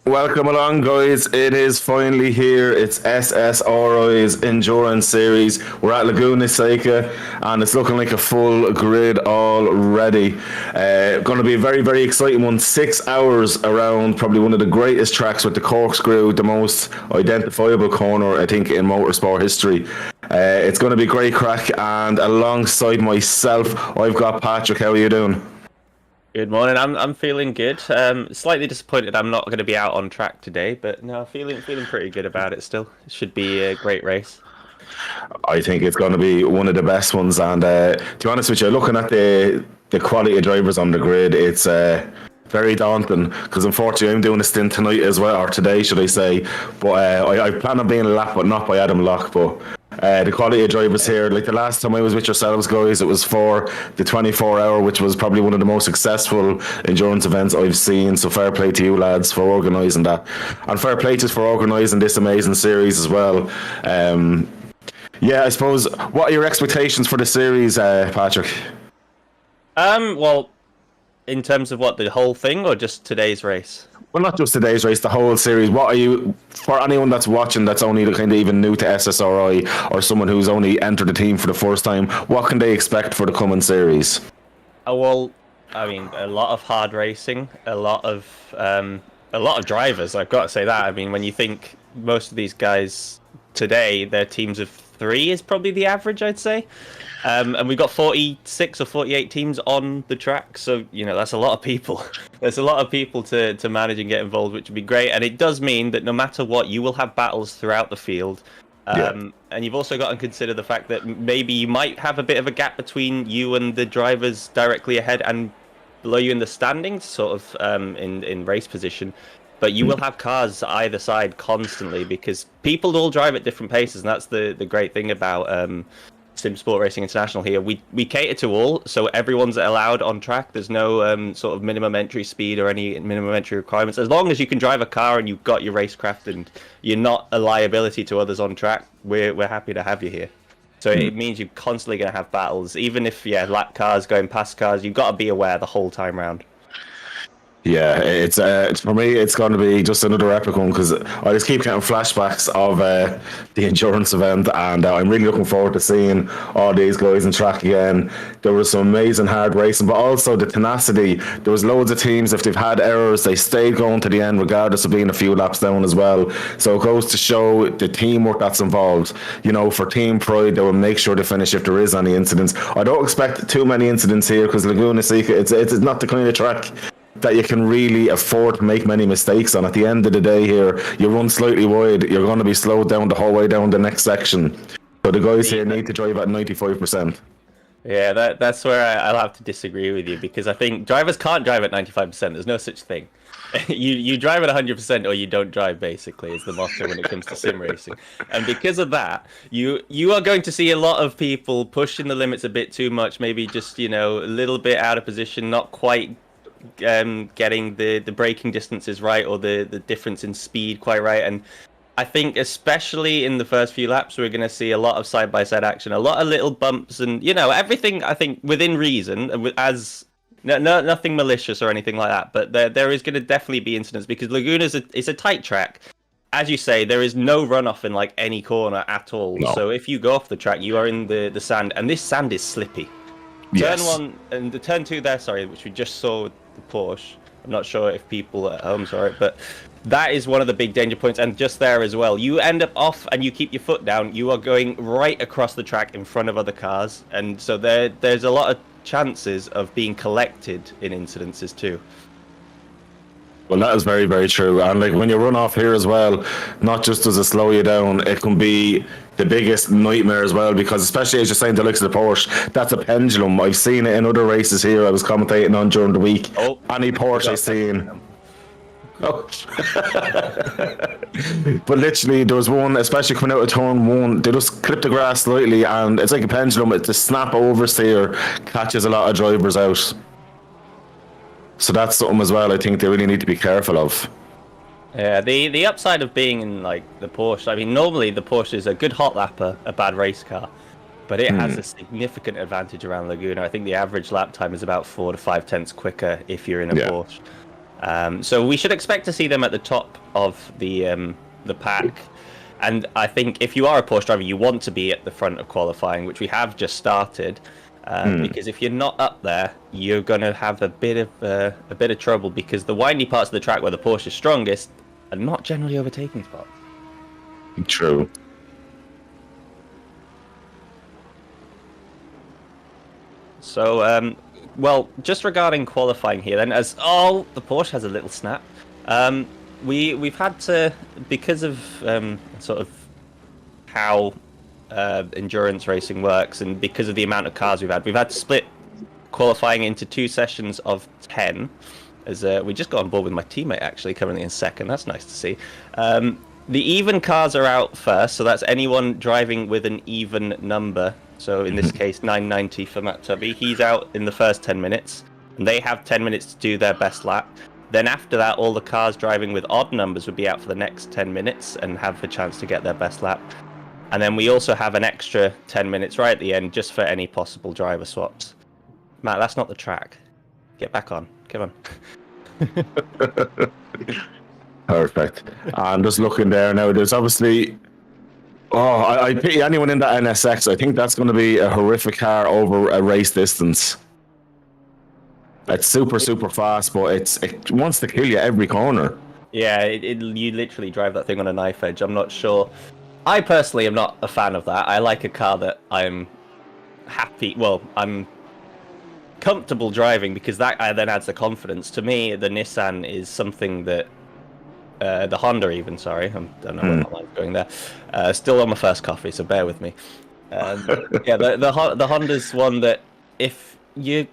Welcome along, guys. It is finally here. It's SSRI's Endurance Series. We're at Laguna Seca, and it's looking like a full grid already. Going to be a very, very exciting one. 6 hours around probably one of the greatest tracks with the corkscrew, the most identifiable corner, I think, in motorsport history. It's going to be great crack, and alongside myself, I've got Patrick. How are you doing? Good morning. I'm feeling good. Slightly disappointed I'm not going to be out on track today, but no, feeling pretty good about it still. It should be a great race. I think it's going to be one of the best ones. And to be honest with you, looking at the quality of drivers on the grid, it's very daunting because unfortunately I'm doing a stint tonight as well, or today, should I say. But I plan on being a lap, but not by Adam Locke. But the quality of drivers here, like the last time I was with yourselves, guys, it was for the 24-hour, which was probably one of the most successful endurance events I've seen. So fair play to you lads for organising that, and fair play to us for organising this amazing series as well. Yeah, I suppose, what are your expectations for the series, Patrick? Well, in terms of what, the whole thing or just today's race? Well, not just today's race, the whole series. What are you, for anyone that's watching that's only kind of even new to SSRI, or someone who's only entered the team for the first time, what can they expect for the coming series? Oh, well, I mean, a lot of hard racing, a lot of drivers. I've got to say that. I mean, when you think most of these guys today, their teams of 3 is probably the average, I'd say. And we've got 46 or 48 teams on the track, so that's a lot of people. There's a lot of people to manage and get involved, which would be great. And it does mean that no matter what, you will have battles throughout the field. And you've also got to consider the fact that maybe you might have a bit of a gap between you and the drivers directly ahead and below you in the standings, sort of in race position. But you will have cars either side constantly because people all drive at different paces, and that's the great thing about Simsport Racing International here. We cater to all, so everyone's allowed on track. There's no sort of minimum entry speed or any minimum entry requirements. As long as you can drive a car and you've got your racecraft and you're not a liability to others on track, we're happy to have you here. So it means you're constantly going to have battles, even if lap cars going past cars. You've got to be aware the whole time round. Yeah, it's for me, it's going to be just another epic one because I just keep getting flashbacks of the endurance event, and I'm really looking forward to seeing all these guys in track again. There was some amazing hard racing, but also the tenacity. There was loads of teams, if they've had errors, they stayed going to the end regardless of being a few laps down as well. So it goes to show the teamwork that's involved. For team pride, they will make sure to finish if there is any incidents. I don't expect too many incidents here because Laguna Seca, it's not the kind of track that you can really afford to make many mistakes on. At the end of the day here, you run slightly wide, you're going to be slowed down the whole way down the next section. So the guys here need to drive at 95%. Yeah, that's where I'll have to disagree with you, because I think drivers can't drive at 95%. There's no such thing. You drive at 100% or you don't drive, basically, is the motto when it comes to sim racing. And because of that, you are going to see a lot of people pushing the limits a bit too much, maybe just, a little bit out of position, not quite getting the braking distances right, or the difference in speed quite right. And I think especially in the first few laps, we're going to see a lot of side-by-side action, a lot of little bumps, and everything, I think, within reason, as nothing malicious or anything like that. But there is going to definitely be incidents because Laguna's it's a tight track. As you say, there is no runoff in like any corner at all. No. So if you go off the track, you are in the sand, and this sand is slippy. Turn 1 and the turn 2 there, sorry, which we just saw with the Porsche. I'm not sure if people at home saw it, but that is one of the big danger points. And just there as well, you end up off and you keep your foot down, you are going right across the track in front of other cars. And so there's a lot of chances of being collected in incidences too. Well, that is very, very true. And like when you run off here as well, not just does it slow you down, it can be the biggest nightmare as well, because especially as you're saying, the likes of the Porsche, that's a pendulum. I've seen it in other races here I was commentating on during the week. Any Porsche I've seen. Oh. But literally there was one, especially coming out of turn 1, they just clip the grass slightly and it's like a pendulum. It's the snap oversteer catches a lot of drivers out. So that's something as well I think they really need to be careful of. Yeah, the upside of being in like the Porsche, I mean, normally the Porsche is a good hot lapper, a bad race car, but it has a significant advantage around Laguna. I think the average lap time is about 4 to 5 tenths quicker if you're in a Porsche. So we should expect to see them at the top of the pack. And I think if you are a Porsche driver, you want to be at the front of qualifying, which we have just started. Because if you're not up there, you're going to have a bit of trouble, because the windy parts of the track where the Porsche is strongest are not generally overtaking spots. True. So, well, just regarding qualifying here, then, the Porsche has a little snap. We've had to, because of sort of how endurance racing works, and because of the amount of cars we've had to split qualifying into 2 sessions of 10. As we just got on board with my teammate actually currently in second. That's nice to see. The even cars are out first, so that's anyone driving with an even number. So in this case, 990 for Matt Tubby. He's out in the first 10 minutes, and they have 10 minutes to do their best lap. Then after that, all the cars driving with odd numbers would be out for the next 10 minutes and have a chance to get their best lap. And then we also have an extra 10 minutes right at the end just for any possible driver swaps. Matt, that's not the track. Get back on. Come on. Perfect. I'm just looking there now. There's obviously... I pity anyone in that NSX. I think that's going to be a horrific car over a race distance. It's super fast, but it wants to kill you every corner. Yeah, you literally drive that thing on a knife edge. I'm not sure. I personally am not a fan of that. I like a car that I'm comfortable driving, because that then adds the confidence. To me, the Nissan is something that the Honda even, sorry, I don't know what I'm going there. Still on my first coffee, so bear with me. Yeah, the Honda's one that if you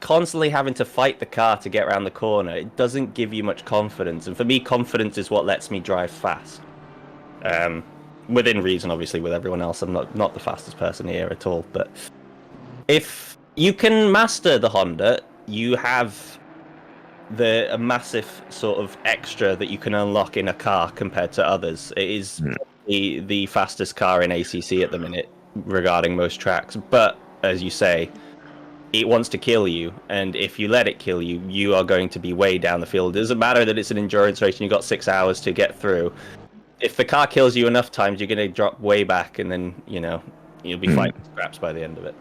constantly having to fight the car to get around the corner, it doesn't give you much confidence. And for me, confidence is what lets me drive fast. Within reason, obviously. With everyone else, I'm not the fastest person here at all. But if you can master the Honda, you have a massive sort of extra that you can unlock in a car compared to others. It is the fastest car in ACC at the minute regarding most tracks. But as you say, it wants to kill you, and if you let it kill you, you are going to be way down the field. It doesn't matter that it's an endurance race and you've got 6 hours to get through. If the car kills you enough times, you're going to drop way back, and then, you'll be fighting scraps by the end of it.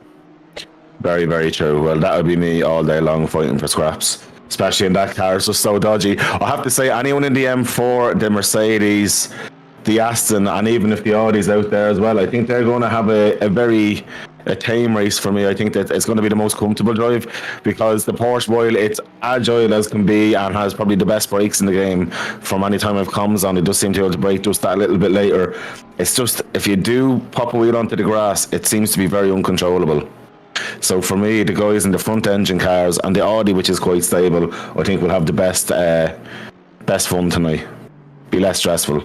Very, very true. Well, that would be me all day long fighting for scraps, especially in that car. It's just so dodgy. I have to say, anyone in the M4, the Mercedes, the Aston, and even if the Audi's out there as well, I think they're going to have a tame race for me. I think that it's going to be the most comfortable drive, because the Porsche, while it's agile as can be and has probably the best brakes in the game, from any time I've comes on, it does seem to be able to brake just that little bit later. It's just, if you do pop a wheel onto the grass, it seems to be very uncontrollable. So for me, the guys in the front engine cars and the Audi, which is quite stable, I think will have the best fun tonight. Be less stressful.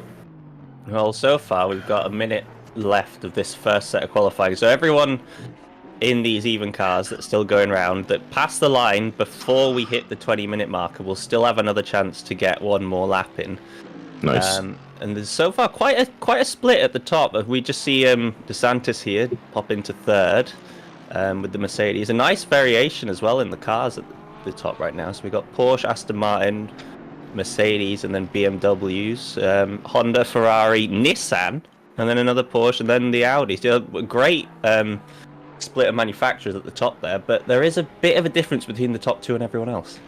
Well, so far we've got a minute left of this first set of qualifying, so everyone in these even cars that's still going around that pass the line before we hit the 20-minute marker will still have another chance to get one more lap in. Nice. And there's so far quite a split at the top. We just see DeSantis here pop into third with the Mercedes. A nice variation as well in the cars at the top right now. So we've got Porsche, Aston Martin, Mercedes, and then BMWs, Honda, Ferrari, Nissan, and then another Porsche, and then the Audi. Still a great split of manufacturers at the top there, but there is a bit of a difference between the top two and everyone else.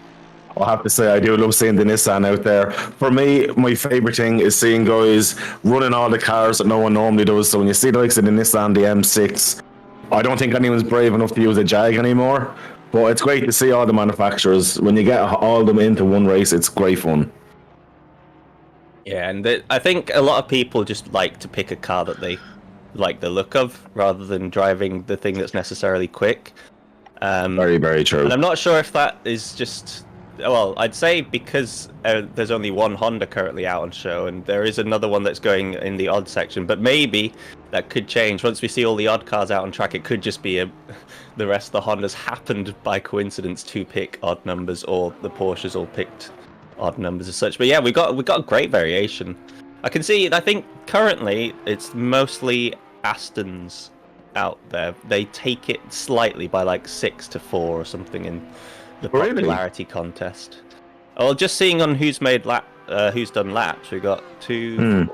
I'll have to say, I do love seeing the Nissan out there. For me, my favourite thing is seeing guys running all the cars that no one normally does. So when you see the likes of the Nissan, the M6, I don't think anyone's brave enough to use a Jag anymore. But it's great to see all the manufacturers. When you get all of them into one race, it's great fun. Yeah, and I think a lot of people just like to pick a car that they like the look of, rather than driving the thing that's necessarily quick. Very, very true. And I'm not sure if that is just... Well, I'd say because there's only one Honda currently out on show, and there is another one that's going in the odd section, but maybe that could change. Once we see all the odd cars out on track, it could just be the rest of the Hondas happened by coincidence to pick odd numbers, or the Porsches all picked odd numbers as such. But yeah, we got a great variation. I can see, I think currently it's mostly Astons out there. They take it slightly by like 6-4 or something in the popularity contest. Well, just seeing on who's done laps, we got two.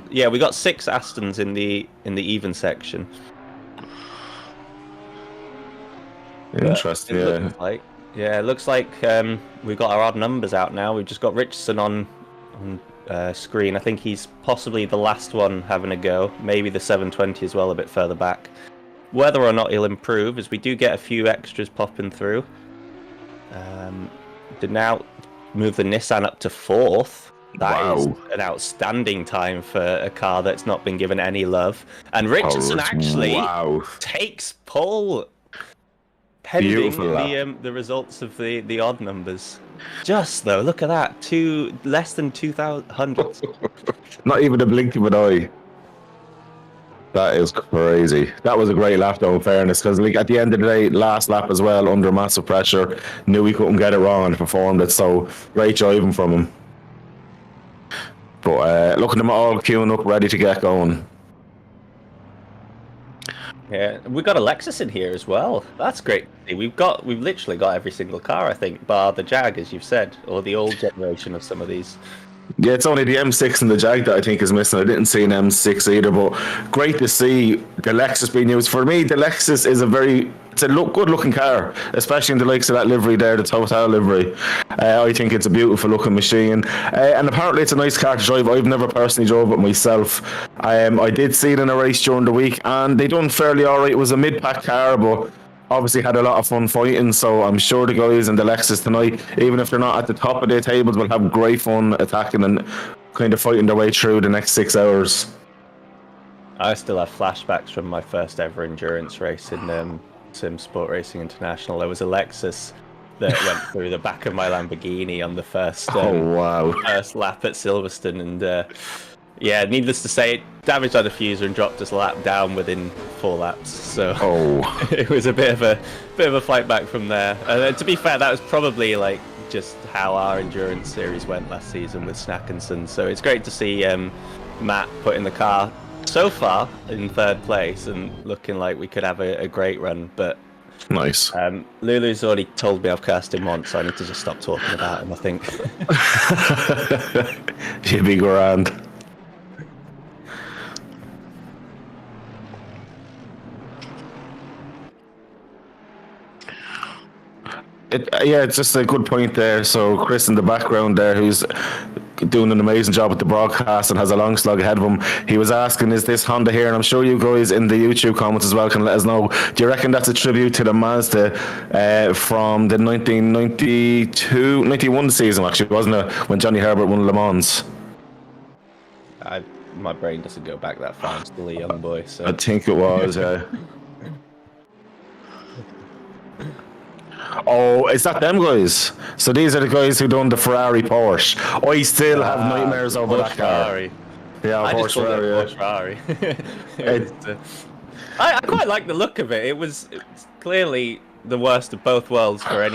Yeah, we got 6 Astons in the even section. Interesting. It looks like we've got our odd numbers out now. We've just got Richardson on screen. I think he's possibly the last one having a go. Maybe the 720 as well, a bit further back. Whether or not he'll improve, as we do get a few extras popping through. Did now move the Nissan up to 4th. That is an outstanding time for a car that's not been given any love. And Richardson actually takes pole, pending the results of the odd numbers. Just though, look at that, less than 200. Not even a blink of an eye. That is crazy. That was a great lap, though, in fairness, because like, at the end of the day, last lap as well, under massive pressure, knew he couldn't get it wrong and performed it, so great driving from him. But look at them all queuing up, ready to get going. Yeah, we got a Lexus in here as well. That's great. We've literally got every single car, I think, bar the Jag, as you've said, or the old generation of some of these. Yeah, it's only the M6 and the Jag that I think is missing. I didn't see an M6 either, but great to see the Lexus being used. For me, the Lexus is a good looking car, especially in the likes of that livery there, the Total livery. I think it's a beautiful looking machine, and apparently it's a nice car to drive. I've never personally drove it myself. I did see it in a race during the week, and they done fairly alright. It was a mid-pack car, but obviously had a lot of fun fighting, so I'm sure the guys in the Lexus tonight, even if they're not at the top of their tables, will have great fun attacking and kind of fighting their way through the next 6 hours. I still have flashbacks from my first ever endurance race in Simsport Racing International. There was a Lexus that went through the back of my Lamborghini on the first first lap at Silverstone, and yeah, needless to say, it damaged our diffuser and dropped us a lap down within 4 laps. So it was a bit of a fight back from there. And to be fair, that was probably like just how our endurance series went last season with Snackinson. So it's great to see Matt putting the car so far in 3rd place and looking like we could have a great run. But nice. Lulu's already told me I've cast him once, so I need to just stop talking about him, I think. You'd be grand. It's just a good point there. So Chris in the background there, who's doing an amazing job with the broadcast and has a long slog ahead of him, he was asking, is this Honda here? And I'm sure you guys in the YouTube comments as well can let us know. Do you reckon that's a tribute to the Mazda from the 1991 season, actually, wasn't it, when Johnny Herbert won Le Mans? My brain doesn't go back that far. I'm still a young boy, so I think it was. Oh, is that them guys? So these are the guys who done the Ferrari Porsche. I still have nightmares over that car. Ferrari. Yeah, I just called it Porsche Ferrari. I quite like the look of it. It's clearly the worst of both worlds for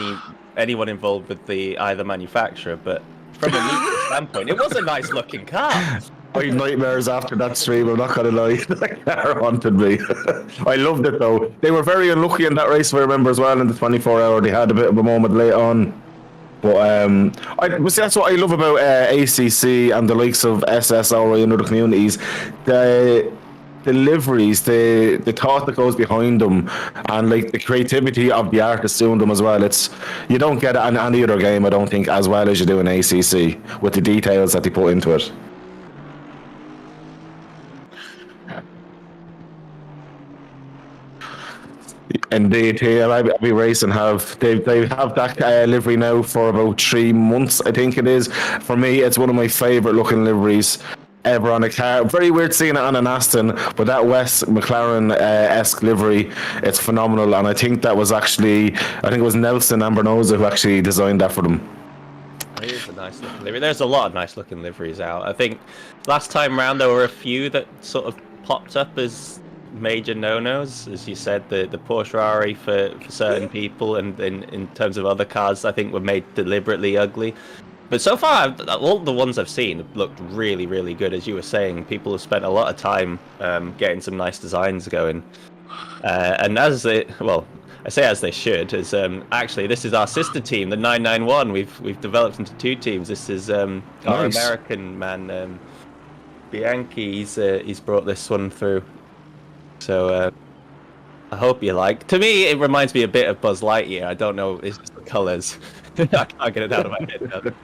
anyone involved with either manufacturer, but from a neutral standpoint, it was a nice looking car. I had nightmares after that stream, I'm not going to lie. That car haunted me. I loved it though. They were very unlucky in that race, if I remember as well, in the 24 hour. They had a bit of a moment late on. But that's what I love about ACC and the likes of SSRI and other communities. The liveries, the thought that goes behind them, and like the creativity of the artists doing them as well. You don't get it in any other game, I don't think, as well as you do in ACC, with the details that they put into it. Indeed, here Abbey Racing they have that livery now for about 3 months, I think it is. For me, it's one of my favourite looking liveries ever on a car. Very weird seeing it on an Aston, but that West McLaren-esque livery, it's phenomenal. And I think it was Nelson Ambernosa who actually designed that for them. It is a nice looking livery. There's a lot of nice looking liveries out. I think last time round there were a few that sort of popped up as major no-nos, as you said, the Porsche Ferrari for certain people, and in terms of other cars, I think were made deliberately ugly. But so far, all the ones I've seen have looked really, really good. As you were saying, people have spent a lot of time getting some nice designs going. And as I say as they should. As actually, this is our sister team, the 991. We've developed into 2 teams. This is our Nice. American man, Bianchi. He's brought this one through. So I hope you like. To me, it reminds me a bit of Buzz Lightyear. I don't know, it's just the colours. I can't get it out of my head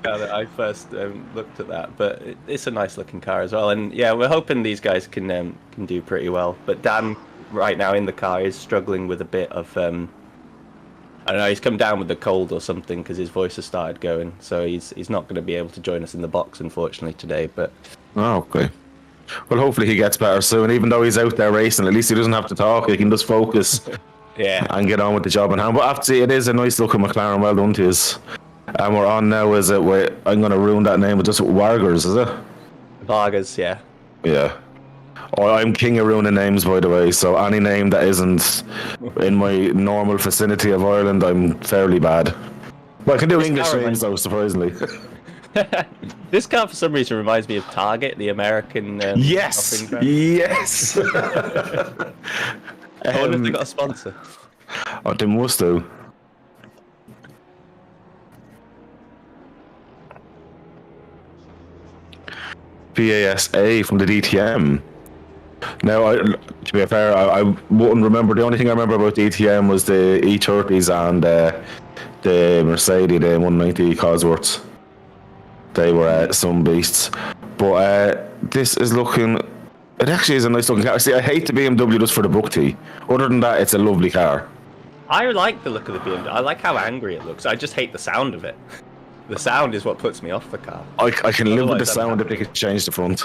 now that I first looked at that. But it's a nice looking car as well. And yeah, we're hoping these guys can do pretty well. But Dan, right now in the car, is struggling with a bit of I don't know. He's come down with the cold or something because his voice has started going. So he's not going to be able to join us in the box, unfortunately, today. But Oh, okay. Well, hopefully he gets better soon. Even though he's out there racing, at least he doesn't have to talk. He can just focus yeah. and get on with the job in hand. But after it is a nice looking McLaren. Well done to us. And we're on now. Is it? Wait, I'm going to ruin that name. But just Wargers, is it? Vargas, yeah. Yeah. Oh, I'm king of ruining names, by the way. So any name that isn't in my normal vicinity of Ireland, I'm fairly bad. Well, I can do English names though, surprisingly. This car, for some reason, reminds me of Target, the American. Yes. shopping brand. Yes. I wonder if they got a sponsor. Oh, they must do. PASA from the DTM. Now, to be fair, I wouldn't remember. The only thing I remember about the DTM was the E30s and the Mercedes, the 190 Cosworths. They were some beasts. But this is looking... It actually is a nice looking car. See, I hate the BMW just for the book tee. Other than that, it's a lovely car. I like the look of the BMW. I like how angry it looks. I just hate the sound of it. The sound is what puts me off the car. I can live with the Otherwise, I'm sound if happy. they could change the front.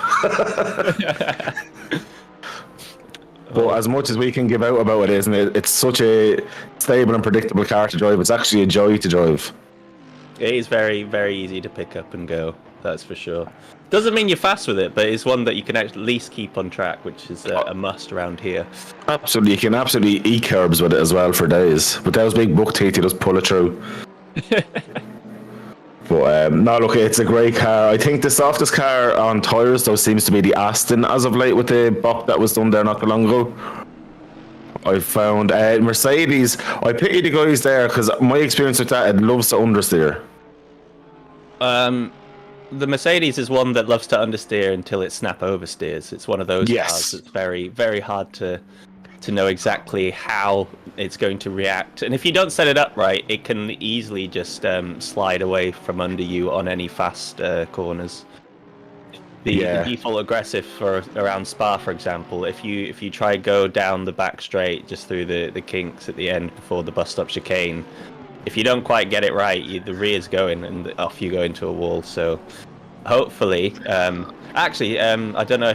But as much as we can give out about it, isn't it? It's such a stable and predictable car to drive. It's actually a joy to drive. It is very, very easy to pick up and go. That's for sure. Doesn't mean you're fast with it, but it's one that you can at least keep on track, which is a must around here. Absolutely, you can absolutely eat curbs with it as well for days. But those big buck teeth, you just pull it through. But no, look, it's a great car. I think the softest car on tyres, though, seems to be the Aston as of late with the bop that was done there not too long ago. I found Mercedes. I pity the guys there because my experience with that, it loves to understeer. The Mercedes is one that loves to understeer until it snap oversteers. It's one of those cars that's very, very hard to know exactly how it's going to react. And if you don't set it up right, it can easily just slide away from under you on any fast corners. The default aggressive for around Spa, for example, if you try go down the back straight just through the kinks at the end before the bus stop chicane, if you don't quite get it right, the rear's going and off you go into a wall. So hopefully, I don't know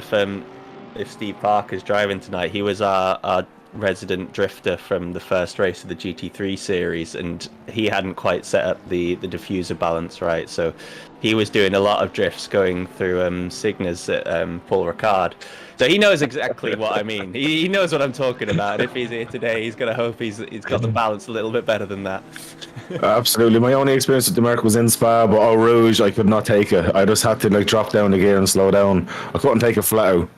if Steve Parker's driving tonight. He was our resident drifter from the first race of the GT3 series, and he hadn't quite set up the diffuser balance right, so he was doing a lot of drifts going through signals at Paul Ricard. So he knows exactly what I mean. He knows what I'm talking about. If he's here today, he's gonna hope he's got the balance a little bit better than that. Absolutely. My only experience with the Merc was in Spa, but Eau Rouge, I could not take it. I just had to drop down the gear and slow down. I couldn't take it flat out.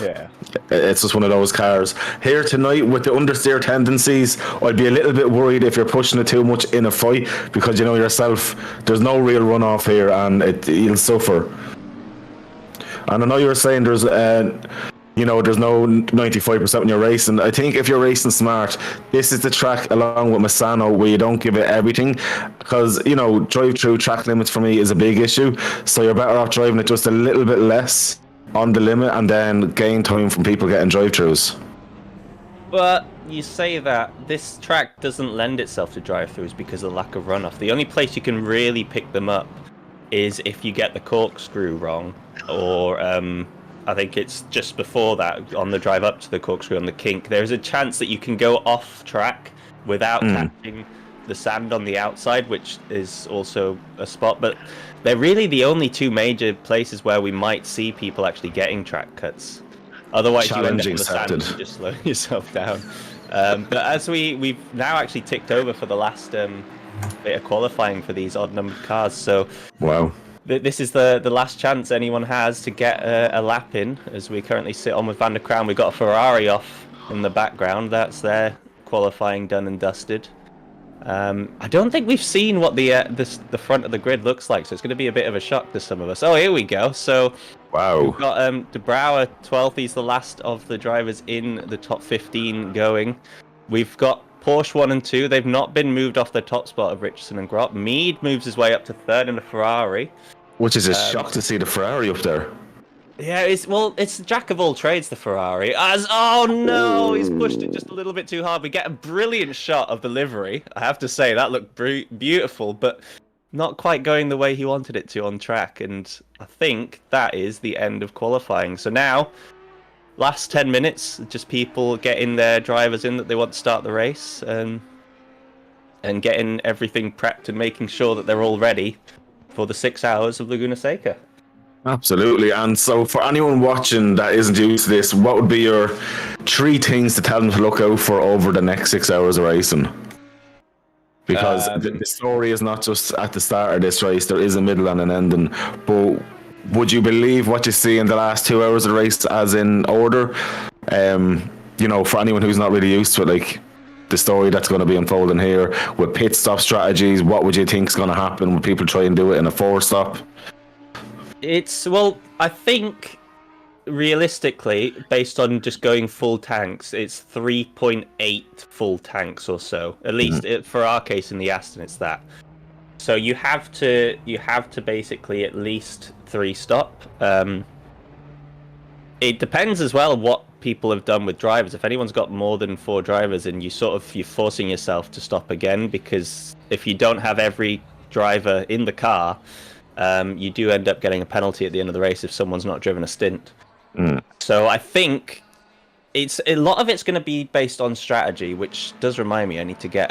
Yeah. It's just one of those cars. Here tonight, with the understeer tendencies, I'd be a little bit worried if you're pushing it too much in a fight, because you know yourself, there's no real runoff here, and you'll suffer. And I know you were saying there's no 95% when you're racing. I think if you're racing smart, this is the track along with Misano where you don't give it everything, because drive-through track limits for me is a big issue. So you're better off driving it just a little bit less on the limit and then gain time from people getting drive-throughs. But you say that this track doesn't lend itself to drive-throughs because of the lack of runoff. The only place you can really pick them up is if you get the corkscrew wrong, or I think it's just before that on the drive up to the corkscrew on the kink. There's a chance that you can go off track without catching the sand on the outside, which is also a spot. But they're really the only two major places where we might see people actually getting track cuts. Otherwise, you end up on the sand and you just slow yourself down. But as we've now actually ticked over for the last bit of qualifying for these odd-numbered cars, so wow. This is the last chance anyone has to get a lap in, as we currently sit on with Van der Crown. We've got a Ferrari off in the background. That's their qualifying done and dusted. I don't think we've seen what the front of the grid looks like, so it's going to be a bit of a shock to some of us. Oh, here we go. So Wow. we've got De Brouwer 12th. He's the last of the drivers in the top 15 going. We've got Porsche 1 and 2. They've not been moved off the top spot of Richardson and Gropp. Mead moves his way up to 3rd in the Ferrari. Which is a shock to see the Ferrari up there. Yeah, it's jack of all trades, the Ferrari. Oh no, he's pushed it just a little bit too hard. We get a brilliant shot of the livery. I have to say that looked beautiful, but not quite going the way he wanted it to on track. And I think that is the end of qualifying. So now, last 10 minutes, just people getting their drivers in that they want to start the race, and getting everything prepped and making sure that they're all ready for the 6 hours of Laguna Seca. Absolutely. And so for anyone watching that isn't used to this, what would be your 3 things to tell them to look out for over the next 6 hours of racing? Because the story is not just at the start of this race, there is a middle and an ending. But would you believe what you see in the last 2 hours of the race as in order? For anyone who's not really used to it, like the story that's going to be unfolding here with pit stop strategies, what would you think is going to happen when people try and do it in a 4-stop? I think realistically, based on just going full tanks, it's 3.8 full tanks or so. At least for our case in the Aston, it's that. So you have to basically at least 3-stop. It depends as well what people have done with drivers. If anyone's got more than 4 drivers, and you're forcing yourself to stop again, because if you don't have every driver in the car, you do end up getting a penalty at the end of the race if someone's not driven a stint. So I think a lot of it's going to be based on strategy, which does remind me I need to get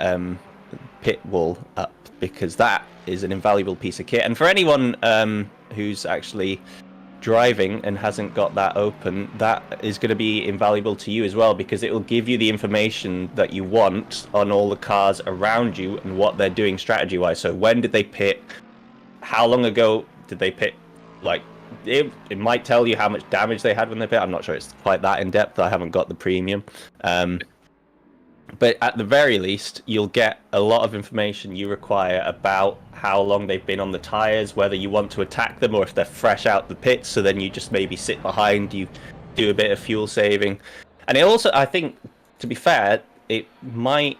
pit wall up, because that is an invaluable piece of kit. And for anyone who's actually driving and hasn't got that open, that is going to be invaluable to you as well, because it will give you the information that you want on all the cars around you and what they're doing strategy wise. So when did they pit? How long ago did they pit? Like, it might tell you how much damage they had when they pit. I'm not sure it's quite that in depth. I haven't got the premium. But at the very least, you'll get a lot of information you require about how long they've been on the tyres, whether you want to attack them or if they're fresh out the pits. So then you just maybe sit behind, you do a bit of fuel saving. And it also, I think, to be fair, it might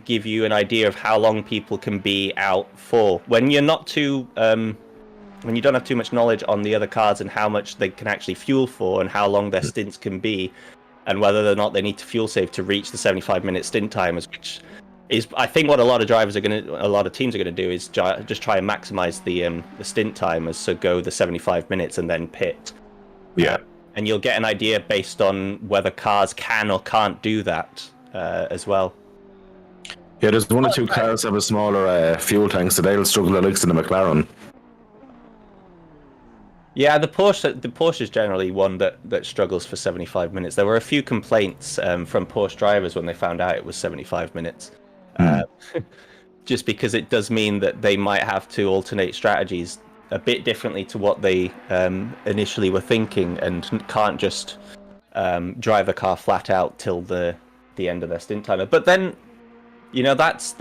give you an idea of how long people can be out for. When you're not too, when you don't have too much knowledge on the other cars and how much they can actually fuel for and how long their stints can be, and whether or not they need to fuel save to reach the 75-minute stint timers, which is, I think, what a lot of teams are gonna do is just try and maximize the stint timers, so go the 75 minutes and then pit. Yeah. And you'll get an idea based on whether cars can or can't do that as well. Yeah, there's 1 or 2 cars that have a smaller fuel tank, so they'll struggle the likes of the McLaren. Yeah, the Porsche is generally one that struggles for 75 minutes. There were a few complaints from Porsche drivers when they found out it was 75 minutes. Just because it does mean that they might have to alternate strategies a bit differently to what they initially were thinking, and can't just drive a car flat out till the end of their stint timer. But then, that's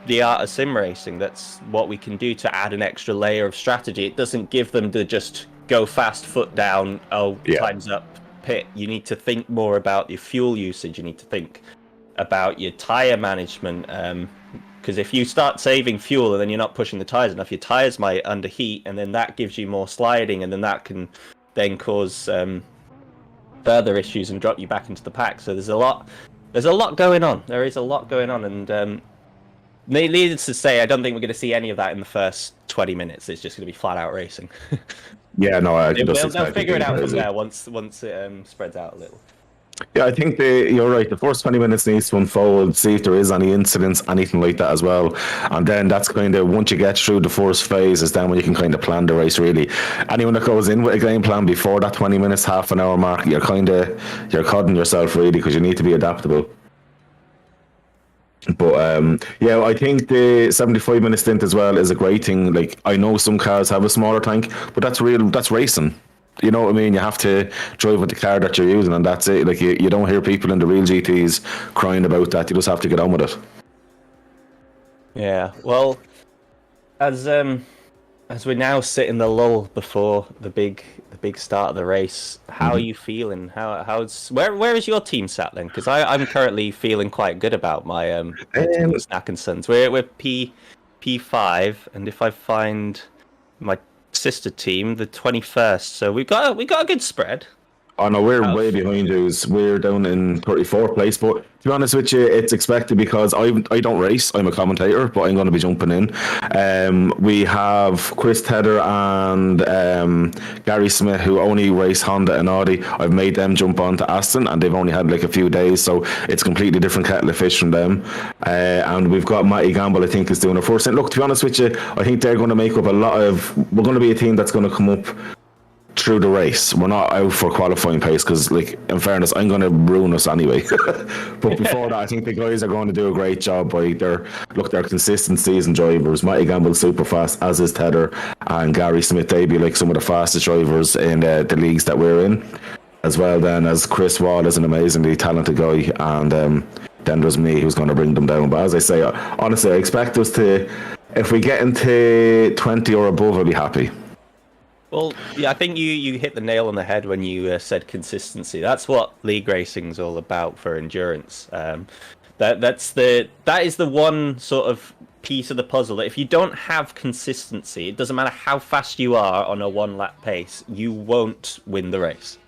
the art of sim racing. That's what we can do to add an extra layer of strategy. It doesn't give them to just go fast, foot down, time's up, pit. You need to think more about your fuel usage. You need to think about your tire management, because if you start saving fuel and then you're not pushing the tires enough, your tires might underheat, and then that gives you more sliding, and then that can then cause further issues and drop you back into the pack. So there's a lot going on. There is a lot going on, and needless to say, I don't think we're going to see any of that in the first 20 minutes. It's just going to be flat out racing. Yeah, no, they'll figure it out from there once it spreads out a little. Yeah, I think you're right. The first 20 minutes needs to unfold, see if there is any incidents, anything like that as well. And then that's kind of, once you get through the first phase, is then when you can kind of plan the race, really. Anyone that goes in with a game plan before that 20 minutes, half an hour mark, you're cutting yourself, really, because you need to be adaptable. But I think the 75-minute stint as well is a great thing. Like, I know some cars have a smaller tank, but that's racing. you know what I mean? You have to drive with the car that you're using, and that's it. Like you don't hear people in the real GTs crying about that. You just have to get on with it. Yeah. Well, as we now sit in the lull before the big start of the race, how are you feeling? How's where is your team sat then? Because I'm currently feeling quite good about my team, Snack and Sons. We're P5, and if I find my sister team, the 21st, so we got a good spread. Oh no, we're way behind yous. We're down in 34th place, but to be honest with you, it's expected because I don't race. I'm a commentator, but I'm going to be jumping in. We have Chris Tedder and Gary Smith, who only race Honda and Audi. I've made them jump on to Aston, and they've only had like a few days, so it's completely different kettle of fish from them. And we've got Matty Gamble, I think, is doing a first. And look, to be honest with you, I think they're going to make up a lot of. We're going to be a team that's going to come up through the race. We're not out for qualifying pace because, like, in fairness, I'm going to ruin us anyway. But before that, I think the guys are going to do a great job by their consistent season drivers. Matty Gamble's super fast, as is Tedder, and Gary Smith. They be like some of the fastest drivers in the leagues that we're in, as well. Then as Chris Wall is an amazingly talented guy, and then there's me who's going to bring them down. But as I say, honestly, I expect us to, if we get into 20 or above, I'll be happy. Well, yeah, I think you hit the nail on the head when you said consistency. That's what league racing's all about for endurance. That is the one sort of piece of the puzzle that if you don't have consistency, it doesn't matter how fast you are on a 1 lap pace, you won't win the race.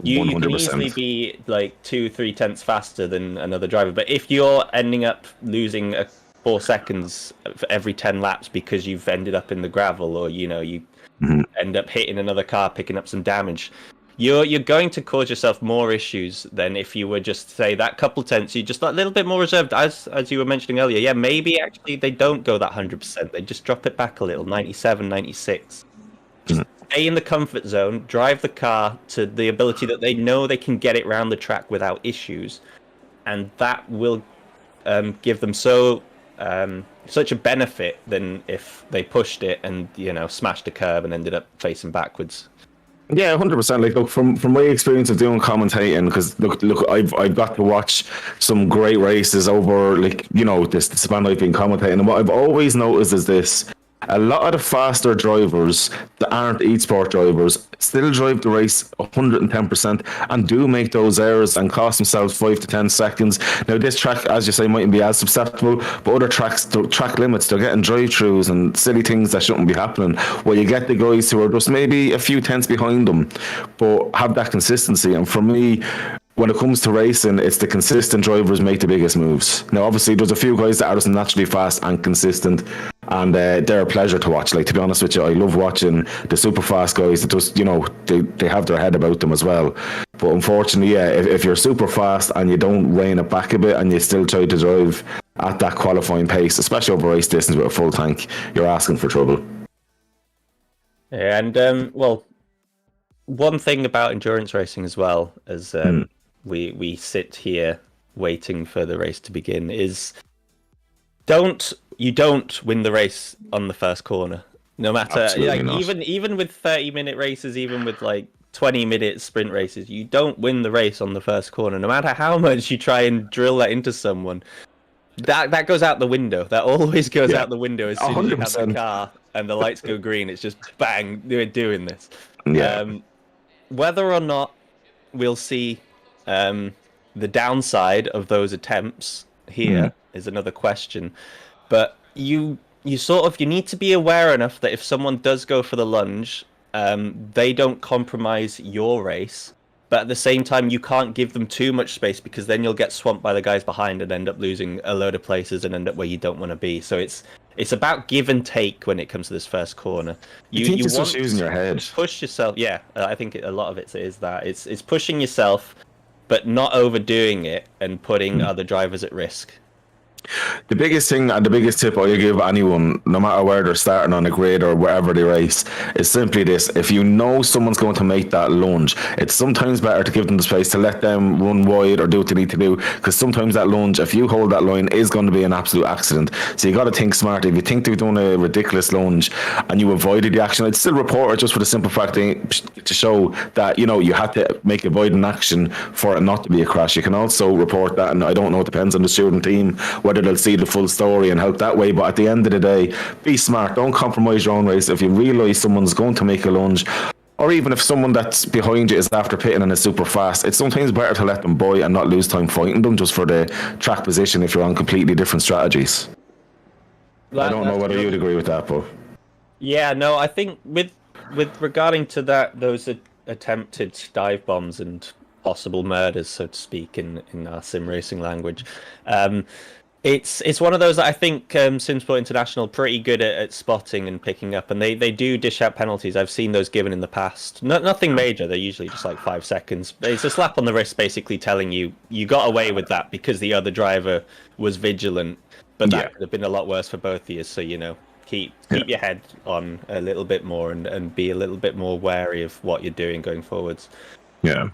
You can easily be like 2-3 tenths faster than another driver, but if you're ending up losing 4 seconds for every 10 laps because you've ended up in the gravel, or you end up hitting another car, picking up some damage, you're going to cause yourself more issues than if you were just, say, that couple tenths, you're just a little bit more reserved, as you were mentioning earlier. Yeah, maybe actually they don't go that 100%. They just drop it back a little, 97, 96. Just stay in the comfort zone, drive the car to the ability that they know they can get it around the track without issues, and that will give them such a benefit than if they pushed it and smashed a curb and ended up facing backwards. Yeah, 100%. Like, look, from my experience of doing commentating, because look, I've got to watch some great races over, like, this span I've been commentating, and what I've always noticed is this: a lot of the faster drivers that aren't eSport drivers still drive the race 110% and do make those errors and cost themselves 5 to 10 seconds. Now, this track, as you say, mightn't be as susceptible, but other tracks, track limits, they're getting drive-throughs and silly things that shouldn't be happening, where you get the guys who are just maybe a few tenths behind them, but have that consistency. And for me, when it comes to racing, it's the consistent drivers make the biggest moves. Now, obviously, there's a few guys that are just naturally fast and consistent, and they're a pleasure to watch. Like, to be honest with you, I love watching the super fast guys that just, they have their head about them as well. But unfortunately, yeah, if you're super fast and you don't rein it back a bit and you still try to drive at that qualifying pace, especially over race distance with a full tank, you're asking for trouble. Yeah, and well, one thing about endurance racing as well, as we sit here waiting for the race to begin, is you don't win the race on the first corner. No matter, even with 30-minute races, even with like 20-minute sprint races, you don't win the race on the first corner. No matter how much you try and drill that into someone, that goes out the window. That always goes out the window as soon 100%. As you have the car and the lights go green. It's just bang, we're doing this. Yeah. Whether or not we'll see the downside of those attempts here is another question. But you need to be aware enough that if someone does go for the lunge, they don't compromise your race. But at the same time, you can't give them too much space, because then you'll get swamped by the guys behind and end up losing a load of places and end up where you don't want to be. So it's about give and take when it comes to this first corner. You think it's just using your head. Push yourself. Yeah, I think a lot of it is that. It's pushing yourself, but not overdoing it and putting other drivers at risk. The biggest thing and the biggest tip I give anyone, no matter where they're starting on a grid or wherever they race, is simply this: if you know someone's going to make that lunge, it's sometimes better to give them the space to let them run wide or do what they need to do, because sometimes that lunge, if you hold that line, is going to be an absolute accident. So you got to think smart. If you think they've done a ridiculous lunge and you avoided the action, I'd still report it, just for the simple fact to show that you had to make avoiding action for it not to be a crash. You can also report that, and I don't know, it depends on the student team whether they'll see the full story and help that way. But at the end of the day, be smart. Don't compromise your own race. If you realise someone's going to make a lunge, or even if someone that's behind you is after pitting and is super fast, it's sometimes better to let them by and not lose time fighting them just for the track position if you're on completely different strategies. I don't know whether you'd agree with that, but yeah, no, I think with regarding to those attempted dive bombs and possible murders, so to speak, in our sim racing language, it's one of those that I think Simsport International pretty good at spotting and picking up, and they do dish out penalties. I've seen those given in the past. Nothing major. They're usually just like 5 seconds. But it's a slap on the wrist, basically telling you got away with that because the other driver was vigilant. But that could have been a lot worse for both of you. So keep your head on a little bit more and be a little bit more wary of what you're doing going forwards. Yeah.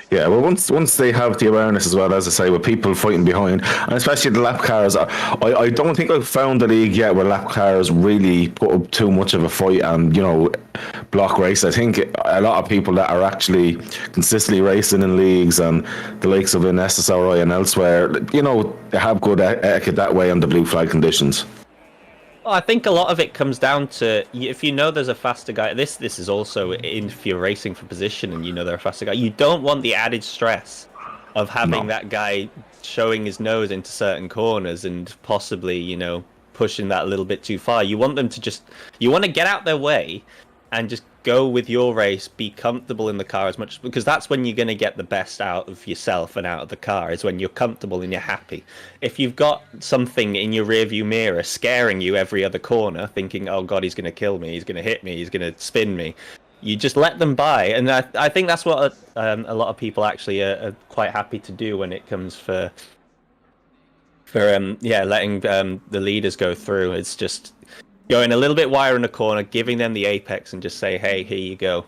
Yeah, well, once they have the awareness as well, as I say, with people fighting behind, and especially the lap cars, I don't think I've found the league yet where lap cars really put up too much of a fight and block race. I think a lot of people that are actually consistently racing in leagues and the likes of in SSRI and elsewhere, they have good etiquette that way on the blue flag conditions. Well, I think a lot of it comes down to if there's a faster guy. This is also if you're racing for position and they're a faster guy. You don't want the added stress of having that guy showing his nose into certain corners and possibly pushing that a little bit too far. You want them to you want to get out their way and just go with your race, be comfortable in the car as much, because that's when you're going to get the best out of yourself and out of the car, is when you're comfortable and you're happy. If you've got something in your rearview mirror scaring you every other corner, thinking, oh God, he's going to kill me, he's going to hit me, he's going to spin me, you just let them by. And I think that's what a lot of people actually are quite happy to do when it comes for letting the leaders go through. It's just going a little bit wider in the corner, giving them the apex, and just say, "Hey, here you go."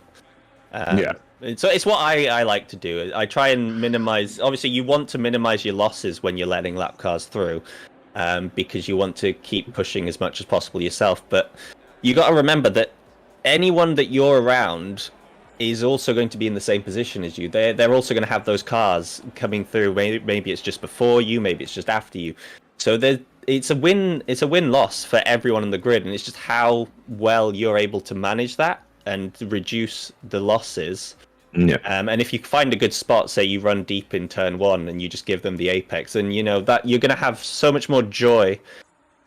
So it's what I like to do. I try and minimize. Obviously, you want to minimize your losses when you're letting lap cars through, because you want to keep pushing as much as possible yourself. But you got to remember that anyone that you're around is also going to be in the same position as you. They're also going to have those cars coming through. Maybe it's just before you, maybe it's just after you. So it's a win-loss for everyone on the grid, and it's just how well you're able to manage that and reduce the losses. Yeah. And if you find a good spot, say you run deep in turn 1 and you just give them the apex, and that you're going to have so much more joy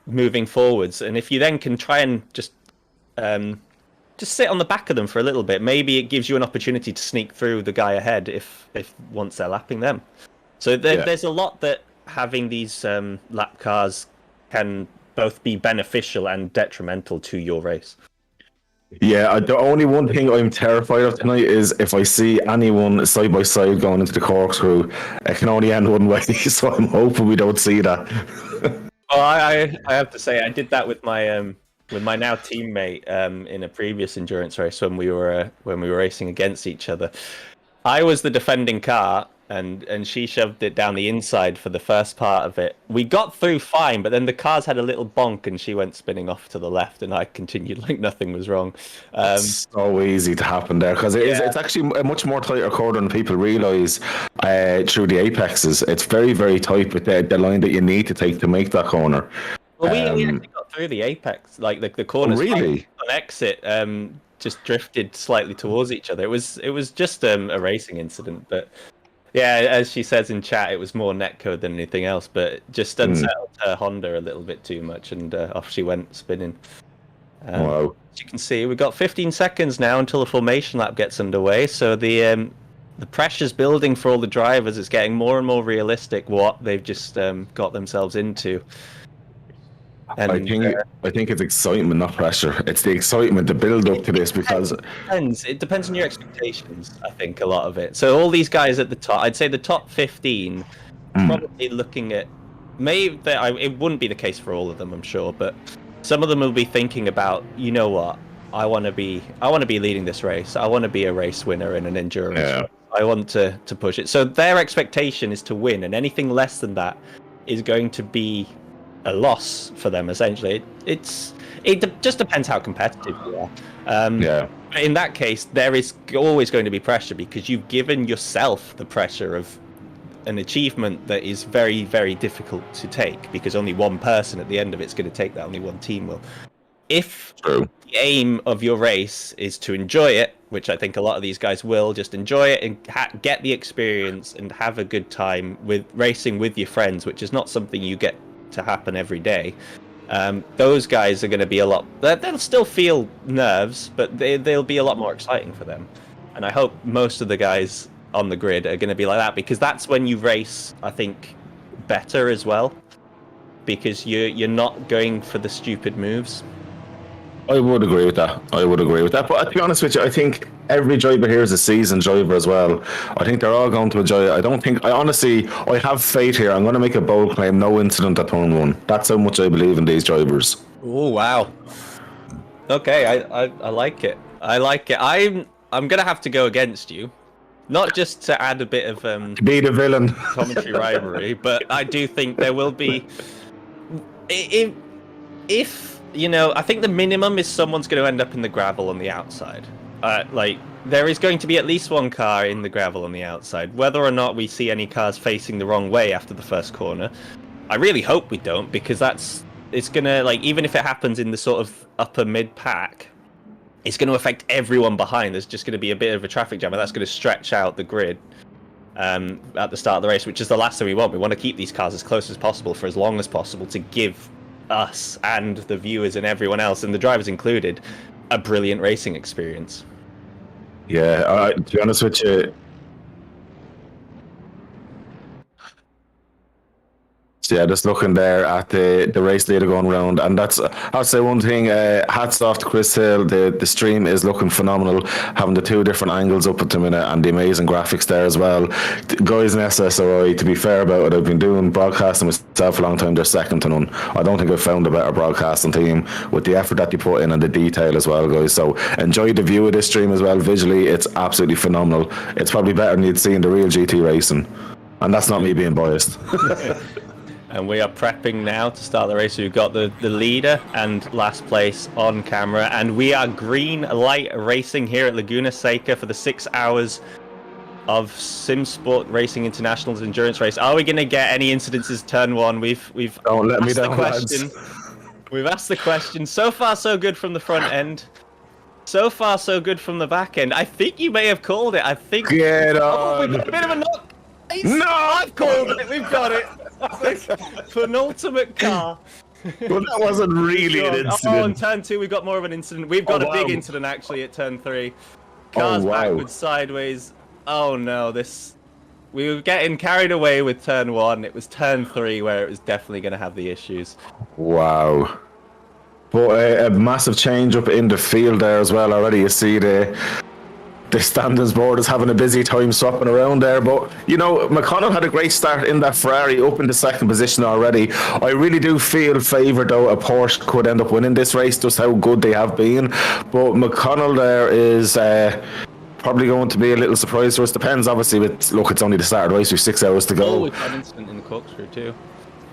moving forwards. And if you then can try and just sit on the back of them for a little bit, maybe it gives you an opportunity to sneak through the guy ahead if once they're lapping them. So there's a lot that having these lap cars can both be beneficial and detrimental to your race. Yeah, the only one thing I'm terrified of tonight is if I see anyone side by side going into the corkscrew, it can only end one way. So I'm hoping we don't see that. Well, I have to say I did that with my now teammate in a previous endurance race when we were racing against each other. I was the defending car, and she shoved it down the inside for the first part of it. We got through fine, but then the cars had a little bonk and she went spinning off to the left, and I continued like nothing was wrong. It's so easy to happen there, because it's actually a much more tighter corner than people realise through the apexes. It's very, very tight with the line that you need to take to make that corner. Well, we actually got through the apex, like the corners. Really? On exit, just drifted slightly towards each other. It was just a racing incident, but yeah, as she says in chat, it was more netcode than anything else, but just unsettled her Honda a little bit too much, and off she went spinning. Wow. As you can see, we've got 15 seconds now until the formation lap gets underway, so the pressure's building for all the drivers. It's getting more and more realistic what they've just got themselves into. And, I think it's excitement, not pressure. It's the excitement, the build up to this, because it depends on your expectations. I think a lot of it. So all these guys at the top, I'd say the top 15, probably looking at maybe it wouldn't be the case for all of them, I'm sure, but some of them will be thinking about, you know what, I want to be leading this race. I want to be a race winner in an endurance. Yeah. I want to push it. So their expectation is to win, and anything less than that is going to be a loss for them. Essentially, it just depends how competitive you are. Yeah. In that case, there is always going to be pressure because you've given yourself the pressure of an achievement that is very, very difficult to take, because only one person at the end of it's going to take that. Only one team will. If True. the aim of your race is to enjoy it, which I think a lot of these guys will, just enjoy it and get the experience and have a good time with racing with your friends, which is not something you get to happen every day. Those guys are going to be they'll still feel nerves, but they'll be a lot more exciting for them. And I hope most of the guys on the grid are going to be like that, because that's when you race, I think, better as well, because you're not going for the stupid moves. I would agree with that. But to be honest with you, I think every driver here is a seasoned driver as well. I think they're all going to enjoy it. I have faith here. I'm going to make a bold claim: no incident at turn 1. That's how much I believe in these drivers. Oh wow. Okay, I like it. I'm gonna have to go against you, not just to add a bit of Be the villain. commentary rivalry, but I do think there will be. If you know, I think the minimum is someone's going to end up in the gravel on the outside. There is going to be at least one car in the gravel on the outside. Whether or not we see any cars facing the wrong way after the first corner, I really hope we don't, because it's going to, even if it happens in the sort of upper mid pack, it's going to affect everyone behind. There's just going to be a bit of a traffic jam, and that's going to stretch out the grid at the start of the race, which is the last thing we want. We want to keep these cars as close as possible for as long as possible to give us and the viewers and everyone else, and the drivers included, a brilliant racing experience. Yeah, to be honest with you, so yeah, just looking there at the race leader going round, and that's, I'll say one thing, hats off to Chris Hill. The stream is looking phenomenal, having the 2 different angles up at the minute and the amazing graphics there as well. The guys in SSRI, to be fair about it, I've been doing broadcasting myself for a long time, they're second to none. I don't think I've found a better broadcasting team with the effort that they put in and the detail as well, guys. So enjoy the view of this stream as well. Visually, it's absolutely phenomenal. It's probably better than you'd see in the real GT racing, and that's not me being biased. And we are prepping now to start the race. We've got the leader and last place on camera, and we are green light racing here at Laguna Seca for the 6 hours of Simsport Racing International's endurance race. Are we going to get any incidences turn 1? We've Don't let me asked the down, question. We've asked the question. So far, so good from the front end. So far, so good from the back end. I think you may have called it. I think. Get on. We've got a bit of a knock. No! I've called it. We've got it. Penultimate car. Well, that wasn't really an incident. Oh, on turn 2, we've got more of an incident. We've got a big wow. incident actually at turn 3. Cars backwards, sideways. Oh no, we were getting carried away with turn 1. It was turn 3 where it was definitely going to have the issues. Wow. But a massive change up in the field there as well. Already you see the standings board is having a busy time swapping around there. But, you know, McConnell had a great start in that Ferrari, up in the second position already. I really do feel favoured, though, a Porsche could end up winning this race, just how good they have been. But McConnell there is probably going to be a little surprise for us. Depends, obviously, look, it's only the start of the race, we've 6 hours to go. Oh, we've got an incident in the corkscrew too.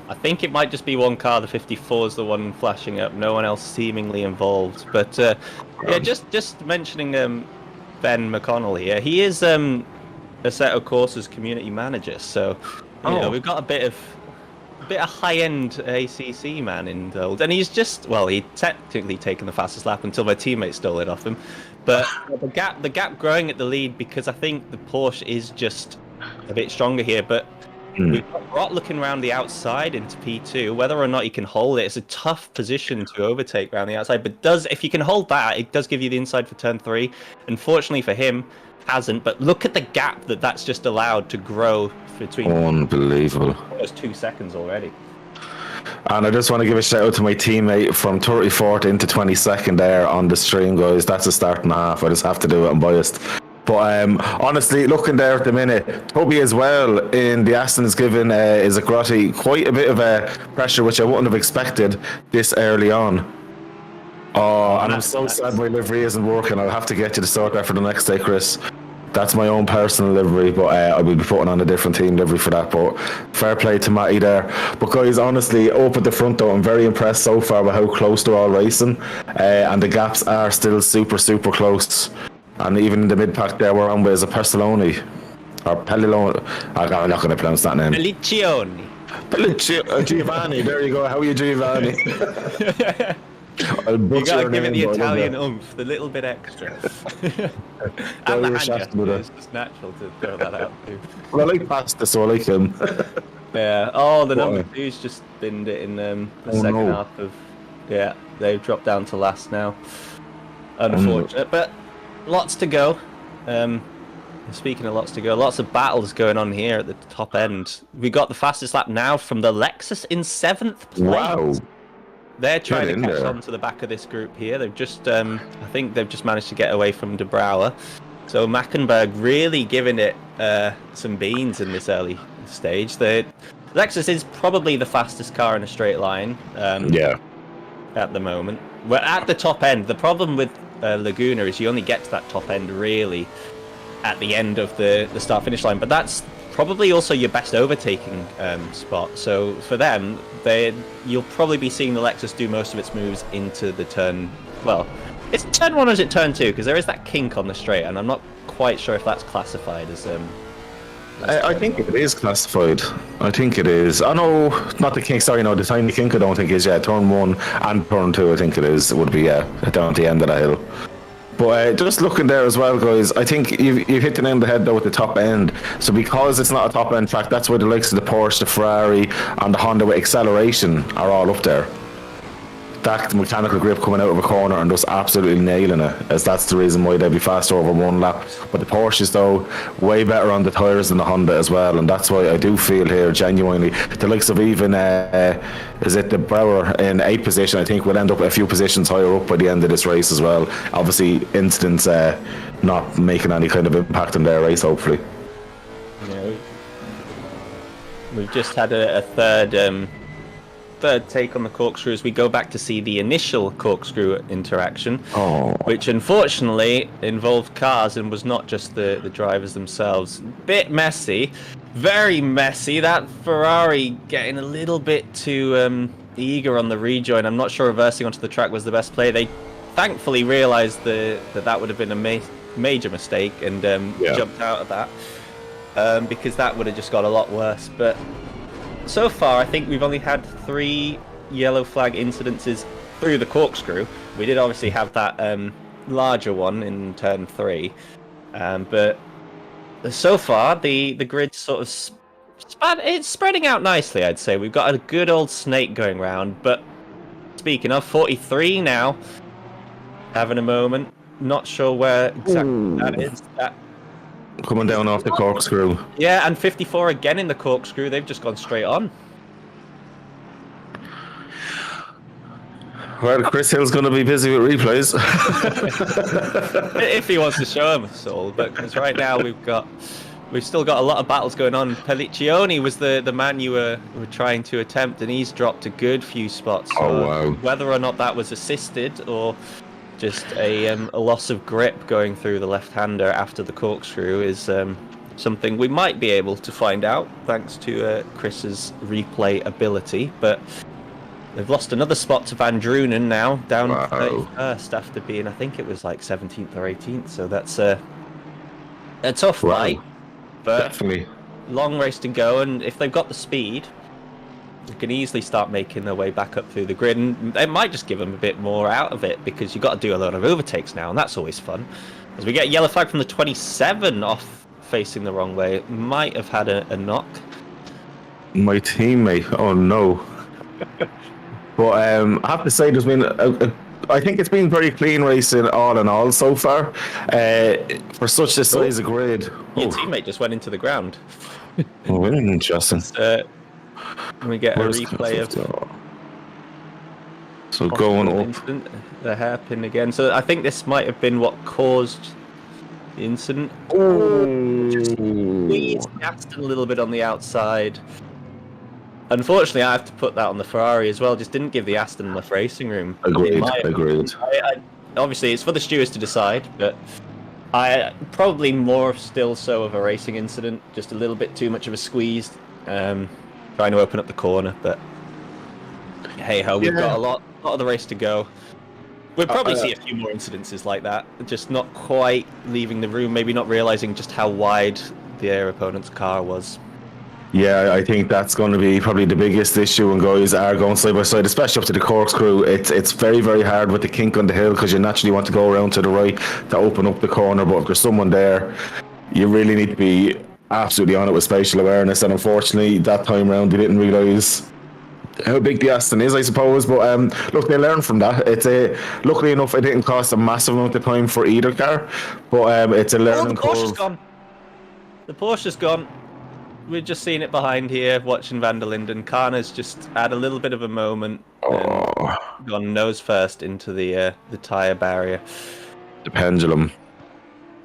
I think it might just be one car, the 54 is the one flashing up, no one else seemingly involved. But yeah, just mentioning Ben McConnell here, he is Assetto Corsa's community manager, so you know, we've got a bit of high-end ACC man in the old, and he's just, well, he technically taken the fastest lap until my teammate stole it off him. But the gap growing at the lead, because I think the Porsche is just a bit stronger here. But we've got Rott looking around the outside into P2. Whether or not he can hold it, it's a tough position to overtake around the outside. But if you can hold that, it does give you the inside for turn 3. Unfortunately for him, hasn't. But look at the gap that's just allowed to grow between. Unbelievable. Almost 2 seconds already. And I just want to give a shout out to my teammate from 34th into 22nd there on the stream, guys. That's a start and a half. I just have to do it. I'm biased. But honestly, looking there at the minute, Toby as well in the Aston is given Zagrotti quite a bit of pressure, which I wouldn't have expected this early on. Oh, and I'm so sad my livery isn't working. I'll have to get you to sort that for the next day, Chris. That's my own personal livery, but I will be putting on a different team livery for that. But fair play to Matty there. But guys, honestly, up at the front though, I'm very impressed so far with how close they're all racing, and the gaps are still super, super close. And even in the mid pack there, we're on with a Persoloni or Pelliloni. I'm not going to pronounce that name. Pelliccioni. Giovanni. There you go. How are you, Giovanni? You gotta give it the Italian oomph, the little bit extra. And the hand it's just natural to throw that out too. Well, I like pasta, so I like him. Yeah. Oh, the number two's just binned it in the second half of. Yeah, they've dropped down to last now. Unfortunate, but lots to go. Speaking of lots to go, lots of battles going on here at the top end. We got the fastest lap now from the Lexus in 7th place. Wow. They're trying to catch on to the back of this group here. They've just, I think they've just managed to get away from De Brouwer. So Mackenberg really giving it some beans in this early stage. The Lexus is probably the fastest car in a straight line. At the moment. We're at the top end. The problem with Laguna is you only get to that top end really at the end of the start-finish line. But that's probably also your best overtaking spot. So for them, you'll probably be seeing the Lexus do most of its moves into the turn. Well, it's turn 1 or is it turn 2? Because there is that kink on the straight, and I'm not quite sure if that's classified as. I think it is classified. I think it is. I know, not the kink. Sorry, no, the tiny kink. I don't think is. Yeah, turn 1 and turn 2. I think it is. It would be down at the end of the hill. But just looking there as well, guys, I think you've hit the nail on the head though with the top end. So because it's not a top end track, that's why the likes of the Porsche, the Ferrari, and the Honda with acceleration are all up there. That mechanical grip coming out of a corner and just absolutely nailing it, as that's the reason why they'd be faster over one lap. But the Porsches though, way better on the tyres than the Honda as well, and that's why I do feel here genuinely the likes of even is it the Brouwer in 8th position, I think will end up a few positions higher up by the end of this race as well. Obviously incidents not making any kind of impact on their race, hopefully. Yeah, we've just had a third take on the corkscrew as we go back to see the initial corkscrew interaction, which unfortunately involved cars and was not just the drivers themselves. Bit messy, very messy. That Ferrari getting a little bit too eager on the rejoin. I'm not sure reversing onto the track was the best play. They thankfully realised that would have been a major mistake and jumped out of that because that would have just got a lot worse. But so far, I think we've only had 3 yellow flag incidences through the corkscrew. We did obviously have that larger one in turn 3, but so far the grid sort of it's spreading out nicely. I'd say we've got a good old snake going round. But speaking of 43 now, having a moment, not sure where exactly that is. Coming down off the corkscrew. Yeah, and 54 again in the corkscrew. They've just gone straight on. Well, Chris Hill's going to be busy with replays. If he wants to show them us all. But because right now we've still got a lot of battles going on. Pelliccioni was the man you were trying to attempt, and he's dropped a good few spots. Wow. Whether or not that was assisted or just a loss of grip going through the left-hander after the corkscrew is something we might be able to find out thanks to Chris's replay ability. But they've lost another spot to Van Drunen now, down 31st after being, I think it was like 17th or 18th. So that's a tough fight, but definitely long race to go. And if they've got the speed, they can easily start making their way back up through the grid, and it might just give them a bit more out of it because you've got to do a lot of overtakes now, and that's always fun. As we get a yellow flag from the 27 off facing the wrong way, might have had a knock. My teammate, oh no. But I have to say there's been I think it's been very clean racing all in all so far for such a size of grid. Your teammate just went into the ground. Oh, interesting. We get a replay of going up incident, the hairpin again. So I think this might have been what caused incident. Just Ooh. squeezed the Aston a little bit on the outside. Unfortunately, I have to put that on the Ferrari as well. Just didn't give the Aston enough racing room. Agreed. Obviously, it's for the stewards to decide, but I probably more still so of a racing incident. Just a little bit too much of a squeeze, trying to open up the corner. But hey ho, we've got a lot of the race to go. We'll probably see a few more incidences like that. Just not quite leaving the room, maybe not realizing just how wide their opponent's car was. Yeah, I think that's going to be probably the biggest issue when guys are going side by side, especially up to the corkscrew. It's very, very hard with the kink on the hill because you naturally want to go around to the right to open up the corner. But if there's someone there, you really need to be absolutely on it with spatial awareness. And unfortunately, that time round, they didn't realise how big the Aston is, I suppose. But look, they learned from that. Luckily enough, it didn't cost a massive amount of time for either car. But it's a learning curve. Porsche's gone. The Porsche's gone. We're just seeing it behind here, watching Van der Linden. Karna's just had a little bit of a moment and gone nose first into the tyre barrier. The pendulum.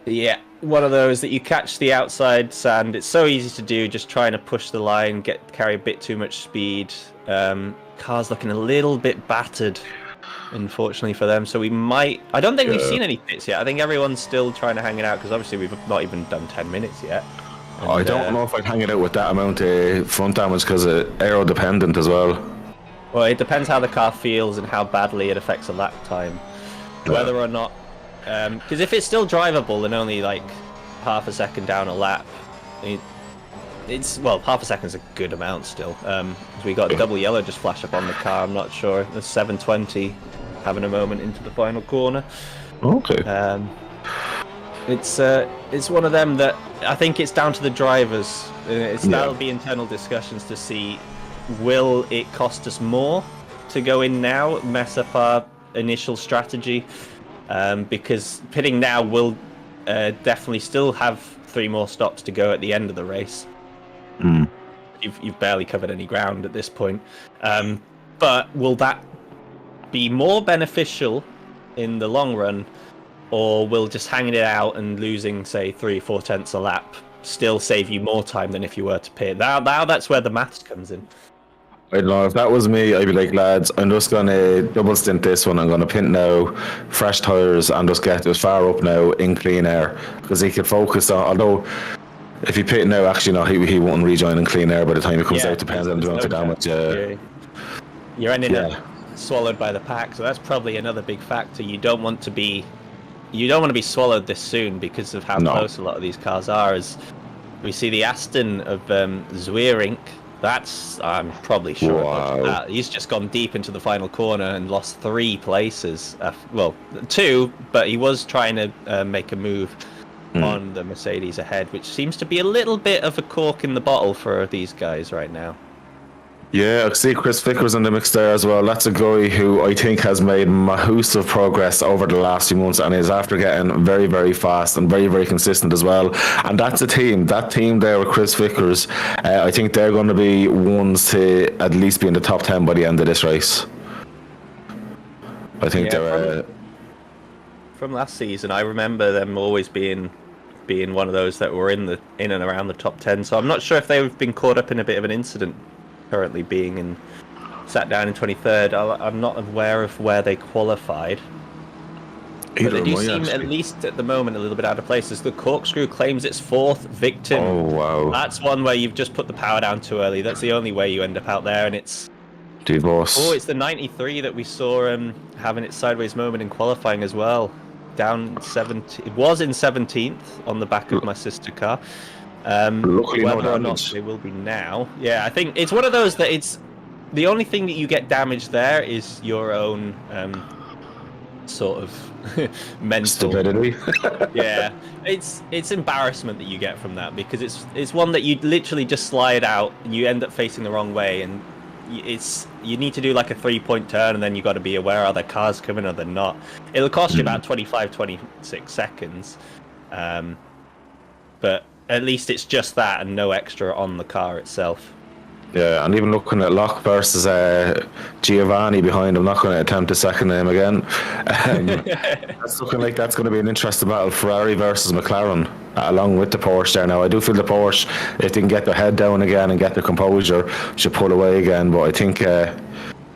Yeah, one of those that you catch the outside sand. It's so easy to do, just trying to push the line, carry a bit too much speed. Car's looking a little bit battered, unfortunately for them. So we might... I don't think we've seen any pits yet. I think everyone's still trying to hang it out because obviously we've not even done 10 minutes yet. And, I don't know if I'd hang it out with that amount of front damage because it's aero dependent as well. Well, it depends how the car feels and how badly it affects a lap time. Whether or not... Because if it's still drivable and only like half a second down a lap, well, half a second is a good amount still. We got a double yellow just flash up on the car, I'm not sure. The 720 having a moment into the final corner. Okay. It's one of them that I think it's down to the drivers. That'll be internal discussions to see, will it cost us more to go in now, mess up our initial strategy? Because pitting now will definitely still have 3 more stops to go at the end of the race. You've barely covered any ground at this point. But will that be more beneficial in the long run? Or will just hanging it out and losing, say, 3-4 tenths a lap still save you more time than if you were to pit? Now that's where the maths comes in. I don't know, if that was me, I'd be like, lads, I'm just going to double stint this one. I'm going to pit now, fresh tyres, and just get as far up now in clean air. Because he could focus on, although if he pit now, actually, no, he won't rejoin in clean air by the time he comes out, depends on the amount of damage. You're ending up swallowed by the pack, so that's probably another big factor. You don't want to be swallowed this soon because of how close a lot of these cars are. As we see the Aston of Zweerink, that's I'm probably sure about that. He's just gone deep into the final corner and lost 3 places. Well, 2, but he was trying to make a move on the Mercedes ahead, which seems to be a little bit of a cork in the bottle for these guys right now. Yeah, I see Chris Vickers in the mix there as well. That's a guy who I think has made massive progress over the last few months and is after getting very, very fast and very, very consistent as well. And that's a team. That team there with Chris Vickers, I think they're going to be ones to at least be in the top 10 by the end of this race. I think they're... From last season, I remember them always being one of those that were in and around the top 10. So I'm not sure if they've been caught up in a bit of an incident. Currently being sat down in 23rd. I'm not aware of where they qualified. But they do seem, at least at the moment, a little bit out of place. As the corkscrew claims its 4th victim. Oh, wow. That's one where you've just put the power down too early. That's the only way you end up out there, and it's... Divorce. Oh, it's the 93 that we saw having its sideways moment in qualifying as well. Down 17... It was in 17th on the back of my sister car. Whether or not they will be now. Yeah, I think it's one of those that it's the only thing that you get damaged there is your own sort of mental stupidity. Yeah, it's embarrassment that you get from that because it's one that you literally just slide out and you end up facing the wrong way, and you need to do like a 3-point turn and then you got to be aware are there cars coming or they're not. It'll cost you about 25-26 seconds, but at least it's just that and no extra on the car itself. Yeah, and even looking at Locke versus Giovanni behind, I'm not going to attempt a second name again. That's looking like that's going to be an interesting battle. Ferrari versus McLaren, along with the Porsche there. Now, I do feel the Porsche, if they can get their head down again and get their composure, should pull away again. But I think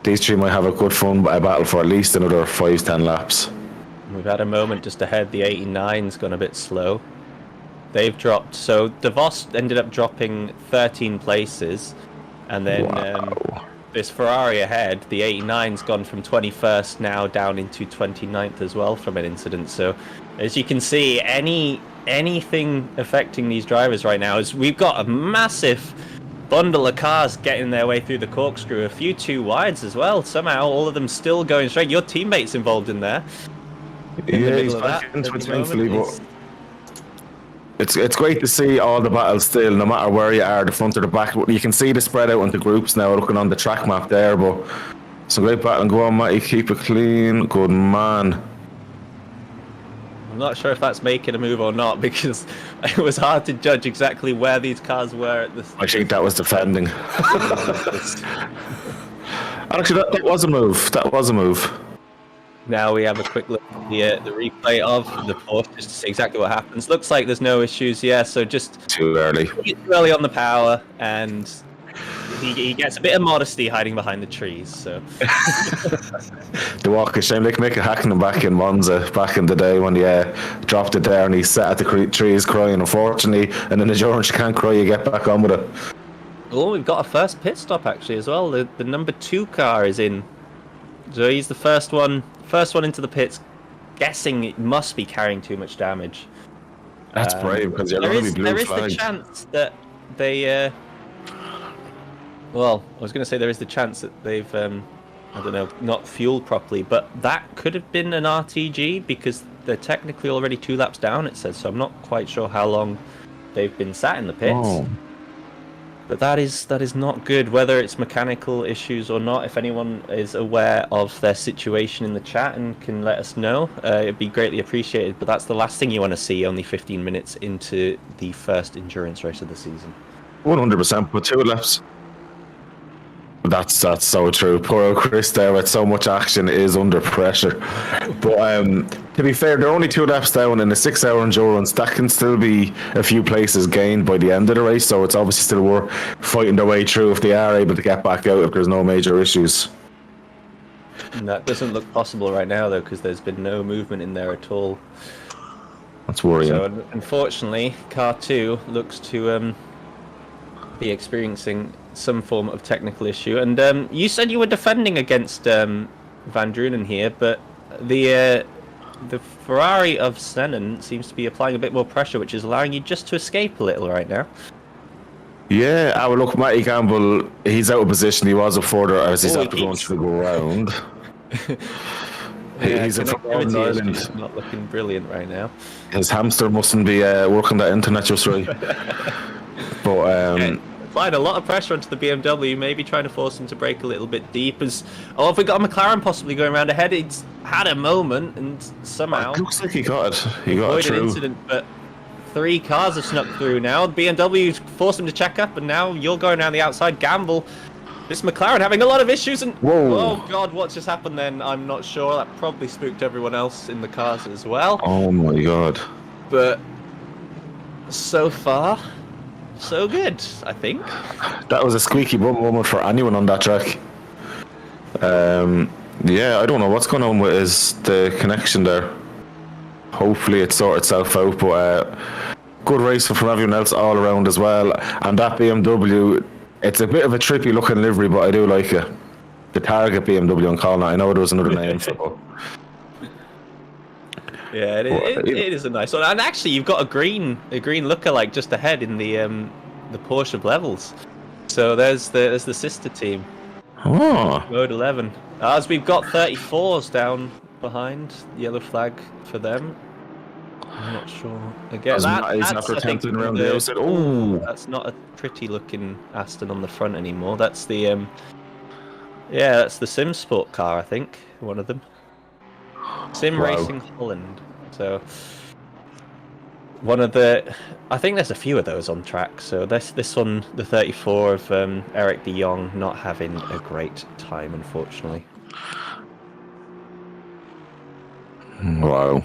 these three might have a good fun battle for at least another 5-10 laps. We've had a moment just ahead. The 89's gone a bit slow. They've dropped. So DeVos ended up dropping 13 places. And then this Ferrari ahead, the 89's gone from 21st now down into 29th as well from an incident. So as you can see, anything affecting these drivers right now is we've got a massive bundle of cars getting their way through the corkscrew. A few two wides as well. Somehow all of them still going straight. Your teammate's involved in there. He's back into it, thankfully, but it's great to see all the battles still, no matter where you are, the front or the back. You can see the spread out into groups now, looking on the track map there, but some great battle. Go on, Matty, keep it clean. Good man. I'm not sure if that's making a move or not, because it was hard to judge exactly where these cars were at this. I think that was defending. Actually, that was a move. That was a move. Now we have a quick look at the replay of the Porsche just to see exactly what happens. Looks like there's no issues, yeah, so just too early. Too early on the power, and he gets a bit of modesty hiding behind the trees, so. The walk of shame. They can make a hacking back in Monza back in the day when he dropped it there and he sat at the trees crying, unfortunately, and in endurance you can't cry, you get back on with it. Oh, we've got a first pit stop actually as well. The number 2 car is in. So he's the first one into the pits. Guessing it must be carrying too much damage. That's brave, because you're going to be blue There is flag. the chance that they. Well, I was going to say there is the chance that they've, I don't know, not fueled properly, but that could have been an RTG because they're technically already 2 laps down. It says so. I'm not quite sure how long they've been sat in the pits. Oh. But that is not good, whether it's mechanical issues or not. If anyone is aware of their situation in the chat and can let us know, it'd be greatly appreciated. But that's the last thing you want to see only 15 minutes into the first endurance race of the season. 100%, but 2 laps. That's so true. Poor old Chris there with so much action is under pressure. But to be fair, they're only 2 laps down in a 6-hour endurance. That can still be a few places gained by the end of the race, so it's obviously still worth fighting their way through if they are able to get back out if there's no major issues. And that doesn't look possible right now, though, because there's been no movement in there at all. That's worrying. So, unfortunately, Car 2 looks to be experiencing some form of technical issue. And you said you were defending against Van Drunen here, but the Ferrari of Sennen seems to be applying a bit more pressure, which is allowing you just to escape a little right now. Yeah, well, look, Matty Campbell, he's out of position. He was up further as he's after going to go around. Yeah, he's in Northern Ireland. He's not looking brilliant right now. His hamster mustn't be working that internet just right. But applied a lot of pressure onto the BMW, maybe trying to force him to brake a little bit deep. Have we got a McLaren possibly going around ahead? It's had a moment and somehow it looks like he got it. He got it avoided through. incident, but 3 cars have snuck through now. The BMW forced him to check up, and now you're going around the outside. Gamble. This McLaren having a lot of issues, and whoa! Oh god, what just happened then? I'm not sure. That probably spooked everyone else in the cars as well. Oh my god! But so far, so good, I think. That was a squeaky bum moment for anyone on that track. Yeah, I don't know what's going on with the connection there. Hopefully it sorts itself out, but good racing from everyone else all around as well. And that BMW, it's a bit of a trippy looking livery, but I do like it. The Target BMW I'm calling it. I know there was another name for it. Yeah, it is a nice one. And actually, you've got a green lookalike just ahead in the Porsche levels. So there's the sister team. Oh. Mode 11. As we've got 34s down behind, yellow flag for them. I'm not sure. Again, He's that's after I think attempting around the outside. Oh, that's not a pretty looking Aston on the front anymore. That's the that's the Simsport car, I think. One of them. Sim wow. Racing Holland. So I think there's a few of those on track. So this one, the 34 of Eric de Jong, not having a great time, unfortunately. Wow.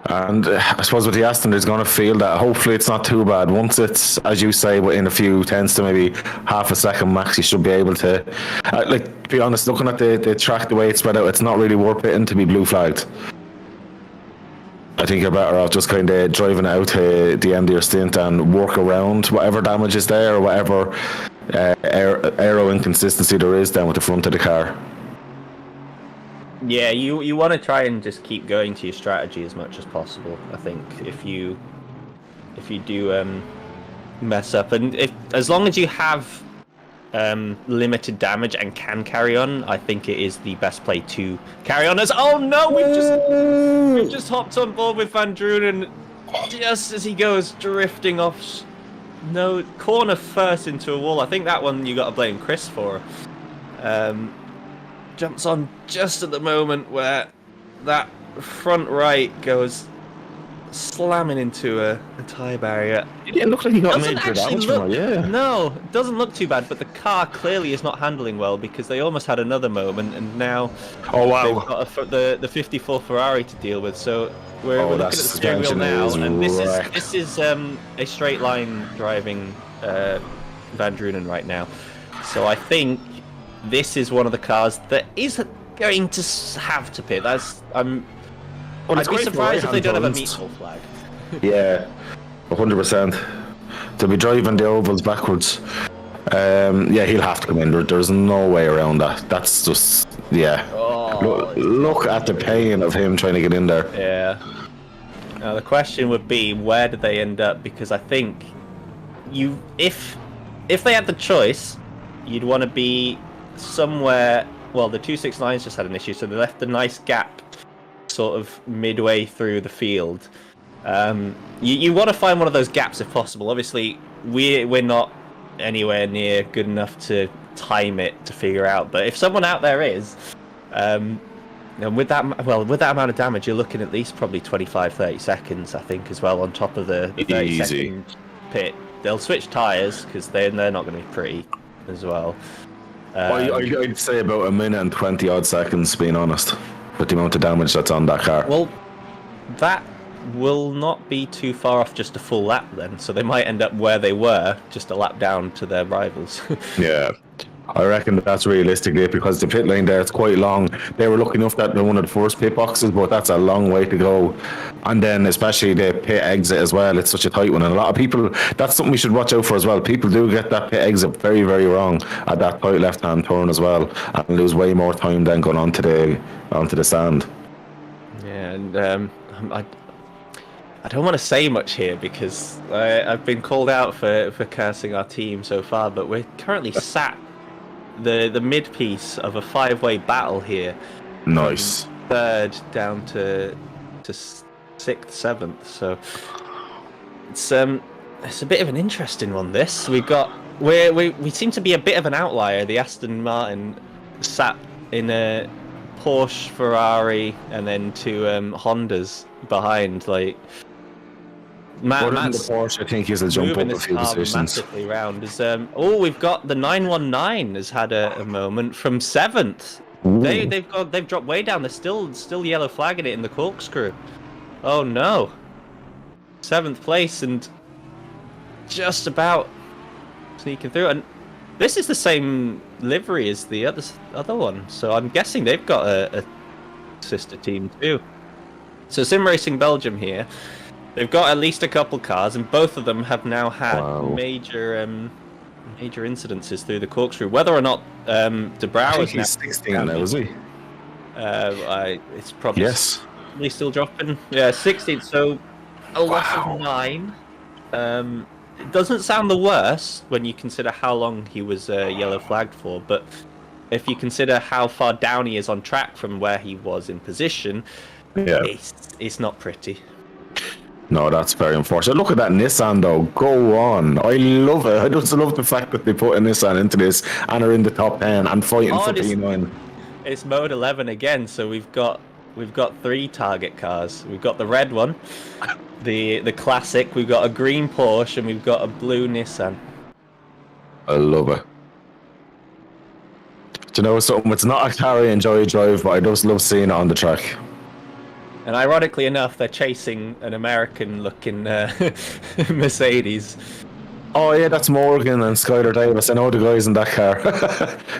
And I suppose with the Aston, there's going to feel that hopefully it's not too bad. Once it's, as you say, within a few tenths to maybe half a second max, you should be able to, like, to be honest, looking at the track, the way it's spread out, it's not really worth it to be blue flagged. I think you're better off just kind of driving out to the end of your stint and work around whatever damage is there or whatever aero inconsistency there is down with the front of the car. Yeah, you want to try and just keep going to your strategy as much as possible. I think if you do mess up, and as long as you have limited damage and can carry on, I think it is the best play to carry on. As oh no, we've just hopped on board with Van Drunen just as he goes drifting off. No, corner first into a wall. I think that one you got to blame Chris for. Jumps on just at the moment where that front right goes slamming into a tyre barrier. It didn't look like he got major damage from it, yeah. No, it doesn't look too bad, but the car clearly is not handling well because they almost had another moment, and now they've got the 54 Ferrari to deal with. So we're looking at the steering wheel now, and this is a straight line driving Van Drunen right now. So I think this is one of the cars that is going to have to pit. I'd be surprised if they don't have a meatball flag. Yeah, 100%. They'll be driving the ovals backwards. Yeah, he'll have to come in. There's no way around that. That's just, yeah. Oh, look at the pain of him trying to get in there. Yeah. Now the question would be, where did they end up? Because I think if they had the choice, you'd want to be somewhere. Well, the 269s just had an issue, so they left a nice gap sort of midway through the field. You want to find one of those gaps if possible. Obviously, we're not anywhere near good enough to time it to figure out, but if someone out there is, and with that amount of damage, you're looking at least probably 25-30 seconds, I think, as well, on top of the 30-second pit. They'll switch tyres because they're not going to be pretty as well. I'd say about a minute and 20 odd seconds, being honest, with the amount of damage that's on that car. Well, that will not be too far off just a full lap then, so they might end up where they were, just a lap down to their rivals. Yeah, I reckon that's realistically it, because the pit lane there, it's quite long. They were lucky enough that they're one of the first pit boxes, but that's a long way to go. And then especially the pit exit as well, it's such a tight one, and a lot of people, that's something we should watch out for as well. People do get that pit exit very, very wrong at that tight left-hand turn as well, and lose way more time than going onto the sand. Yeah, and I don't want to say much here because I've been called out for cursing our team so far, but we're currently sat the mid piece of a 5-way battle here. Nice. Third down to 6th, 7th. So it's a bit of an interesting one. This we seem to be a bit of an outlier. The Aston Martin sat in a Porsche, Ferrari, and then two Hondas behind. Like Matt's the Porsche, I think, is a jump up a few positions. Massively round. We've got the 919 has had a moment from 7th. They've dropped way down. They're still yellow flagging it in the corkscrew. Oh no, 7th place and just about sneaking through. And this is the same livery as the other one, so I'm guessing they've got a sister team too. So Sim Racing Belgium here. They've got at least a couple cars, and both of them have now had major incidences through the corkscrew. Whether or not De Brouwer is now 16 now, is he? It's probably still dropping. Yeah, 16. So a loss of 9. It doesn't sound the worst when you consider how long he was yellow flagged for, but if you consider how far down he is on track from where he was in position, it's not pretty. No, that's very unfortunate. Look at that Nissan, though. Go on. I love it. I just love the fact that they put a Nissan into this and are in the top 10 and fighting for P9. It's mode 11 again, so we've got we've got 3 target cars. We've got the red one, the classic. We've got a green Porsche, and we've got a blue Nissan. I love it. Do you know something? It's not a car I enjoy drive, but I just love seeing it on the track. And ironically enough, they're chasing an American-looking Mercedes. Oh yeah, that's Morgan and Skyler Davis. I know the guys in that car.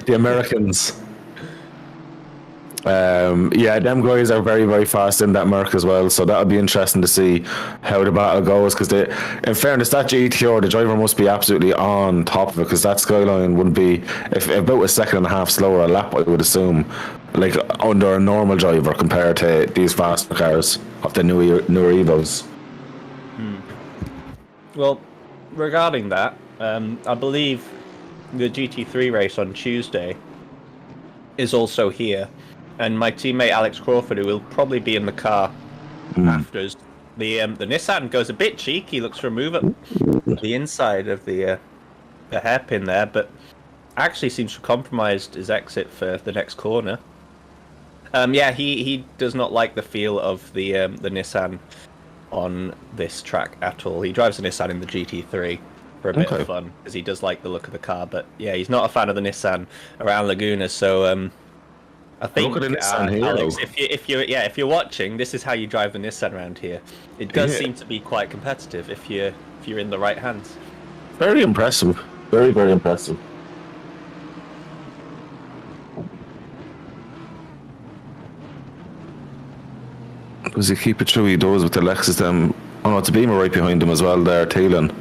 The Americans. Yeah, them guys are very, very fast in that Merc as well, so that'll be interesting to see how the battle goes, because in fairness, that GTR, the driver must be absolutely on top of it, because that Skyline wouldn't be, if about a second and a half slower a lap, I would assume, like under a normal driver compared to these faster cars of the newer Evos. Well, regarding that, I believe the GT3 race on Tuesday is also here. And my teammate Alex Crawford, who will probably be in the car after us, the Nissan goes a bit cheeky, looks for a move up the inside of the hairpin there, but actually seems to have compromised his exit for the next corner. Yeah, he does not like the feel of the Nissan on this track at all. He drives the Nissan in the GT3 for a bit of fun, because he does like the look of the car, but yeah, he's not a fan of the Nissan around Laguna, so I think, Alex, if you're watching, this is how you drive the Nissan around here. It does seem to be quite competitive if you're in the right hands. Very impressive. Very, very impressive. Does he keep it true? He does with the Lexus. Oh no, it's a Beamer right behind him as well there, Thielen.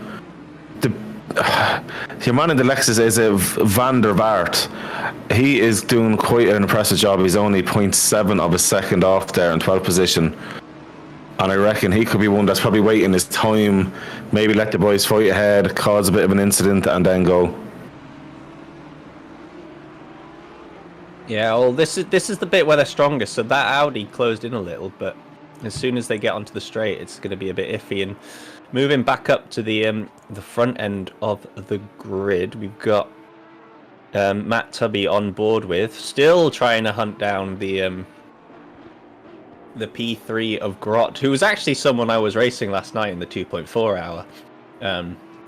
Your man in the Lexus is a Van der Vaart. He is doing quite an impressive job. He's only 0.7 of a second off there in 12th position. And I reckon he could be one that's probably waiting his time, maybe let the boys fight ahead, cause a bit of an incident, and then go. Yeah, well, this is the bit where they're strongest. So that Audi closed in a little, but as soon as they get onto the straight, it's going to be a bit iffy. And moving back up to the front end of the grid, we've got Matt Tubby on board with, still trying to hunt down the P3 of Grot, who was actually someone I was racing last night in the 2.4 hour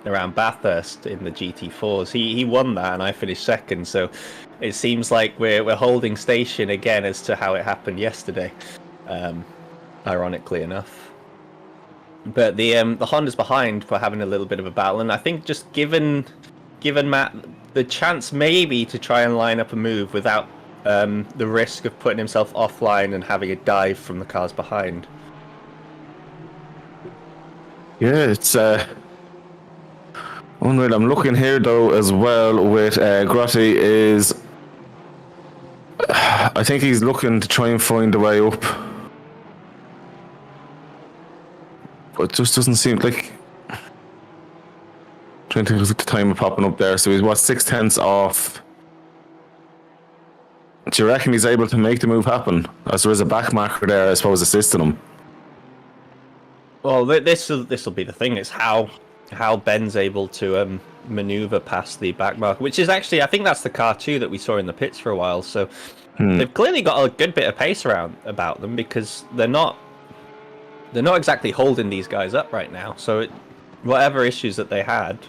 around Bathurst in the GT4s. He won that, and I finished second. So it seems like we're holding station again as to how it happened yesterday, ironically enough. But the Honda's behind for having a little bit of a battle, and I think just given Matt the chance maybe to try and line up a move without the risk of putting himself offline and having a dive from the cars behind. Yeah, it's unreal. I'm looking here though as well with Grotti is, I think he's looking to try and find a way up. But it just doesn't seem like. Trying to think of the time of popping up there. So he's 6/10 off. Do you reckon he's able to make the move happen? As there is a back marker there, I suppose, assisting him. Well, this will be the thing. It's how Ben's able to maneuver past the back marker, which is actually, I think that's the car too that we saw in the pits for a while. So they've clearly got a good bit of pace about them, because they're not exactly holding these guys up right now. So whatever issues that they had,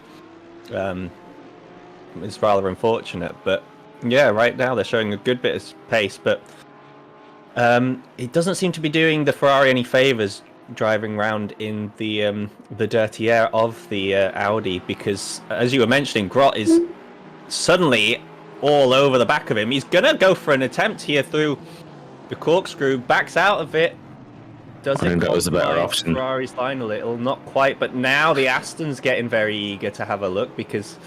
it's rather unfortunate. But yeah, right now they're showing a good bit of pace, but it doesn't seem to be doing the Ferrari any favors driving around in the dirty air of the Audi, because as you were mentioning, Grot is suddenly all over the back of him. He's gonna go for an attempt here through the corkscrew, backs out of it. I think that was a better option. Ferrari's line a little, not quite, but now the Aston's getting very eager to have a look, because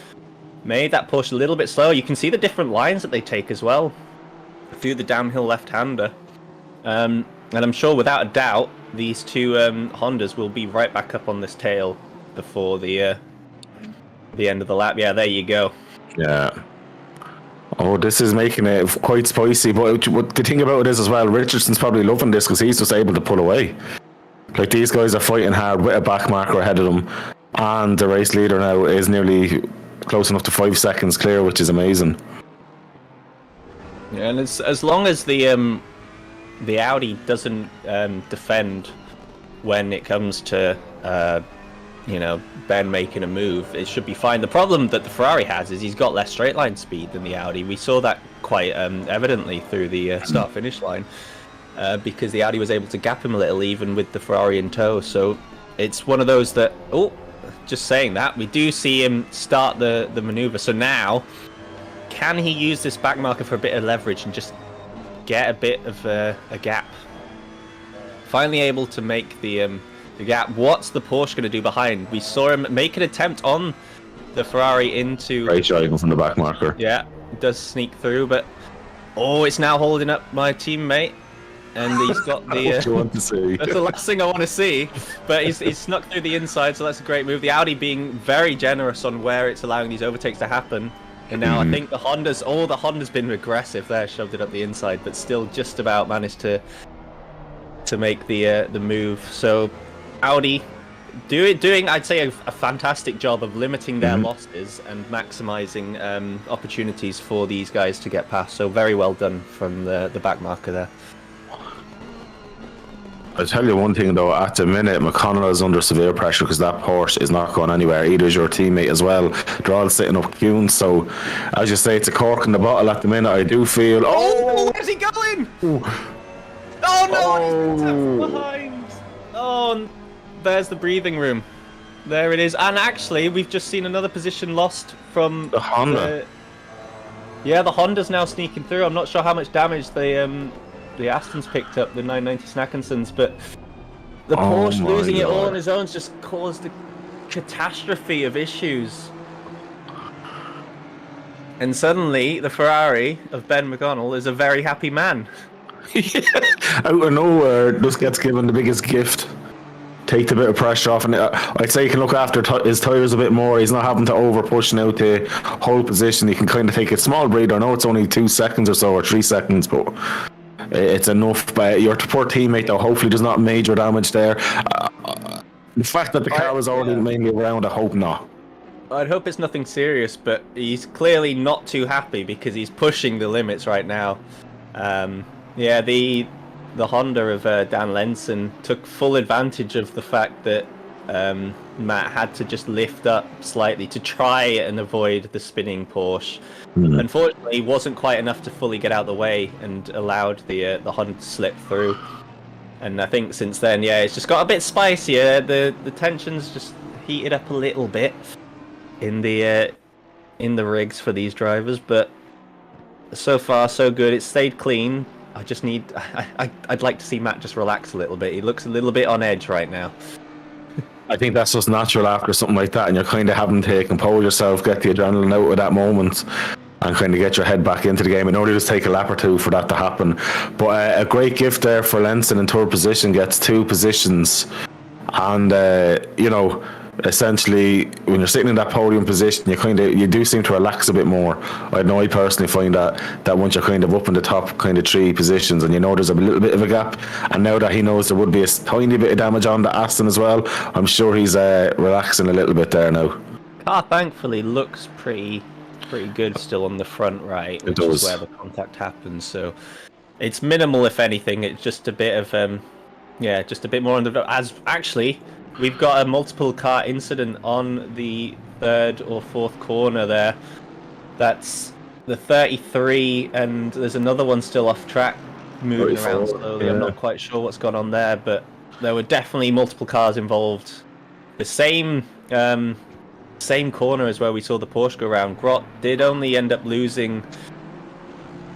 made that push a little bit slower. You can see the different lines that they take as well through the downhill left-hander, and I'm sure without a doubt these two Hondas will be right back up on this tail before the end of the lap. Yeah, there you go. Yeah. Oh, this is making it quite spicy, but the thing about it is as well, Richardson's probably loving this because he's just able to pull away. Like, these guys are fighting hard with a back marker ahead of them, and the race leader now is nearly close enough to 5 seconds clear, which is amazing. Yeah, and as long as the the Audi doesn't defend when it comes to Ben making a move. It should be fine. The problem that the Ferrari has is he's got less straight line speed than the Audi. We saw that quite evidently through the start finish line because the Audi was able to gap him a little even with the Ferrari in tow. So it's one of those that, just saying that, we do see him start the maneuver. So now, can he use this back marker for a bit of leverage and just get a bit of a gap? Finally able to make the gap. What's the Porsche going to do behind? We saw him make an attempt on the Ferrari into... Great shot from the back marker. Yeah, it does sneak through, but... it's now holding up my teammate. And he's got the... What you want to see. That's the last thing I want to see. But he's snuck through the inside, so that's a great move. The Audi being very generous on where it's allowing these overtakes to happen. And now I think the Honda's been aggressive there, shoved it up the inside, but still just about managed to make the move. So Audi doing I'd say a fantastic job of limiting their losses and maximizing opportunities for these guys to get past. So very well done from the back marker there. I'll tell you one thing though, at the minute McConnell is under severe pressure because that Porsche is not going anywhere. Either is your teammate as well. They're all sitting up queuing, so as you say, it's a cork in the bottle at the minute. I do feel... Where's he going? He's behind. And there's the breathing room. There it is. And actually, we've just seen another position lost from the Honda. The Honda's now sneaking through. I'm not sure how much damage the Aston's picked up, the 990 Snackinsons, but the Porsche losing it all on his own just caused a catastrophe of issues. And suddenly, the Ferrari of Ben McConnell is a very happy man. Out of nowhere, just gets given the biggest gift. Take the bit of pressure off, and I'd say he can look after his tyres a bit more. He's not having to over pushing out the whole position. He can kind of take a small breather. I know it's only 2 seconds or so, or 3 seconds, but it's enough. Your poor teammate, though, hopefully does not major damage there. The fact that the car was already mainly around, I hope not. I'd hope it's nothing serious, but he's clearly not too happy because he's pushing the limits right now. The Honda of Dan Lenson took full advantage of the fact that Matt had to just lift up slightly to try and avoid the spinning Porsche. Unfortunately, it wasn't quite enough to fully get out of the way and allowed the Honda to slip through. And I think since then, it's just got a bit spicier. The tensions just heated up a little bit in the rigs for these drivers, but so far so good. It stayed clean. I'd like to see Matt just relax a little bit. He looks a little bit on edge right now. I think that's just natural after something like that, and you're kind of having to compose yourself, get the adrenaline out of that moment, and kind of get your head back into the game. It only just take a lap or two for that to happen. But a great gift there for Lenson in third position, gets 2 positions, and essentially when you're sitting in that podium position, you do seem to relax a bit more. I know I personally find that once you're kind of up in the top kind of 3 positions and there's a little bit of a gap, and now that he knows there would be a tiny bit of damage on the Aston as well, I'm sure he's relaxing a little bit there now. Car thankfully looks pretty good still on the front right, which is where the contact happens, so it's minimal if anything. It's just a bit of just a bit more on the... As actually, we've got a multiple car incident on the 3rd or 4th corner there. That's the 33, and there's another one still off track, moving around slowly. Yeah. I'm not quite sure what's gone on there, but there were definitely multiple cars involved. The same corner as where we saw the Porsche go around. Grot did only end up losing...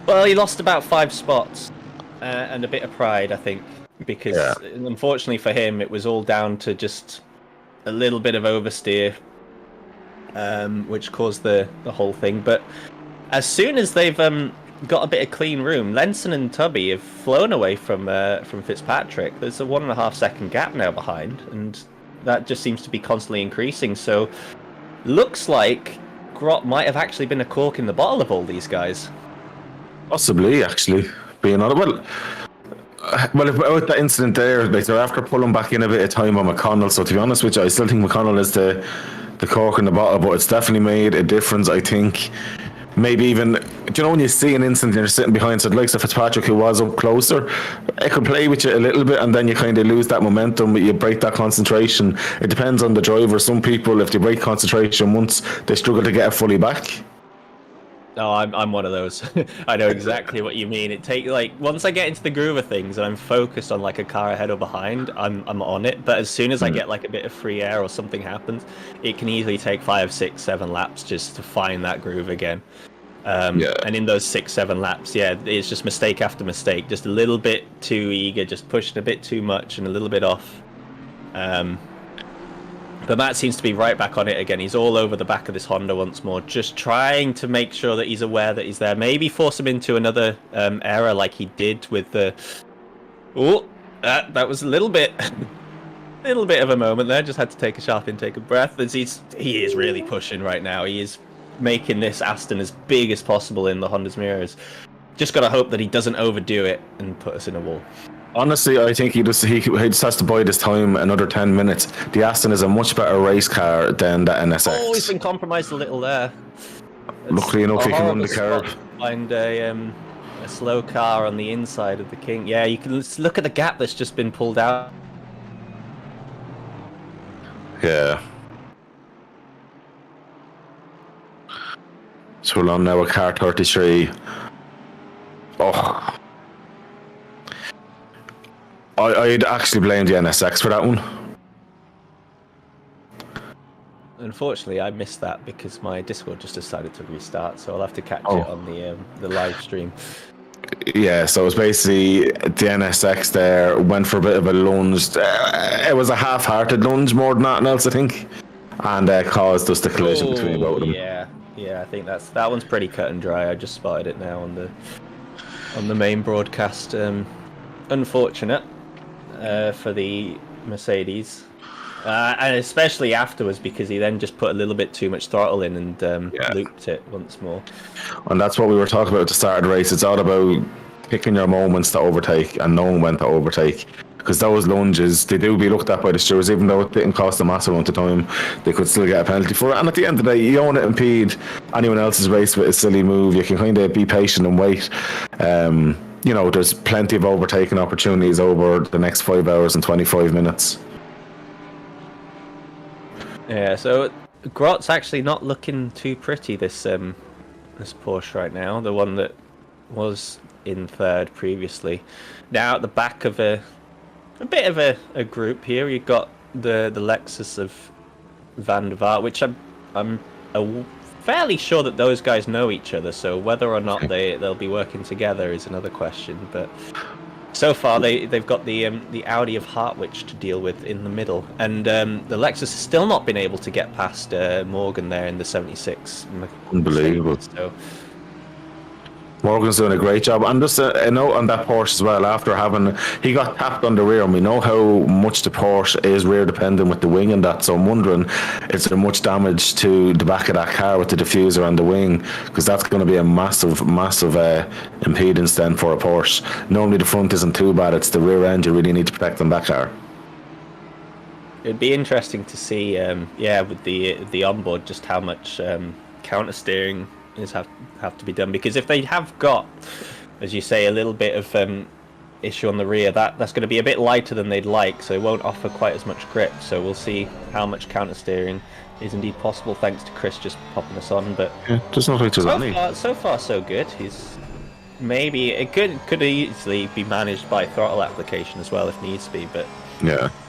Well, he lost about 5 spots and a bit of pride, I think. Because unfortunately for him, it was all down to just a little bit of oversteer, which caused the whole thing. But as soon as they've got a bit of clean room, Lenson and Tubby have flown away from Fitzpatrick. There's a 1.5 second gap now behind, and that just seems to be constantly increasing. So looks like Grot might have actually been a cork in the bottle of all these guys. Possibly, actually, being honest. Well, about that incident there, they're after pulling back in a bit of time on McConnell. So to be honest with you, I still think McConnell is the cork in the bottle, but it's definitely made a difference. I think maybe even, do you know when you see an incident and you're sitting behind, so the likes of Fitzpatrick who was up closer, it could play with you a little bit, and then you kind of lose that momentum, you break that concentration. It depends on the driver. Some people, if they break concentration once, they struggle to get it fully back. No, I'm one of those. I know exactly what you mean. It take like once I get into the groove of things and I'm focused on like a car ahead or behind, I'm on it. But as soon as I get like a bit of free air or something happens, it can easily take 5, 6, 7 laps just to find that groove again. And in those 6, 7 laps, it's just mistake after mistake, just a little bit too eager, just pushing a bit too much and a little bit off. But Matt seems to be right back on it again. He's all over the back of this Honda once more, just trying to make sure that he's aware that he's there. Maybe force him into another error like he did with the... Oh, that was a little bit of a moment there. Just had to take a sharp intake of breath. As he is really pushing right now. He is making this Aston as big as possible in the Honda's mirrors. Just got to hope that he doesn't overdo it and put us in a wall. Honestly, I think he just has to bide his time another 10 minutes. The Aston is a much better race car than the NSX. Oh, he's been compromised a little there. Luckily enough, he can run the curve. Find a slow car on the inside of the King. Yeah, you can look at the gap that's just been pulled out. Yeah. So we're on now with car 33. Oh. I'd actually blame the NSX for that one. Unfortunately, I missed that because my Discord just decided to restart, so I'll have to catch it on the live stream. Yeah, so it was basically the NSX there went for a bit of a lunge. It was a half-hearted lunge more than anything else, I think, and caused us the collision between both of them. Yeah, I think that one's pretty cut and dry. I just spotted it now on the main broadcast. Unfortunate for the Mercedes. And especially afterwards, because he then just put a little bit too much throttle in and looped it once more. And that's what we were talking about at the start of the race. It's all about picking your moments to overtake and knowing when to overtake. Because those lunges, they do be looked at by the stewards, even though it didn't cost a massive amount of time, they could still get a penalty for it. And at the end of the day, you don't want to impede anyone else's race with a silly move. You can kind of be patient and wait. You know, there's plenty of overtaking opportunities over the next 5 hours and 25 minutes. Yeah, so Grot's actually not looking too pretty, this Porsche right now, the one that was in third previously. Now at the back of a bit of a group here, you've got the Lexus of Van der Vaart, which I'm fairly sure that those guys know each other, so whether or not they'll be working together is another question. But so far they've got the Audi of Hartwich to deal with in the middle, and the Lexus has still not been able to get past Morgan there in the 76. Unbelievable. So Morgan's doing a great job. And just a note on that Porsche as well, he got tapped on the rear, and we know how much the Porsche is rear dependent with the wing and that, so I'm wondering, is there much damage to the back of that car with the diffuser and the wing? Because that's going to be a massive impedance then for a Porsche. Normally the front isn't too bad, it's the rear end you really need to protect on that car. It'd be interesting to see, with the onboard, just how much counter steering have to be done, because if they have got, as you say, a little bit of issue on the rear, that's going to be a bit lighter than they'd like, so it won't offer quite as much grip. So we'll see how much counter steering is indeed possible, thanks to Chris just popping us on. But there's not like so far so good. It could easily be managed by throttle application as well if needs to be, but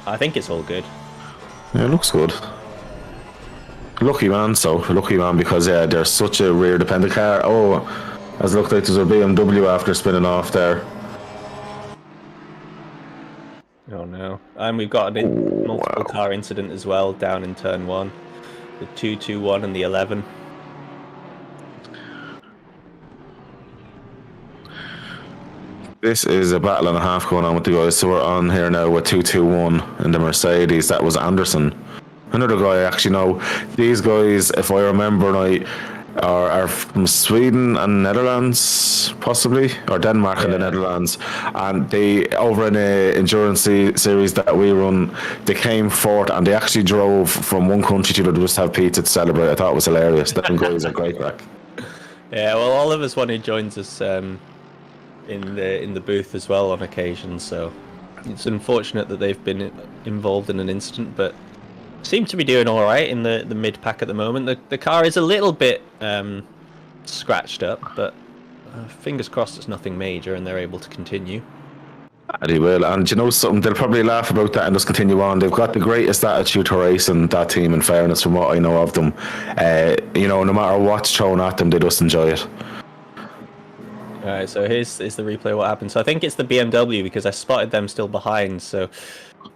I think it's all good. Yeah, it looks good. Lucky man, because they're such a rear dependent car. Oh, as it looked like there's a BMW after spinning off there. Oh no. And we've got a multiple car incident as well down in turn 1. The 221 and the 11. This is a battle and a half going on with the guys. So we're on here now with 221 in the Mercedes. That was Anderson. Another guy I actually know. These guys, if I remember right, are from Sweden and Netherlands, possibly, or Denmark and the Netherlands. And they, over in a endurance series that we run, they came fourth and they actually drove from one country to the other just to have pizza to celebrate. I thought it was hilarious. Them guys are great crack. Yeah, well, Oliver's one who joins us in the booth as well on occasion, so it's unfortunate that they've been involved in an incident, but seem to be doing all right in the mid pack at the moment. The car is a little bit scratched up, but fingers crossed it's nothing major and they're able to continue. They will, and you know something, they'll probably laugh about that and just continue on. They've got the greatest attitude to racing, that team, in fairness, from what I know of them. You know, no matter what's thrown at them, they just enjoy it. Alright, so here's the replay of what happened. So I think it's the BMW because I spotted them still behind. So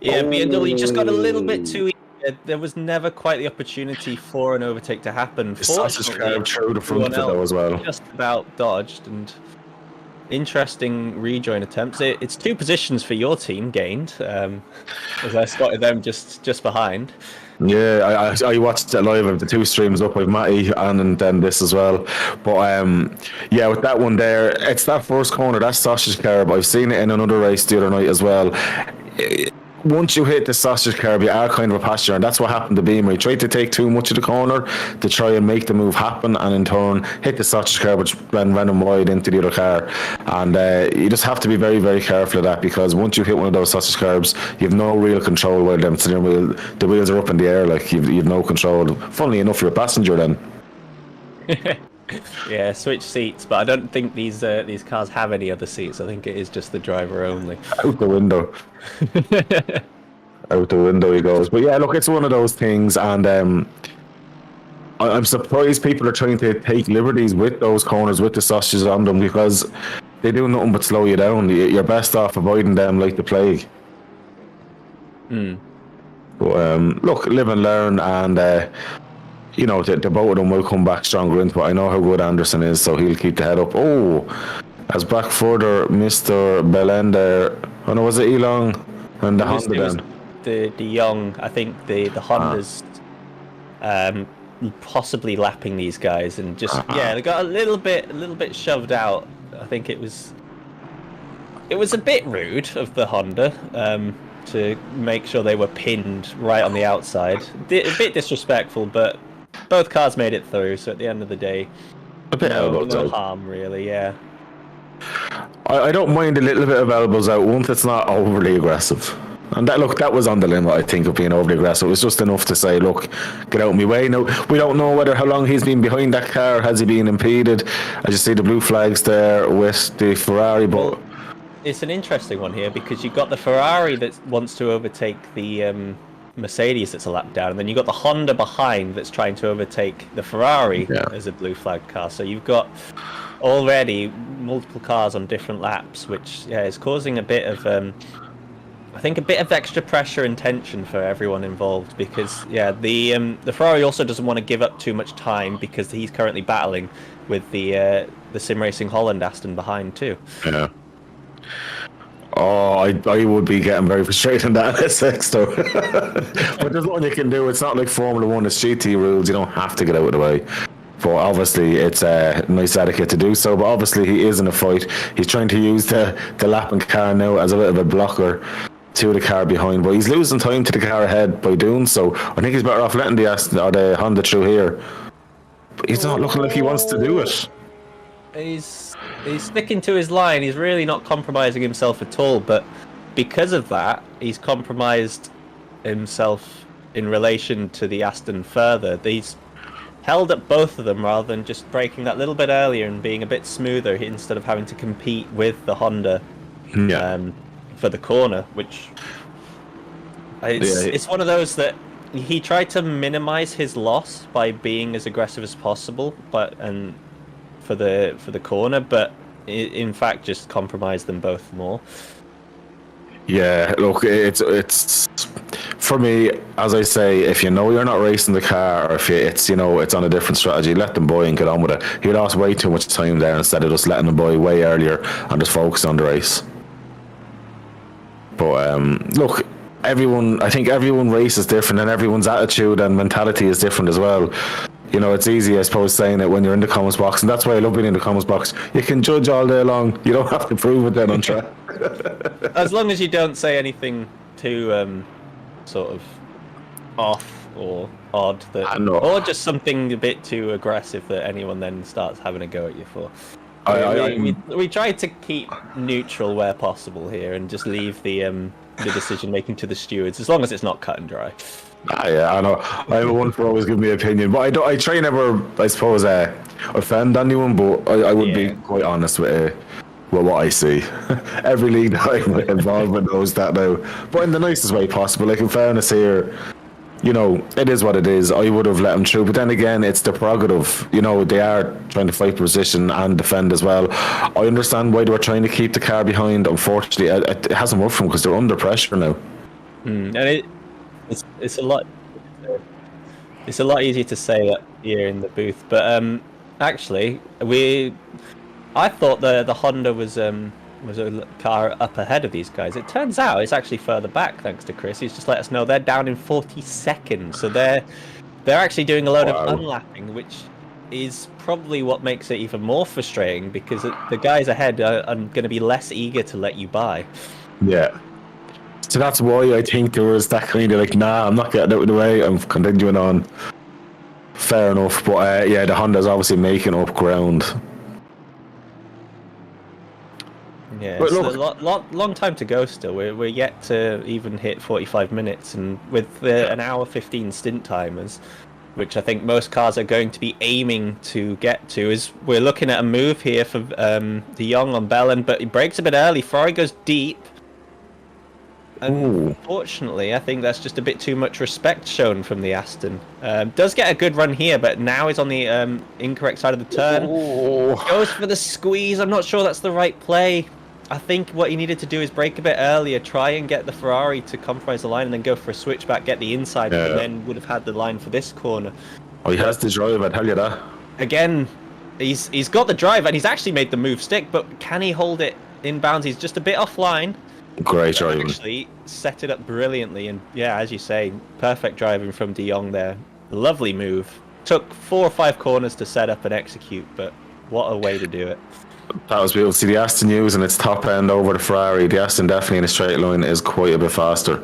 yeah, BMW just got a little bit too easy. There was never quite the opportunity for an overtake to happen. The sausage curve through the front of it though as well. Just about dodged, and interesting rejoin attempts. It's 2 positions for your team gained, as I spotted them just behind. Yeah, I watched it live of the 2 streams up with Matty and then this as well. But yeah, with that one there, it's that first corner, that sausage curb. I've seen it in another race the other night as well. Once you hit the sausage curb, you are kind of a passenger, and that's what happened to Beamer. He tried to take too much of the corner to try and make the move happen, and in turn hit the sausage curb, which then ran him wide into the other car. And you just have to be very, very careful of that, because once you hit one of those sausage curbs, you have no real control while the wheels are up in the air. Like you've no control. Funnily enough, you're a passenger then. Yeah, switch seats, but I don't think these cars have any other seats. I think it is just the driver only. Out the window. Out the window he goes. But yeah, look, it's one of those things, and I'm surprised people are trying to take liberties with those corners with the sausages on them, because they do nothing but slow you down. You're best off avoiding them like the plague. But look, live and learn, and you know, the both of them will come back stronger into it. I know how good Anderson is, so he'll keep the head up. Oh, as back further, Mr. Belen there. Oh no, was it Elon and the Honda then? The young, I think the Hondas possibly lapping these guys, and just yeah, they got a little bit shoved out. I think it was a bit rude of the Honda to make sure they were pinned right on the outside. A bit disrespectful, but both cars made it through, so at the end of the day, a bit no harm really. Yeah, I don't mind a little bit of elbows out once it's not overly aggressive. And that was on the limit, I think, of being overly aggressive. It was just enough to say, look, get out of my way. Now, we don't know how long he's been behind that car. Has he been impeded? I just see the blue flags there with the Ferrari, but well, it's an interesting one here, because you've got the Ferrari that wants to overtake the Mercedes that's a lap down, and then you've got the Honda behind that's trying to overtake the Ferrari as a blue flag car. So you've got already multiple cars on different laps, which is causing a bit of I think a bit of extra pressure and tension for everyone involved, because the Ferrari also doesn't want to give up too much time, because he's currently battling with the Sim Racing Holland Aston behind too. Yeah. Oh, I would be getting very frustrated in that SX though. But there's nothing you can do. It's not like Formula 1, it's GT rules. You don't have to get out of the way. But obviously it's a nice etiquette to do so. But obviously he is in a fight. He's trying to use the lapping car now as a bit of a blocker to the car behind. But he's losing time to the car ahead by doing so. I think he's better off letting the Aston or the Honda through here. But he's not looking like he wants to do it. He's sticking to his line. He's really not compromising himself at all, but because of that, he's compromised himself in relation to the Aston further. He's held up both of them rather than just braking that little bit earlier and being a bit smoother, instead of having to compete with the Honda for the corner, which it's one of those that he tried to minimize his loss by being as aggressive as possible, for the corner, but in fact just compromised them both more. Yeah, look, it's for me, as I say, if you know you're not racing the car, or if it's on a different strategy, let them buy and get on with it. He lost way too much time there instead of just letting them buy way earlier and just focus on the race. But look, I think everyone races different, and everyone's attitude and mentality is different as well. You know, it's easy, I suppose, saying it when you're in the comments box, and that's why I love being in the comments box. You can judge all day long. You don't have to prove it then on track. As long as you don't say anything too sort of off or odd that, I know. or just something a bit too aggressive that anyone then starts having a go at you for. We try to keep neutral where possible here and just leave the decision making to the stewards, as long as it's not cut and dry. Yeah, I know. I'm one for always giving me an opinion, but I don't. I try never, I suppose, offend anyone. But I would be quite honest with what I see. Every league that I'm involved with knows that now, but in the nicest way possible. Like in fairness here, you know, it is what it is. I would have let them through, but then again, it's the prerogative. You know, they are trying to fight position and defend as well. I understand why they were trying to keep the car behind. Unfortunately, it hasn't worked for them because they're under pressure now. And it's a lot. It's a lot easier to say that here in the booth, but actually, I thought the Honda was a car up ahead of these guys. It turns out it's actually further back, thanks to Chris. He's just let us know they're down in 40 seconds, so they're actually doing a load of unlapping, which is probably what makes it even more frustrating because the guys ahead are going to be less eager to let you by. Yeah. So that's why I think there was that kind of like, nah, I'm not getting out of the way, I'm continuing on. Fair enough, but yeah, the Honda's obviously making up ground. Yeah, it's a long time to go still. We're yet to even hit 45 minutes, and with an hour 15 stint timers, which I think most cars are going to be aiming to get to, is we're looking at a move here for De Jong on Bellin, but he brakes a bit early. Ferrari goes deep. Unfortunately, I think that's just a bit too much respect shown from the Aston. Does get a good run here, but now he's on the incorrect side of the turn. Goes for the squeeze. I'm not sure that's the right play. I think what he needed to do is brake a bit earlier, try and get the Ferrari to compromise the line, and then go for a switchback, get the inside, and then would have had the line for this corner. Oh, he has the drive, I tell you that. Again, he's got the drive, and he's actually made the move stick, but can he hold it in bounds? He's just a bit offline. Great driving. Actually set it up brilliantly, and yeah, as you say, perfect driving from De Jong there. Lovely move. Took 4 or 5 corners to set up and execute, but what a way to do it. That was beautiful. See the Aston using its top end over the Ferrari. The Aston definitely in a straight line is quite a bit faster.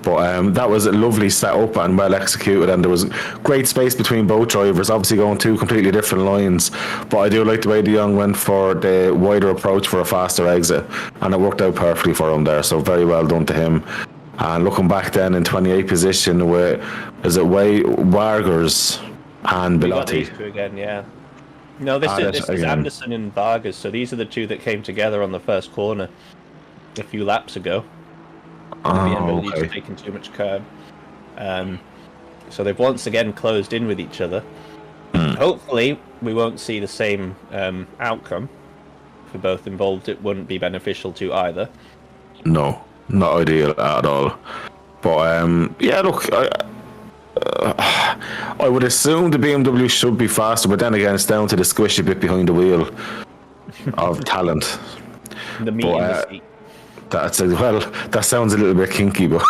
But that was a lovely setup and well executed, and there was great space between both drivers, obviously going 2 completely different lines. But I do like the way De Jong went for the wider approach for a faster exit, and it worked out perfectly for him there, so very well done to him. And looking back then in 28th position, with Vargas and Bilotti. These two again, yeah. No, this is Anderson and Vargas, so these are the two that came together on the first corner a few laps ago. Okay. Taking too much curb, so they've once again closed in with each other. Hopefully we won't see the same outcome for both involved. It wouldn't be beneficial to either. No, not ideal at all. But yeah, look, I would assume the BMW should be faster, but then again it's down to the squishy bit behind the wheel of talent. The meat in the seat. That sounds a little bit kinky, but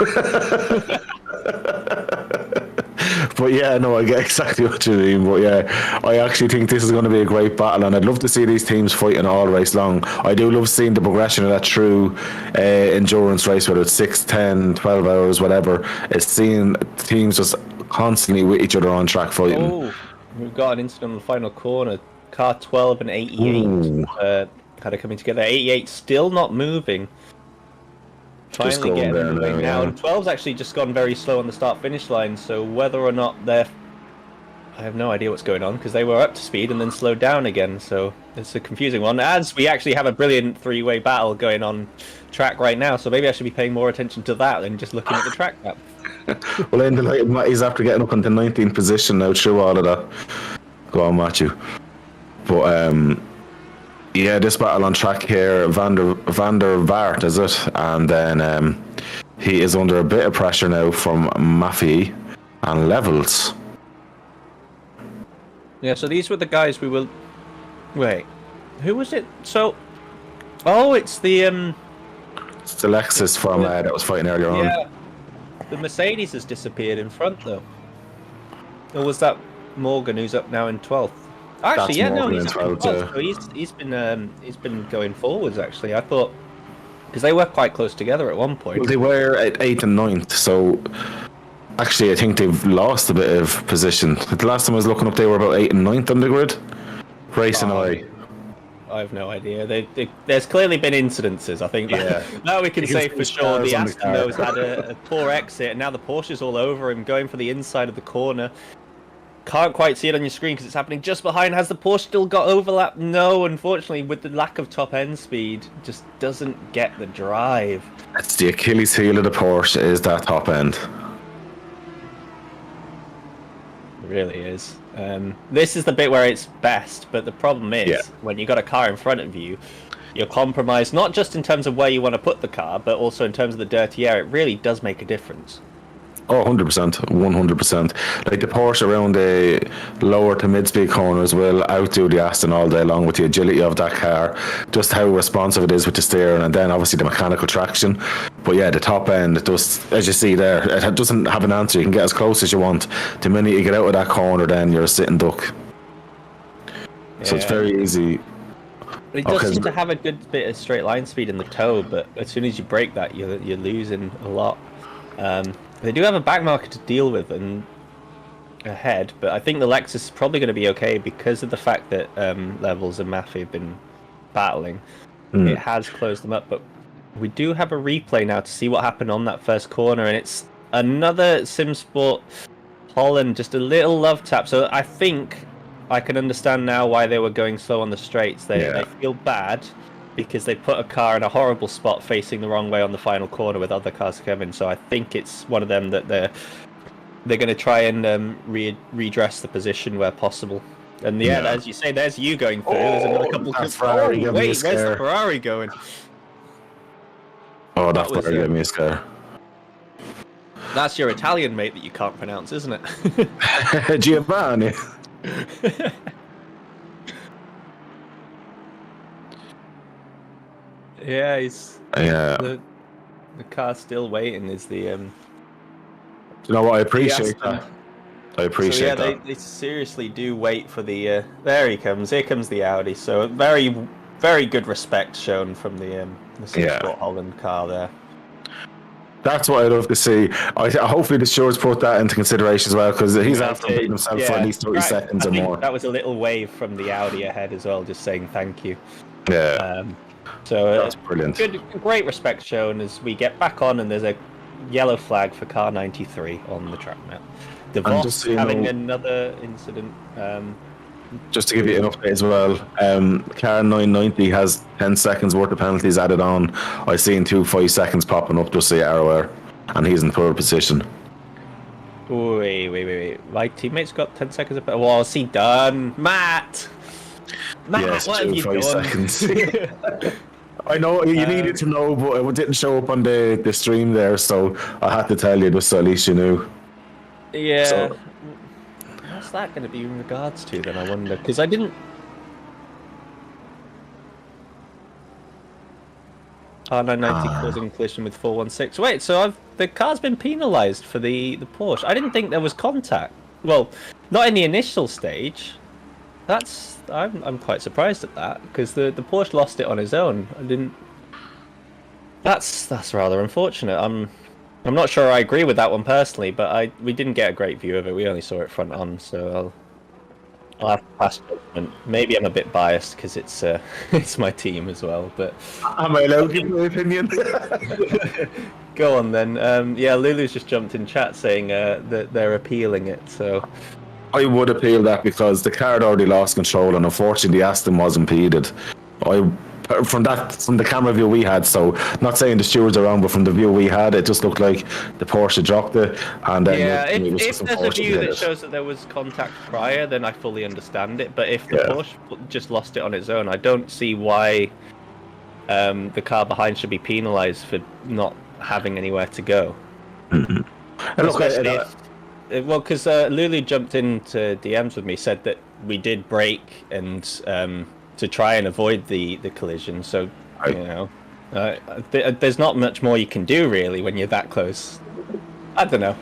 but yeah, no, I get exactly what you mean. But yeah, I actually think this is going to be a great battle, and I'd love to see these teams fighting all race long. I do love seeing the progression of that true endurance race, whether it's 6, 10, 12 hours, whatever. It's seeing teams just constantly with each other on track fighting. Oh, we've got an incident on the final corner. Car 12 and 88 kind of coming together. 88 still not moving. Finally getting moving now, and 12's actually just gone very slow on the start-finish line, so whether or not I have no idea what's going on, because they were up to speed and then slowed down again, so it's a confusing one, as we actually have a brilliant 3-way battle going on track right now, so maybe I should be paying more attention to that than just looking at the track map. Well, in the he's after getting up into 19th position now through all of that. Go on, Matthew. But yeah, this battle on track here, Van der Vaart, is it? And then he is under a bit of pressure now from Maffei and Levels. Yeah, so these were the guys we will... Wait, who was it? So... Oh, it's the... It's the Lexus from that was fighting earlier on. The Mercedes has disappeared in front, though. Or was that Morgan, who's up now in 12th? Actually, yeah, no, he's been going forwards. Actually, I thought because they were quite close together at one point. Well, they were at 8th and 9th, so Actually, I think they've lost a bit of position. The last time I was looking up, they were about 8th and 9th on the grid. Racing away. I have no idea. There's clearly been incidences. I think that we can say for sure. The Aston those had a poor exit, and now the Porsche's all over him, going for the inside of the corner. Can't quite see it on your screen because it's happening just behind. Has the Porsche still got overlap? No, unfortunately, with the lack of top end speed, just doesn't get the drive. That's the Achilles heel of the Porsche, is that top end. It really is. This is the bit where it's best, but the problem is when you got a car in front of you, you're compromised not just in terms of where you want to put the car, but also in terms of the dirty air. It really does make a difference. Oh, 100%, 100%. Like the Porsche around the lower to mid-speed corners will outdo the Aston all day long with the agility of that car, just how responsive it is with the steering, and then obviously the mechanical traction. But yeah, the top end, it does, as you see there, it doesn't have an answer. You can get as close as you want. The minute you get out of that corner, then you're a sitting duck. So it's very easy. It does seem to have a good bit of straight line speed in the toe, but as soon as you break that, you're losing a lot. They do have a back marker to deal with and ahead, but I think the Lexus is probably going to be okay because of the fact that Levels and Maffei have been battling. It has closed them up, but we do have a replay now to see what happened on that first corner, and it's another Simsport Holland, just a little love tap. So I think I can understand now why they were going slow on the straights. They feel bad because they put a car in a horrible spot facing the wrong way on the final corner with other cars coming. So I think it's one of them that they're going to try and redress the position where possible. And as you say, there's you going through. There's another couple of Ferrari. Wait, where's the Ferrari going? Oh, that Ferrari gave me a scare. That's your Italian mate that you can't pronounce, isn't it? Giovanni. Yeah, the car's still waiting. Is the you know what? I appreciate that. I appreciate that. They seriously do wait for the. There he comes. Here comes the Audi. So very, very good respect shown from the Simsport Holland car there. That's what I'd love to see. Hopefully the stewards put that into consideration as well, because he's after beating himself for at least 30 seconds or more. That was a little wave from the Audi ahead as well, just saying thank you. Yeah. So that's brilliant. Great respect shown as we get back on, and there's a yellow flag for car 93 on the track now. The Voss having another incident. Just to give you an update as well, car 990 has 10 seconds worth of penalties added on. I've seen 2 5 seconds popping up, just so you are aware, and he's in third position. Wait. My teammate's got 10 seconds of penalty. What's he done? Matt, yes, what have you 5 done? seconds. I know you needed to know, but it didn't show up on the stream there, so I had to tell you just so at least you knew. Yeah. So, what's that going to be in regards to then, I wonder? Because I didn't... R990 causing collision with 416. Wait, so the car's been penalised for the Porsche. I didn't think there was contact. Well, not in the initial stage. I'm quite surprised at that, because the Porsche lost it on his own. I didn't... That's rather unfortunate. I'm not sure I agree with that one personally, but we didn't get a great view of it. We only saw it front on, so I'll have to pass judgment. Maybe I'm a bit biased because it's my team as well. But am I allowed to give my opinion? Go on then. Lulu's just jumped in chat saying that they're appealing it. So I would appeal that because the car had already lost control, and unfortunately the Aston was impeded. From the camera view we had, so not saying the stewards are wrong, but from the view we had, it just looked like the Porsche dropped it, and then if there's a view that shows that there was contact prior, then I fully understand it. But if the Porsche just lost it on its own, I don't see why the car behind should be penalised for not having anywhere to go. Mm-hmm. Well, because Lulu jumped into DMs with me, said that we did brake and to try and avoid the collision. So, there's not much more you can do really when you're that close. I don't know.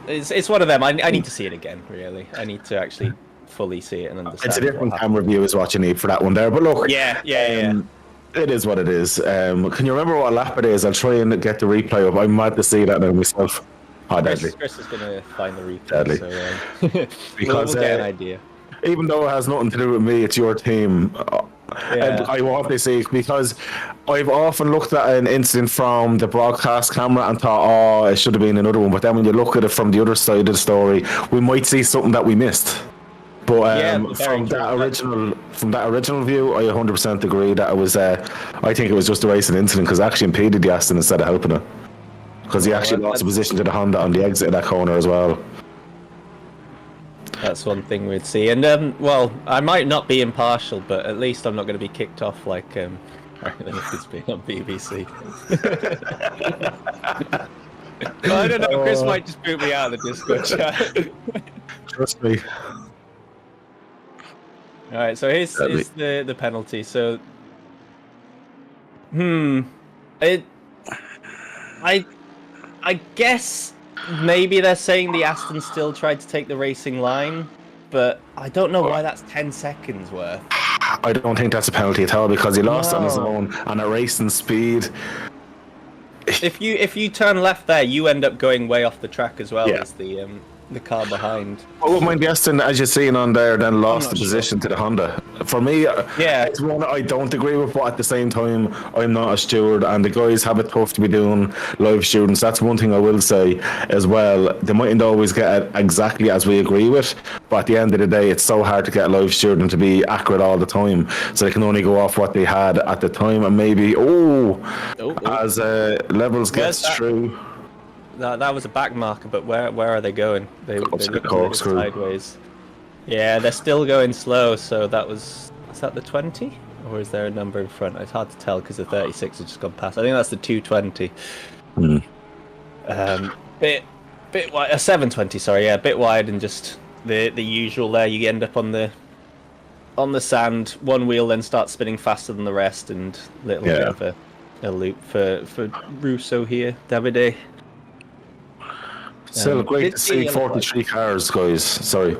It's one of them. I need to see it again. Really, I need to actually fully see it and understand. It's a different camera view is what you need for that one there. But look, yeah. It is what it is. Can you remember what lap it is? I'll try and get the replay up. I'm mad to see that now myself. Oh, deadly. Chris is going to find the replay, Deadly. so Because we'll get an idea. even though it has nothing to do with me, it's your team. Yeah. I want to see, because I've often looked at an incident from the broadcast camera and thought, oh, it should have been another one. But then when you look at it from the other side of the story, we might see something that we missed. But from that original view, I 100% agree that it was. I think it was just a racing incident, because it actually impeded the Aston instead of helping it. Because he actually lost a position to the Honda on the exit of that corner as well. That's one thing we'd see. And, well, I might not be impartial, but at least I'm not going to be kicked off like if it's been on BBC. Well, I don't know, Chris might just boot me out of the Discord chat. Trust me. Alright, so here's the penalty. So, I guess maybe they're saying the Aston still tried to take the racing line, but I don't know why that's 10 seconds worth. I don't think that's a penalty at all, because he lost on his own and at racing speed. If you turn left there, you end up going way off the track as well as the car behind. Well, mind the Aston, as you're seeing on there, then lost the position to the Honda. For me, it's one I don't agree with, but at the same time, I'm not a steward, and the guys have it tough to be doing live students. That's one thing I will say as well. They mightn't always get it exactly as we agree with, but at the end of the day, it's so hard to get a live student to be accurate all the time, so they can only go off what they had at the time, and maybe as levels gets through. That was a back marker, but where are they going? They went sideways. Yeah, they're still going slow. So is that the 20, or is there a number in front? It's hard to tell because the 36 has just gone past. I think that's the 220. Bit wide, a 720. Sorry, yeah, a bit wide, and just the usual there. You end up on the sand. One wheel then starts spinning faster than the rest, and little bit of a loop for Russo here, Davide. Still great to see 43 cars, guys. Sorry.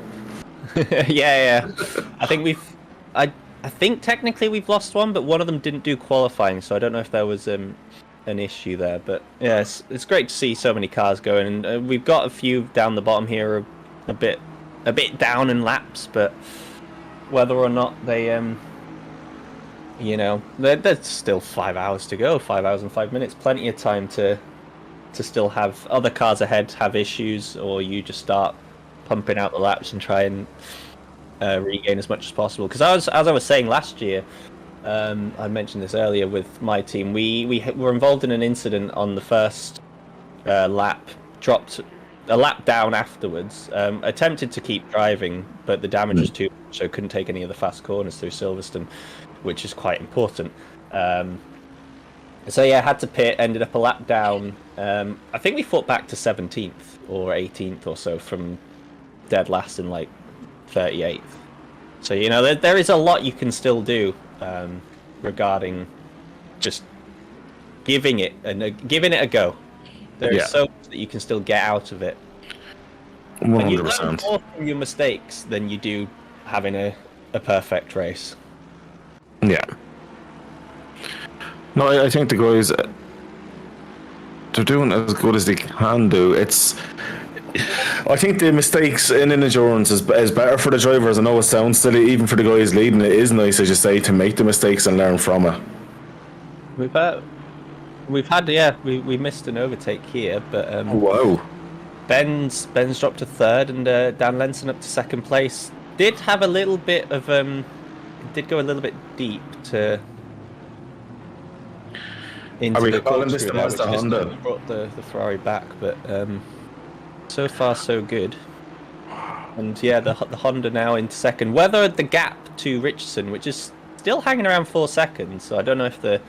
yeah. I think technically we've lost one, but one of them didn't do qualifying, so I don't know if there was an issue there. But yeah, it's great to see so many cars going, and we've got a few down the bottom here, a bit down in laps, but whether or not they there's still 5 hours to go, 5 hours and 5 minutes, plenty of time to still have other cars ahead have issues, or you just start pumping out the laps and try and regain as much as possible. Because as I was saying last year, I mentioned this earlier with my team, we were involved in an incident on the first lap, dropped a lap down afterwards, attempted to keep driving, but the damage was too much, so couldn't take any of the fast corners through Silverstone, which is quite important. So yeah, had to pit, ended up a lap down. I think we fought back to 17th or 18th or so from dead last in like 38th. So there is a lot you can still do regarding just giving it a go. There's so much that you can still get out of it. 100%. And you learn more from your mistakes than you do having a perfect race. Yeah. No, I think the guys, they're doing as good as they can do. I think the mistakes in an endurance is better for the drivers. I know it sounds silly, even for the guys leading. It is nice, as you say, to make the mistakes and learn from it. We missed an overtake here, but wow. Ben's dropped to third, and Dan Lenson up to second place. Did have a little bit of did go a little bit deep to. Into the corkscrew there, which just brought the Ferrari back, but so far so good. And yeah, the Honda now into second. Whether the gap to Richardson, which is still hanging around 4 seconds, so I don't know if the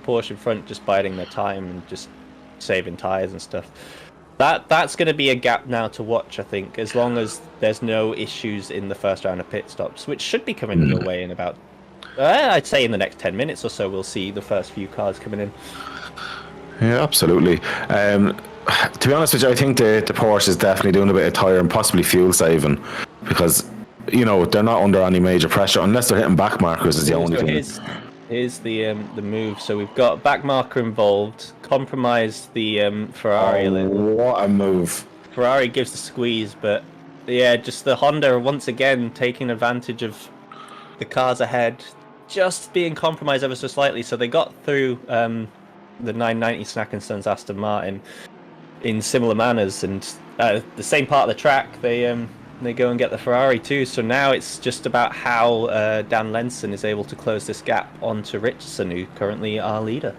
Porsche in front just biding their time and just saving tyres and stuff. That's going to be a gap now to watch, I think, as long as there's no issues in the first round of pit stops, which should be coming your way in about. I'd say in the next 10 minutes or so, we'll see the first few cars coming in. Yeah, absolutely. To be honest with you, I think the Porsche is definitely doing a bit of tyre and possibly fuel saving, because they're not under any major pressure unless they're hitting back markers. Is the only thing. Here's the move. So we've got back marker involved, compromised the Ferrari a little. What a move! Ferrari gives the squeeze, but yeah, just the Honda once again taking advantage of the cars ahead, just being compromised ever so slightly. So they got through the 990 Snackenson's Aston Martin in similar manners, and the same part of the track they go and get the Ferrari too. So now it's just about how Dan Lenson is able to close this gap onto Richardson, who currently our leader.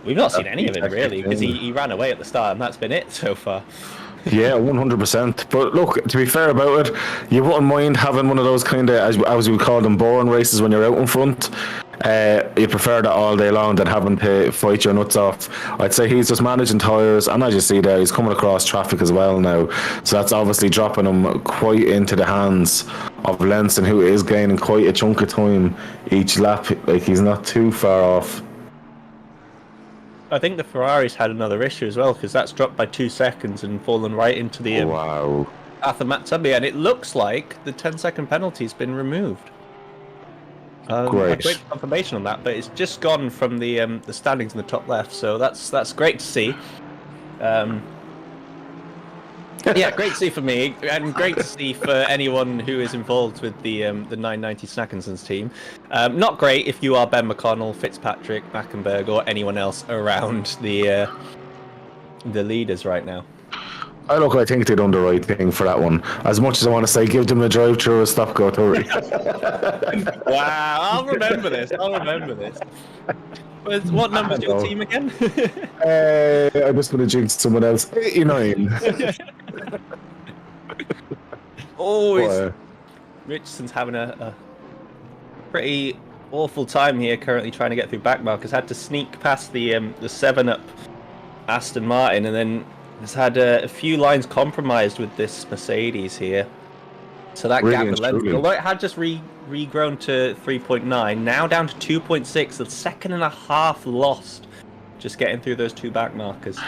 We've not seen any of him really, because he ran away at the start, and that's been it so far. Yeah, 100%. But look, to be fair about it, you wouldn't mind having one of those kind of, as we would call them, boring races when you're out in front. You prefer that all day long than having to fight your nuts off. I'd say he's just managing tyres, and as you see there, he's coming across traffic as well now. So that's obviously dropping him quite into the hands of Lenson, who is gaining quite a chunk of time each lap. Like, he's not too far off. I think the Ferrari's had another issue as well, because that's dropped by 2 seconds and fallen right into the Wow. path of Matt Tubby, and it looks like the 10-second penalty's been removed. Great. Great confirmation on that, but it's just gone from the standings in the top left, so that's great to see. Yeah, great to see for me, and great to see for anyone who is involved with the 990 Snackenson's team. Not great if you are Ben McConnell, Fitzpatrick, Mackenberg, or anyone else around the leaders right now. I think they've done the right thing for that one. As much as I want to say, give them a drive through a stop go Tory. Wow, I'll remember this. What number's your team again? I'm just going to jinx someone else. 89. Richardson's having a pretty awful time here, currently trying to get through back markers. Had to sneak past the 7-up Aston Martin, and then has had a few lines compromised with this Mercedes here. So that Really gap with Lenz, truly. although it had just regrown to 3.9, now down to 2.6, a second and a half lost, just getting through those 2 back markers.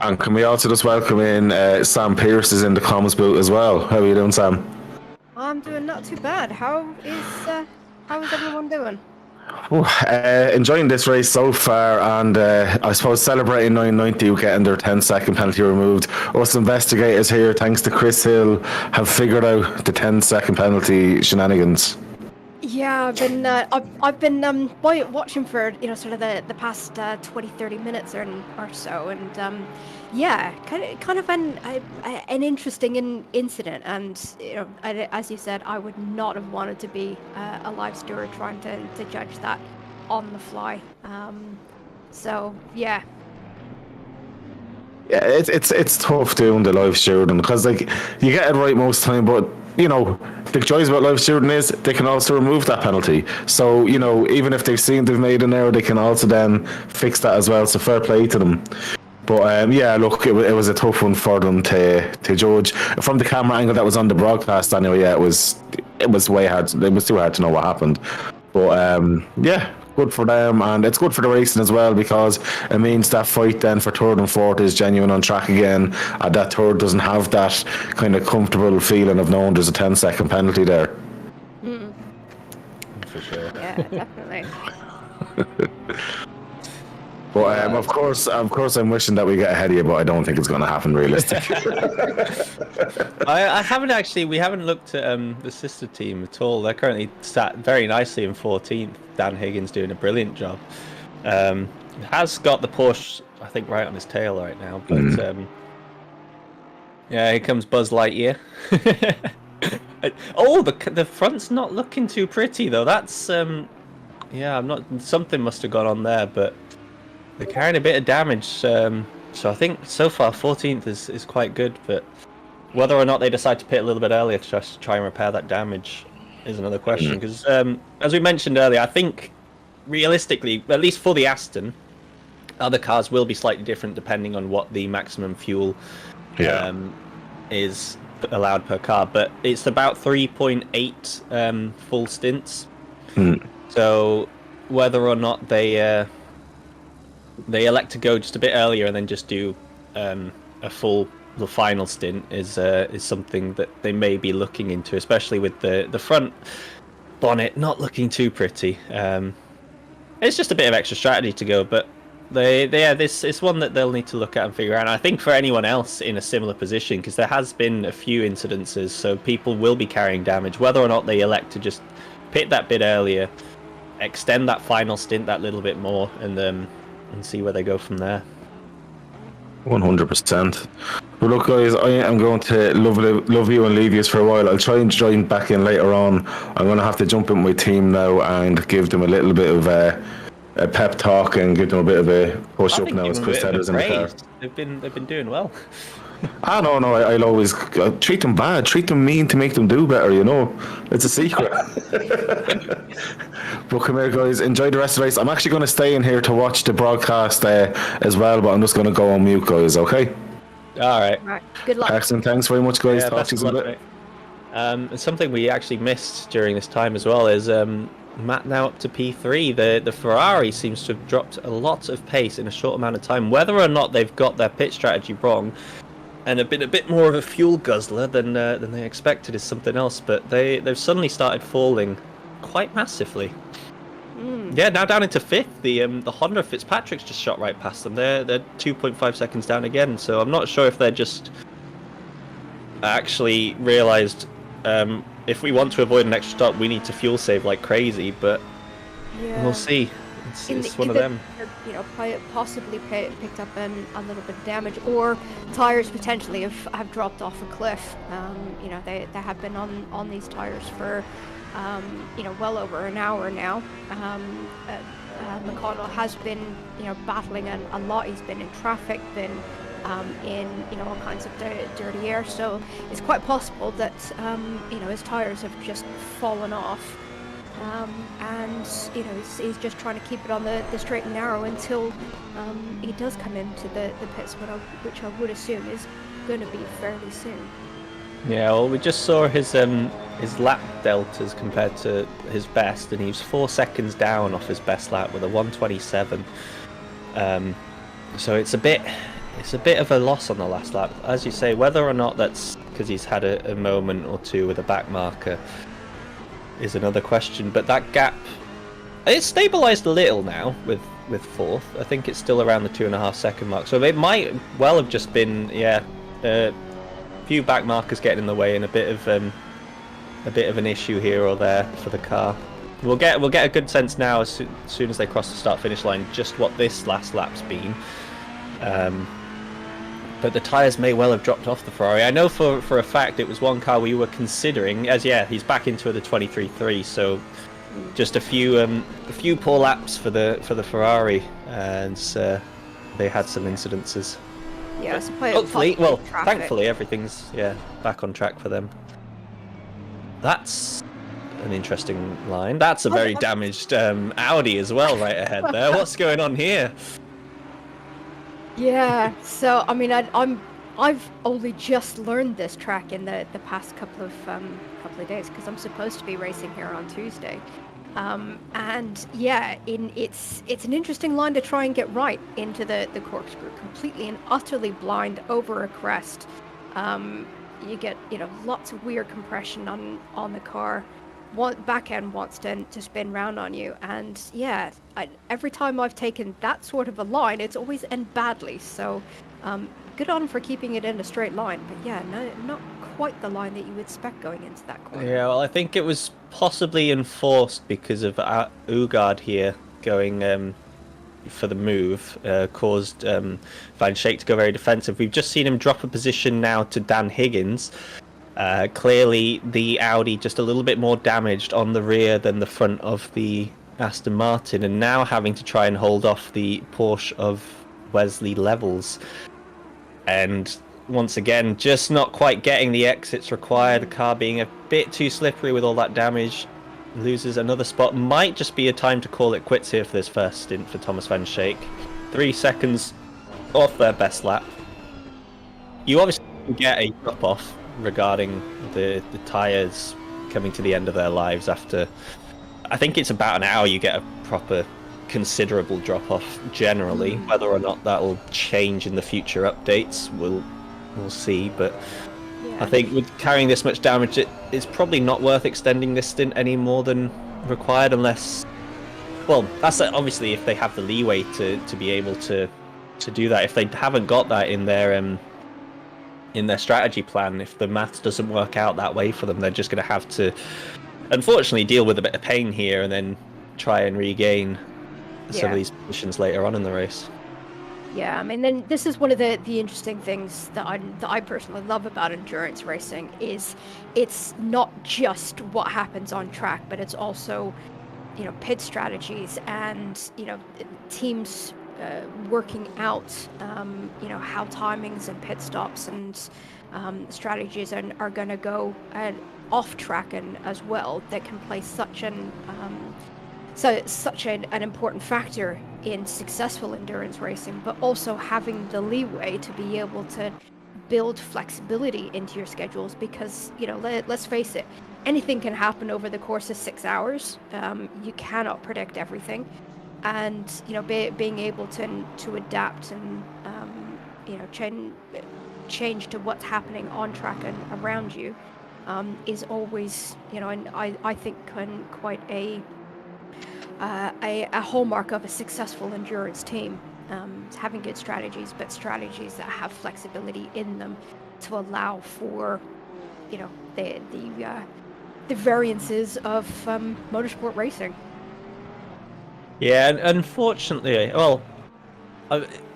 And can we also just welcome in Sam Pearce is in the comms booth as well. How are you doing, Sam? I'm doing not too bad. How is everyone doing? Enjoying this race so far, and I suppose celebrating 990 getting their 10-second penalty removed. Us investigators here, thanks to Chris Hill, have figured out the 10-second penalty shenanigans. Yeah, I've been watching for sort of the past 20-30 minutes or so, and yeah, kind of an interesting incident, and as you said, I would not have wanted to be a live steward trying to judge that on the fly. So yeah. Yeah, it's tough doing the live shooting because like you get it right most of the time, but the choice about live shooting is they can also remove that penalty. So even if they've made an error, they can also then fix that as well. So fair play to them. But yeah, look, it was a tough one for them to judge from the camera angle that was on the broadcast. Anyway, yeah, it was way hard. It was too hard to know what happened. But yeah, good for them, and it's good for the racing as well because it means that fight then for third and fourth is genuine on track again. And that third doesn't have that kind of comfortable feeling of knowing there's a 10-second penalty there. For sure. Yeah, definitely. But of course, I'm wishing that we get ahead of you, but I don't think it's going to happen realistically. I haven't actually. We haven't looked at the sister team at all. They're currently sat very nicely in 14th. Dan Higgins doing a brilliant job. Has got the Porsche, I think, right on his tail right now. But yeah, here comes Buzz Lightyear. Oh, the front's not looking too pretty though. That's yeah, I'm not. Something must have gone on there, but. They're carrying a bit of damage, so I think so far 14th is quite good, but whether or not they decide to pit a little bit earlier to just try and repair that damage is another question, because as we mentioned earlier, I think realistically, at least for the Aston, other cars will be slightly different depending on what the maximum fuel is allowed per car, but it's about 3.8 full stints, so whether or not they elect to go just a bit earlier and then just do the final stint is something that they may be looking into, especially with the front bonnet not looking too pretty. It's just a bit of extra strategy to go, but this is one that they'll need to look at and figure out. And I think for anyone else in a similar position, because there has been a few incidences, so people will be carrying damage, whether or not they elect to just pit that bit earlier, extend that final stint that little bit more, and see where they go from there. 100%. But look, guys, I am going to love you and leave you for a while. I'll try and join back in later on. I'm going to have to jump in my team now and give them a little bit of a pep talk and give them a bit of a push up now as Chris Tedder's in the car. They've been doing well. No, I'll always treat them bad, treat them mean to make them do better, you know. It's a secret. But come here, guys, enjoy the rest of the race. I'm actually going to stay in here to watch the broadcast as well, but I'm just going to go on mute, guys, okay? All right. Good luck. Excellent. Thanks very much, guys. Yeah, Talk to you in a bit. Something we actually missed during this time as well is Matt now up to P3. The Ferrari seems to have dropped a lot of pace in a short amount of time. Whether or not they've got their pit strategy wrong and have been a bit more of a fuel guzzler than they expected is something else. But they've suddenly started falling quite massively. Yeah, now down into 5th. The Honda Fitzpatrick's just shot right past them. They're 2.5 seconds down again. So I'm not sure if they're just actually realised if we want to avoid an extra stop, we need to fuel save like crazy. But we'll see. It's one of them. You know, possibly picked up a little bit of damage, or tires potentially have dropped off a cliff. You know, they have been on these tires for you know, well over an hour now. McConnell has been, you know, battling a lot. He's been in traffic, been in, you know, all kinds of dirty air. So it's quite possible that you know, his tires have just fallen off. And you know, he's just trying to keep it on the straight and narrow until he does come into the pits, which I would assume is going to be fairly soon. Yeah, well, we just saw his lap deltas compared to his best, and he was 4 seconds down off his best lap with a 1:27. So it's a bit of a loss on the last lap, as you say. Whether or not that's because he's had a moment or two with a back marker is another question. But that gap, it's stabilised a little now with 4th. I think it's still around the 2.5 second mark. So it might well have just been a few back markers getting in the way and a bit of an issue here or there for the car. We'll get a good sense now as soon as they cross the start finish line just what this last lap's been. But the tyres may well have dropped off the Ferrari. I know for a fact it was one car we were considering, as he's back into the 23.3, so just a few poor laps for the Ferrari, and they had some incidences. Yeah, it's thankfully everything's back on track for them. That's an interesting line. That's a very damaged Audi as well right ahead there. What's going on here? Yeah, so I mean, I've only just learned this track in the past couple of days, because I'm supposed to be racing here on Tuesday, and yeah, it's an interesting line to try and get right into the corkscrew, completely and utterly blind over a crest. You get, you know, lots of weird compression on the car. Back end wants to spin round on you, and yeah, every time I've taken that sort of a line, it's always end badly. So good on for keeping it in a straight line, but yeah, no, not quite the line that you would expect going into that corner. Yeah, well, I think it was possibly enforced because of Ugard here going for the move, caused Van Schaik to go very defensive. We've just seen him drop a position now to Dan Higgins. Clearly the Audi just a little bit more damaged on the rear than the front of the Aston Martin, and now having to try and hold off the Porsche of Wesley Levels. And once again, just not quite getting the exits required, the car being a bit too slippery with all that damage. Loses another spot. Might just be a time to call it quits here for this first stint for Thomas Van Schaik. 3 seconds off their best lap. You obviously get a drop-off regarding the tyres coming to the end of their lives after, I think it's about an hour, you get a proper considerable drop-off generally. Whether or not that'll change in the future updates, we'll see, but I think with carrying this much damage, it's probably not worth extending this stint any more than required, unless well, that's obviously if they have the leeway to be able to do that. If they haven't got that in their strategy plan, if the maths doesn't work out that way for them, they're just going to have to, unfortunately, deal with a bit of pain here and then try and regain some of these positions later on in the race. Yeah, I mean, then this is one of the interesting things that I personally love about endurance racing is it's not just what happens on track, but it's also, you know, pit strategies and, you know, teams working out, you know, how timings and pit stops and strategies are going to go off track and as well. That can play such an important factor in successful endurance racing, but also having the leeway to be able to build flexibility into your schedules, because, you know, let's face it, anything can happen over the course of 6 hours. You cannot predict everything, and, you know, being able to adapt and you know, change to what's happening on track and around you is always, you know, and I think quite a hallmark of a successful endurance team, having good strategies, but strategies that have flexibility in them to allow for, you know, the variances of motorsport racing. Yeah, and unfortunately, well,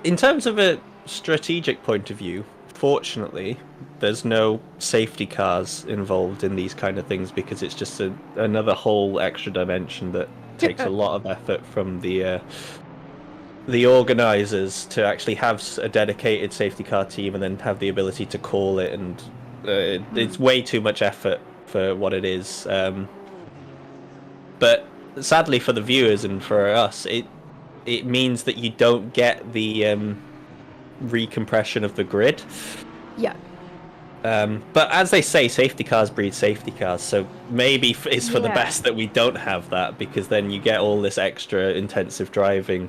in terms of a strategic point of view, fortunately, there's no safety cars involved in these kind of things, because it's just another whole extra dimension that takes a lot of effort from the organizers to actually have a dedicated safety car team and then have the ability to call it, and it's way too much effort for what it is. But sadly for the viewers and for us, it means that you don't get the recompression of the grid. Yeah. But as they say, safety cars breed safety cars, so maybe it's for the best that we don't have that, because then you get all this extra intensive driving,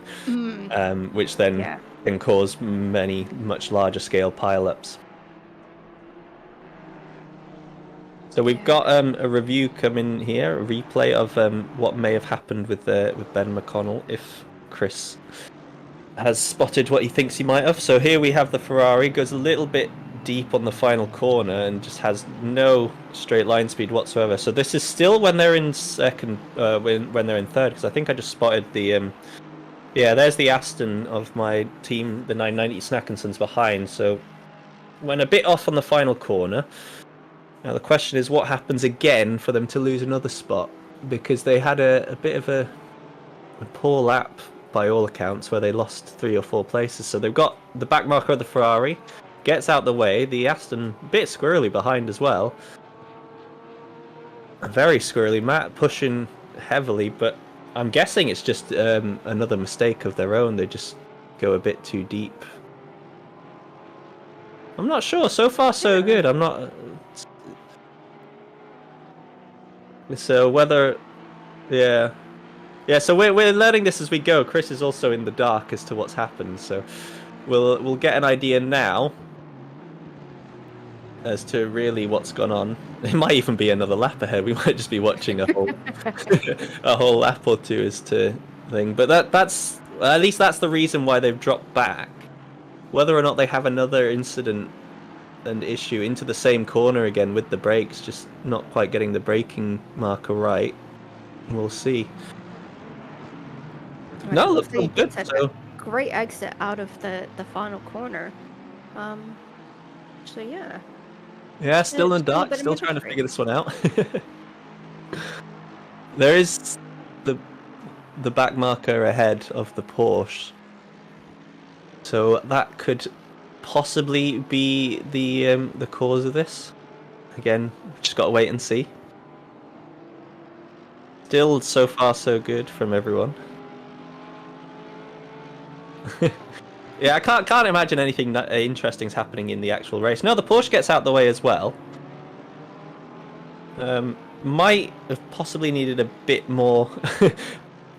which then can cause many much larger scale pileups. So we've got a review coming here, a replay of what may have happened with Ben McConnell, if Chris has spotted what he thinks he might have. So here we have the Ferrari, goes a little bit deep on the final corner and just has no straight line speed whatsoever. So this is still when they're in second, when they're in third, because I think I just spotted the there's the Aston of my team, the 990 Snackinson's behind. So went a bit off on the final corner. Now the question is, what happens again for them to lose another spot, because they had a bit of a poor lap by all accounts, where they lost 3 or 4 places. So they've got the back marker of the Ferrari, gets out the way, the Aston a bit squirrely behind as well. Very squirrely, Matt pushing heavily, but I'm guessing it's just another mistake of their own. They just go a bit too deep. I'm not sure. So far, so good. I'm not. So whether, yeah. So we're learning this as we go. Chris is also in the dark as to what's happened, so we'll get an idea now as to really what's gone on. It might even be another lap ahead. We might just be watching a whole a whole lap or two as to thing. But that's at least that's the reason why they've dropped back. Whether or not they have another incident and issue into the same corner again with the brakes, just not quite getting the braking marker right, we'll see. Right, No, looks good. It's So a great exit out of the final corner. So yeah. yeah, still in the dark, bit of still trying to mystery. figure this one out. There is the back marker ahead of the Porsche, so that could possibly be the cause of this. Again, just got to wait and see. Still, so far so good from everyone. Yeah, I can't imagine anything that interesting's happening in the actual race. No, the Porsche gets out the way as well. Might have possibly needed a bit more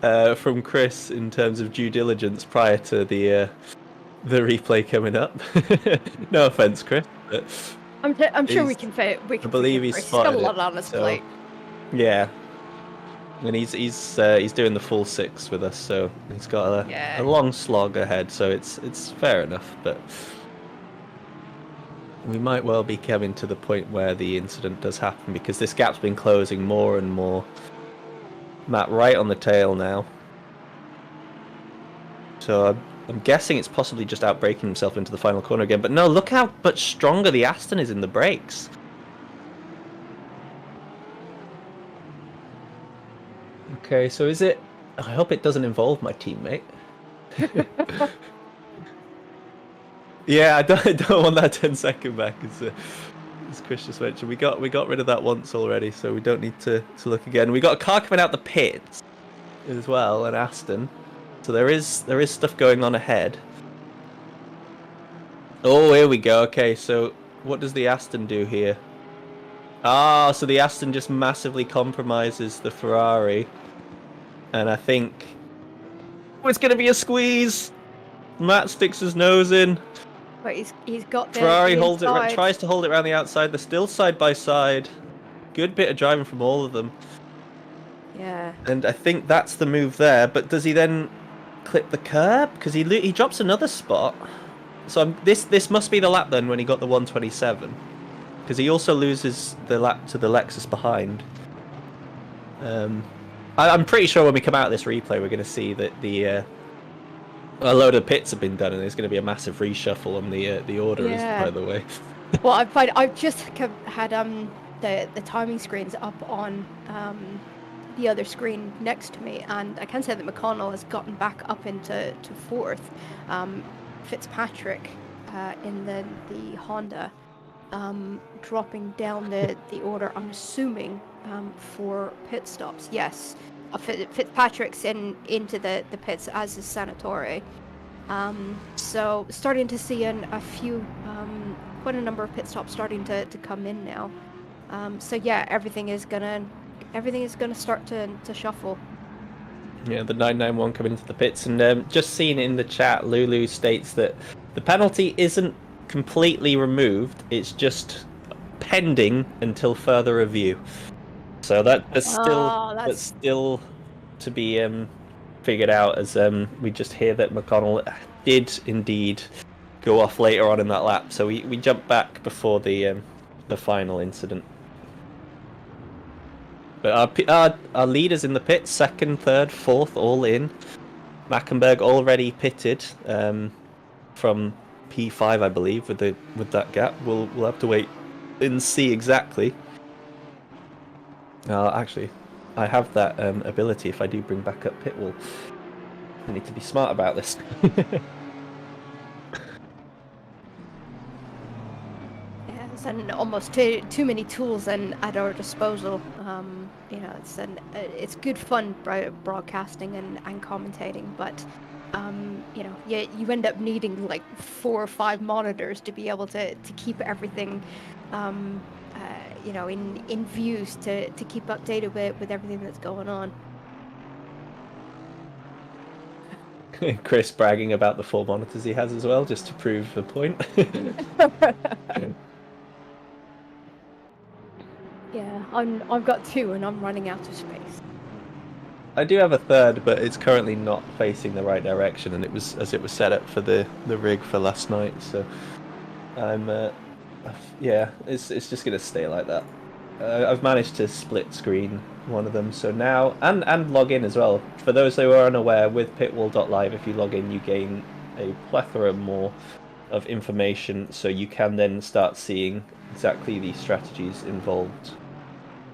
from Chris in terms of due diligence prior to the replay coming up. No offense, Chris, but I'm sure we can fit. We can. I believe he's He's got a spotted lot it, on his so plate. yeah. And he's doing the full 6 with us, so he's got Yeah. a long slog ahead. So it's fair enough, but we might well be coming to the point where the incident does happen, because this gap's been closing more and more. Matt right on the tail now. So I'm guessing it's possibly just outbraking himself into the final corner again. But no, look how much stronger the Aston is in the brakes. Okay, so is it... I hope it doesn't involve my teammate. Yeah, I don't want that 10-second back, as Chris just mentioned. We got rid of that once already, so we don't need to look again. We got a car coming out the pits as well, an Aston. So there is stuff going on ahead. Oh, here we go. Okay, so what does the Aston do here? Ah, so the Aston just massively compromises the Ferrari. And I think... Oh, it's going to be a squeeze! Matt sticks his nose in. But he's got the Ferrari the holds inside. it, tries to hold it around the outside. They're still side by side. Good bit of driving from all of them. Yeah. And I think that's the move there. But does he then clip the curb? Because he drops another spot. So this must be the lap then when he got the 127. Because he also loses the lap to the Lexus behind. I'm pretty sure when we come out of this replay, we're going to see that a load of pits have been done, and there's going to be a massive reshuffle on the orders, by the way. Well, I've just had the timing screens up on the other screen next to me, and I can say that McConnell has gotten back up into fourth. Fitzpatrick in the Honda dropping down the order, I'm assuming, for pit stops. Yes, Fitzpatrick's into the pits, as is Sanatore. So starting to see a few, quite a number of pit stops starting to come in now. So yeah, everything is gonna start to shuffle. Yeah, the 991 coming into the pits, and just seeing in the chat, Lulu states that the penalty isn't completely removed; it's just pending until further review. So that's still to be figured out, as we just hear that McConnell did indeed go off later on in that lap. So we jumped back before the final incident. But our leaders in the pits, second, third, fourth, all in. Mackenberg already pitted from P5, I believe, with that gap. We'll have to wait and see exactly. Actually, I have that ability if I do bring back up pit wall. I need to be smart about this. And almost too mmany tools at our disposal. It's good fun broadcasting and commentating, but you end up needing like 4 or 5 monitors to be able to keep everything in views, to keep updated with everything that's going on. Chris bragging about the 4 monitors he has as well, just to prove the point. Yeah, I've got 2 and I'm running out of space. I do have a third, but it's currently not facing the right direction, and it was set up for the rig for last night. So I'm it's just gonna stay like that. I've managed to split screen one of them, so now and log in as well. For those who are unaware, with pitwall.live, if you log in, you gain a plethora more of information, so you can then start seeing exactly the strategies involved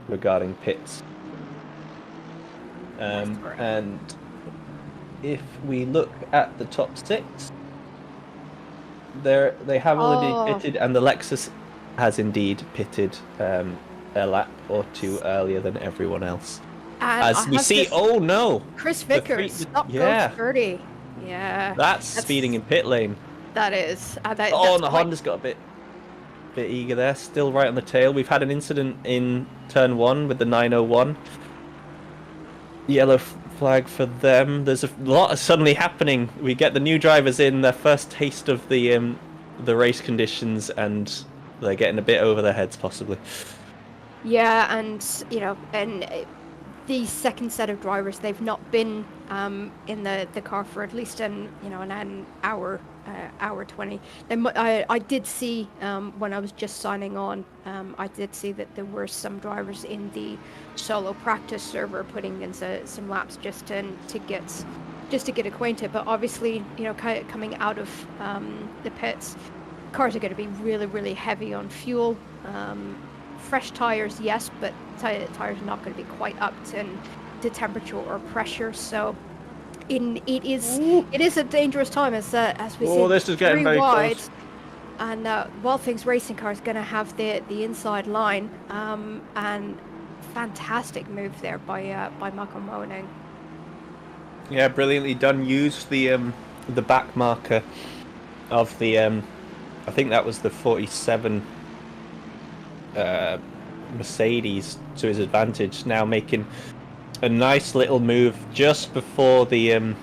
regarding pits. And if we look at the top 6, they have already pitted, and the Lexus has indeed pitted a lap or 2 earlier than everyone else. As we see, oh no! Chris Vickers, stop go 30. Yeah. That's speeding in pit lane. That is. And the Honda's got a bit eager there, still right on the tail. We've had an incident in turn 1 with the 901. Yellow flag for them. There's a lot suddenly happening. We get the new drivers in, their first taste of the race conditions, and they're getting a bit over their heads possibly. Yeah, and the second set of drivers. They've not been in the car for at least an hour, hour 20. I did see when I was just signing on, I did see that there were some drivers in the solo practice server putting in some laps just to get acquainted. But obviously, coming out of the pits, cars are going to be really, really heavy on fuel. Fresh tires, yes, but tires are not going to be quite up to temperature or pressure. So it is a dangerous time as we see. This is getting very wide, close. And Watkins Racing Car is going to have the inside line, and fantastic move there by Michael Moning. Yeah, brilliantly done. Used the back marker of the I think that was the 47 Mercedes to his advantage. Now making a nice little move just before the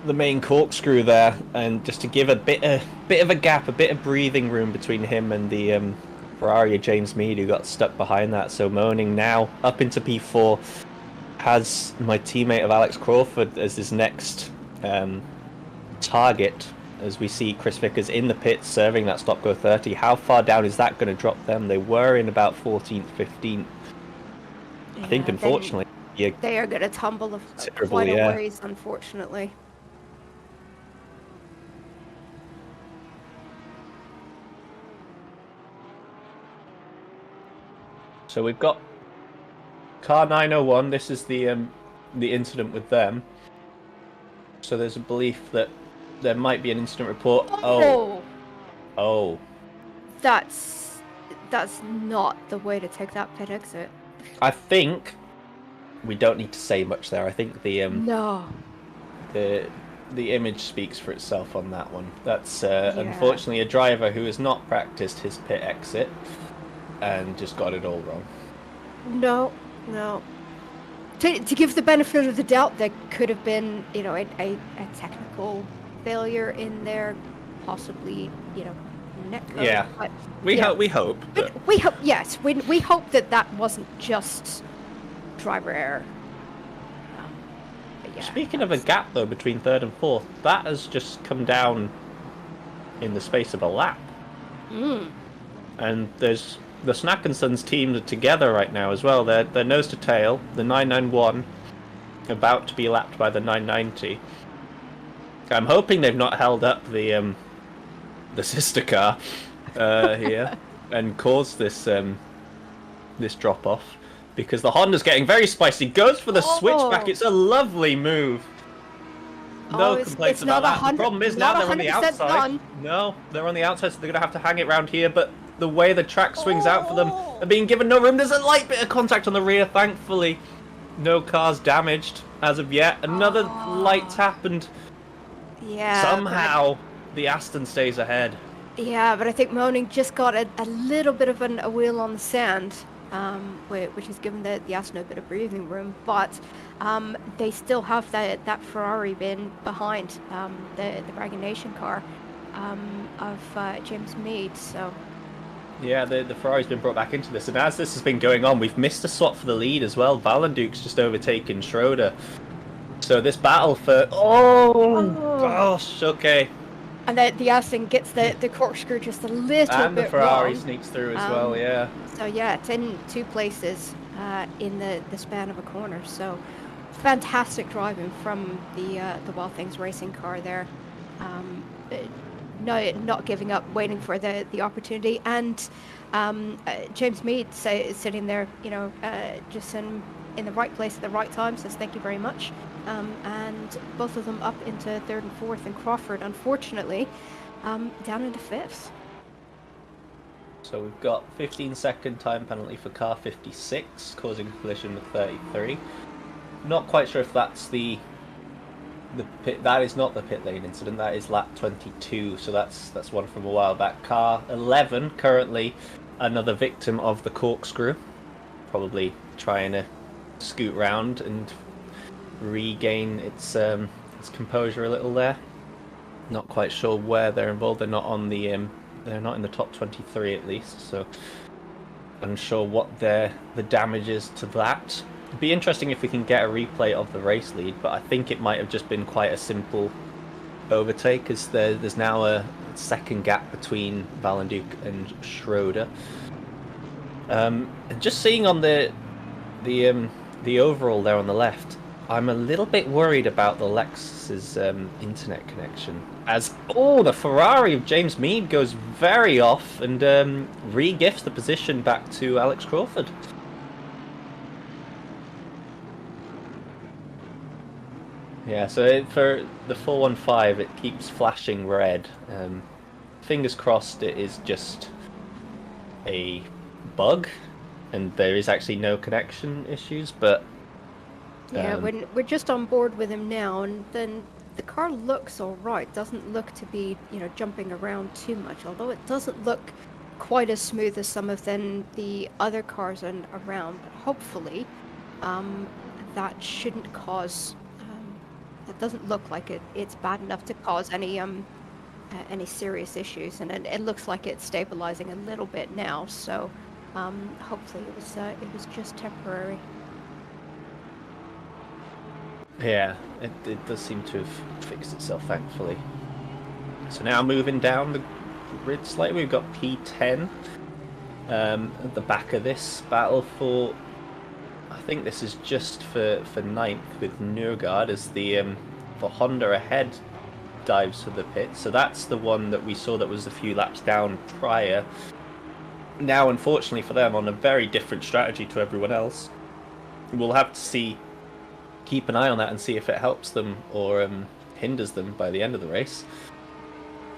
main corkscrew there, and just to give a bit of a gap, a bit of breathing room between him and the Ferrari of James Mead, who got stuck behind that. So Moning now up into P4, has my teammate of Alex Crawford as his next target, as we see Chris Vickers in the pits serving that stop go 30. How far down is that going to drop them? They were in about 14th, 15th. I think, unfortunately. They are going to tumble quite a ways, unfortunately. So we've got car 901. This is the incident with them. So there's a belief that there might be an incident report. Oh. That's not the way to take that pit exit. I think we don't need to say much there. I think the image speaks for itself on that one. That's unfortunately a driver who has not practiced his pit exit and just got it all wrong. No. To give the benefit of the doubt, there could have been, a technical failure in there, possibly, net code. Yeah, but, we hope. We hope, yes. We hope that wasn't just driver error. Speaking of a gap though between third and fourth, that has just come down in the space of a lap. And there's the Snack and Sons team are together right now as well. They're nose to tail. The 991 about to be lapped by the 990. I'm hoping they've not held up the sister car here and caused this this drop off, because the Honda's getting very spicy. Goes for the switchback. It's a lovely move. No complaints about that. The problem is now they're on the outside. Done. No, they're on the outside, so they're going to have to hang it round here. But the way the track swings out for them, they're being given no room. There's a light bit of contact on the rear, thankfully. No cars damaged as of yet. Another light happened. Yeah. Somehow the Aston stays ahead. Yeah, but I think Moning just got a little bit of a wheel on the sand, which has given the Aston a bit of breathing room. But they still have that Ferrari bin behind the Dragon Nation car of James Mead. So. Yeah, the Ferrari's been brought back into this, and as this has been going on, we've missed a swap for the lead as well. Valenduke's just overtaken Schroeder. So this battle for gosh, okay. And the Aston gets the corkscrew just a little bit wrong. And the Ferrari sneaks through as well, yeah. So yeah, it's in two places in the span of a corner. So fantastic driving from the Wild Things Racing car there. Not giving up, waiting for the opportunity, and James Mead sitting there, just in the right place at the right time, says thank you very much, and both of them up into third and fourth, and Crawford, unfortunately, down into fifth. So we've got 15-second time penalty for car 56, causing a collision with 33. Not quite sure if that's the pit. That is not the pit lane incident. That is lap 22. So that's one from a while back. Car 11 currently another victim of the corkscrew, probably trying to scoot round and regain its composure a little there. Not quite sure where they're involved. They're not on the they're not in the top 23 at least. So unsure what the damage is to that. It'd be interesting if we can get a replay of the race lead, but I think it might have just been quite a simple overtake, as there's now a second gap between Valenduc and Schroeder. Just seeing on the overall there on the left, I'm a little bit worried about the Lexus's internet connection. As the Ferrari of James Mead goes very off and re-gifts the position back to Alex Crawford. Yeah, so for the 415, it keeps flashing red. Fingers crossed it is just a bug and there is actually no connection issues, but yeah, we're just on board with him now, and then the car looks all right. Doesn't look to be, jumping around too much, although it doesn't look quite as smooth as some of the other cars around. But hopefully, that shouldn't cause. It doesn't look like it's bad enough to cause any serious issues, and it looks like it's stabilizing a little bit now. So hopefully it was just temporary. Yeah, it does seem to have fixed itself, thankfully. So now moving down the grid slightly, we've got P10 at the back of this battle for. I think this is just for ninth with Nurgard as the for Honda ahead dives for the pit. So that's the one that we saw that was a few laps down prior. Now, unfortunately for them, on a very different strategy to everyone else. We'll have to keep an eye on that and see if it helps them or hinders them by the end of the race.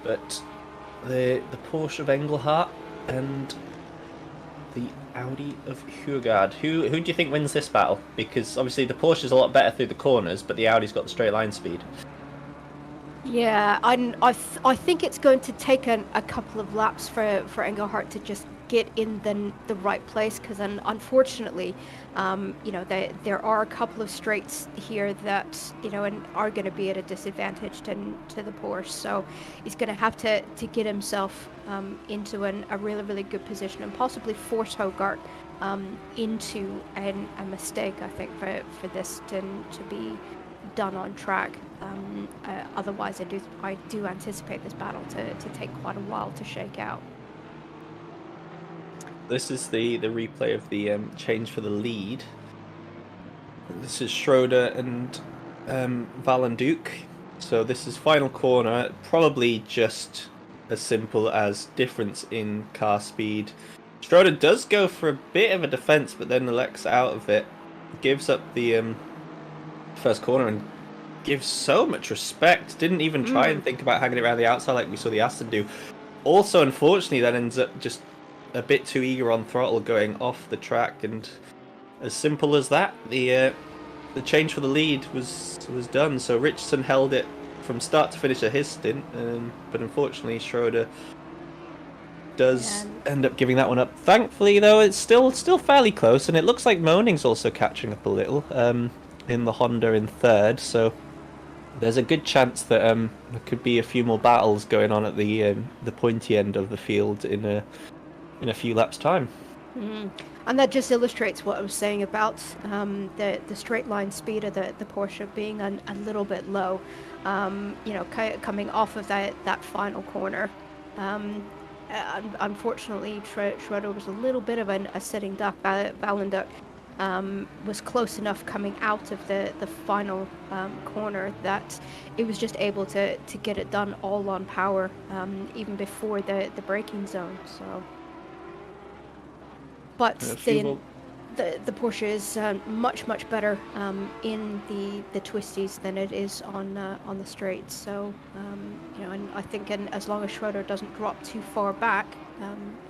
But the Porsche of Engelhardt and the Audi of Hurgard. Who do you think wins this battle? Because obviously the Porsche is a lot better through the corners, but the Audi's got the straight line speed. Yeah, I think it's going to take a couple of laps for Engelhardt to just get in the right place, because unfortunately, there are a couple of straights here that and are going to be at a disadvantage to the Porsche. So he's going to have to get himself into a really good position and possibly force Hogart into a mistake. I think for this to be done on track. Otherwise, I do anticipate this battle to take quite a while to shake out. This is the replay of the change for the lead. This is Schroeder and Valenduc. So this is final corner, probably just as simple as difference in car speed. Schroeder does go for a bit of a defense, but then elects out of it. Gives up the first corner and gives so much respect. Didn't even try and think about hanging it around the outside like we saw the Aston do. Also, unfortunately, that ends up just a bit too eager on throttle, going off the track, and as simple as that, the change for the lead was done. So Richardson held it from start to finish of his stint, but unfortunately Schroeder does end up giving that one up. Thankfully, though, it's still fairly close, and it looks like Moning's also catching up a little in the Honda in third. So there's a good chance that there could be a few more battles going on at the pointy end of the field in a few laps' time. And that just illustrates what I was saying about the straight line speed of the Porsche being a little bit low. Coming off of that final corner. Unfortunately, Schroeder was a little bit of a sitting duck. Valenduc was close enough coming out of the final corner that it was just able to get it done all on power, even before the braking zone. So, but the Porsche is much better in the twisties than it is on the straights. So and I think as long as Schroeder doesn't drop too far back,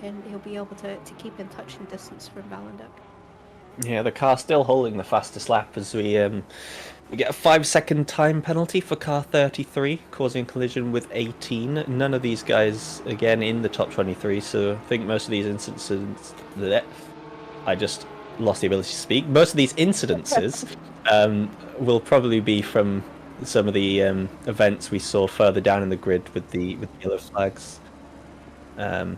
and he'll be able to keep in touching distance from Valenduc. Yeah, the car still holding the fastest lap as we get a 5-second time penalty for car 33, causing a collision with 18. None of these guys, again, in the top 23, so I think most of these instances... I just lost the ability to speak. Most of these incidences will probably be from some of the events we saw further down in the grid with the yellow flags. But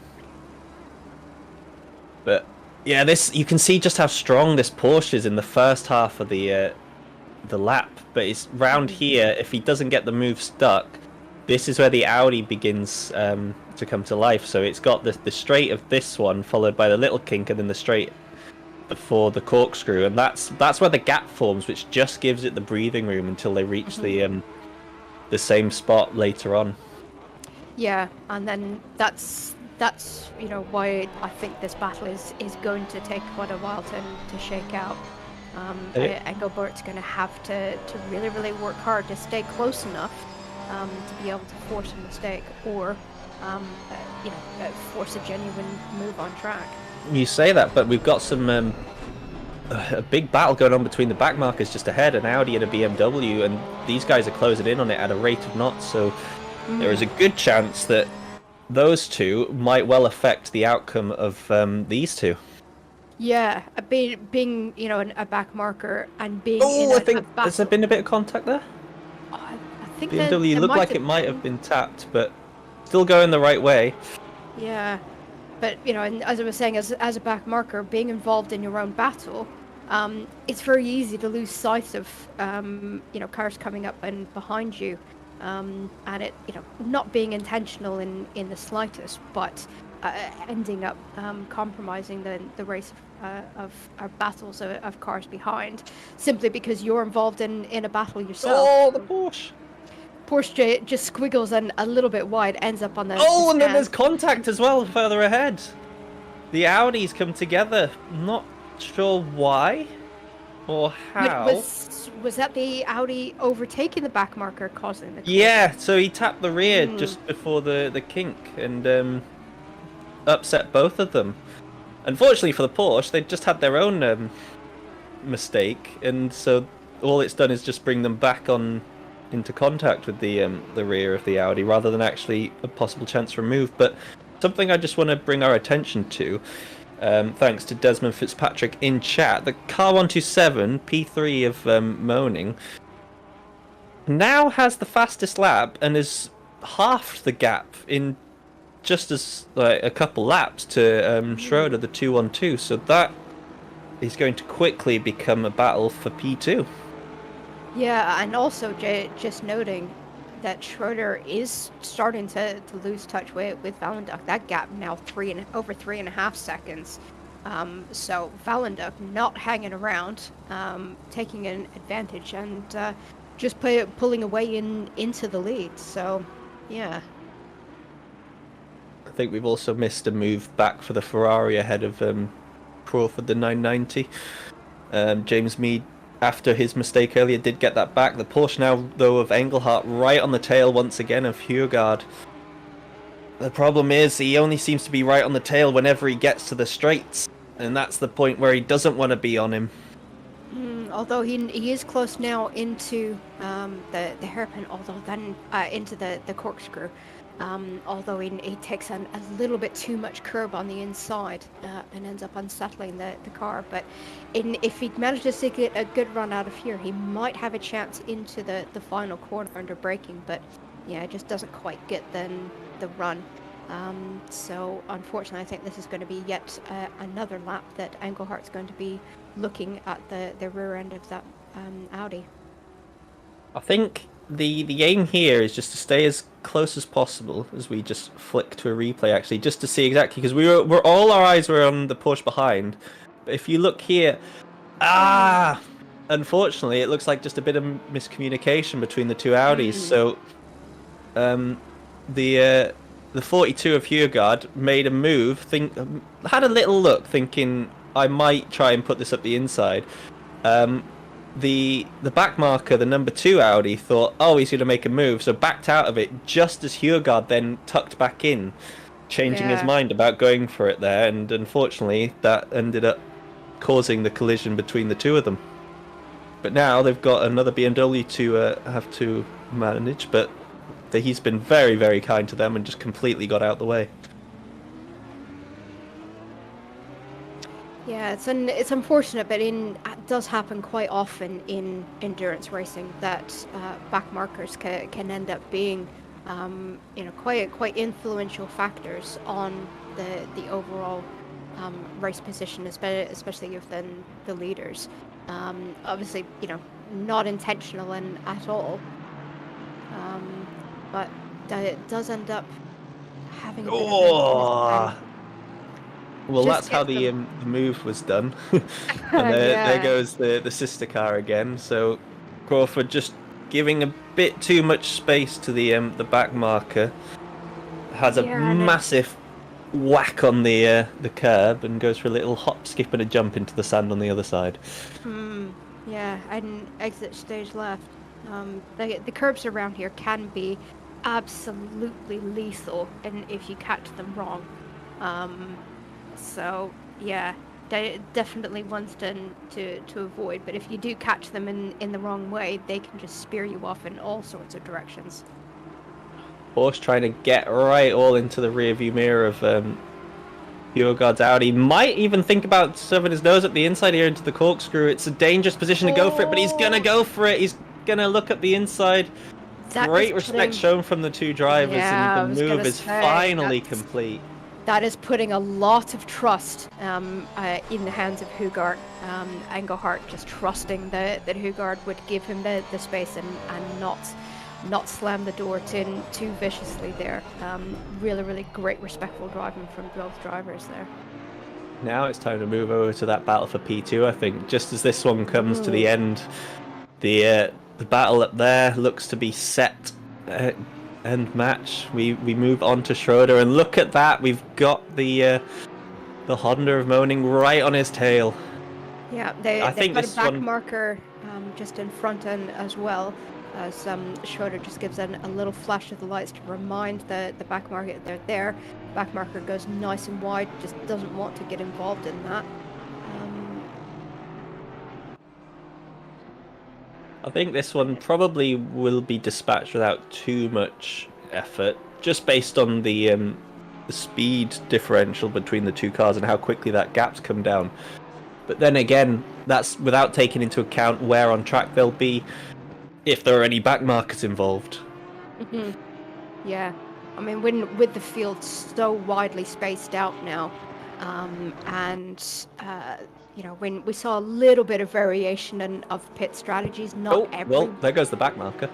Yeah, this you can see just how strong this Porsche is in the first half of the lap, but it's round here. If he doesn't get the move stuck, this is where the Audi begins to come to life. So it's got the straight of this one, followed by the little kink, and then the straight before the corkscrew, and that's where the gap forms, which just gives it the breathing room until they reach the same spot later on. Yeah, and then that's why I think this battle is going to take quite a while to shake out. Engelbert's going to have to really, really work hard to stay close enough to be able to force a mistake or force a genuine move on track. You say that, but we've got some a big battle going on between the back markers just ahead, an Audi and a BMW, and these guys are closing in on it at a rate of knots. So there is a good chance that those two might well affect the outcome of these two. Yeah, being a back marker and being. Oh, I think has there been a bit of contact there? I think BMW looked like it might have been tapped, but still going the right way. Yeah, but and as I was saying, as a back marker, being involved in your own battle, it's very easy to lose sight of cars coming up and behind you, and it not being intentional in the slightest, but ending up compromising the race of battles of cars behind, simply because you're involved in a battle yourself. Oh, the Porsche! Porsche just squiggles and a little bit wide, ends up on the and then there's contact as well further ahead. The Audis come together. Not sure why or how. Was that the Audi overtaking the back marker causing the collision? Yeah, so he tapped the rear just before the kink and upset both of them. Unfortunately for the Porsche, they just had their own mistake, and so all it's done is just bring them back into contact with the rear of the Audi rather than actually a possible chance for a move. But something I just want to bring our attention to, thanks to Desmond Fitzpatrick in chat, the Car 127 P3 of Moaning now has the fastest lap and has halved the gap in just as a couple laps to Schroeder, the 212. So that is going to quickly become a battle for P2. Yeah, and also just noting that Schroeder is starting to lose touch with Valenduck. That gap now over 3.5 seconds. So Valenduck not hanging around, taking an advantage and just pulling away into the lead. So, yeah. I think we've also missed a move back for the Ferrari ahead of Crawford, the 990. James Mead, after his mistake earlier, did get that back. The Porsche now, though, of Engelhardt right on the tail once again of Hurgard. The problem is he only seems to be right on the tail whenever he gets to the straights, and that's the point where he doesn't want to be on him. Although he is close now into the hairpin, although then into the corkscrew. Although he takes a little bit too much curb on the inside and ends up unsettling the car. But if he manages to get a good run out of here, he might have a chance into the final corner under braking. But yeah, it just doesn't quite get the run. So unfortunately, I think this is going to be yet another lap that Engelhardt's going to be looking at the rear end of that Audi. I think the aim here is just to stay as close as possible as we just flick to a replay, actually, just to see exactly, because we're all our eyes were on the Porsche behind. But if you look here, unfortunately, it looks like just a bit of miscommunication between the two Audis. So the 42 of Hurgard made a move, had a little look, thinking I might try and put this up the inside. The back marker, the number 2 Audi, thought, oh, he's going to make a move, so backed out of it just as Hurgard then tucked back in, changing his mind about going for it there, and unfortunately that ended up causing the collision between the two of them. But now they've got another BMW to have to manage, but he's been very, very kind to them and just completely got out the way. Yeah, it's unfortunate, but it does happen quite often in endurance racing that back markers can end up being, quite influential factors on the overall race position, especially of the leaders. Obviously, not intentional and at all, but it does end up having a bit of Oh, well, Just that's how get the move was done. And there yeah. goes the sister car again. So Crawford just giving a bit too much space to the back marker. Has a Yeah, and massive whack on the curb and goes for a little hop, skip, and a jump into the sand on the other side. yeah, and exit stage left. The curbs around here can be absolutely lethal, and if you catch them wrong. So yeah, definitely ones to avoid. But if you do catch them in the wrong way, they can just spear you off in all sorts of directions. Horse trying to get right all into the rearview mirror of Bjorgard's Audi. Might even think about shoving his nose at the inside here into the corkscrew. It's a dangerous position to go for it, but he's gonna go for it. He's gonna look at the inside. Great respect shown from the two drivers, and the move is finally complete. That is putting a lot of trust in the hands of Hugard. Engelhardt just trusting that Hugard would give him the space and not slam the door too viciously there. Really great respectful driving from both drivers there. Now it's time to move over to that battle for P2, I think. Just as this one comes to the end, the battle up there looks to be set. End match. We move on to Schroeder, and look at that. We've got the Honda of Moaning right on his tail. Yeah, they've got a back marker just in front end as well, as Schroeder just gives a little flash of the lights to remind the back marker they're there. Back marker goes nice and wide, just doesn't want to get involved in that. I think this one probably will be dispatched without too much effort, just based on the speed differential between the two cars and how quickly that gap's come down. But then again, that's without taking into account where on track they'll be, if there are any back markers involved. Yeah, I mean, with the field so widely spaced out now, when we saw a little bit of variation of pit strategies, Well, there goes the back marker.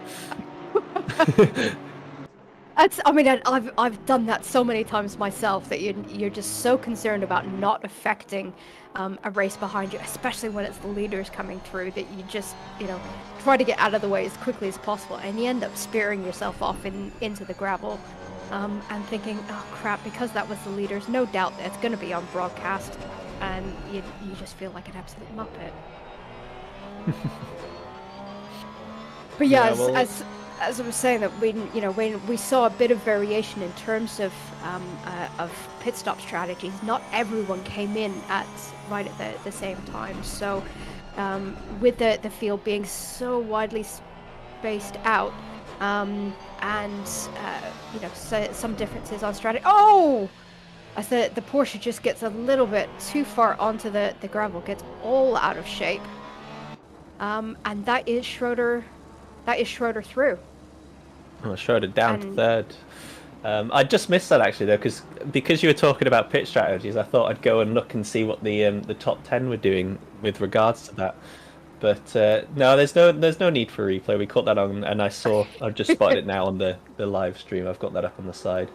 I've done that so many times myself that you're just so concerned about not affecting a race behind you, especially when it's the leaders coming through, that you just try to get out of the way as quickly as possible, and you end up spearing yourself off into the gravel, and thinking, oh crap, because that was the leaders, no doubt it's going to be on broadcast, and you just feel like an absolute muppet. But yeah, as I was saying, that when we saw a bit of variation in terms of pit stop strategies, not everyone came in right at the same time. So with the field being so widely spaced out, so some differences on strategy. Oh, as the Porsche just gets a little bit too far onto the gravel, gets all out of shape, and that is Schroeder. That is Schroeder through. Oh, Schroeder down to third. I just missed that actually though, because you were talking about pit strategies. I thought I'd go and look and see what the top 10 were doing with regards to that. But no, there's no need for replay. We caught that on, and I've just spotted it now on the live stream. I've got that up on the side.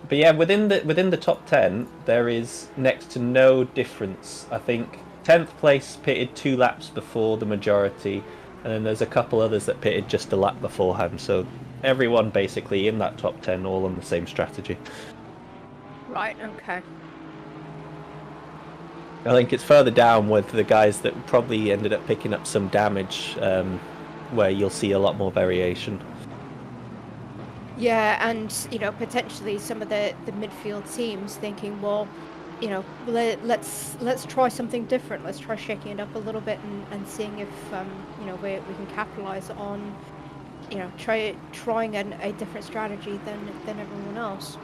But yeah, within the top 10, there is next to no difference. I think 10th place pitted 2 laps before the majority, and then there's a couple others that pitted just a lap beforehand. So everyone basically in that top 10 all on the same strategy. Right, okay. I think it's further down with the guys that probably ended up picking up some damage, where you'll see a lot more variation. Yeah, and potentially some of the midfield teams thinking, well, let's try something different. Let's try shaking it up a little bit and seeing if we can capitalize on trying a different strategy than everyone else.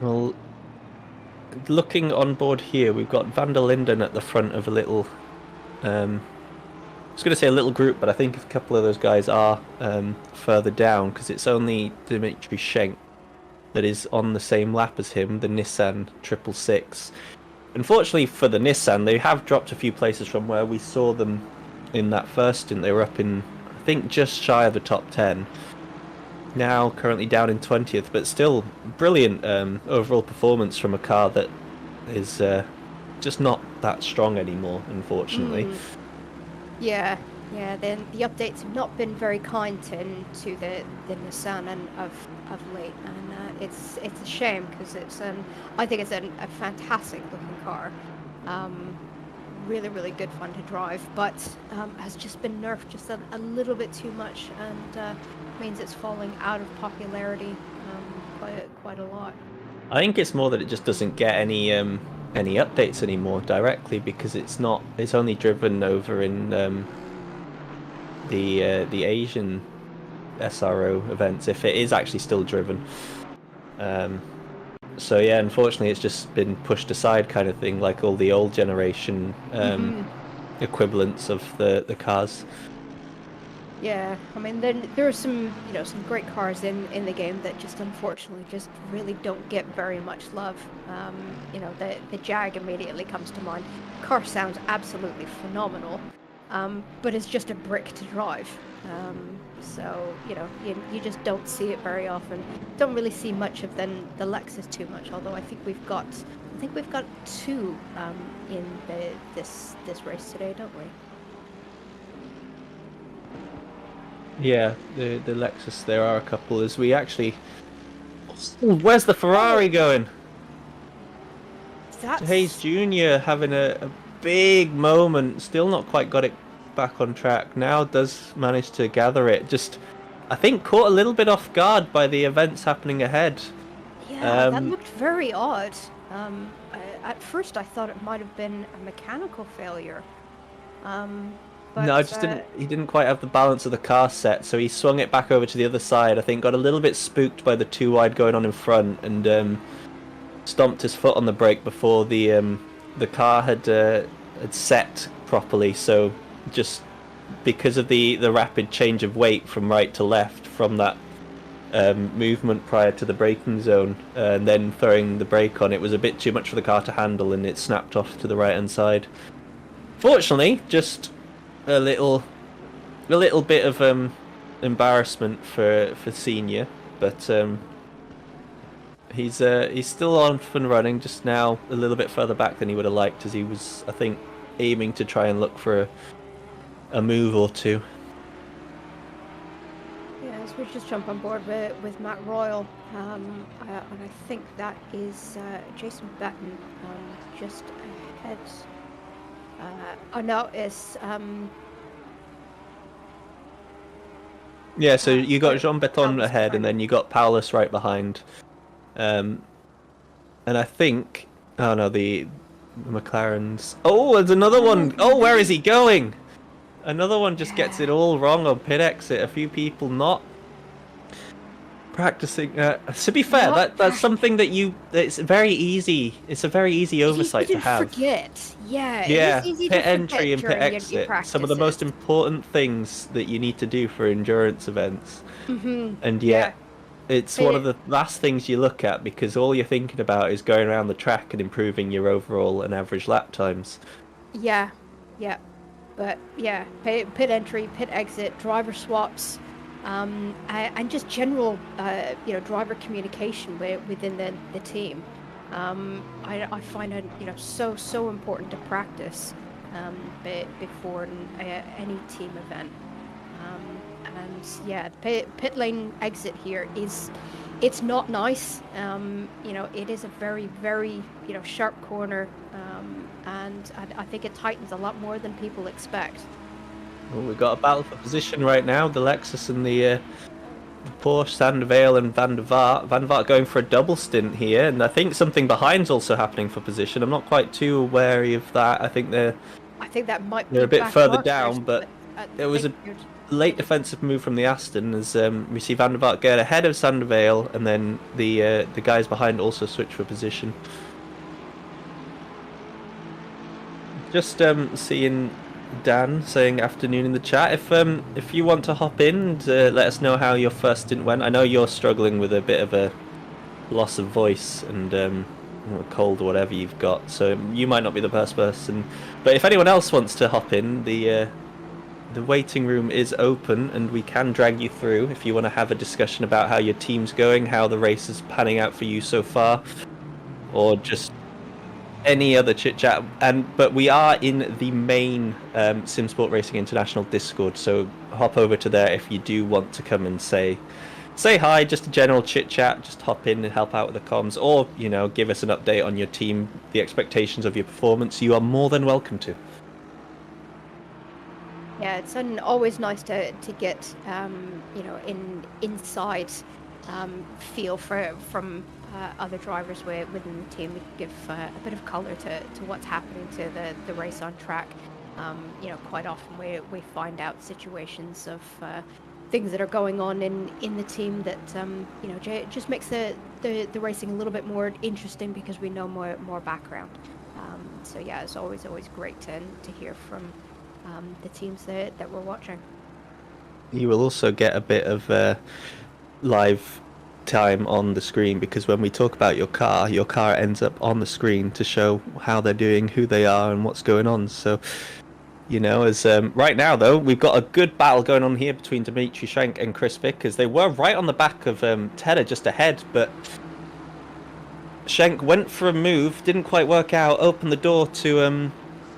Well, looking on board here, we've got Van der Linden at the front of a little. I was going to say a little group, but I think a couple of those guys are further down, because it's only Dimitri Schenk that is on the same lap as him, the Nissan 666. Unfortunately for the Nissan, they have dropped a few places from where we saw them in that first stint. They were up in, I think, just shy of the top 10. Now currently down in 20th, but still brilliant overall performance from a car that is just not that strong anymore, unfortunately. Yeah, then the updates have not been very kind to the Nissan and of late, and it's a shame because I think it's a fantastic looking car, really good fun to drive, but has just been nerfed just a little bit too much, and means it's falling out of popularity quite a lot. I think it's more that it just doesn't get any updates anymore directly, because it's only driven over in the Asian SRO events, if it is actually still driven. So yeah, unfortunately it's just been pushed aside, kind of thing, like all the old generation equivalents of the cars. Yeah, I mean, then there are some great cars in the game that just unfortunately just really don't get very much love. The Jag immediately comes to mind. Car sounds absolutely phenomenal, but it's just a brick to drive. So you just don't see it very often. Don't really see much of the Lexus too much. Although I think we've got two in this race today, don't we? Yeah, the Lexus, there are a couple. As we actually... Where's the Ferrari going? Hayes Jr. having a big moment. Still not quite got it back on track. Now does manage to gather it. Just, I think, caught a little bit off guard by the events happening ahead. Yeah, that looked very odd. At first I thought it might have been a mechanical failure. But, no, he didn't quite have the balance of the car set, so he swung it back over to the other side. I think got a little bit spooked by the too wide going on in front, and stomped his foot on the brake before the car had set properly. So just because of the rapid change of weight from right to left from that movement prior to the braking zone, and then throwing the brake on, it was a bit too much for the car to handle, and it snapped off to the right hand side. Fortunately, just a little bit of embarrassment for Senior, but he's still off and running, just now a little bit further back than he would have liked, as he was, I think, aiming to try and look for a move or two. Yeah, so we just jump on board with Matt Royal, and I think that is Jason Batten just ahead. Oh no, it's yeah. So you got Jean Beton ahead, and then you got Paulus right behind, and I think, oh no, the McLarens. Oh, there's another one. Oh, where is he going? Another one just gets it all wrong on pit exit. A few people not practicing. To be fair, that's something that it's very easy. It's a very easy oversight to have. Forget. Yeah. Yeah. It is easy pit to entry and pit your exit. Some of the most important things that you need to do for endurance events. And yet, it's one of the last things you look at, because all you're thinking about is going around the track and improving your overall and average lap times. Yeah. But yeah, pit entry, pit exit, driver swaps, and just general, driver communication within the team. I find it, so important to practice before any team event. And yeah, pit lane exit here it's not nice. It is a very, very, sharp corner, and I think it tightens a lot more than people expect. Well, we've got a battle for position right now. The Lexus and the Porsche, Sandervale and Van der Vaart. Van der Vaart going for a double stint here, and I think something behind's also happening for position. I'm not quite too wary of that. I think that might be a bit further down, but it was a late defensive move from the Aston, as we see Van der Vaart get ahead of Sandervale, and then the guys behind also switch for position. Just seeing Dan saying afternoon in the chat. If you want to hop in and let us know how your first stint went. I know you're struggling with a bit of a loss of voice and cold or whatever you've got. So you might not be the first person. But if anyone else wants to hop in, the waiting room is open and we can drag you through if you want to have a discussion about how your team's going, how the race is panning out for you so far, or just any other chit chat. But we are in the main Simsport Racing International Discord, so hop over to there if you do want to come and say hi, just a general chit chat, just hop in and help out with the comms, or give us an update on your team, the expectations of your performance. You are more than welcome to. Yeah, it's always nice to get inside feel from other drivers within the team. We give a bit of colour to what's happening to the race on track. Quite often we find out situations of things that are going on in the team that just makes the racing a little bit more interesting because we know more background. So yeah, it's always great to hear from the teams that we're watching. You will also get a bit of live time on the screen, because when we talk about your car ends up on the screen to show how they're doing, who they are, and what's going on. So, as right now though, we've got a good battle going on here between Dimitri Schenk and Chris Vickers. They were right on the back of Tedder, just ahead, but Schenk went for a move, didn't quite work out, opened the door to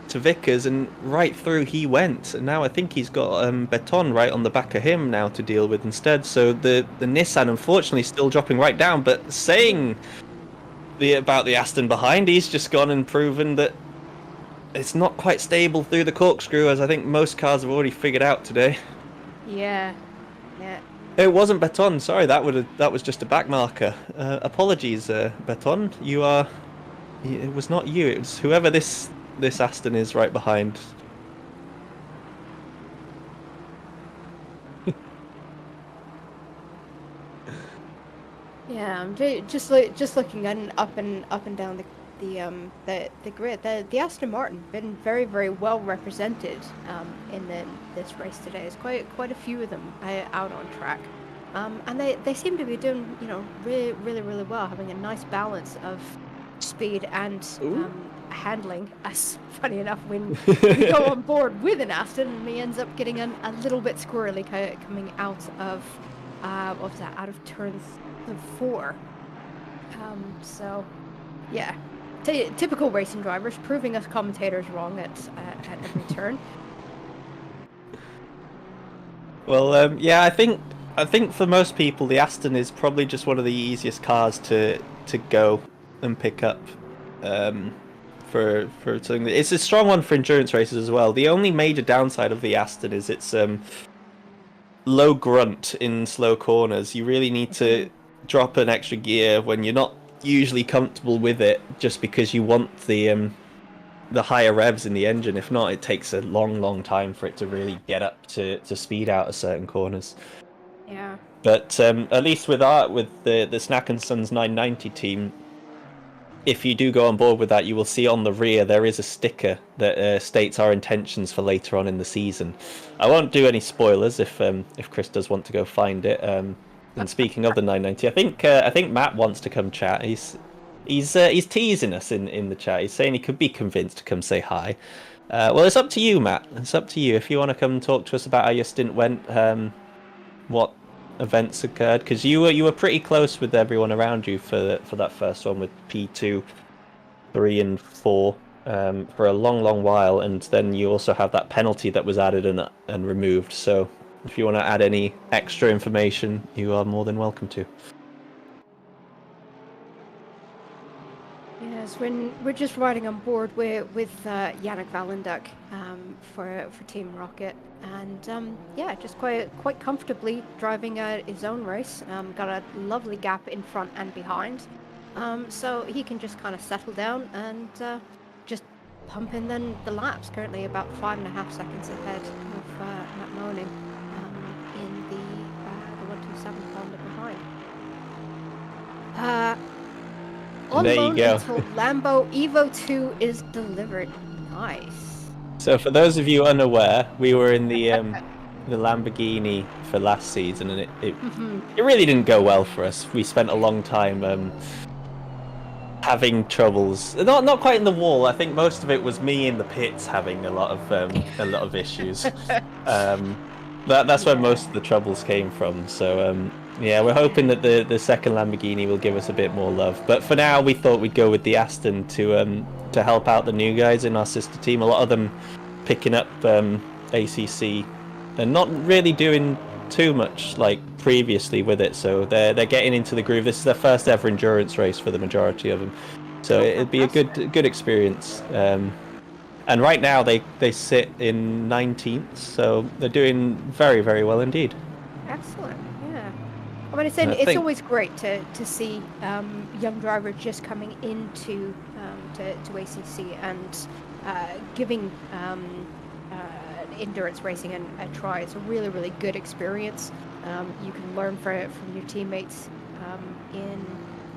Vickers, and right through he went. And now I think he's got Beton right on the back of him now to deal with instead. So the Nissan unfortunately still dropping right down, but saying about the Aston behind, he's just gone and proven that it's not quite stable through the corkscrew, as I think most cars have already figured out today. Yeah. It wasn't Beton, sorry, that was just a back marker. Apologies, Beton. It was not you, it was whoever this Aston is right behind. Yeah, I'm just looking up and down the grid. The Aston Martin been very, very well represented in this race today. There's quite a few of them out on track, and they seem to be doing really, really, really well, having a nice balance of speed and handling. As funny enough, when we go on board with an Aston, he ends up getting a little bit squirrely coming out of what was that? Out of turn 4. So yeah, typical racing drivers proving us commentators wrong at every turn. Well, yeah, I think for most people the Aston is probably just one of the easiest cars to go and pick up. For something, it's a strong one for endurance races as well. The only major downside of the Aston is its low grunt in slow corners. You really need to drop an extra gear when you're not usually comfortable with it, just because you want the higher revs in the engine. If not, it takes a long time for it to really get up to speed out of certain corners. Yeah. But at least with the Snack and Sons 990 team, if you do go on board with that, you will see on the rear there is a sticker that states our intentions for later on in the season. I won't do any spoilers if Chris does want to go find it. And speaking of the 990, I think Matt wants to come chat. He's teasing us in the chat. He's saying he could be convinced to come say hi. Well, it's up to you, Matt. It's up to you if you want to come and talk to us about how your stint went. What events occurred, because you were pretty close with everyone around you for that first one with P2, 3 and 4 for a long while, and then you also have that penalty that was added and removed. So if you want to add any extra information, you are more than welcome to. Yes, when we're just riding on board with Yannick Valenduck for Team Rocket, and yeah, just quite comfortably driving his own race. Got a lovely gap in front and behind, so he can just kind of settle down and just pump in then the laps. Currently about 5.5 seconds ahead of Matt Moaning in the 127 Honda behind. On there loan you go. until Lambo Evo 2 is delivered. Nice. So for those of you unaware, we were in the Lamborghini for last season, and it really didn't go well for us. We spent a long time having troubles. Not quite in the wall. I think most of it was me in the pits having a lot of issues. That's where most of the troubles came from. So yeah, we're hoping that the second Lamborghini will give us a bit more love. But for now, we thought we'd go with the Aston to help out the new guys in our sister team. A lot of them picking up ACC and not really doing too much like previously with it. So they're getting into the groove. This is their first ever endurance race for the majority of them. So it'd be a good experience. And right now they sit in 19th, so they're doing very, very well indeed. Excellent, yeah. I mean, it's always great to see young drivers just coming into to ACC and giving endurance racing a try. It's a really, really good experience. You can learn from your teammates in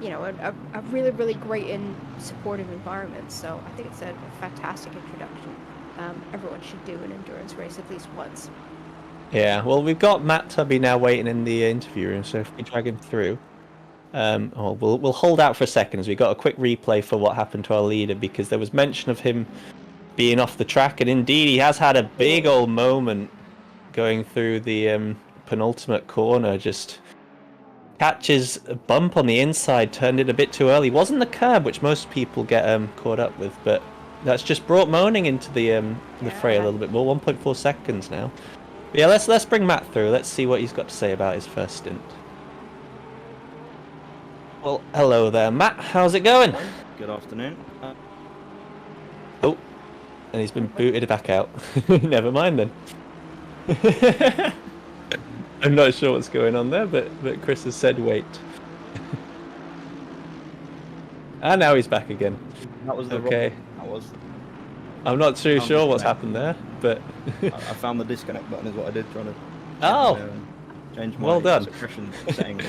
a really, really great and supportive environment. So I think it's a fantastic introduction. Everyone should do an endurance race at least once. Yeah, well, we've got Matt Tubby now waiting in the interview room, so if we drag him through, we'll hold out for a second as we got a quick replay for what happened to our leader, because there was mention of him being off the track, and indeed he has had a big old moment going through the penultimate corner. Just catches a bump on the inside, turned it a bit too early. Wasn't the curb, which most people get caught up with, but that's just brought moaning into the fray a little bit more. 1.4 seconds now. But yeah, let's bring Matt through. Let's see what he's got to say about his first stint. Well, hello there, Matt. How's it going? Good afternoon. Oh, and he's been booted back out. Never mind then. I'm not sure what's going on there, but Chris has said wait. And now he's back again. That was the okay. That was. I'm not too sure what's happened there, but I found the disconnect button is what I did, trying to change my well done. suppression setting.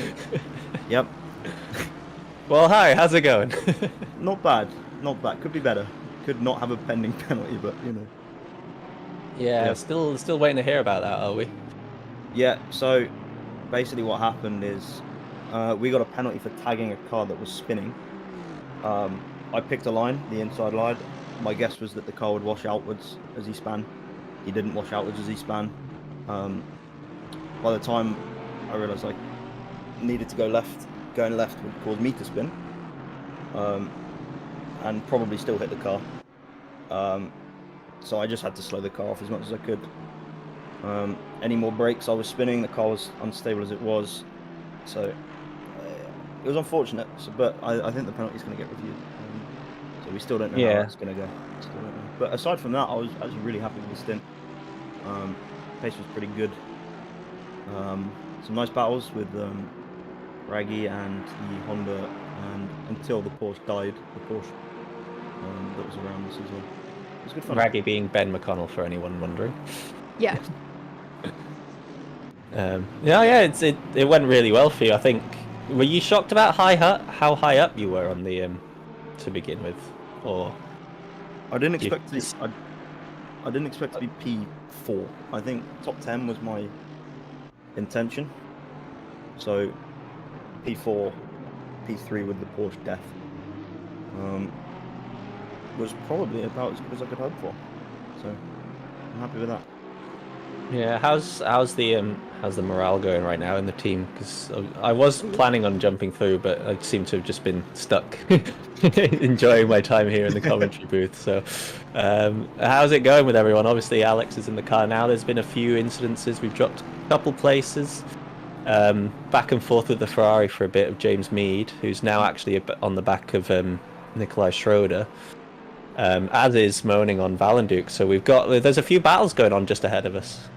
Yep. Well, hi. How's it going? Not bad. Not bad. Could be better. Could not have a pending penalty, but you know. Yeah. Still waiting to hear about that, are we? Yeah. So basically, what happened is we got a penalty for tagging a car that was spinning. I picked a line, the inside line. My guess was that the car would wash outwards as he span. He didn't wash outwards as he span. By the time I realised I needed to go left, going left would cause me to spin, and probably still hit the car. So I just had to slow the car off as much as I could. Any more brakes, I was spinning. The car was unstable as it was, so it was unfortunate. But I think the penalty is going to get reviewed. So we still don't know how it's going to go. Still don't know. But aside from that, I was actually really happy with the stint. Pace was pretty good. Some nice battles with Raggy and the Honda, and until the Porsche died, the Porsche that was around us as well. It was good fun. Raggy being Ben McConnell, for anyone wondering. Yeah. It went really well for you. I think. Were you shocked about how high up you were on the to begin with, or? I didn't expect to. I didn't expect to be P4. I think top 10 was my intention. So P4, P3 with the Porsche death was probably about as good as I could hope for. So I'm happy with that. Yeah, how's the morale going right now in the team? Because I was planning on jumping through, but I seem to have just been stuck enjoying my time here in the commentary booth. So how's it going with everyone? Obviously Alex is in the car now. There's been a few incidences. We've dropped a couple places, back and forth with the Ferrari for a bit of James Mead, who's now actually on the back of Nikolai Schroeder, as is moaning on Valenduke. So there's a few battles going on just ahead of us.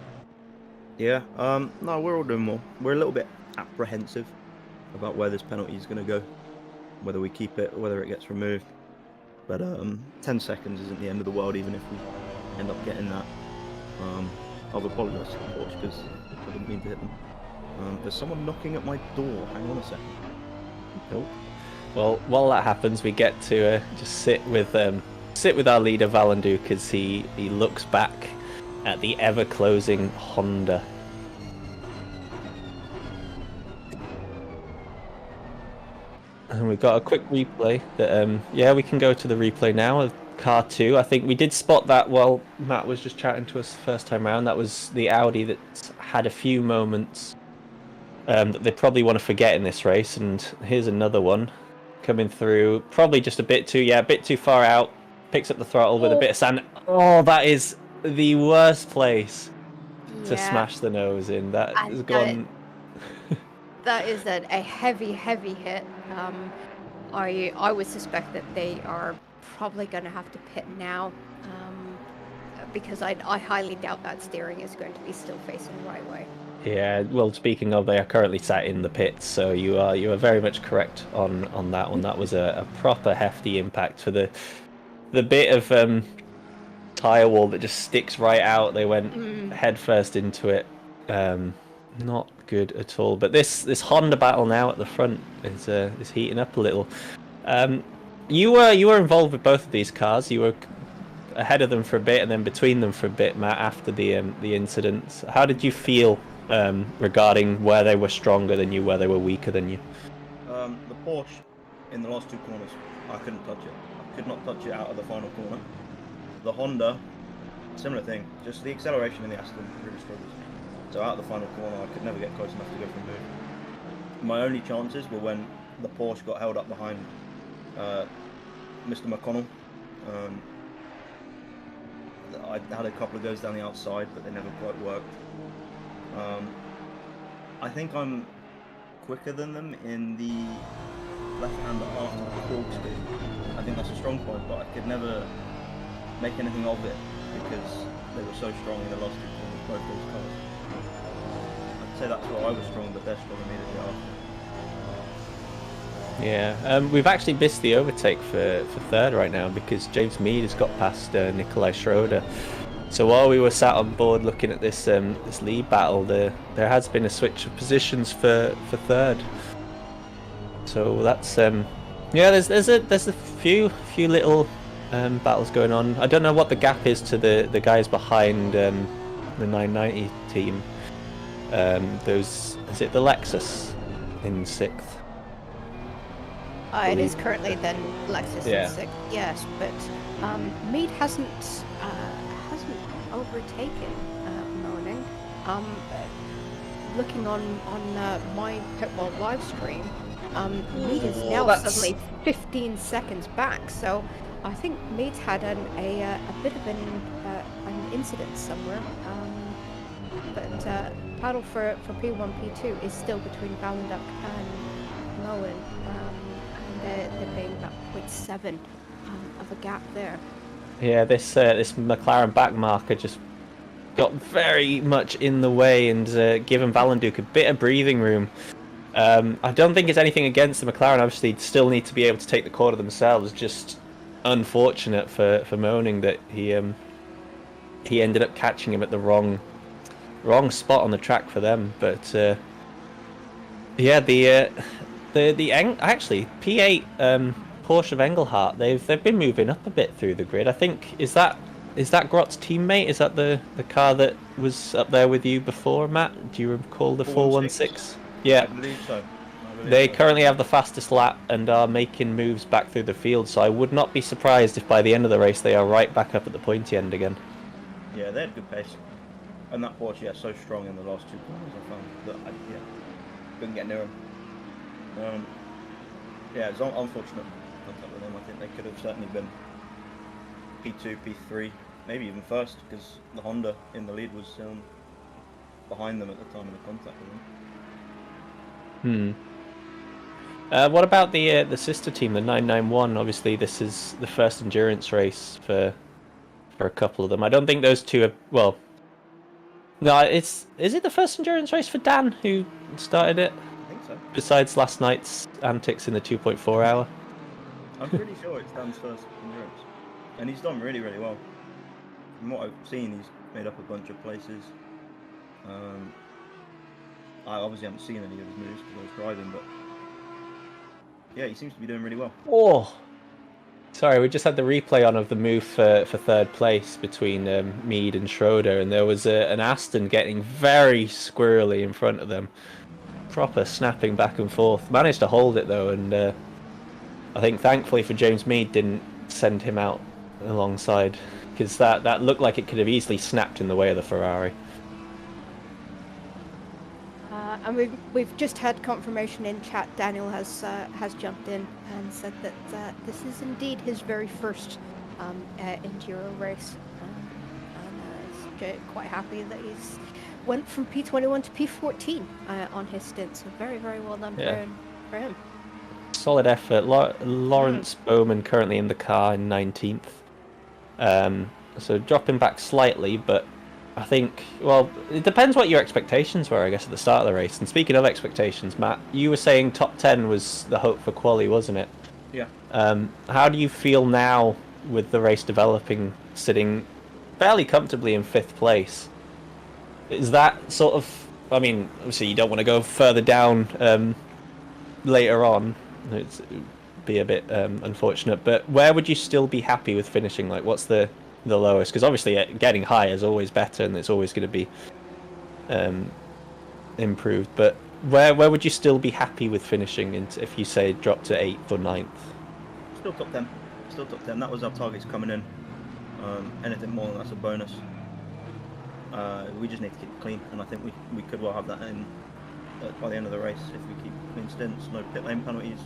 Yeah, no, we're all doing well. We're a little bit apprehensive about where this penalty is going to go, whether we keep it or whether it gets removed. But 10 seconds isn't the end of the world, even if we end up getting that. I've apologised to the Porsche because I didn't mean to hit them. There's someone knocking at my door. Hang on a second. Cool. Well, while that happens, we get to just sit with our leader Valenduke as he looks back at the ever-closing Honda. And we've got a quick replay that, yeah, we can go to the replay now of car 2. I think we did spot that while Matt was just chatting to us the first time around. That was the Audi that had a few moments that they probably want to forget in this race. And here's another one coming through, probably just a bit too far out. Picks up the throttle with a bit of sand. Oh, that is the worst place to smash the nose in. That has gone. That is a heavy hit. I would suspect that they are probably going to have to pit now, because I highly doubt that steering is going to be still facing the right way. Yeah, well, speaking of, they are currently sat in the pits, so you are very much correct on that one. That was a proper hefty impact for the bit of tire wall that just sticks right out. They went head first into it. Not good at all. But this Honda battle now at the front is heating up a little. You were involved with both of these cars. You were ahead of them for a bit, and then between them for a bit, Matt. After the incident, how did you feel regarding where they were stronger than you, where they were weaker than you? The Porsche in the last two corners, I couldn't touch it. I could not touch it out of the final corner. The Honda, similar thing. Just the acceleration in the Aston really struggles. So out of the final corner, I could never get close enough to go for a move. My only chances were when the Porsche got held up behind Mr. McConnell. I had a couple of goes down the outside, but they never quite worked. I think I'm quicker than them in the left-hander after the corkscrew. I think that's a strong point, but I could never make anything of it because they were so strong in the last two corners, both those cars. I'd say that's where I was strong, but they're strong immediately after. Yeah, we've actually missed the overtake for third right now because James Mead has got past Nikolai Schroeder. So while we were sat on board looking at this this lead battle, there has been a switch of positions for third. So that's yeah. There's a few little battles going on. I don't know what the gap is to the guys behind the 990 team. Is it the Lexus in 6th? It is currently then Lexus in 6th, yes, but Mead hasn't overtaken Moaning. Looking on my Pitwall live stream, Mead is now suddenly 15 seconds back. So I think Mead's had a bit of an incident somewhere. But battle for P1, P2 is still between Valenduck and Moen. They're being about 0.7 of a gap there. Yeah, this McLaren back marker just got very much in the way and given Valenduck a bit of breathing room. I don't think it's anything against the McLaren. Obviously, still need to be able to take the corner themselves. Just unfortunate for Moaning that he ended up catching him at the wrong spot on the track for them. But yeah, actually P8 Porsche of Engelhardt, they've been moving up a bit through the grid. I think is that Grott's teammate? Is that the car that was up there with you before, Matt? Do you recall the 416? Yeah, I believe so. They currently have the fastest lap and are making moves back through the field, so I would not be surprised if by the end of the race they are right back up at the pointy end again. Yeah, they had good pace. And that Porsche, so strong in the last two corners, I found that couldn't get near him. Yeah, it's unfortunate contact with them. I think they could have certainly been P2, P3, maybe even first, because the Honda in the lead was behind them at the time of the contact with them. What about the sister team, the 991? Obviously, this is the first endurance race for a couple of them. I don't think those two are, well, no, is it the first endurance race for Dan, who started it? I think so. Besides last night's antics in the 2.4 hour? I'm pretty sure it's Dan's first endurance. And he's done really, really well. From what I've seen, he's made up a bunch of places. I obviously haven't seen any of his moves because I was driving, but yeah, he seems to be doing really well. Oh, sorry, we just had the replay on of the move for third place between Mead and Schroeder, and there was an Aston getting very squirrely in front of them. Proper snapping back and forth. Managed to hold it though, and I think thankfully for James Mead didn't send him out alongside, because that looked like it could have easily snapped in the way of the Ferrari. And we've just had confirmation in chat. Daniel has jumped in and said that this is indeed his very first enduro race, and he's quite happy that he's went from P21 to P14 on his stint. So very well done for him. Solid effort. Lawrence Bowman currently in the car in 19th. So dropping back slightly, but I think, well, it depends what your expectations were, I guess, at the start of the race. And speaking of expectations, Matt, you were saying top 10 was the hope for quali, wasn't it? Yeah. How do you feel now with the race developing, sitting fairly comfortably in 5th place? Is that sort of, I mean, obviously you don't want to go further down later on. It'd be a bit unfortunate, but where would you still be happy with finishing? Like, what's the lowest? Because obviously getting higher is always better, and it's always going to be improved. But where would you still be happy with finishing if you say drop to 8th or 9th? Still top 10. Still top 10. That was our targets coming in. Anything more than that's a bonus. We just need to keep it clean, and I think we could well have that in by the end of the race if we keep clean stints, no pit lane penalties,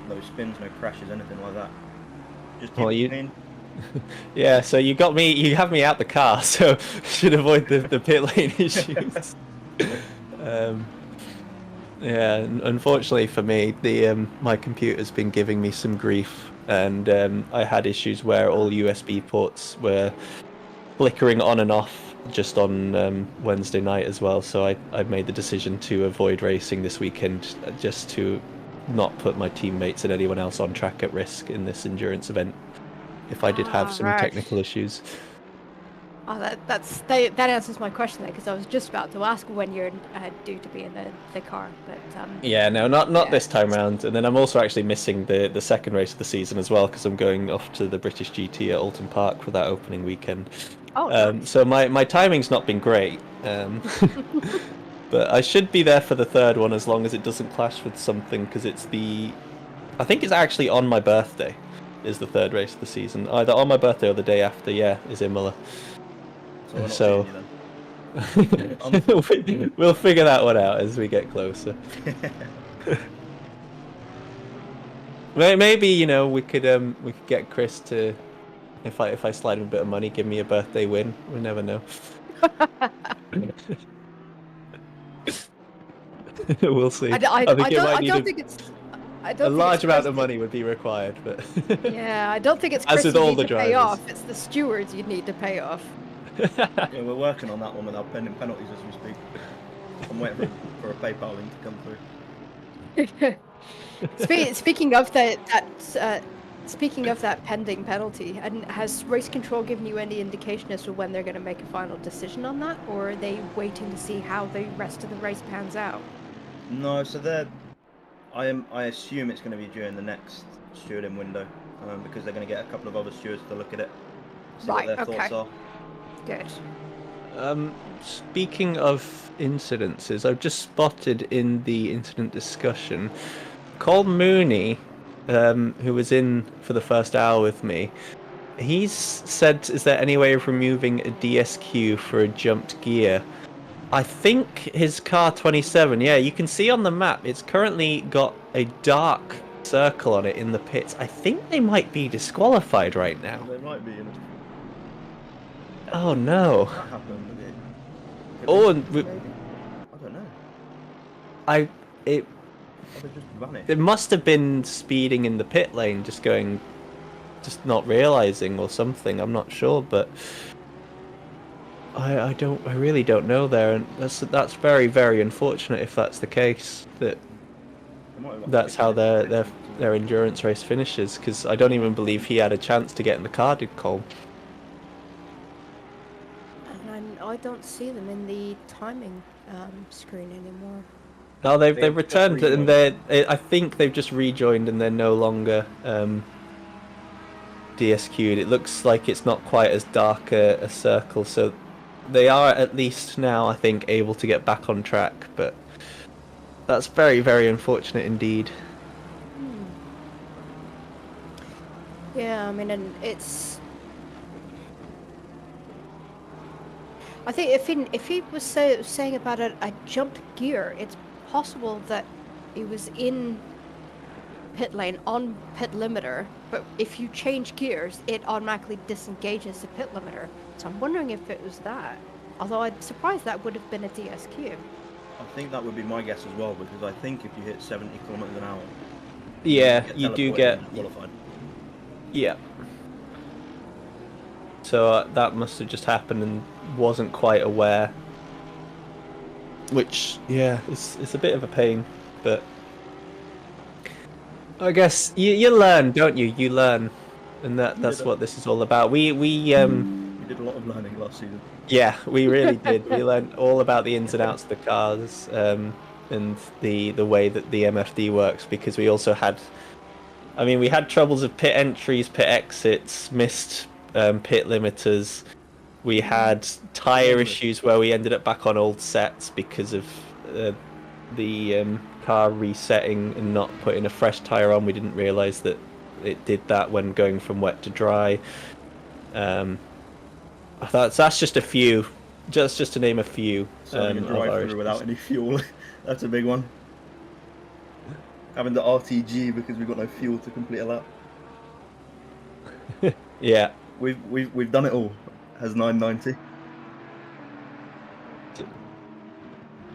no spins, no crashes, anything like that. Just keep it clean. Yeah, so you have me out the car, so should avoid the pit lane issues. Yeah, unfortunately for me, my computer's been giving me some grief, and I had issues where all USB ports were flickering on and off just on Wednesday night as well, so I made the decision to avoid racing this weekend, just to not put my teammates and anyone else on track at risk in this endurance event if I did have some technical issues. Oh, that answers my question there, because I was just about to ask when you're due to be in the car, but yeah, no, not this time round. And then I'm also actually missing the second race of the season as well, because I'm going off to the British GT at Alton Park for that opening weekend. Oh, nice. So my timing's not been great, but I should be there for the third one as long as it doesn't clash with something, because I think it's actually on my birthday is the third race of the season, either on my birthday or the day after. Is Imola. So we'll figure that one out as we get closer. Maybe we could get Chris to, if I slide him a bit of money, give me a birthday win. We never know. We'll see. I don't think it's a large amount of money would be required, but yeah, I don't think it's Chris as with you all need the to drivers. pay off. It's the stewards you need to pay off. Yeah, we're working on that one without pending penalties as we speak. I'm waiting for a PayPal link to come through. Speaking of that pending penalty, and has Race Control given you any indication as to when they're going to make a final decision on that, or are they waiting to see how the rest of the race pans out? No, so I assume it's going to be during the next stewarding window, because they're going to get a couple of other stewards to look at it, see what their thoughts are. Good. Speaking of incidences, I've just spotted in the incident discussion, Cole Mooney, who was in for the first hour with me, he's said, is there any way of removing a DSQ for a jumped gear? I think his car 27, yeah, you can see on the map, it's currently got a dark circle on it in the pits. I think they might be disqualified right now. They might be. Oh no. That happened, did it? Oh, and I don't know. They just vanished. It must have been speeding in the pit lane, just not realizing or something. I'm not sure, but I really don't know there, and that's very, very unfortunate if that's the case. That's how their endurance race finishes, because I don't even believe he had a chance to get in the car, did Cole? And I don't see them in the timing screen anymore. No, they've returned, and I think they've just rejoined, and they're no longer DSQ'd. It looks like it's not quite as dark a circle, so they are at least now, I think, able to get back on track, but that's very, very unfortunate indeed. Yeah, I mean, and it's. I think if he was saying about a jumped gear, it's possible that he was in pit lane on pit limiter, but if you change gears, it automatically disengages the pit limiter. So I'm wondering if it was that. Although I'm surprised that would have been a DSQ. I think that would be my guess as well, because I think if you hit 70 kilometers an hour, Yeah, you do teleported get. and qualified. Yeah. So that must have just happened and wasn't quite aware. Which, yeah, it's a bit of a pain, but I guess you learn, don't you? You learn, and that's what this is all about. We We did a lot of learning last season. yeah, we really did. We learned all about the ins and outs of the cars, and the way that the MFD works, because we also had. I mean, we had troubles of pit entries, pit exits, missed pit limiters. We had tyre issues where we ended up back on old sets because of the car resetting and not putting a fresh tyre on. We didn't realise that it did that when going from wet to dry. That's just a few, just to name a few. So you can drive through without any fuel. That's a big one. Having the RTG because we've got no fuel to complete a lap. Yeah. We've done it all. Has 990.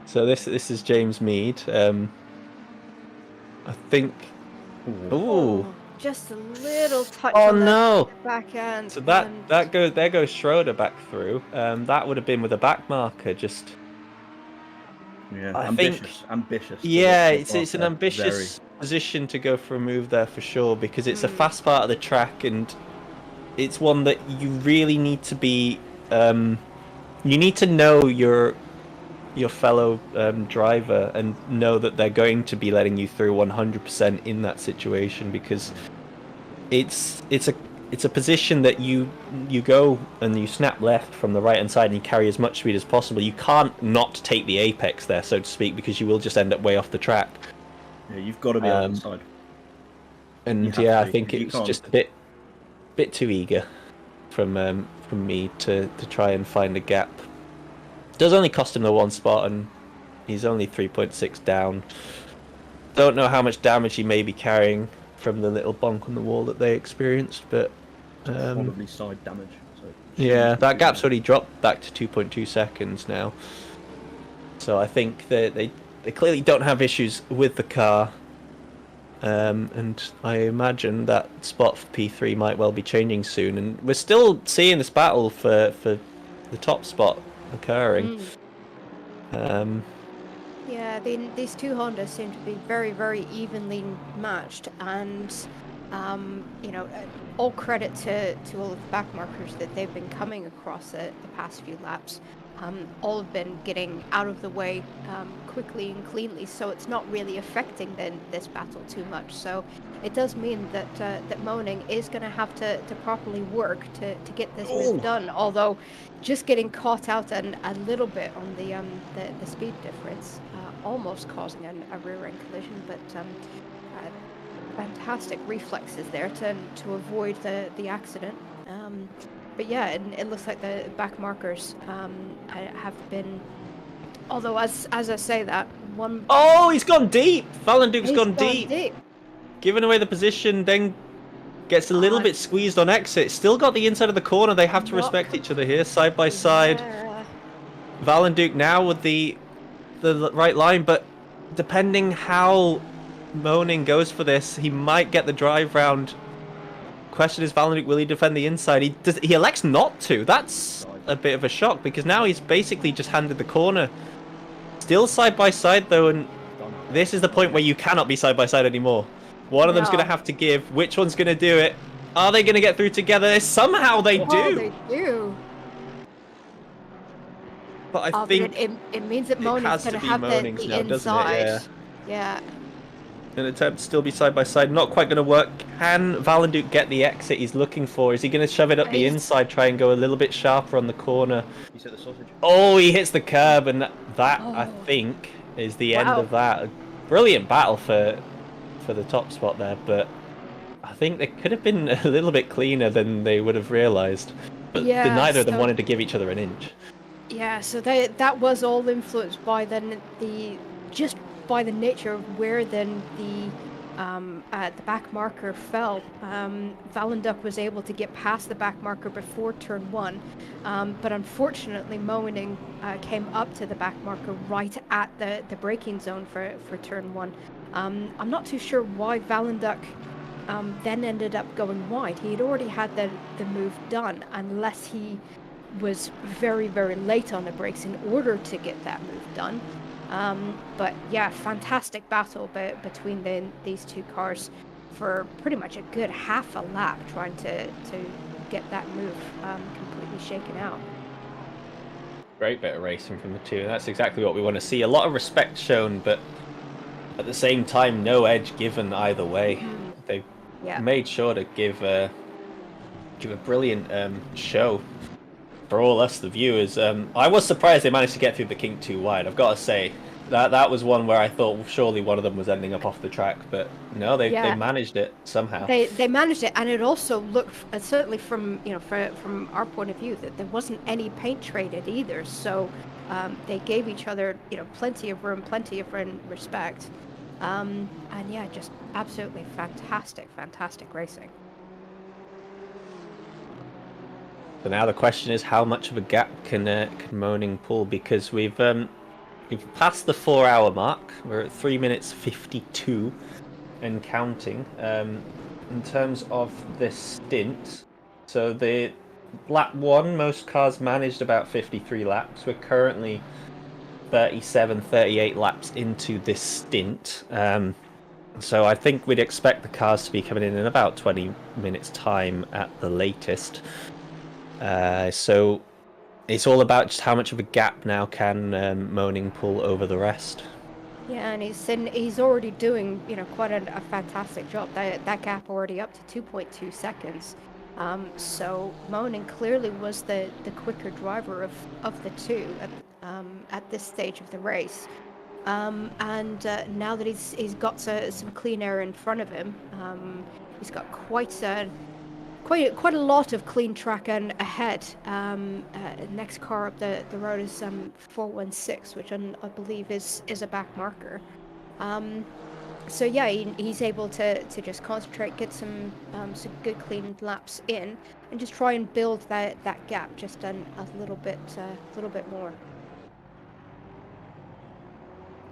So this is James Mead. I think. Ooh. Just a little touch Oh on no! the back end. So there goes Schroeder back through. That would have been with a back marker. Just. Yeah, I ambitious. think, ambitious. Yeah, it's an ambitious position to go for a move there for sure, because it's a fast part of the track, and it's one that you really need to be. You need to know your fellow driver and know that they're going to be letting you through 100% in that situation, because it's a position that you go and you snap left from the right hand side and you carry as much speed as possible. You can't not take the apex there, so to speak, because you will just end up way off the track. Yeah, you've got to be on the side. And yeah, I think it's just a bit too eager from me to try and find a gap. It does only cost him the one spot, and he's only 3.6 down. Don't know how much damage he may be carrying from the little bonk on the wall that they experienced, but Probably side damage. So yeah, that gap's already dropped back to 2.2 seconds now. So I think that they clearly don't have issues with the car. And I imagine that spot for P3 might well be changing soon, and we're still seeing this battle for the top spot occurring. Yeah, these two Hondas seem to be very, very evenly matched, and all credit to all of the back markers that they've been coming across the past few laps. All have been getting out of the way quickly and cleanly, so it's not really affecting this battle too much. So it does mean that Moaning is going to have to properly work to get this move done. Although just getting caught out and a little bit on the speed difference, almost causing a rear end collision, but fantastic reflexes there to avoid the accident. But yeah, it looks like the back markers have been. Although, as I say that, one. Oh, he's gone deep! Valenduke's gone deep. Giving away the position, then gets a little bit squeezed on exit. Still got the inside of the corner. They have to respect each other here, side by side. Valenduke now with the right line, but depending how Moaning goes for this, he might get the drive round. Question is, Valenduke, will he defend the inside? He elects not to. That's a bit of a shock, because now he's basically just handed the corner. Still side by side though, and this is the point where you cannot be side by side anymore. One of them's going to have to give. Which one's going to do it? Are they going to get through together? Somehow they do. They do. But I think it means that Moaning's going to have the now, inside. Yeah. An attempt to still be side by side, not quite going to work. Can Valenduke get the exit he's looking for? Is he going to shove it up the inside, try and go a little bit sharper on the corner? He's hit the sausage. Oh, he hits the curb, and that I think is the end of that. Brilliant battle for the top spot there, but I think they could have been a little bit cleaner than they would have realized, but Yeah, neither of them so- wanted to give each other an inch. Yeah, so that was all influenced by the just by the nature of where then the back marker fell. Valenduk was able to get past the back marker before turn 1, but unfortunately Moening came up to the back marker right at the braking zone for turn 1. I'm not too sure why Valenduk then ended up going wide. He had already had the move done, unless he was very, very late on the brakes in order to get that move done. But yeah, fantastic battle between these two cars for pretty much a good half a lap, trying to get that move completely shaken out. Great bit of racing from the two, and that's exactly what we want to see. A lot of respect shown, but at the same time, no edge given either way. They made sure to give a brilliant show for all us, the viewers. I was surprised they managed to get through the kink too wide. I've got to say that was one where I thought surely one of them was ending up off the track, but no, they managed it somehow. They managed it, and it also looked certainly from from our point of view that there wasn't any paint traded either. So they gave each other plenty of room, plenty of respect, and yeah, just absolutely fantastic racing. So now the question is, how much of a gap can Moening pull? Because we've passed the 4-hour mark. We're at 3 minutes 52 and counting. In terms of this stint, so the lap 1, most cars managed about 53 laps. We're currently 37, 38 laps into this stint. So I think we'd expect the cars to be coming in about 20 minutes time at the latest. So it's all about just how much of a gap now can Moening pull over the rest. Yeah, and he's already doing quite a fantastic job. That gap already up to 2.2 seconds. So Moening clearly was the quicker driver of the two at this stage of the race. And now that he's got some clean air in front of him, he's got quite a lot of clean track and ahead. Next car up the road is 416, which I believe is a back marker. So yeah, he's able to just concentrate, get some good clean laps in, and just try and build that gap just a little bit more.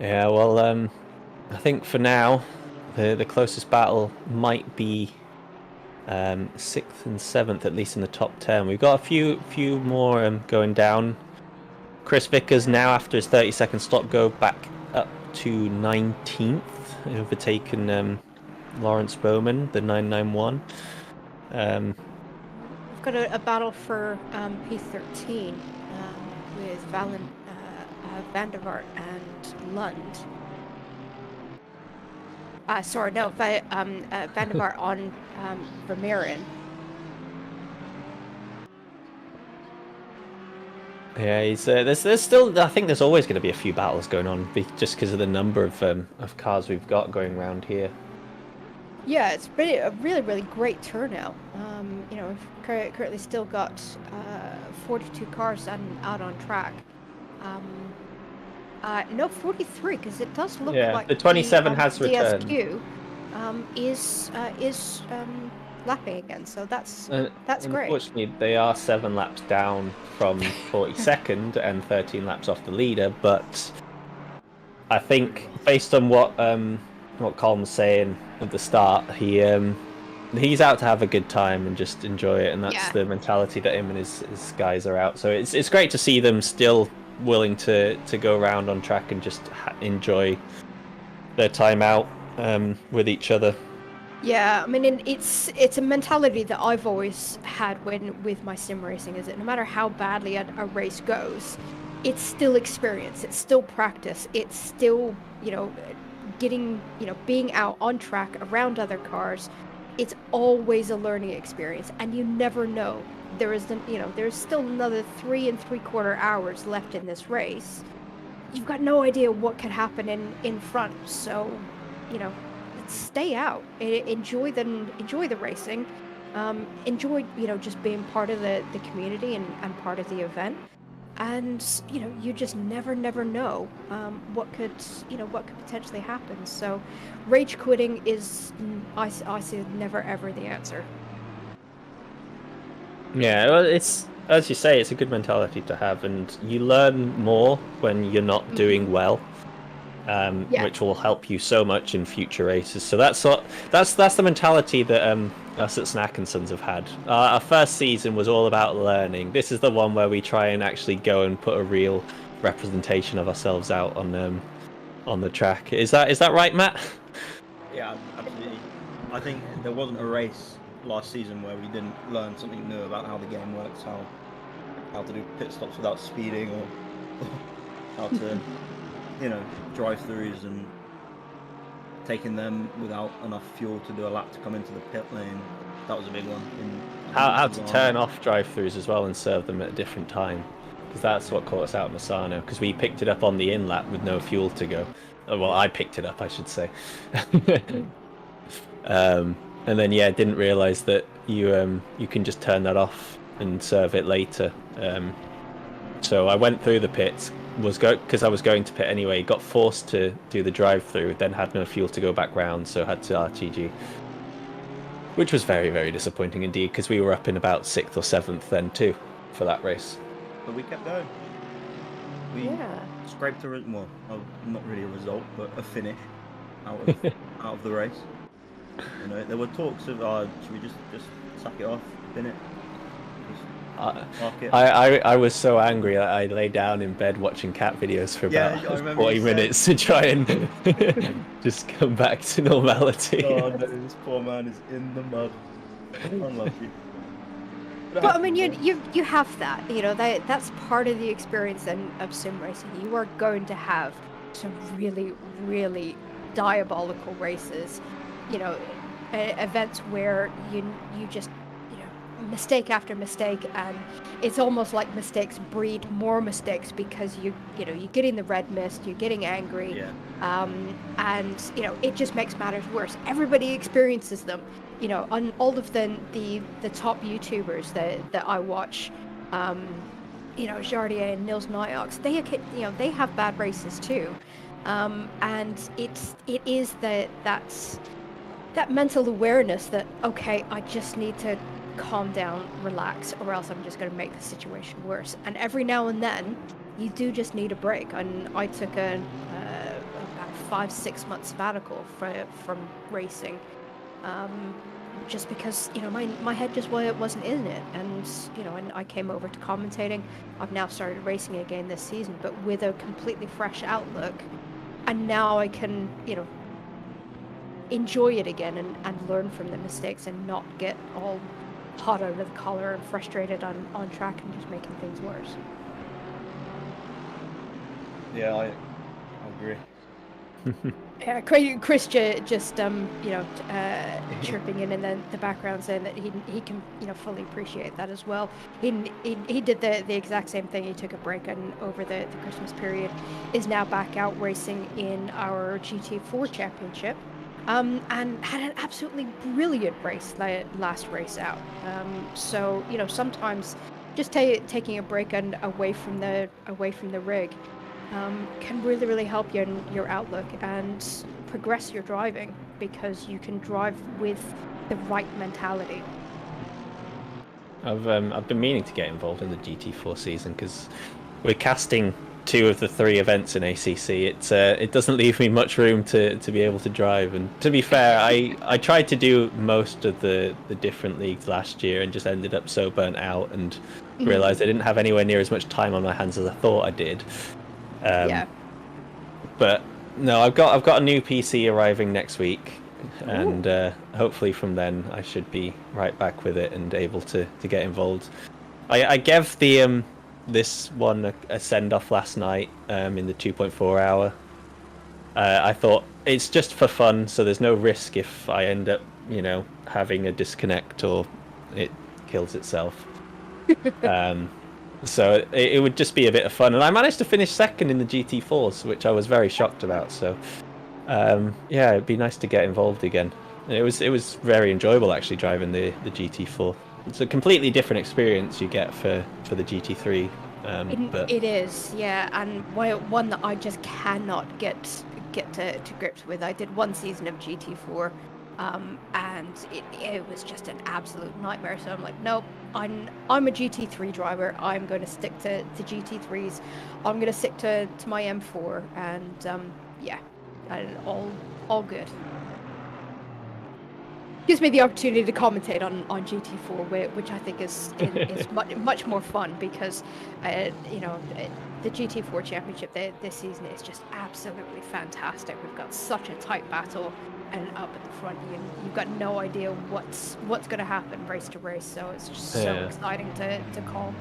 Yeah, well, I think for now the closest battle might be 6th and 7th, at least in the top 10. We've got a few more going down. Chris Vickers now, after his 30-second stop, go back up to 19th, overtaken Lawrence Bowman, the 991. We've got a battle for P13 with Van der Vaart and Lund. Van der Vaart on Vermeeren. Yeah, he's there's still, I think there's always going to be a few battles going on just because of the number of cars we've got going around here. Yeah, it's been a really great turnout. We've currently still got 42 cars out on track. No, 43, because it does look like the 27 has returned. DSQ is lapping again, so that's great. Unfortunately, they are 7 laps down from 42nd and 13 laps off the leader, but I think based on what Colin was saying at the start, he's out to have a good time and just enjoy it, and that's the mentality that him and his guys are out. So it's great to see them still willing to go around on track and just enjoy their time out with each other. Yeah, I mean, it's a mentality that I've always had with my sim racing, is that no matter how badly a race goes, it's still experience, it's still practice, it's still, getting, being out on track around other cars. It's always a learning experience, and you never know. There's still another 3 3/4 hours left in this race. You've got no idea what could happen in front, so, stay out, enjoy the racing, enjoy just being part of the community and part of the event. And you just never know what could potentially happen. So rage quitting is, I see, never ever the answer. Yeah, well, it's, as you say, it's a good mentality to have, and you learn more when you're not doing well, which will help you so much in future races. So that's the mentality that us at Snack and Sons have had. Our first season was all about learning. This is the one where we try and actually go and put a real representation of ourselves out on the track. Is that right, Matt? Yeah, absolutely. I think there wasn't a race last season where we didn't learn something new about how the game works, how to do pit stops without speeding, or how to drive throughs and taking them without enough fuel to do a lap to come into the pit lane. That was a big one. How to turn off drive-throughs as well and serve them at a different time, because that's what caught us out in Misano, because we picked it up on the in lap with no fuel to go. Well, I picked it up, I should say. And then didn't realise that you can just turn that off and serve it later. So I went through the pits, because I was going to pit anyway, got forced to do the drive-through, then had no fuel to go back round, so had to RTG. Which was very, very disappointing indeed, because we were up in about 6th or 7th then too, for that race. But we kept going. We scraped not really a result, but a finish out of the race. There were talks of, should we just suck it off, bin it? I was so angry that I lay down in bed watching cat videos for about 40 minutes to try and just come back to normality. Oh no, this poor man is in the mud. Unlucky. But I mean, you have that. That's part of the experience of sim racing. You are going to have some really, really diabolical races. Events where you just mistake after mistake, and it's almost like mistakes breed more mistakes, because you're getting the red mist, you're getting angry, and it just makes matters worse. Everybody experiences them. On all of the top YouTubers that I watch, Jardier and Nils Nyox, they have bad races too, and it is that mental awareness that, okay, I just need to calm down, relax, or else I'm just going to make the situation worse. And every now and then, you do just need a break. And I took about 5-6 month sabbatical from racing, just because my head just wasn't in it. And and I came over to commentating. I've now started racing again this season, but with a completely fresh outlook. And now I can enjoy it again and learn from the mistakes and not get all hot out of the collar and frustrated on track and just making things worse. Yeah, I agree. Yeah, Chris just chirping in the background, saying that he can fully appreciate that as well. He did the exact same thing. He took a break over the Christmas period, is now back out racing in our GT4 championship. And had an absolutely brilliant race last race out. So sometimes just taking a break and away from the rig can really, really help you in your outlook and progress your driving, because you can drive with the right mentality. I've been meaning to get involved in the GT4 season, because we're casting 2 of the 3 events in ACC. It doesn't leave me much room to be able to drive. And to be fair, I tried to do most of the different leagues last year and just ended up so burnt out and realised I didn't have anywhere near as much time on my hands as I thought I did. But no, I've got a new PC arriving next week, and hopefully from then I should be right back with it and able to get involved. I gave this one a send-off last night in the 2.4 hour. I thought it's just for fun, so there's no risk if I end up having a disconnect or it kills itself. So it would just be a bit of fun, and I managed to finish second in the GT4s, which I was very shocked about. So Yeah, it'd be nice to get involved again. And it was very enjoyable actually driving the GT4. It's a completely different experience you get for the GT3. But It is, yeah, and one that I just cannot get to grips with. I did one season of GT4, and it was just an absolute nightmare. So I'm like, nope, I'm a GT3 driver. I'm going to stick to GT3s. I'm going to stick to my M4, and yeah, and all good. Gives me the opportunity to commentate on GT4, which I think is much more fun because, you know, the GT4 Championship this season is just absolutely fantastic. We've got such a tight battle, and up at the front, you've got no idea what's going to happen race to race. So it's just so exciting to call.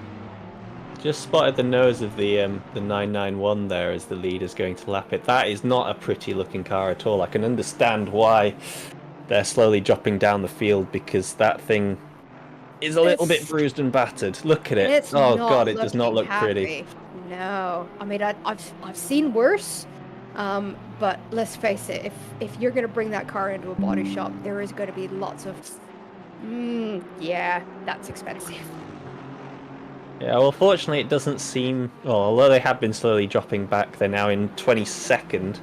Just spotted the nose of the 991 there as the lead is going to lap it. That is not a pretty looking car at all. I can understand why they're slowly dropping down the field because that thing is a little bit bruised and battered. Look at it. Oh god, it does not look pretty. No, I mean I've seen worse, but let's face it, if you're going to bring that car into a body shop, there is going to be lots of yeah, that's expensive. Yeah, well, fortunately, it doesn't seem. Well, although they have been slowly dropping back, they're now in 22nd.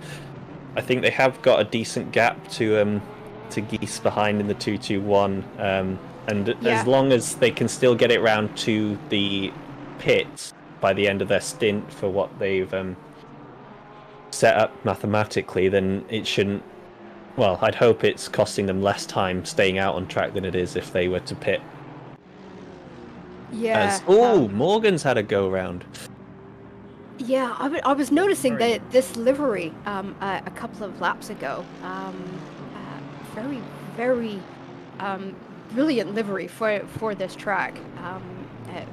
I think they have got a decent gap to Geese behind in the 221, and as long as they can still get it round to the pits by the end of their stint for what they've set up mathematically, then it shouldn't. Well, I'd hope it's costing them less time staying out on track than it is if they were to pit. Yeah. Morgan's had a go round. Yeah, I was noticing that this livery a couple of laps ago. Very, very brilliant livery for this track.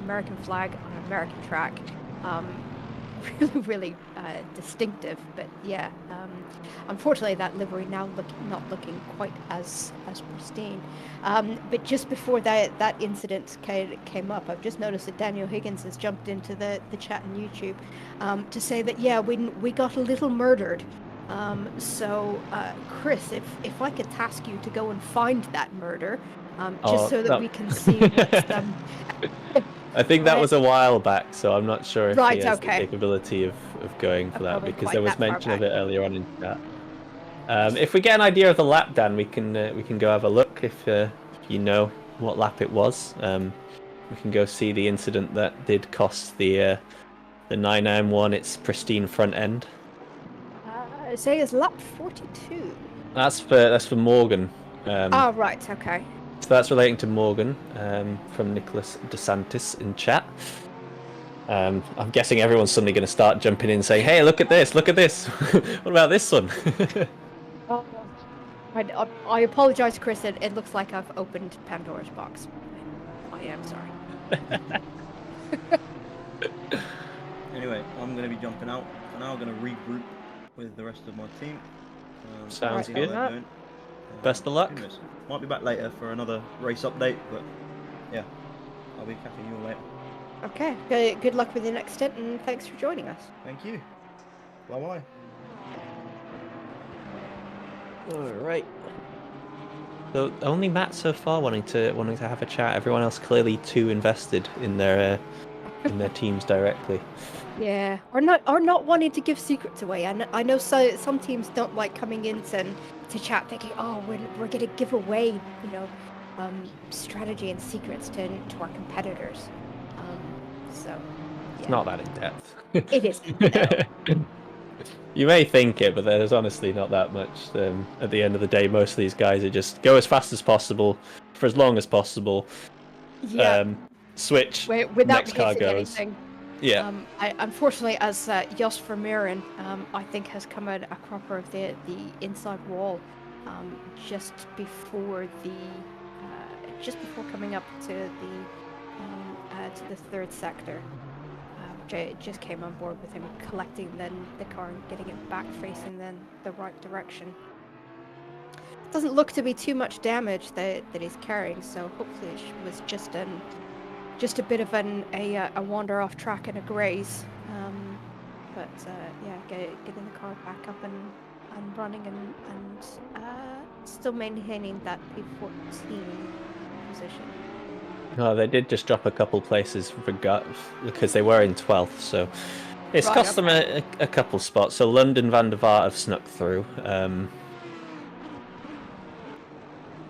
American flag on American track. Really, really distinctive. But yeah, unfortunately, that livery now not looking quite as pristine. But just before that incident came up, I've just noticed that Daniel Higgins has jumped into the chat on YouTube to say that yeah, we got a little murdered. So, Chris, if I could task you to go and find that murder, just so that we can see what's I think that was a while back, so I'm not sure if he has the okay. capability of going for that, because there was mention of it earlier on in chat. If we get an idea of the lap, Dan, we can go have a look if you know what lap it was. We can go see the incident that did cost the 991 its pristine front end. Say it's lap 42. That's for Morgan. Oh right, okay. So that's relating to Morgan from Nicholas DeSantis in chat. I'm guessing everyone's suddenly going to start jumping in saying, "Hey, look at this! Look at this! What about this one?" I apologise, Chris. It looks like I've opened Pandora's box. I am sorry. Anyway, I'm going to be jumping out, and now I'm going to regroup with the rest of my team. Sounds good. Best of luck. Might be back later for another race update, but yeah, I'll be catching you all later. Okay, good luck with your next stint, and thanks for joining us. Thank you. Bye-bye. Alright. So only Matt so far wanting to have a chat. Everyone else clearly too invested in their teams directly. Yeah, or not wanting to give secrets away. I know some teams don't like coming in to chat thinking, oh, we're going to give away, you know, strategy and secrets to our competitors. So yeah. It's not that in depth. It isn't. No. You may think it, but there's honestly not that much. At the end of the day, most of these guys are just go as fast as possible for as long as possible. Yeah. Switch. Without next car goes. Anything. Yeah. Unfortunately, as Jos Vermeuren, I think, has come out a cropper of the inside wall just before coming up to the third sector. Just came on board with him collecting the car and getting it back facing the right direction. Doesn't look to be too much damage that he's carrying, so hopefully it was just a bit of a wander off track and a graze. But yeah, getting the car back up and and running and still maintaining that P14 position. Oh, they did just drop a couple places because they were in 12th, so it's Right, cost them a couple spots. So London Van der Vaart have snuck through.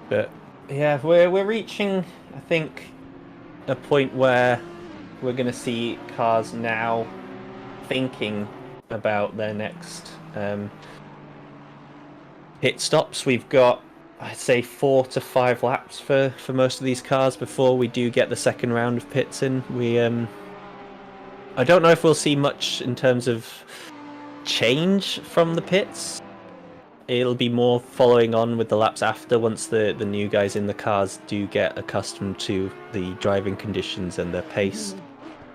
But yeah, we're reaching, I think, a point where we're going to see cars now thinking about their next pit stops. We've got, I'd say, 4 to 5 laps for most of these cars before we do get the second round of pits in. I don't know if we'll see much in terms of change from the pits. It'll be more following on with the laps after, once the new guys in the cars do get accustomed to the driving conditions and their pace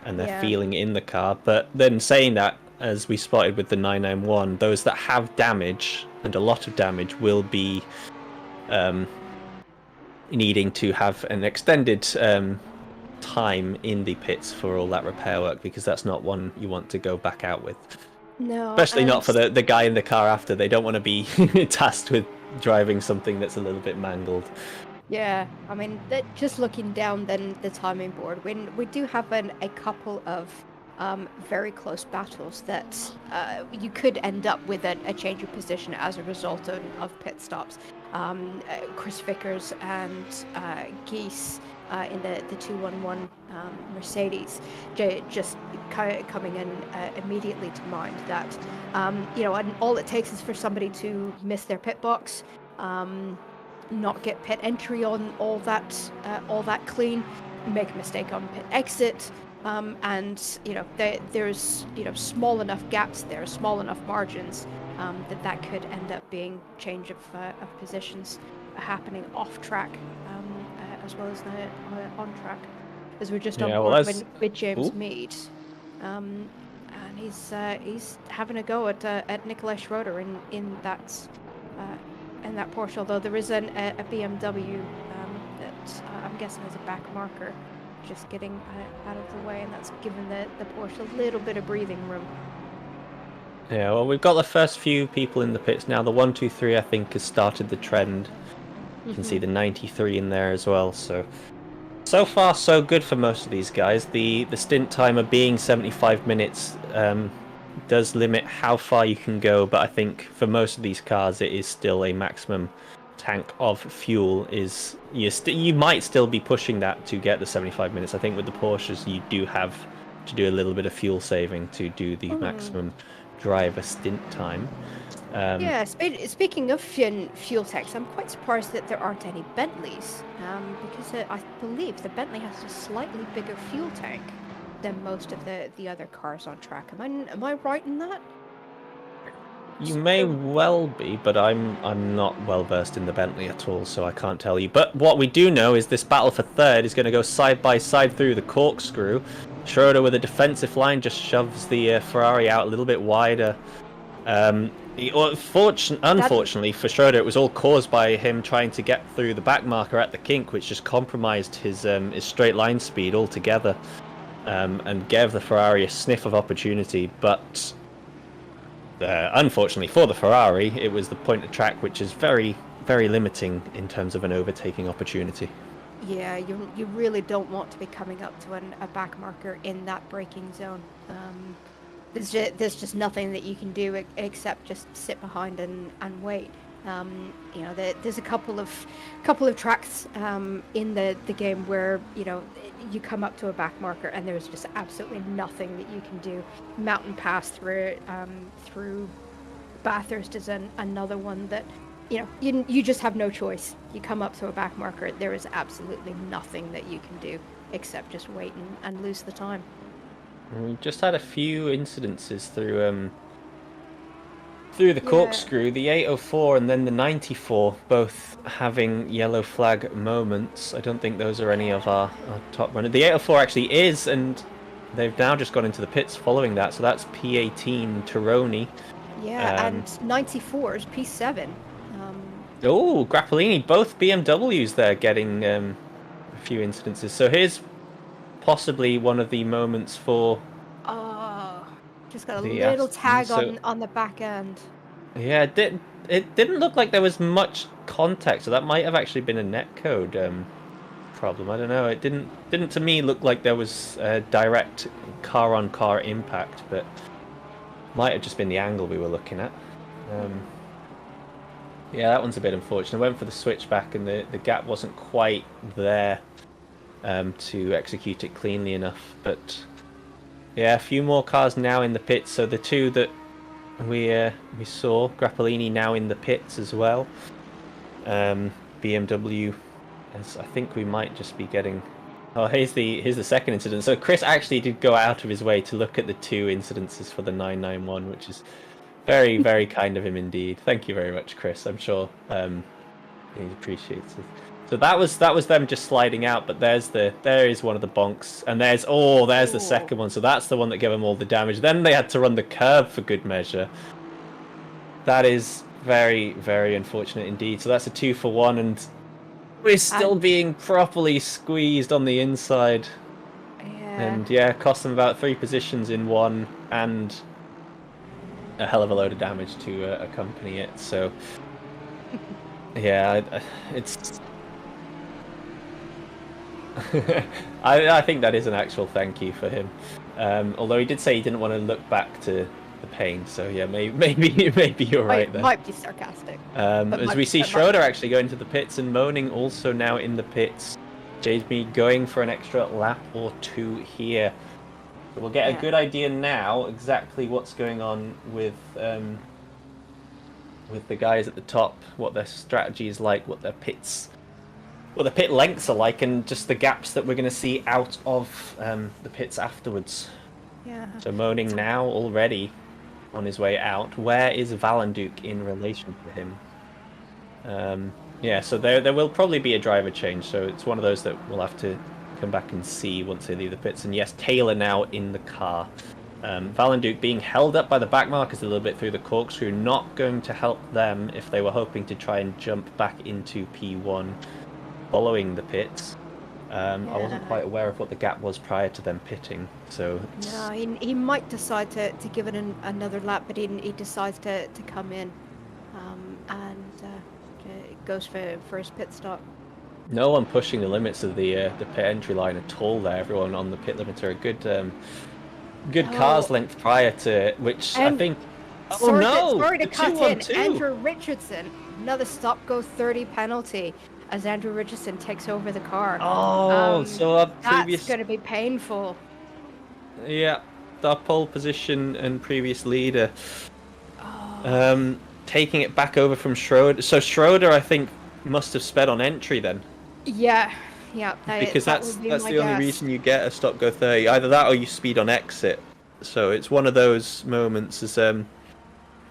and their feeling in the car. But then saying that, as we spotted with the 991, those that have damage, and a lot of damage, will be needing to have an extended time in the pits for all that repair work, because that's not one you want to go back out with. No, Especially not for the guy in the car after. They don't want to be tasked with driving something that's a little bit mangled. Yeah, I mean, just looking down then the timing board, when we do have a couple of very close battles that you could end up with a change of position as a result of pit stops. Chris Vickers and Geese in the 211 Mercedes just coming in immediately to mind that, and all it takes is for somebody to miss their pit box, not get pit entry on all that clean, make a mistake on pit exit, and there's small enough gaps there, small enough margins that could end up being change of positions happening off track as well as on track, as we're just on board with James Mead, and he's having a go at Nikolai Schroeder in that Porsche, although there is a BMW that I'm guessing is a back marker just getting out of the way, and that's given the Porsche a little bit of breathing room. Yeah, well, we've got the first few people in the pits now. The 123, I think, has started the trend. You can see the 93 in there as well. So far, so good for most of these guys. The stint timer being 75 minutes does limit how far you can go, but I think for most of these cars, it is still a maximum tank of fuel. You might still be pushing that to get the 75 minutes. I think with the Porsches, you do have to do a little bit of fuel saving to do the maximum driver stint time. Yeah, speaking of fuel tanks, I'm quite surprised that there aren't any Bentleys, because I believe the Bentley has a slightly bigger fuel tank than most of the other cars on track. Am I right in that? You may well be, but I'm not well versed in the Bentley at all, so I can't tell you. But what we do know is this battle for third is going to go side by side through the corkscrew. Schroeder with a defensive line just shoves the Ferrari out a little bit wider. Unfortunately for Schroeder, it was all caused by him trying to get through the back marker at the kink, which just compromised his straight line speed altogether, and gave the Ferrari a sniff of opportunity. But unfortunately for the Ferrari, it was the point of track, which is very, very limiting in terms of an overtaking opportunity. Yeah, you really don't want to be coming up to a back marker in that braking zone. There's just nothing that you can do except just sit behind and wait. There's a couple of tracks in the game where you come up to a back marker and there's just absolutely nothing that you can do. Mountain Pass through Bathurst is another one that you just have no choice. You come up to a back marker, there is absolutely nothing that you can do except just wait and lose the time. We just had a few incidences through the corkscrew, the 804 and then the 94, both having yellow flag moments. I don't think those are any of our top runners. The 804 actually is, and they've now just gone into the pits following that, so that's P18 Tironi. Yeah, and 94 is P7. Oh, Grappolini, both BMWs there getting a few incidences. So here's possibly one of the moments for... Oh, just got a little tag on the back end. Yeah, it didn't look like there was much contact, so that might have actually been a netcode problem. I don't know. It didn't to me look like there was a direct car-on-car impact, but might have just been the angle we were looking at. Yeah, that one's a bit unfortunate. I went for the switchback, and the gap wasn't quite there to execute it cleanly enough. But yeah, a few more cars now in the pits. So the two that we saw, Grappolini now in the pits as well. BMW, as I think we might just be getting. Oh, here's the second incident. So Chris actually did go out of his way to look at the two incidences for the 991, which is very, very kind of him indeed. Thank you very much, Chris. I'm sure he appreciates it. So that was them just sliding out, but there is one of the bonks, and there's the second one. So that's the one that gave them all the damage. Then they had to run the curb for good measure. That is very, very unfortunate indeed. So that's a 2 for 1, and we're still being properly squeezed on the inside. Yeah. And yeah, cost them about 3 positions in one, and a hell of a load of damage to accompany it. So yeah, it's I think that is an actual thank you for him. Although he did say he didn't want to look back to the pain, so yeah, maybe you're right there. Might be sarcastic. As we see Schroeder actually going to the pits, and Moaning also now in the pits. Jamie going for an extra lap or 2 here. So we'll get a good idea now exactly what's going on with the guys at the top, what their strategy is like, what their pit lengths are like, and just the gaps that we're going to see out of the pits afterwards. Yeah. So Moaning now already on his way out. Where is Valenduke in relation to him? Yeah, so there will probably be a driver change, so it's one of those that we'll have to come back and see once they leave the pits. And yes, Taylor now in the car. Valenduke being held up by the back markers a little bit through the corkscrew, not going to help them if they were hoping to try and jump back into P1 following the pits. I wasn't quite aware of what the gap was prior to them pitting, so No, he might decide to give it another lap, but he decides to come in and goes for his pit stop. no one pushing the limits of the pit entry line at all there. Everyone on the pit limiter, a good car's length prior to which I think. Sorry to cut in. Andrew Richardson, another stop go 30 penalty as Andrew Richardson takes over the car. So that's going to be painful. Yeah, the pole position and previous leader. Taking it back over from Schroeder. So Schroeder, I think, must have sped on entry then. Yeah. Because that's the only reason you get a stop go 30. Either that or you speed on exit. So it's one of those moments as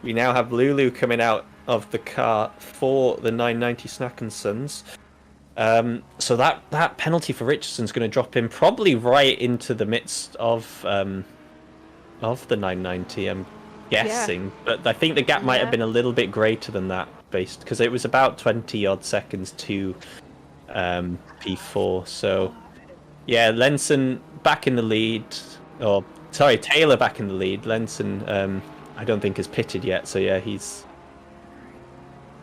we now have Lulu coming out of the car for the 990 Snack and Sons. So that penalty for Richardson's going to drop him probably right into the midst of the 990. I'm guessing, but I think the gap might have been a little bit greater than that, because it was about 20 odd seconds to P4. So yeah, Lenson back in the lead, Taylor back in the lead. Lenson I don't think has pitted yet, so yeah,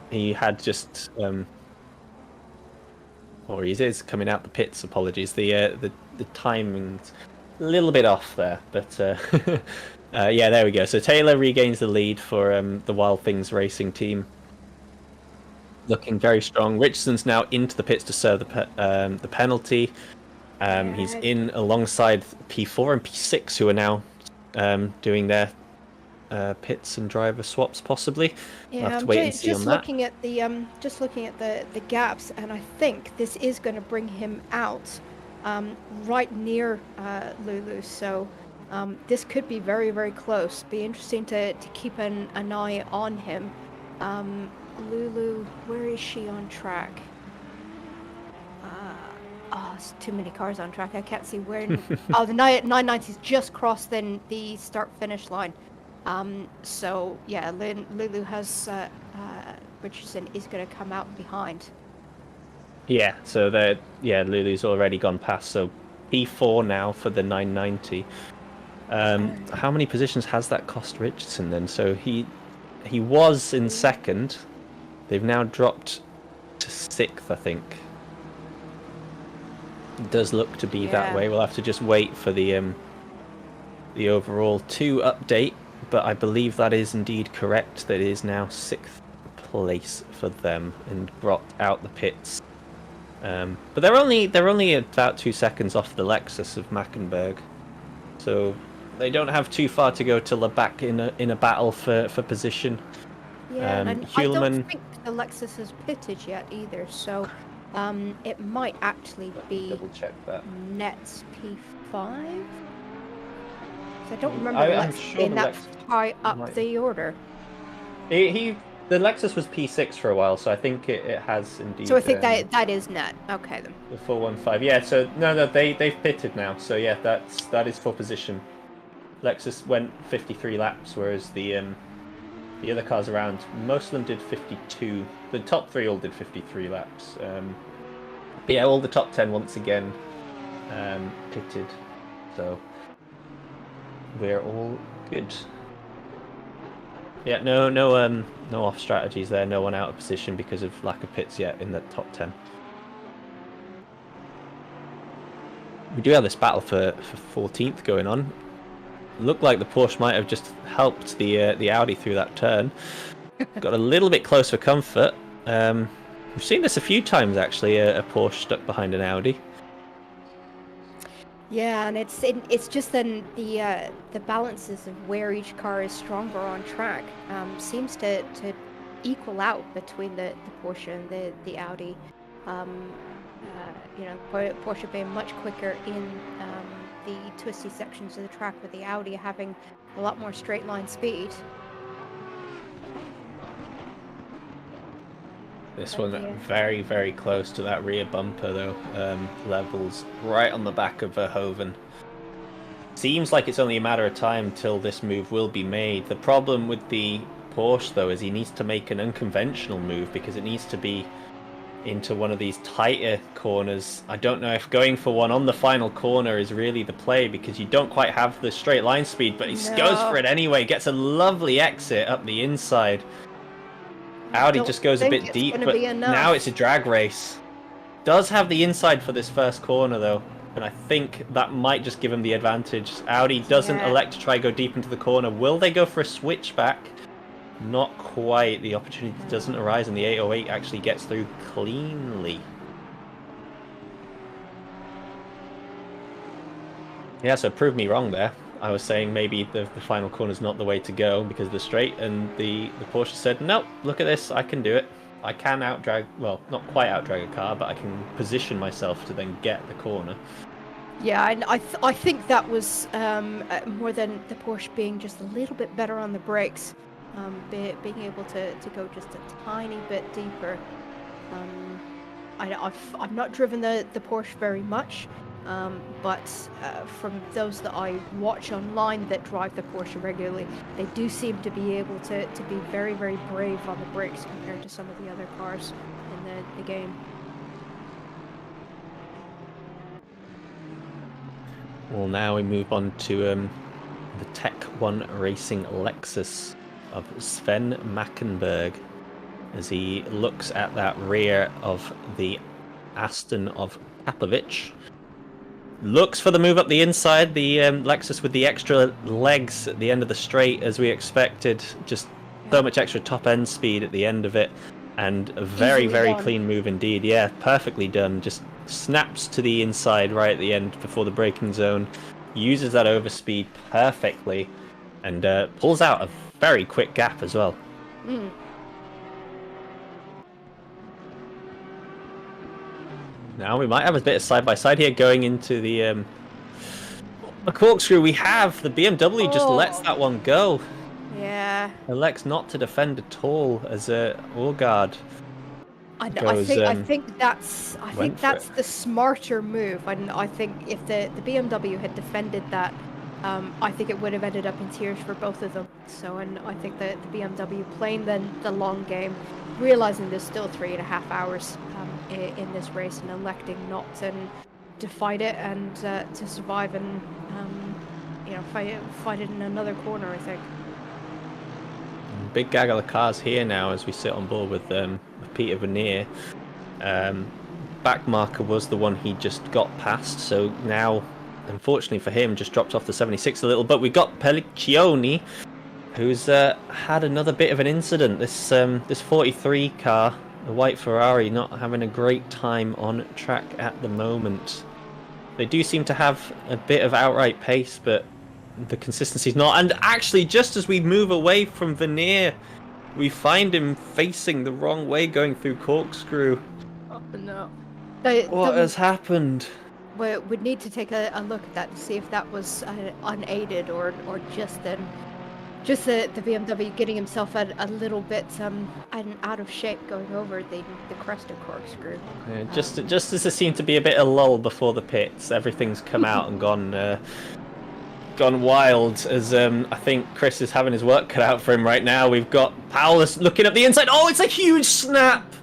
he had just or he is coming out the pits. Apologies, the timing's a little bit off there, but yeah, there we go. So Taylor regains the lead for the Wild Things Racing team, looking very strong. Richardson's now into the pits to serve the penalty. He's in alongside P4 and P6, who are now doing their pits and driver swaps, possibly. Yeah, we'll have to wait and see on that. Just looking at the gaps, and I think this is going to bring him out right near Lulu. So this could be very, very close. Be interesting to keep an eye on him. Lulu, where is she on track? It's too many cars on track. I can't see where. Oh, the 990's just crossed then the start-finish line. So yeah, Lulu has Richardson is going to come out behind. Yeah, so Lulu's already gone past. So P4 now for the 990. How many positions has that cost Richardson then? So he He was in second. They've now dropped to 6th, I think. It does look to be that way. We'll have to just wait for the overall 2 update, but I believe that is indeed correct. That it is now 6th place for them and brought out the pits. But they're only about 2 seconds off the Lexus of Mackenberg, so they don't have too far to go till they're back in a battle for position. Yeah, and I Hulaman, don't think the Lexus has pitted yet either, so it might actually be double check that. Nets P5. So I don't remember I'm Lexus sure being the that Lexus high up might- the order. The Lexus was P6 for a while, so I think it has indeed. So I think that is net. Okay then. The 415. Yeah. So no, they've pitted now. So yeah, that is for position. Lexus went 53 laps, whereas the other cars around, most of them did 52. The top 3 all did 53 laps. But yeah, all the top 10 once again pitted. So we're all good. Yeah, no off strategies there. No one out of position because of lack of pits yet in the top 10. We do have this battle for 14th going on. Looked like the Porsche might have just helped the Audi through that turn. Got a little bit close for comfort. We've seen this a few times actually. A Porsche stuck behind an Audi. Yeah, and it's just then the balances of where each car is stronger on track seems to equal out between the Porsche and the Audi. Porsche being much quicker in the twisty sections of the track, with the Audi having a lot more straight line speed. This one very, very close to that rear bumper though. Levels right on the back of Verhoeven. Seems like it's only a matter of time till this move will be made. The problem with the Porsche though is he needs to make an unconventional move because it needs to be into one of these tighter corners. I don't know if going for one on the final corner is really the play because you don't quite have the straight line speed, but he goes for it anyway. Gets a lovely exit up the inside. Audi just goes a bit deep, but now it's a drag race. Does have the inside for this first corner though, and I think that might just give him the advantage. Audi doesn't elect to try go deep into the corner. Will they go for a switchback? Not quite. The opportunity doesn't arise, and the 808 actually gets through cleanly. Yeah, so prove me wrong there. I was saying maybe the final corner is not the way to go because of the straight, and the Porsche said, nope, look at this, I can do it. I can outdrag, well, not quite outdrag a car, but I can position myself to then get the corner. Yeah, and I think that was more than the Porsche being just a little bit better on the brakes, being able to go just a tiny bit deeper. I've not driven the Porsche very much. But from those that I watch online that drive the Porsche regularly, they do seem to be able to be very, very brave on the brakes compared to some of the other cars in the game. Well, now we move on to the Tech 1 Racing Lexus of Sven Mackenberg as he looks at that rear of the Aston of Papovich. Looks for the move up the inside, the Lexus with the extra legs at the end of the straight as we expected. Just so much extra top end speed at the end of it. And a very, very clean move indeed. Yeah, perfectly done. Just snaps to the inside right at the end before the braking zone. Uses that overspeed perfectly. And pulls out a very quick gap as well. Mm. Now we might have a bit of side-by-side here going into the corkscrew. We have the BMW just lets that one go. Yeah. Elects not to defend at all as Orgard I goes, think that's the smarter move. And I think if the BMW had defended that, I think it would have ended up in tears for both of them. So, and I think that the BMW playing the long game, realizing there's still 3.5 hours in this race, and electing not to fight it and to survive and fight it in another corner, I think. big gaggle of cars here now as we sit on board with Peter Vernier. Back marker was the one he just got past, so now, unfortunately for him, just dropped off the 76 a little. But we got Pelliccioni, who's had another bit of an incident. This 43 car, the white Ferrari, not having a great time on track at the moment. They do seem to have a bit of outright pace, but the consistency's not. And actually, just as we move away from Vernier, we find him facing the wrong way, going through corkscrew. Oh no. What has happened? We'd need to take a look at that to see if that was unaided or just the BMW getting himself a little bit out of shape going over the crest of corkscrew. Yeah, just as there seemed to be a bit of lull before the pits, everything's come out and gone wild. As I think Chris is having his work cut out for him right now. We've got Paulus looking at the inside. Oh, it's a huge snap!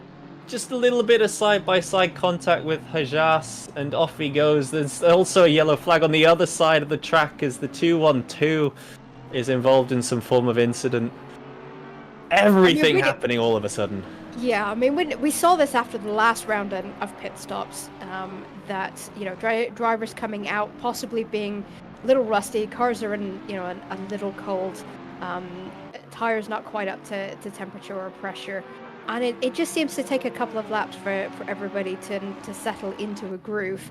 Just a little bit of side-by-side contact with Hajas, and off he goes. There's also a yellow flag on the other side of the track as the 212 is involved in some form of incident. Everything happening all of a sudden. Yeah, I mean, we saw this after the last round of pit stops, that, you know, drivers coming out, possibly being a little rusty, cars are in, you know, a little cold, tires not quite up to temperature or pressure. And it just seems to take a couple of laps for everybody to settle into a groove.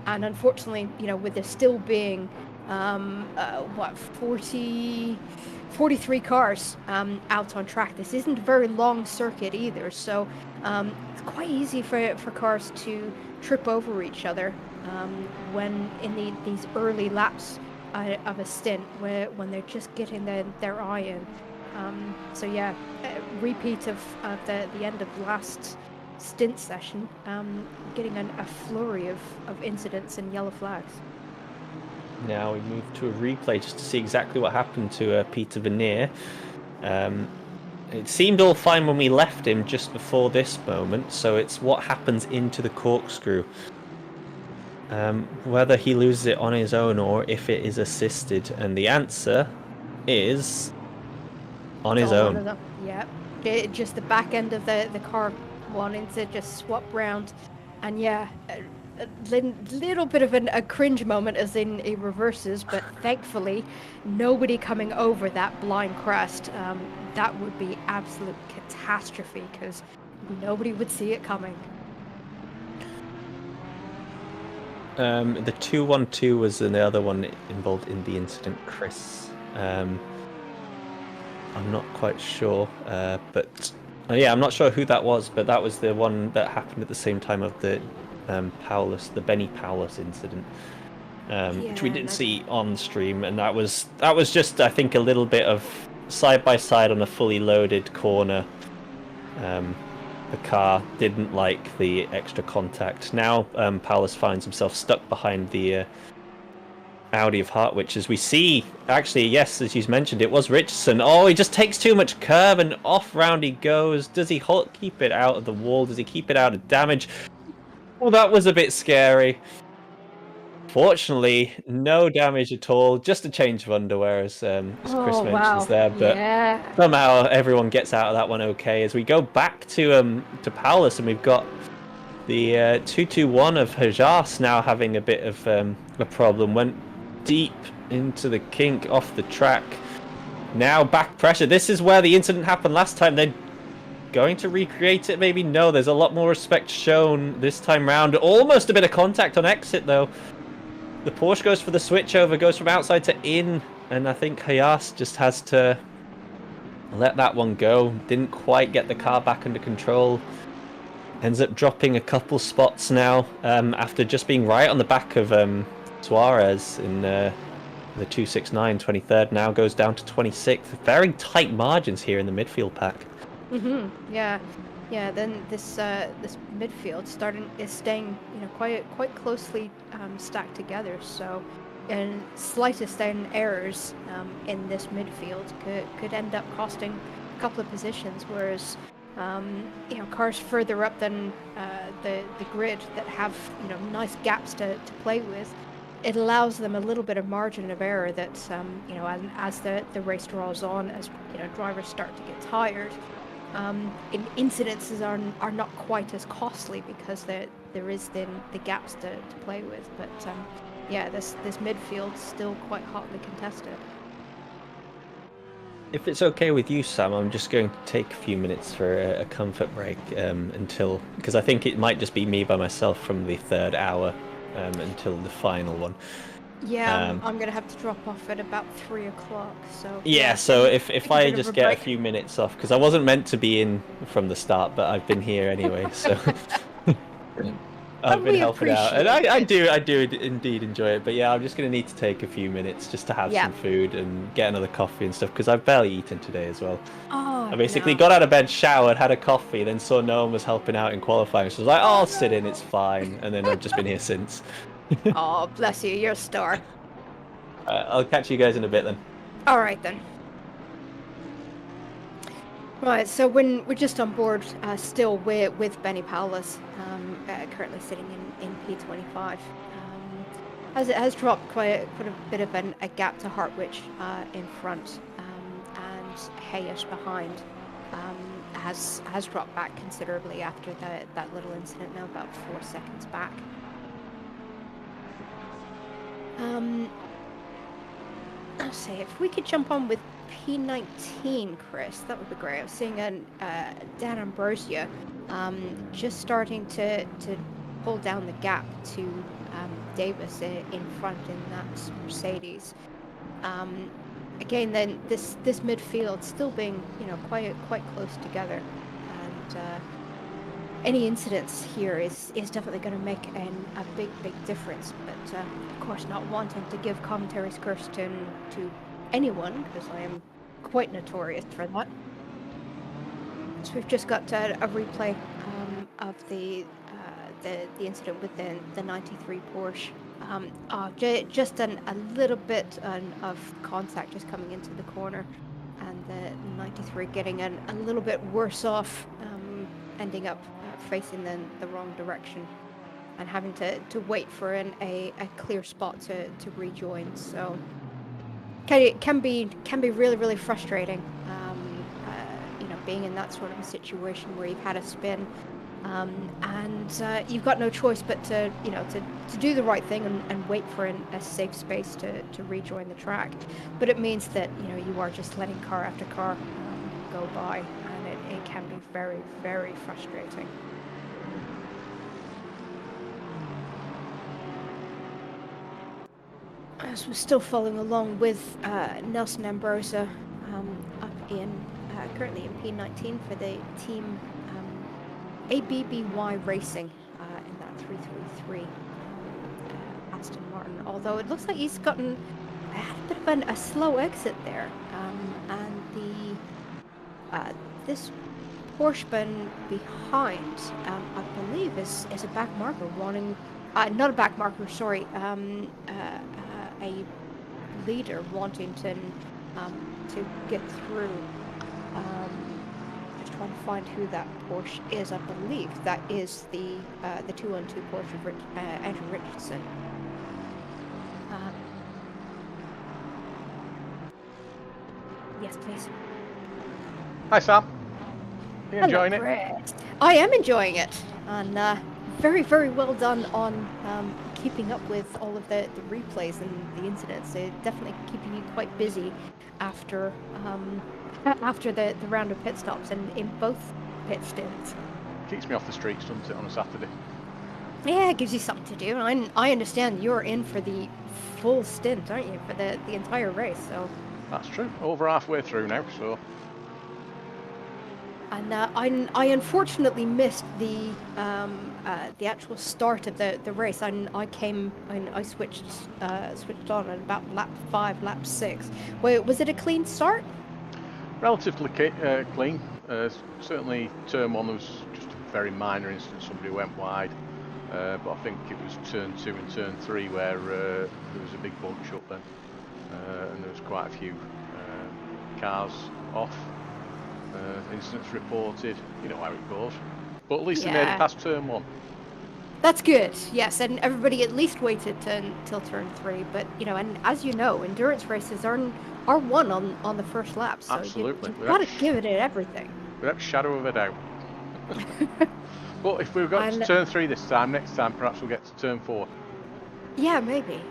And unfortunately, you know, with there still being, 43 cars out on track, this isn't a very long circuit either. So it's quite easy for cars to trip over each other when in these early laps of a stint, when they're just getting their eye in. So yeah, a repeat of the end of last stint session, getting a flurry of incidents and yellow flags. Now we move to a replay just to see exactly what happened to Peter Vernier. It seemed all fine when we left him just before this moment, so it's what happens into the corkscrew. Whether he loses it on his own or if it is assisted, and the answer is on his own. Yeah, just the back end of the car wanting to just swap round, and yeah, a little bit of a cringe moment as in he reverses, but thankfully nobody coming over that blind crest. That would be absolute catastrophe because nobody would see it coming. The 212 was the other one involved in the incident, Chris. I'm not quite sure, but yeah, I'm not sure who that was, but that was the one that happened at the same time of the Benny Paulus incident, which we didn't see on stream, and that was just, I think, a little bit of side by side on a fully loaded corner. The car didn't like the extra contact. Now Paulus finds himself stuck behind the Audi of Hartwich, as we see, actually, yes, as you mentioned, it was Richardson. Oh, he just takes too much curve and off round he goes. Does he keep it out of the wall? Does he keep it out of damage? Well, that was a bit scary. Fortunately, no damage at all, just a change of underwear, as Chris mentions there. But somehow everyone gets out of that one okay. As we go back to Paulus, and we've got the 221 of Hajas now having a bit of a problem. Went deep into the kink off the track. Now back pressure. This is where the incident happened last time. They're going to recreate it, maybe? No, there's a lot more respect shown this time round. Almost a bit of contact on exit, though. The Porsche goes for the switchover, goes from outside to in, and I think Hayas just has to let that one go. Didn't quite get the car back under control. Ends up dropping a couple spots now, after just being right on the back of Suarez in the 269, 23rd, now goes down to 26th. Very tight margins here in the midfield pack. Yeah. Then this midfield is staying, you know, quite closely stacked together. So, and slightest errors in this midfield could end up costing a couple of positions. Whereas, you know, cars further up than the grid that have, you know, nice gaps to play with, it allows them a little bit of margin of error that you know, as the race draws on, as you know, drivers start to get tired, incidences are not quite as costly because there is then the gaps to play with. But yeah, this midfield's still quite hotly contested. If it's okay with you, Sam, I'm just going to take a few minutes for a comfort break until, because I think it might just be me by myself from the third hour until the final one. Yeah, I'm going to have to drop off at about 3 o'clock. So yeah, so take if a I bit of just a get a break. few minutes off, because I wasn't meant to be in from the start, but I've been here anyway, so I've been we helping out, and appreciate I do indeed enjoy it. But yeah, I'm just going to need to take a few minutes just to have Yeah. some food and get another coffee and stuff, because I've barely eaten today as well. Oh, I basically no. got out of bed, showered, had a coffee, then saw no one was helping out in qualifying, so I was like, oh, I'll sit in, it's fine, and then I've just been here since. Oh, bless you, you're a star. I'll catch you guys in a bit then. All right then. Right, so when we're just on board, still with Benny Paulus, currently sitting in P25. Has dropped quite a bit of a gap to Hartwich in front, and Hayes behind. Has dropped back considerably after that little incident. Now about 4 seconds back. I'll say if we could jump on with P19, Chris, that would be great. I was seeing Dan Ambrosia just starting to pull down the gap to Davis in front in that Mercedes. Again, then this midfield still being, you know, quite close together, and any incidents here is definitely going to make a big difference. But of course, not wanting to give commentaries Kirsten to anyone, because I am quite notorious for that. So we've just got a replay of the incident with the 93 Porsche. Just a little bit of contact just coming into the corner, and the 93 getting a little bit worse off, ending up facing the wrong direction and having to wait for a clear spot to rejoin. So it can be really frustrating, you know, being in that sort of a situation where you've had a spin, and you've got no choice but to do the right thing and wait for a safe space to rejoin the track. But it means that, you know, you are just letting car after car go by, and it can be very frustrating. As we're still following along with Nelson Ambrosia up in currently in P19 for the team ABBY Racing in that 333 Aston Martin. Although it looks like he's gotten a bit of a slow exit there, and this Porsche been behind, I believe, is a back marker wanting, not a back marker, sorry, a leader wanting to get through. Just trying to find who that Porsche is. I believe that is the 212 Porsche of Andrew Richardson. Yes, please. Hi, Sam. Are you enjoying it? Chris. I am enjoying it, and very well done on keeping up with all of the replays and the incidents. They're definitely keeping you quite busy after the round of pit stops and in both pit stints. Keeps me off the streets, doesn't it, on a Saturday? Yeah, it gives you something to do. And I understand you're in for the full stint, aren't you, for the entire race? So That's true. Over halfway through now, so... And I unfortunately missed the actual start of the race. I switched on at about lap 5, lap 6. Wait, was it a clean start? Relatively clean. Certainly turn 1 was just a very minor incident, somebody went wide. But I think it was turn 2 and turn 3 where there was a big bunch up then. And there was quite a few cars off. Incidents reported, you know how it goes. But at least they made it past turn 1. That's good, yes, and everybody at least waited till turn 3. But and as you know, endurance races are won on the first lap, so Absolutely. you've got to give it everything. Without a shadow of a doubt. But if we've got to turn 3 this time, next time perhaps we'll get to turn 4. Yeah, maybe.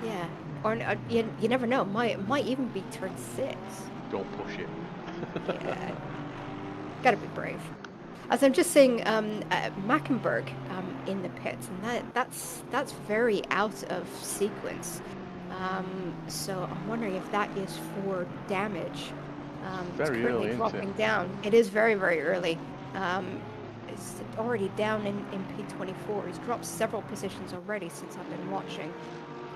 Yeah, or you never know. Might even be turn 6. Don't push it. Yeah, gotta be brave. As I'm just seeing Mackenberg in the pits, and that's very out of sequence. So I'm wondering if that is for damage. Very it's early, dropping isn't it? down. It is very, very early. It's already down in P24. He's dropped several positions already since I've been watching.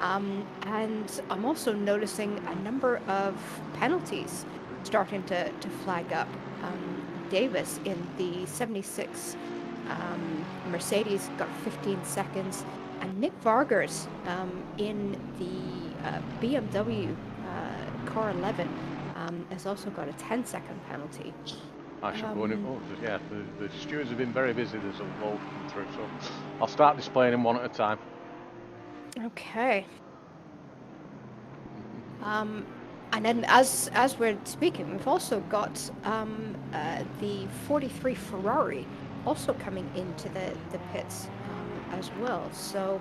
And I'm also noticing a number of penalties starting to flag up. Davis in the 76 Mercedes got 15 seconds, and Nick Vargas in the BMW car 11 has also got a 10-second penalty. I should go in. Oh, yeah, the stewards have been very busy. There's a load come through, so I'll start displaying them one at a time. Okay. And then, as we're speaking, we've also got the 43 Ferrari also coming into the pits as well. So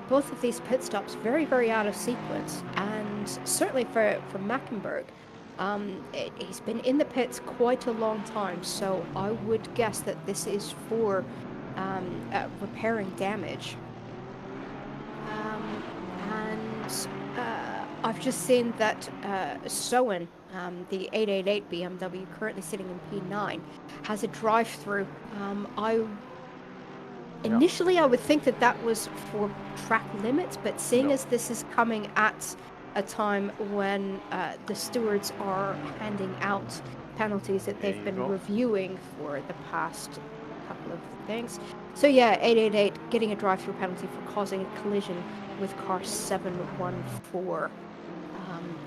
both of these pit stops very, very out of sequence, and certainly for Mackenberg, he's been in the pits quite a long time. So I would guess that this is for repairing damage. I've just seen that Soen, the 888 BMW, currently sitting in P9, has a drive-through. Initially, I would think that was for track limits, but seeing as this is coming at a time when the stewards are handing out penalties that they've been reviewing for the past couple of things. So yeah, 888 getting a drive-through penalty for causing a collision with car 714.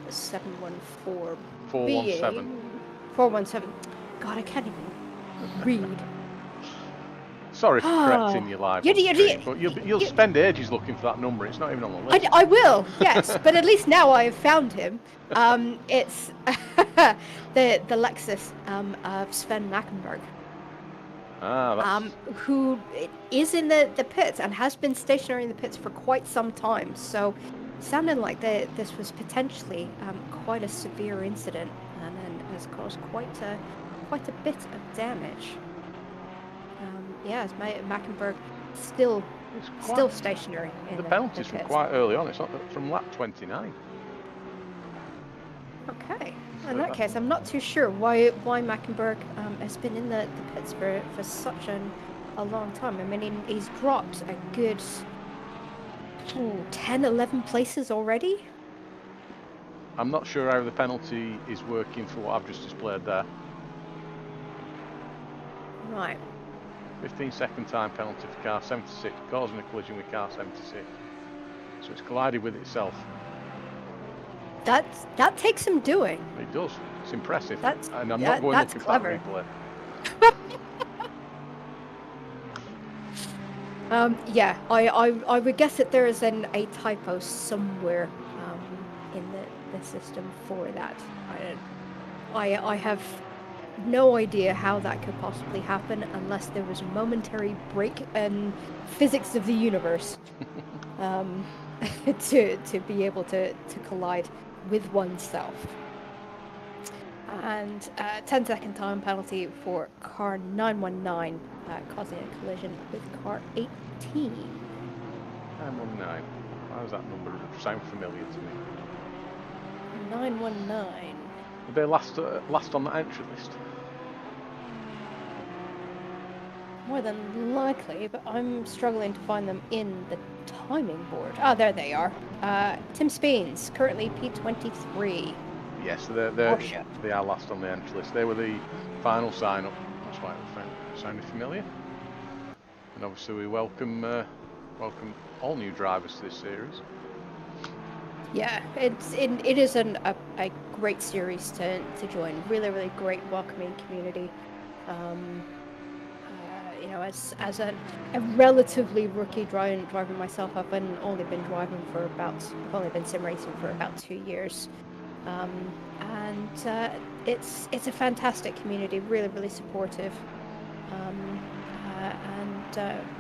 714 417. 417. God, I can't even read. Sorry for correcting you live, but you'll spend ages looking for that number. It's not even on the list. I will, yes, but at least now I have found him. It's the Lexus of Sven Mackenberg. Who is in the pits and has been stationary in the pits for quite some time. So, sounding like this was potentially quite a severe incident, and has caused quite a bit of damage. Mackenberg still stationary. The penalties from quite early on. It's not from lap 29. Okay. In that case, I'm not too sure why Mackenberg has been in the pits for such a long time. I mean, he's dropped a good 10, 11 places already. I'm not sure how the penalty is working for what I've just displayed there. Right. 15-second time penalty for car 76, causing a collision with car 76. So it's collided with itself. That takes some doing. It does. It's impressive. And I'm not going looking for that replay. I would guess that there is a typo somewhere in the system for that. I have no idea how that could possibly happen unless there was a momentary break in physics of the universe to be able to collide with oneself. And 10-second time penalty for car 919 causing a collision with car 18. 919. Why does that number sound familiar to me? 919. Were they last on the entry list? More than likely, but I'm struggling to find them in the timing board. Oh, there they are. Tim Speens, currently P23. Yes, they are last on the entry list. They were the final sign-up. That's why it sounded familiar. And obviously we welcome all new drivers to this series. Yeah, it is a great series to join. Really, really great welcoming community. as a relatively rookie driver myself, I've only been driving for I've only been sim racing for about 2 years, and it's a fantastic community, really supportive, and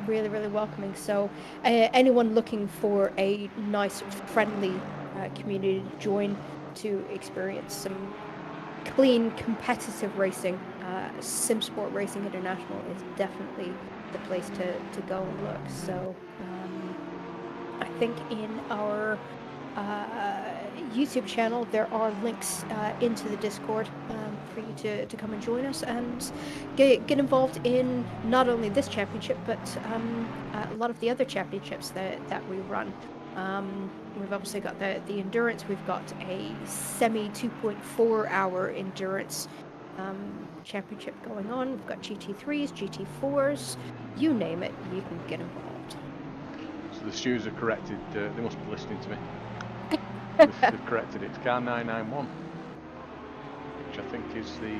really welcoming. So anyone looking for a nice, friendly community to join to experience some clean, competitive racing, Simsport Racing International is definitely the place to go and look. So I think in our YouTube channel there are links into the Discord for you to come and join us and get involved in not only this championship but a lot of the other championships that we run. We've obviously got the endurance. We've got a semi 2.4 hour endurance championship going on. We've got GT3s, GT4s, you name it, you can get involved. So the shoes are corrected. They must be listening to me. They've corrected it to car 991, which I think is the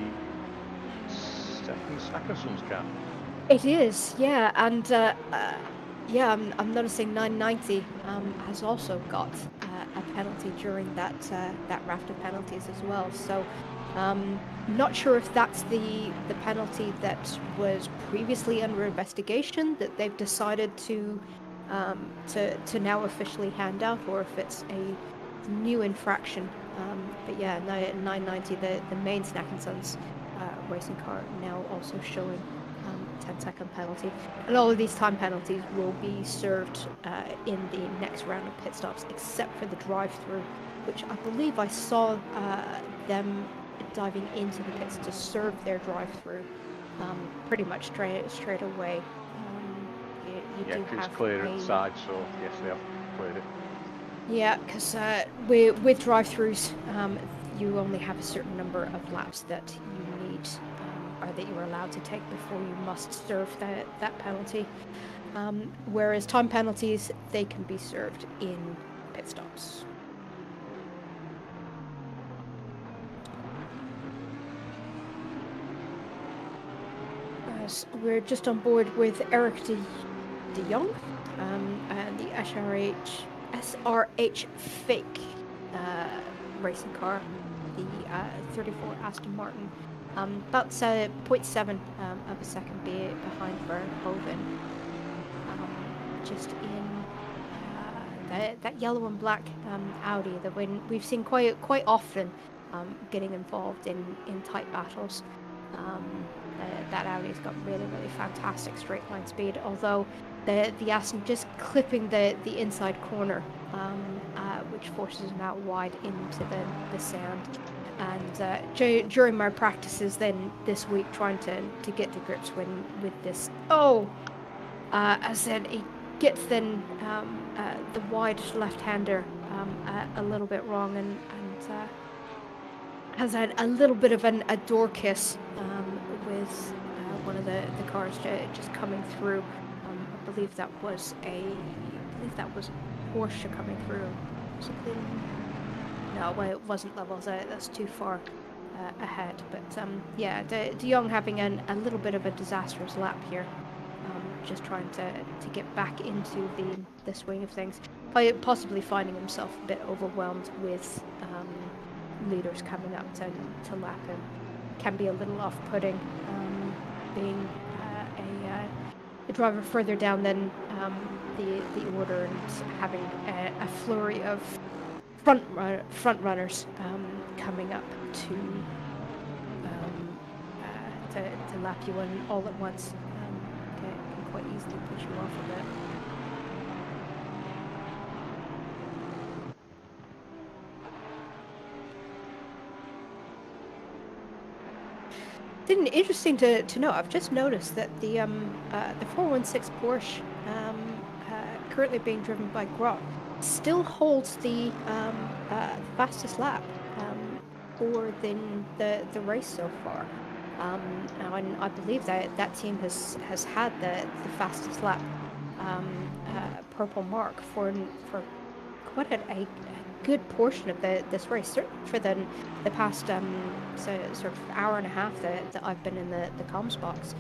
second Snackerson's car. It is, yeah, and yeah, I'm noticing 990 has also got a penalty during that raft of penalties as well. So, not sure if that's the penalty that was previously under investigation that they've decided to now officially hand out, or if it's a new infraction. But yeah, 990, the main Snack and Sons racing car, now also showing 10-second penalty, and all of these time penalties will be served in the next round of pit stops, except for the drive-through, which I believe I saw them diving into the pits to serve their drive-through pretty much straight away. You Yeah, do because it's have clear at the side, so yes, they have cleared it. Yeah, because with drive-throughs, you only have a certain number of laps that you need, or that you're allowed to take before you must serve that penalty. Whereas time penalties, they can be served in pit stops. So we're just on board with Eric de Jong and the SRH fake racing car, the 34 Aston Martin. About 0.7 of a second behind Verhoeven. Just in that yellow and black Audi that we've seen quite often getting involved in tight battles. That Audi's got really fantastic straight line speed, although the Aston just clipping the inside corner, which forces him out wide into the sand. And during my practices then this week, trying to get to grips with this, as I said, he gets then the wide left-hander a little bit wrong, and has a little bit of a door kiss with one of the cars just coming through. I believe that was Porsche coming through. Was it Cleveland? No, well, it wasn't Levels. That's too far ahead. But yeah, De Jong having a little bit of a disastrous lap here. Just trying to get back into the swing of things. Possibly finding himself a bit overwhelmed with leaders coming up to lap him. Can be a little off-putting, being a driver further down than the order, and having a flurry of front runners coming up to lap you in all at once. Can quite easily push you off a bit. Interesting to know. I've just noticed that the 416 Porsche, currently being driven by Grot, still holds the fastest lap for the race so far. And I believe that team has had the fastest lap purple mark for quite a good portion of this race, certainly for the past sort of hour and a half that I've been in the comms box.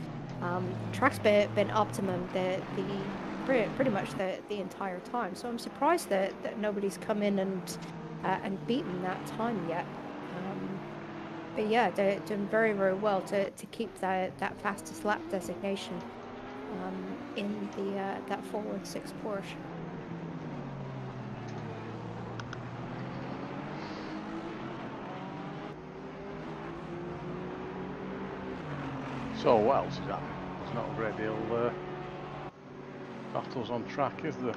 Track's been optimum pretty much the entire time. So I'm surprised that nobody's come in and beaten that time yet. But yeah, they're doing very, very well to keep that fastest lap designation in that forward 6 Porsche. So what else is happening? There's not a great deal battles on track, is there?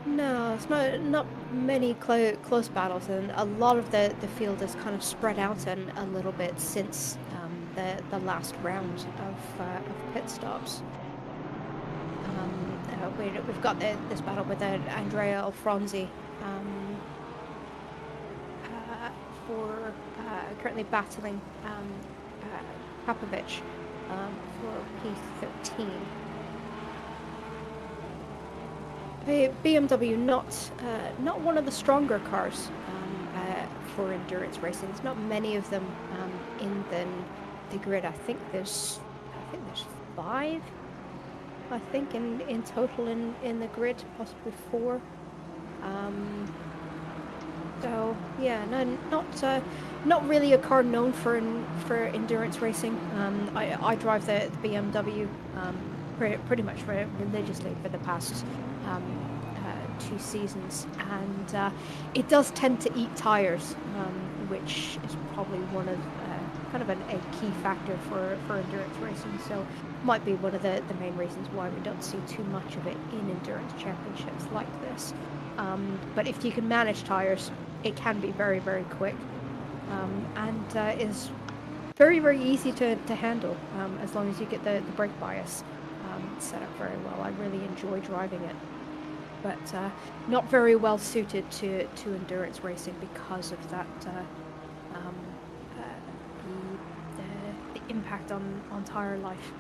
No, it's not many close battles, and a lot of the field is kind of spread out a little bit since the last round of pit stops. We've got this battle with Andrea Alfronzi for currently battling Popovich for P13. BMW not one of the stronger cars for endurance racing. There's not many of them in the grid. I think there's 5. I think in total in the grid, possibly 4. So yeah, no, not really a car known for endurance racing. I drive the BMW pretty much religiously for the past 2 seasons, and it does tend to eat tires, which is probably one of kind of a key factor for endurance racing. So might be one of the main reasons why we don't see too much of it in endurance championships like this. But if you can manage tires, it can be very, very quick, and is very, very easy to handle as long as you get the brake bias set up very well. I really enjoy driving it, but not very well suited to endurance racing because of that the impact on tire life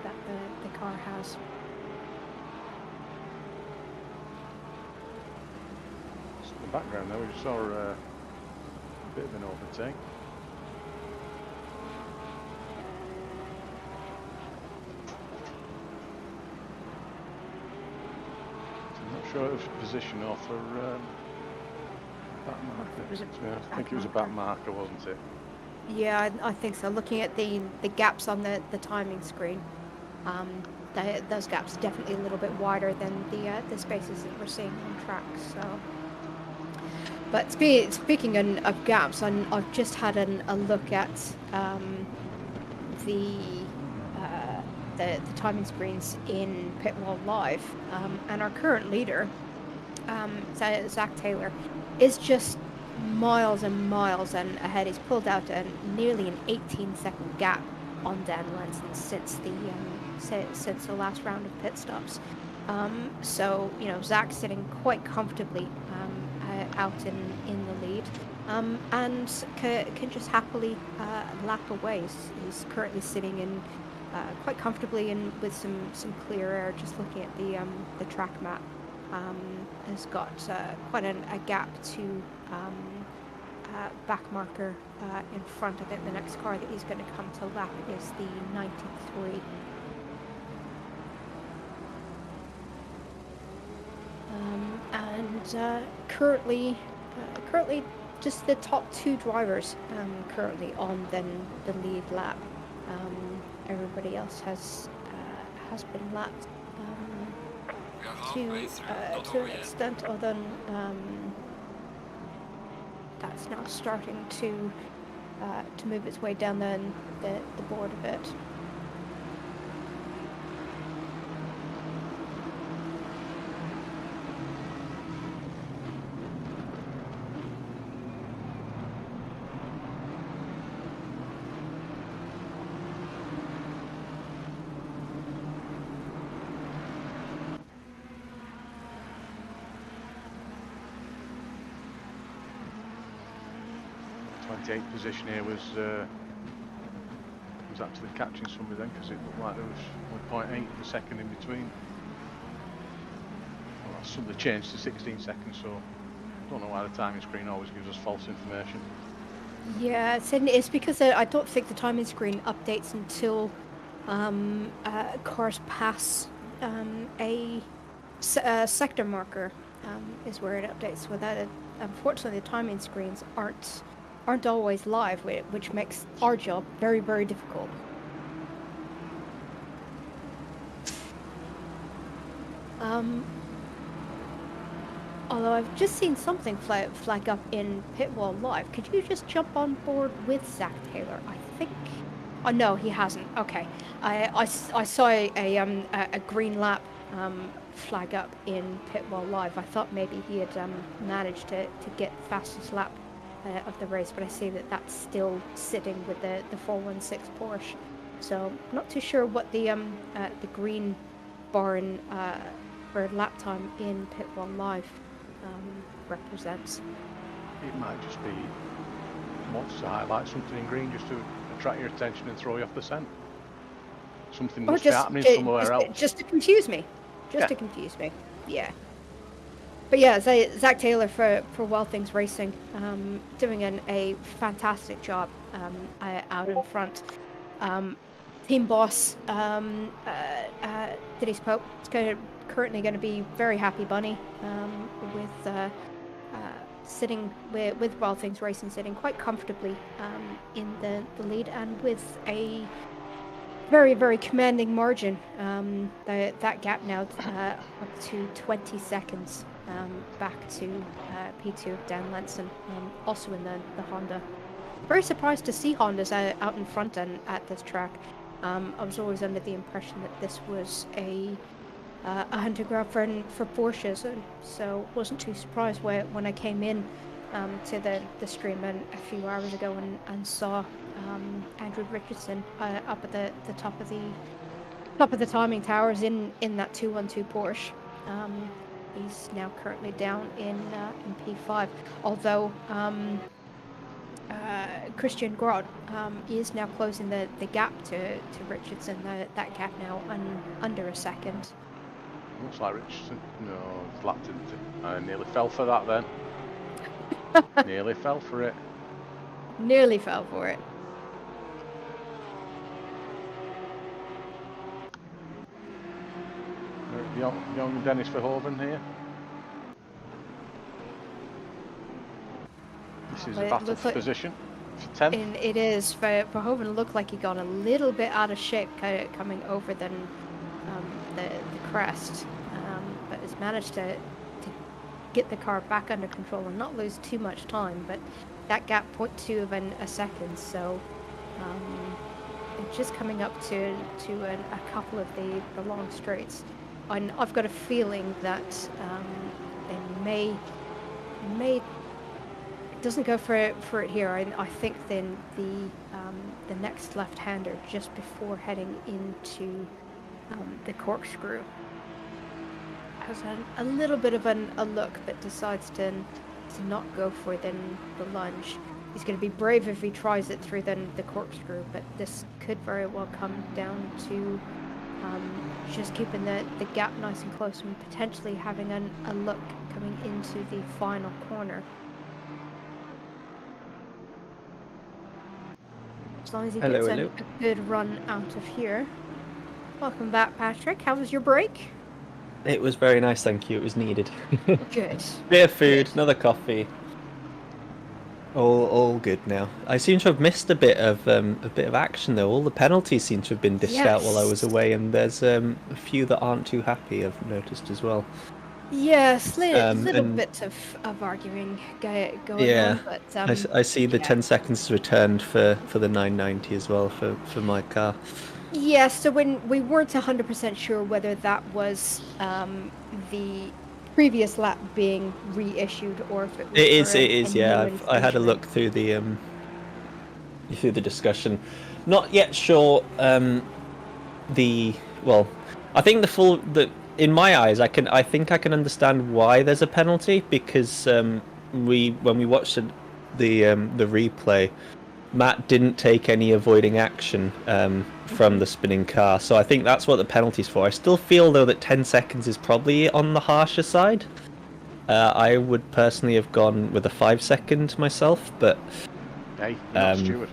that the car has. So in the background there, we just saw a bit of an overtake. Sure, it was position or for back marker. I think it was a back marker, wasn't it? Yeah, I think so. Looking at the gaps on the timing screen, those gaps are definitely a little bit wider than the spaces that we're seeing on track. So, but speaking of gaps, I've just had a look at the timing screens in Pit Wall Live, and our current leader, Zach Taylor, is just miles and miles and ahead. He's pulled out nearly an 18-second gap on Dan Lenson since the last round of pit stops. So Zach's sitting quite comfortably out in the lead, and can just happily lap away. He's currently sitting in quite comfortably and with some clear air. Just looking at the track map, has got quite a gap to back marker in front. I think the next car that he's going to come to lap is the 93. And currently just the top 2 drivers currently on the lead lap. Everybody else has been lapped to an extent, other than that's now starting to move its way down the board a bit. Position here was actually catching somebody then, because it looked like there was 1.8 of a second in between. Well, that's suddenly changed to 16 seconds, so I don't know why the timing screen always gives us false information. Yeah, it's because I don't think the timing screen updates until cars pass a sector marker is where it updates. Without it, unfortunately, the timing screens aren't always live, which makes our job very, very difficult. Although I've just seen something flag up in Pitwall Live. Could you just jump on board with Zach Taylor? I think. Oh no, he hasn't. Okay. I saw a green lap flag up in Pitwall Live. I thought maybe he had managed to get fastest lap of the race, but I see that that's still sitting with the 416 Porsche. So not too sure what the green bar in for lap time in Pitwall Live represents. It might just be wants to highlight something in green just to attract your attention and throw you off the scent. Something must be happening somewhere else. Just to confuse me. To confuse me. Yeah. But yeah, Zach Taylor for Wild Things Racing, doing a fantastic job out in front. Team boss, Denise Pope, is currently going to be very happy bunny with sitting with Wild Things Racing, sitting quite comfortably in the lead, and with a very, very commanding margin. That gap now up to 20 seconds back to P2 Dan Lenson, also in the Honda. Very surprised to see Hondas out in front and at this track. I was always under the impression that this was a hunting ground for Porsches, and so wasn't too surprised when I came in to the stream a few hours ago and saw Andrew Richardson up at the top of the timing towers in that 212 Porsche. He's now currently down in P5, although Christian Grod is now closing the gap to Richardson. That gap now under a second. Looks like Richardson. No, it's lapped into it. I nearly fell for that then. Nearly fell for it. Nearly fell for it. Young Dennis Verhoeven here. This is a battle for position. For 10th. And it is. Verhoeven looked like he got a little bit out of shape coming over the crest, but has managed to get the car back under control and not lose too much time. But that gap 0.2 of a second, so it's just coming up to a couple of the long straights. And I've got a feeling that they may doesn't go for it here. I think then the next left-hander just before heading into the corkscrew has a little bit of a look, but decides to not go for the lunge. He's going to be brave if he tries it through the corkscrew, but this could very well come down to just keeping the gap nice and close and potentially having a look coming into the final corner. As long as he gets a good run out of here. Welcome back, Patrick. How was your break? It was very nice, thank you. It was needed. Good. Bit of food, another coffee. All good now. I seem to have missed a bit of action though. All the penalties seem to have been dished out while I was away, and there's a few that aren't too happy. I've noticed as well. Yes, little bits of arguing going on, but I see the 10 seconds returned for the 990 as well for my car. Yeah, so when we weren't 100% sure whether that was the previous lap being reissued or if it was it is. Yeah, I had a look through the discussion. Not yet sure. I think in my eyes, I think I can understand why there's a penalty, because when we watched the replay, Matt didn't take any avoiding action from the spinning car, so I think that's what the penalty's for. I still feel though that 10 seconds is probably on the harsher side. I would personally have gone with a 5 second myself, but hey, not Stewart.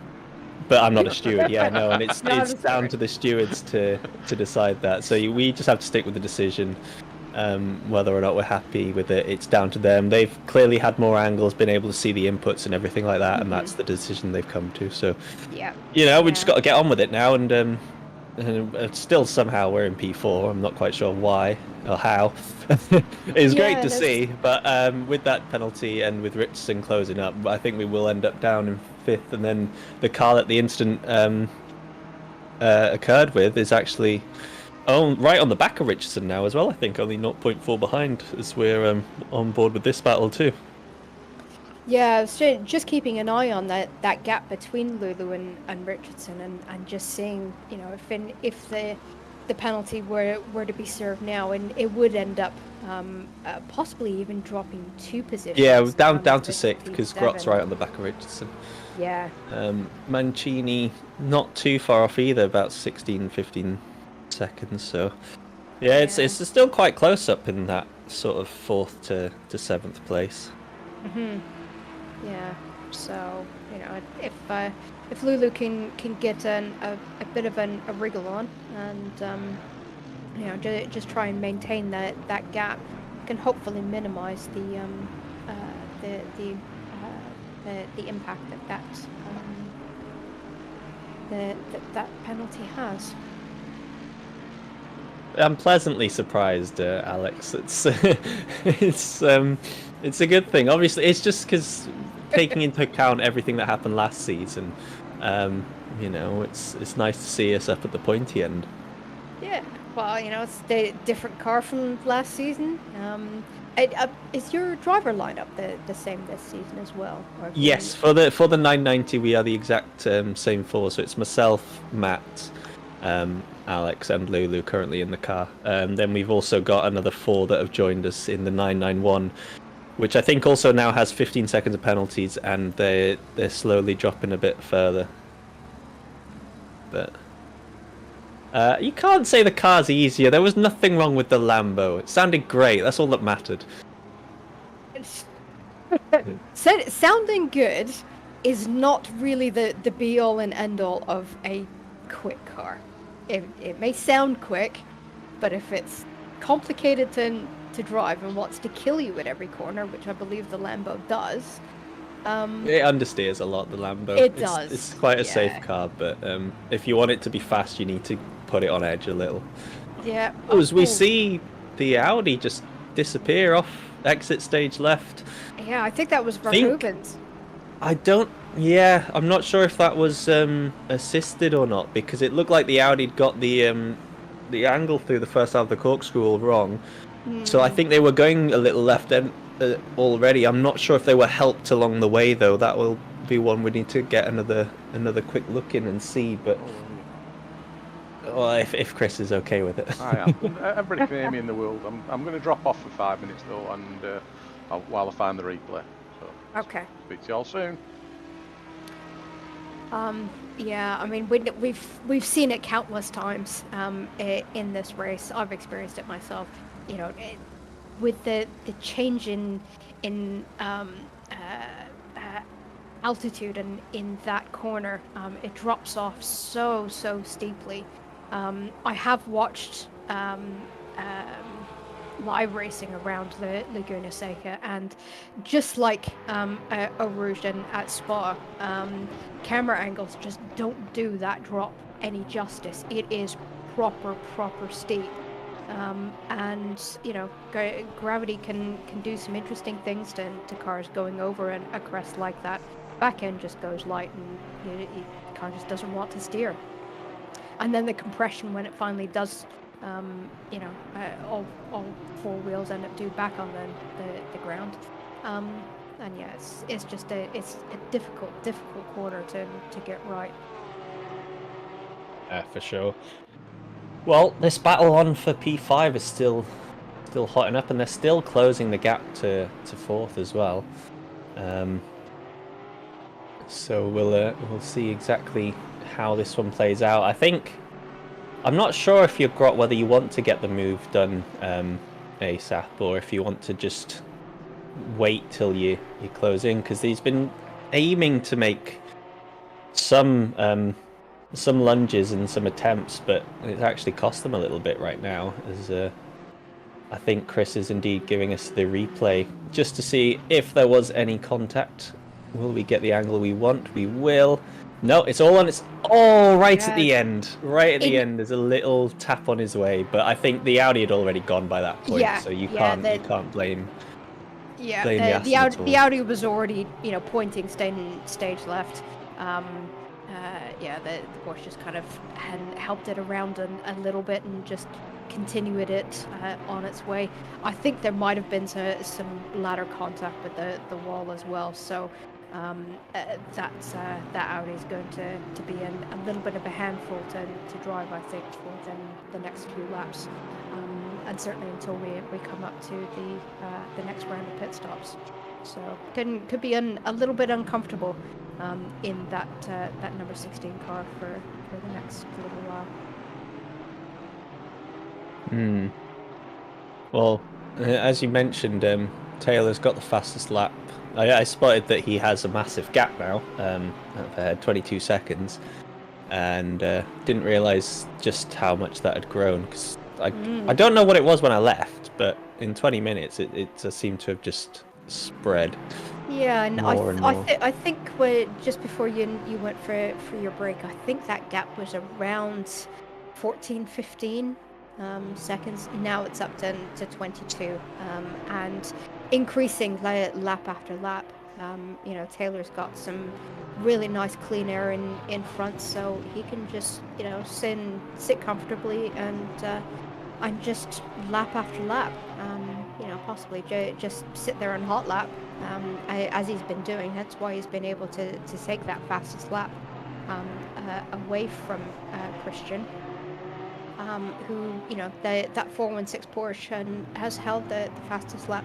But I'm not a steward, yeah, no, and it's Not a it's down steward. to the stewards to decide that. So we just have to stick with the decision. Whether or not we're happy with it, it's down to them. They've clearly had more angles, been able to see the inputs and everything like that, and that's the decision they've come to. So, Yeah. we just got to get on with it now, and still somehow we're in P4. I'm not quite sure why or how. It's great to that's- see, but with that penalty and with Richardson closing up, I think we will end up down in 5th, and then the car that the incident occurred with is actually right on the back of Richardson now as well. I think only 0.4 behind as we're on board with this battle too. Yeah, so just keeping an eye on that gap between Lulu and Richardson, and just seeing, if the penalty were to be served now, and it would end up possibly even dropping 2 positions. Yeah, down to to 6th because Grot's right on the back of Richardson. Yeah. Mancini not too far off either, about 16-15 seconds. So yeah, it's still quite close up in that sort of 4th to 7th place. Yeah. So if Lulu can get a bit of a wriggle on, and just try and maintain that gap, can hopefully minimize the impact that penalty has. I'm pleasantly surprised, Alex. It's it's a good thing. Obviously, it's just because taking into account everything that happened last season, it's nice to see us up at the pointy end. Yeah. Well, it's the different car from last season. Is your driver lineup the same this season as well? Or have Yes, for the 990 we are the exact same 4. So it's myself, Matt, Alex, and Lulu currently in the car. Then we've also got another 4 that have joined us in the 991, which I think also now has 15 seconds of penalties, and they're slowly dropping a bit further. But you can't say the car's easier. There was nothing wrong with the Lambo. It sounded great. That's all that mattered. Sounding good is not really the be-all and end-all of a quick car. It may sound quick, but if it's complicated to drive and wants to kill you at every corner, which I believe the Lambo does. It understeers a lot, the Lambo. It does. It's quite a safe Yeah. car, but if you want it to be fast, you need to put it on edge a little. Yeah. As we see the Audi just disappear off exit stage left. Yeah, I think that was Think- Verhoeven's. I'm not sure if that was assisted or not, because it looked like the Audi got the angle through the first half of the corkscrew all wrong. So I think they were going a little left already. I'm not sure if they were helped along the way though. That will be one we need to get another quick look in and see. But if Chris is okay with it. I am. Everybody can hear me in the world. I'm going to drop off for 5 minutes though, and while I find the replay. So Okay. speak to y'all soon. Yeah, I mean we've seen it countless times in this race. I've experienced it myself. With the change in altitude and in that corner, it drops off so steeply. I have watched live racing around the Laguna Seca, and just like Eau Rouge and at Spa, camera angles just don't do that drop any justice. It is proper steep. And gravity can do some interesting things to cars going over a crest like that. Back end just goes light, and it kind of just doesn't want to steer. And then the compression when it finally does, all 4 wheels end up due back on the ground. And yeah, it's just a difficult corner to get right. For sure. Well, this battle on for P5 is still hotting up, and they're still closing the gap to 4th as well. So we'll see exactly how this one plays out. I'm not sure if you've got whether you want to get the move done ASAP, or if you want to just wait till you close in, because he's been aiming to make some lunges and some attempts, but it's actually cost them a little bit right now. As I think Chris is indeed giving us the replay just to see if there was any contact. Will we get the angle we want? We will. No, it's all on its... Oh, right at the end. Right at the end, there's a little tap on his way, but I think the Audi had already gone by that point, so you can't blame... Yeah, the Audi was already, pointing stage left. The Porsche just kind of hadn't helped it around a little bit and just continued it on its way. I think there might have been some ladder contact with the wall as well, so that Audi is going to be a little bit of a handful to drive, I think, for the next few laps. And certainly until we come up to the next round of pit stops. So could be a little bit uncomfortable in that number 16 car for the next little while. Well, as you mentioned, Taylor's got the fastest lap. I spotted that he has a massive gap now, of 22 seconds, and didn't realise just how much that had grown. Cause I don't know what it was when I left, but in 20 minutes it seemed to have just spread. Yeah, and more and more. I think just before you went for your break, I think that gap was around 15 seconds. Now it's up to 22, and increasing lap after lap. Taylor's got some really nice clean air in front, so he can just sit comfortably and just lap after lap. Possibly just sit there and hot lap, as he's been doing. That's why he's been able to take that fastest lap away from Christian, who that 416 Porsche has held the fastest lap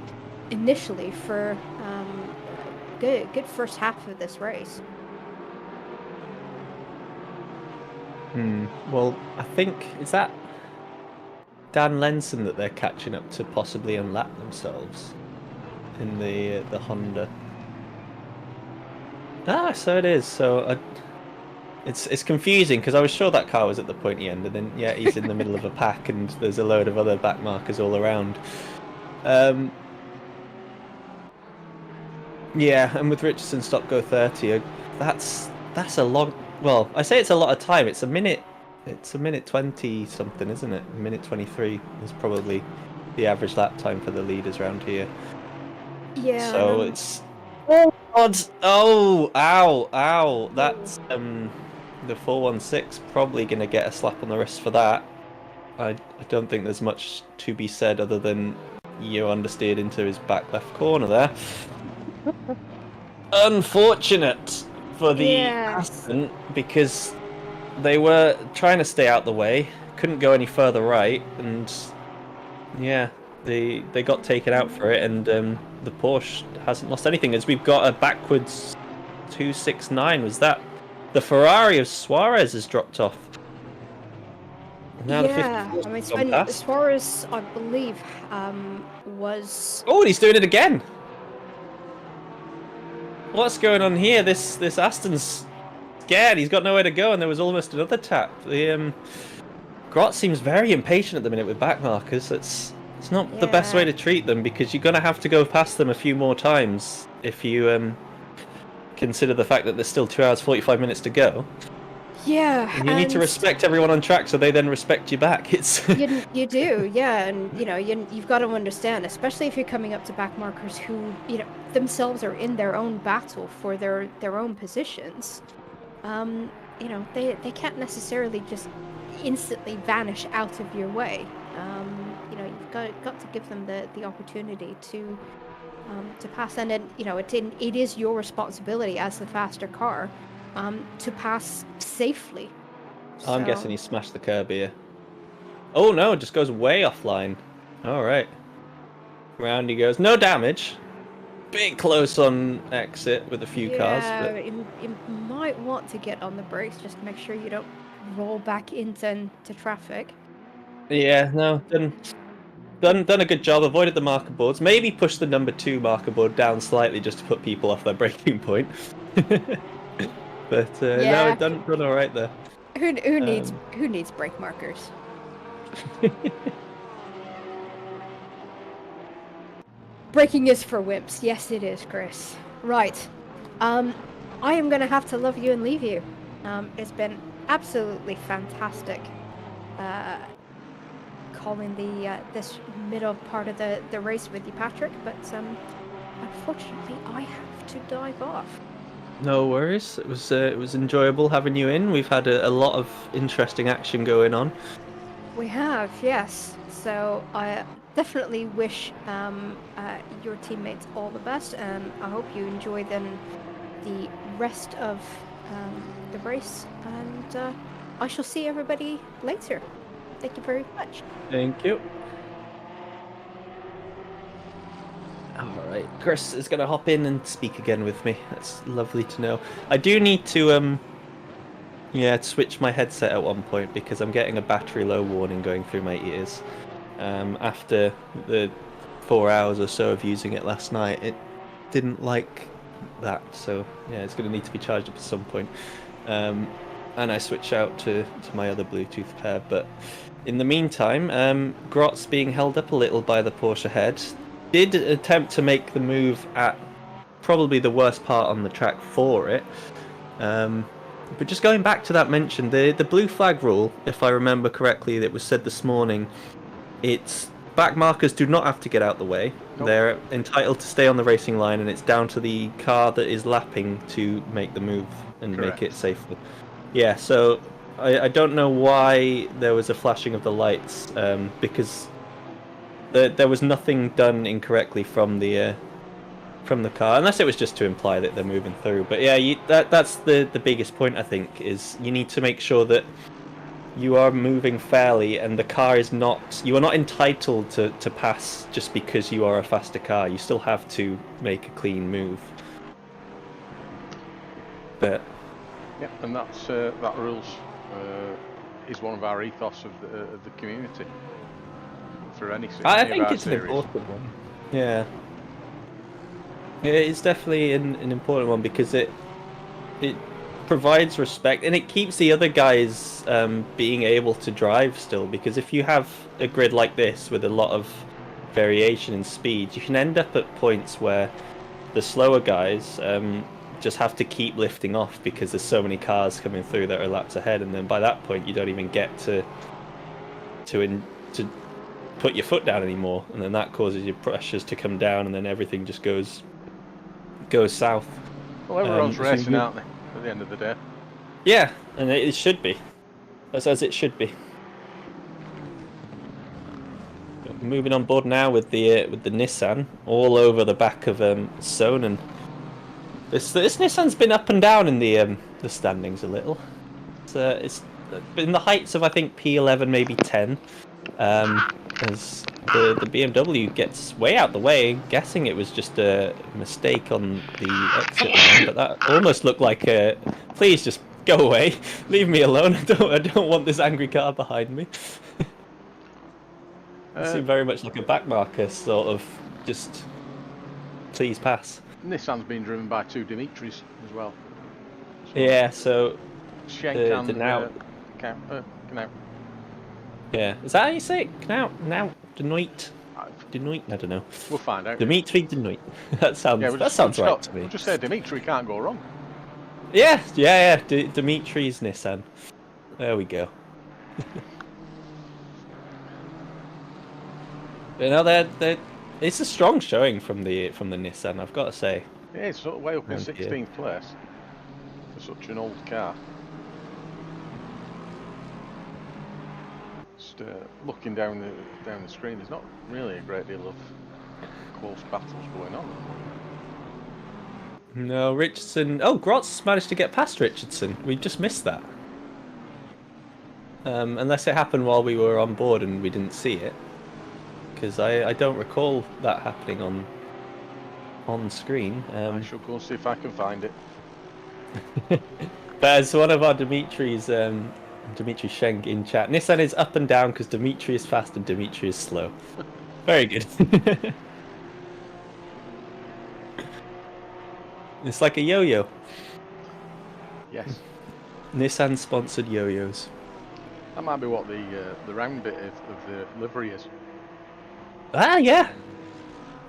initially for good first half of this race. Well, I think is that Dan Lenson that they're catching up to possibly unlap themselves in the Honda. So it is. So it's confusing because I was sure that car was at the pointy end, and then he's in the middle of a pack, and there's a load of other back markers all around. And with Richardson stop go 30, that's a long. Well, I say it's a lot of time. It's a minute 20 something, isn't it? A minute 23 is probably the average lap time for the leaders around here. Yeah. So it's... Oh, God! Oh, ow. That's the 416 probably going to get a slap on the wrist for that. I don't think there's much to be said other than you understeered into his back left corner there. Unfortunate for the Aston, because they were trying to stay out the way, couldn't go any further right, and they got taken out for it, and the Porsche hasn't lost anything, as we've got a backwards 269. Was that the Ferrari of Suarez has dropped off? Now the Suarez, I believe, was... Oh, and he's doing it again! What's going on here? This Aston's scared. He's got nowhere to go, and there was almost another tap. The Grot seems very impatient at the minute with back markers. It's not the best way to treat them, because you're going to have to go past them a few more times if you consider the fact that there's still 2 hours 45 minutes to go. Yeah, and you need to respect everyone on track so they then respect you back. It's you do, yeah, and you've got to understand, especially if you're coming up to back markers who themselves are in their own battle for their own positions. They can't necessarily just instantly vanish out of your way. You've got to give them the opportunity to pass, and then it is your responsibility as the faster car to pass safely. I'm guessing he smashed the curb here. Oh no, it just goes way offline. All right, round he goes, no damage. Bit close on exit with a few cars. But... You might want to get on the brakes just to make sure you don't roll back into traffic. Yeah, no, done a good job. Avoided the marker boards. Maybe push the number 2 marker board down slightly just to put people off their braking point. But no, Yeah. it done all right there. Who needs brake markers? Braking is for wimps. Yes, it is, Chris. Right. I am gonna have to love you and leave you. It's been absolutely fantastic. Calling the this middle part of the race with you, Patrick. But unfortunately, I have to dive off. No worries. It was enjoyable having you in. We've had a lot of interesting action going on. We have, yes. So I definitely wish your teammates all the best, and I hope you enjoy the rest of the race. And I shall see everybody later. Thank you very much. Thank you. All right, Chris is going to hop in and speak again with me. That's lovely to know. I do need to switch my headset at one point because I'm getting a battery low warning going through my ears. After the 4 hours or so of using it last night, it didn't like that. So yeah, it's going to need to be charged up at some point. And I switch out to my other Bluetooth pair. But in the meantime, Grot's being held up a little by the Porsche head. Did attempt to make the move at probably the worst part on the track for it. But just going back to that mention, the blue flag rule, if I remember correctly, that was said this morning, it's back markers do not have to get out the way. Nope. They're entitled to stay on the racing line, and it's down to the car that is lapping to make the move and Correct. Make it safer. Yeah, so I don't know why there was a flashing of the lights, because there was nothing done incorrectly from the car, unless it was just to imply that they're moving through. But yeah, that's the biggest point, I think, is you need to make sure that you are moving fairly, and the car is not. You are not entitled to pass just because you are a faster car. You still have to make a clean move. But yeah, and that's that rules is one of our ethos of the community. For any I think it's series. an important one. Yeah. It's definitely an important one because it provides respect, and it keeps the other guys being able to drive still, because if you have a grid like this with a lot of variation in speed, you can end up at points where the slower guys just have to keep lifting off because there's so many cars coming through that are laps ahead, and then by that point you don't even get to put your foot down anymore, and then that causes your pressures to come down, and then everything just goes south. Well, everyone's racing, aren't they, at the end of the day? Yeah, and it should be. That's as it should be. Moving on board now with the Nissan, all over the back of Sonnen. This Nissan's been up and down in the standings a little. It's in the heights of, I think, P11, maybe 10. As the BMW gets way out the way, guessing it was just a mistake on the exit line, but that almost looked like a, please just go away, leave me alone, I don't want this angry car behind me. It seemed very much like a back marker, sort of, just please pass. Nissan's been driven by two Dimitris as well. Yeah, so Schenk and Knaut. Yeah, is that how you say it? Knaut, Denoit, I don't know. We'll find out. Dimitri Denoit. That sounds right to me. We'll just say Dimitri can't go wrong. Yeah. Dimitri's Nissan. There we go. You know, it's a strong showing from the Nissan, I've got to say. Yeah, it's sort of way up in 16th place for such an old car. Just looking down the screen, there's not really a great deal of close battles going on. No, Richardson. Oh, Grot's managed to get past Richardson. We just missed that. Unless it happened while we were on board and we didn't see it, because I don't recall that happening on screen. I shall go and see if I can find it. But as one of our Dimitri's, Dimitri Schenk in chat, Nissan is up and down because Dimitri is fast and Dimitri is slow. Very good. It's like a yo-yo. Yes. Nissan sponsored yo-yos. That might be what the round bit of the livery is. Ah, yeah.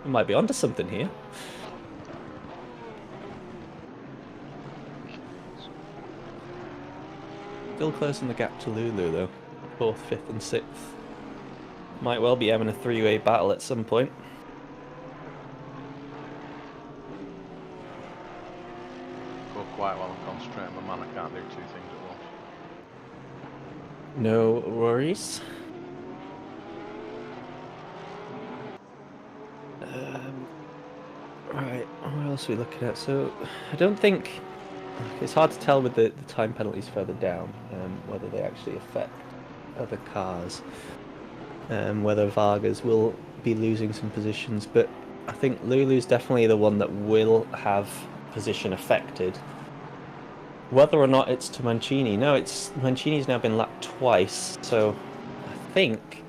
We might be onto something here. Still closing the gap to Lulu, though. 4th, 5th, and 6th. Might well be having a three-way battle at some point. Go quiet while I'm concentrating. My man, I can't do 2 things at once. No worries. Right, what else are we looking at? So, I don't think... It's hard to tell with the time penalties further down, whether they actually affect other cars. Whether Vargas will be losing some positions, but I think Lulu's definitely the one that will have position affected. Whether or not it's to Mancini, no, Mancini's now been lapped twice, so I think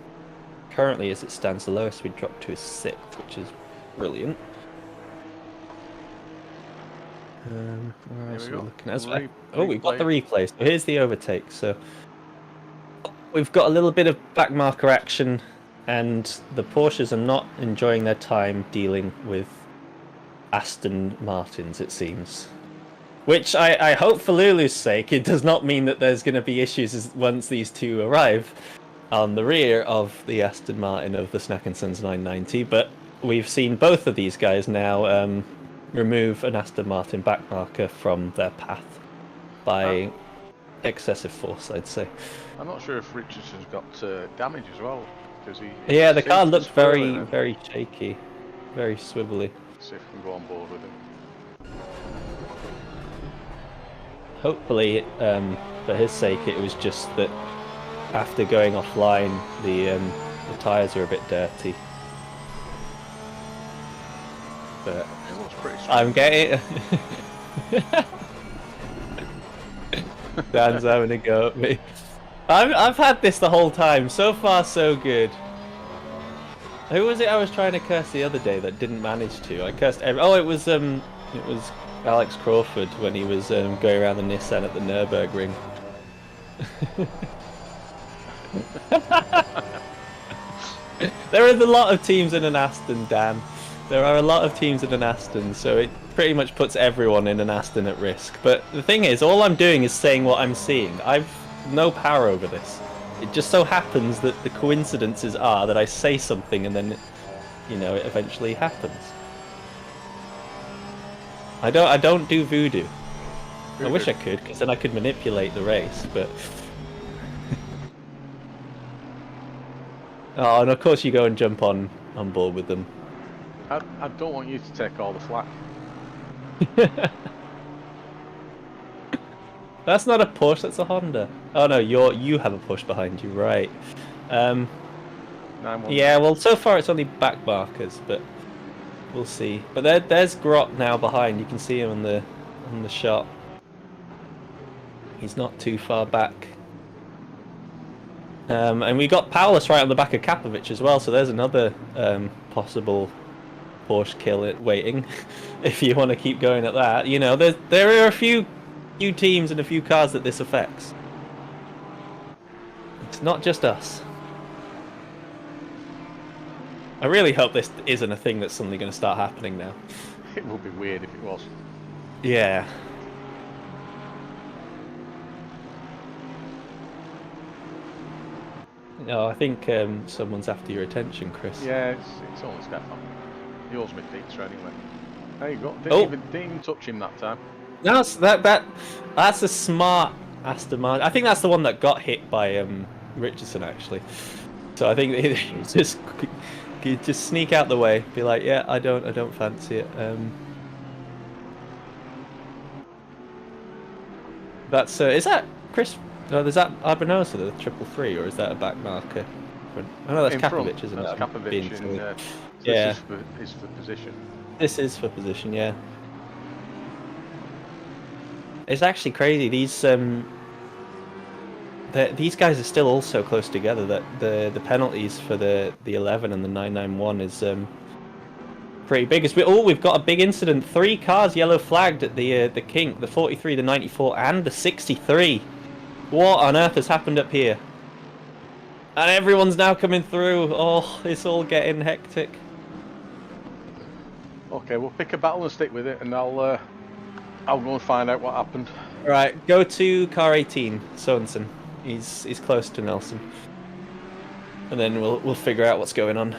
currently as it stands, the lowest we dropped to is 6th, which is brilliant. Where else are we looking at? Oh, we've got the replay. So here's the overtake. So we've got a little bit of back marker action, and the Porsches are not enjoying their time dealing with Aston Martins, it seems. Which I hope for Lulu's sake, it does not mean that there's going to be issues once these two arrive on the rear of the Aston Martin of the Snack & Sons 990, but we've seen both of these guys now remove an Aston Martin back marker from their path by excessive force, I'd say. I'm not sure if Richardson's got damage as well, because he... Yeah, the car looked very, very shaky, very swivelly. See if we can go on board with him. Hopefully, for his sake, it was just that after going offline, the tyres are a bit dirty. But It looks pretty strong. I'm getting... Dan's having a go at me. I've had this the whole time. So far, so good. Who was it I was trying to curse the other day that didn't manage to? I cursed oh, it was Alex Crawford when he was going around the Nissan at the Nürburgring. There is a lot of teams in an Aston, Dan. There are a lot of teams in an Aston, so it pretty much puts everyone in an Aston at risk. But the thing is, all I'm doing is saying what I'm seeing. I've no power over this. It just so happens that the coincidences are that I say something and then, you know, it eventually happens. I don't do voodoo. I wish I could, because then I could manipulate the race, but... Oh, and of course you go and jump on board with them. I don't want you to take all the flak. That's not a Porsche, that's a Honda. Oh no, you have a Porsche behind you, right? Yeah, well, so far it's only back markers, but we'll see. But there's Grot now behind. You can see him on the shot. He's not too far back. And we got Paulus right on the back of Kapovic as well, so there's another possible Porsche kill waiting. If you want to keep going at that, you know, there are a few teams and a few cars that this affects. It's not just us. I really hope this isn't a thing that's suddenly going to start happening now. It would be weird if it was. Yeah. No, I think someone's after your attention, Chris. Yeah, it's only Stefan. He owes me pizza anyway. There you go. Didn't even touch him that time. No, that's a smart Aston Martin. I think that's the one that got hit by Richardson actually. So I think you just sneak out the way, be like, yeah, I don't fancy it. That's is that Chris? No, is that Arbanosa, the 333, or is that a back marker? Oh no, that's Kapovic, isn't that's it? That's Kapovic, and yeah. This is for position. This is for position, yeah. It's actually crazy. These guys are still all so close together that the penalties for the 11 and the 991 is pretty big. We've got a big incident. 3 cars yellow flagged at the kink, the 43, the 94, and the 63. What on earth has happened up here? And everyone's now coming through. Oh, it's all getting hectic. Okay, we'll pick a battle and stick with it, and I'll go and find out what happened. Right, go to car 18, Sorensen. He's close to Nelson. And then we'll figure out what's going on.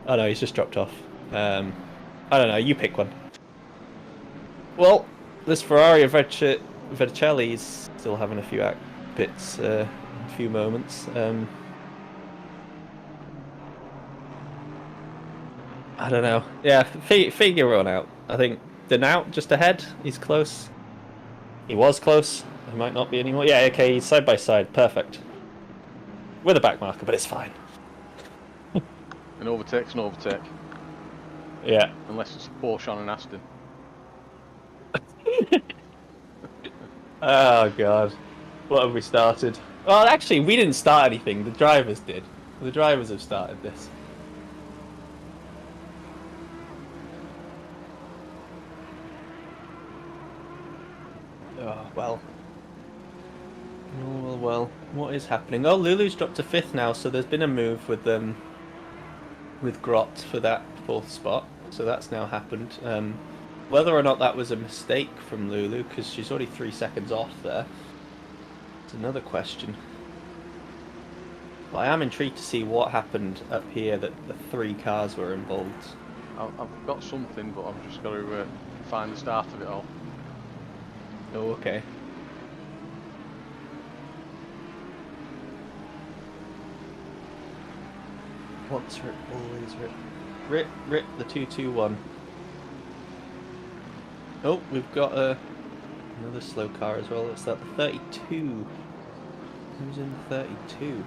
Oh no, he's just dropped off. I don't know, you pick one. Well, this Ferrari of Vercelli is still having a few bits, a few moments. I don't know. Yeah, figure one out. I think Denout just ahead. He's close. He was close. He might not be anymore. Yeah, okay, he's side by side. Perfect. With a back marker, but it's fine. An overtake's an overtake. Yeah. Unless it's a Porsche on an Aston. Oh god. What have we started? Well, actually, we didn't start anything. The drivers did. The drivers have started this. Oh, well. Oh, well. What is happening? Oh, Lulu's dropped to 5th now, so there's been a move with Grot for that 4th spot. So that's now happened. Whether or not that was a mistake from Lulu, because she's already 3 seconds off there, it's another question. But I am intrigued to see what happened up here that the 3 cars were involved. I've got something, but I've just got to find the start of it all. Oh, okay. Once rip, always rip. Rip the 221. Oh, we've got another slow car as well. It's that the 32. Who's in the 32?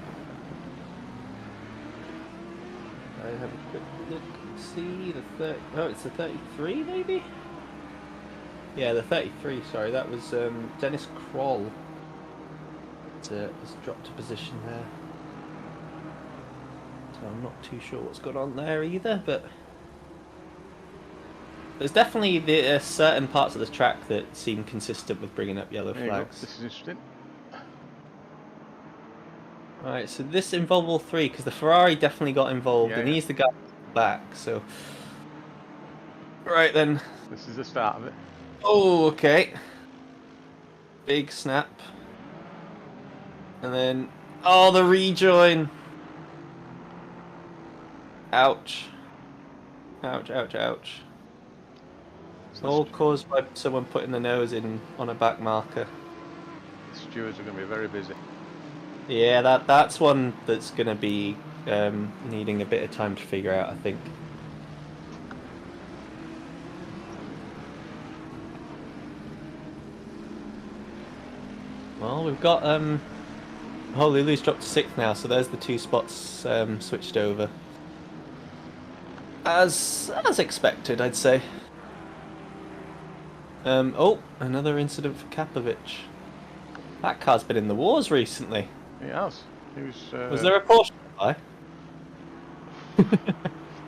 I have a quick look. See the 30. Oh, it's the 33 maybe. Yeah, the 33. Sorry, that was Dennis Kroll. Has dropped a position there. So I'm not too sure what's going on there either, but there's definitely certain parts of the track that seem consistent with bringing up yellow flags. This is interesting. Right, so this involved all 3 because the Ferrari definitely got involved, and he's the guy back. So, right then. This is the start of it. Oh, okay. Big snap, and then the rejoin. Ouch. Ouch, ouch, ouch. It's all caused by someone putting the nose in on a back marker. The stewards are going to be very busy. Yeah, that's one that's going to be needing a bit of time to figure out, I think. Well, we've got Lulu's dropped to 6th now, so there's the 2 spots switched over. As expected, I'd say. Oh, another incident for Kapovic. That car's been in the wars recently. He has. He was there a Porsche nearby?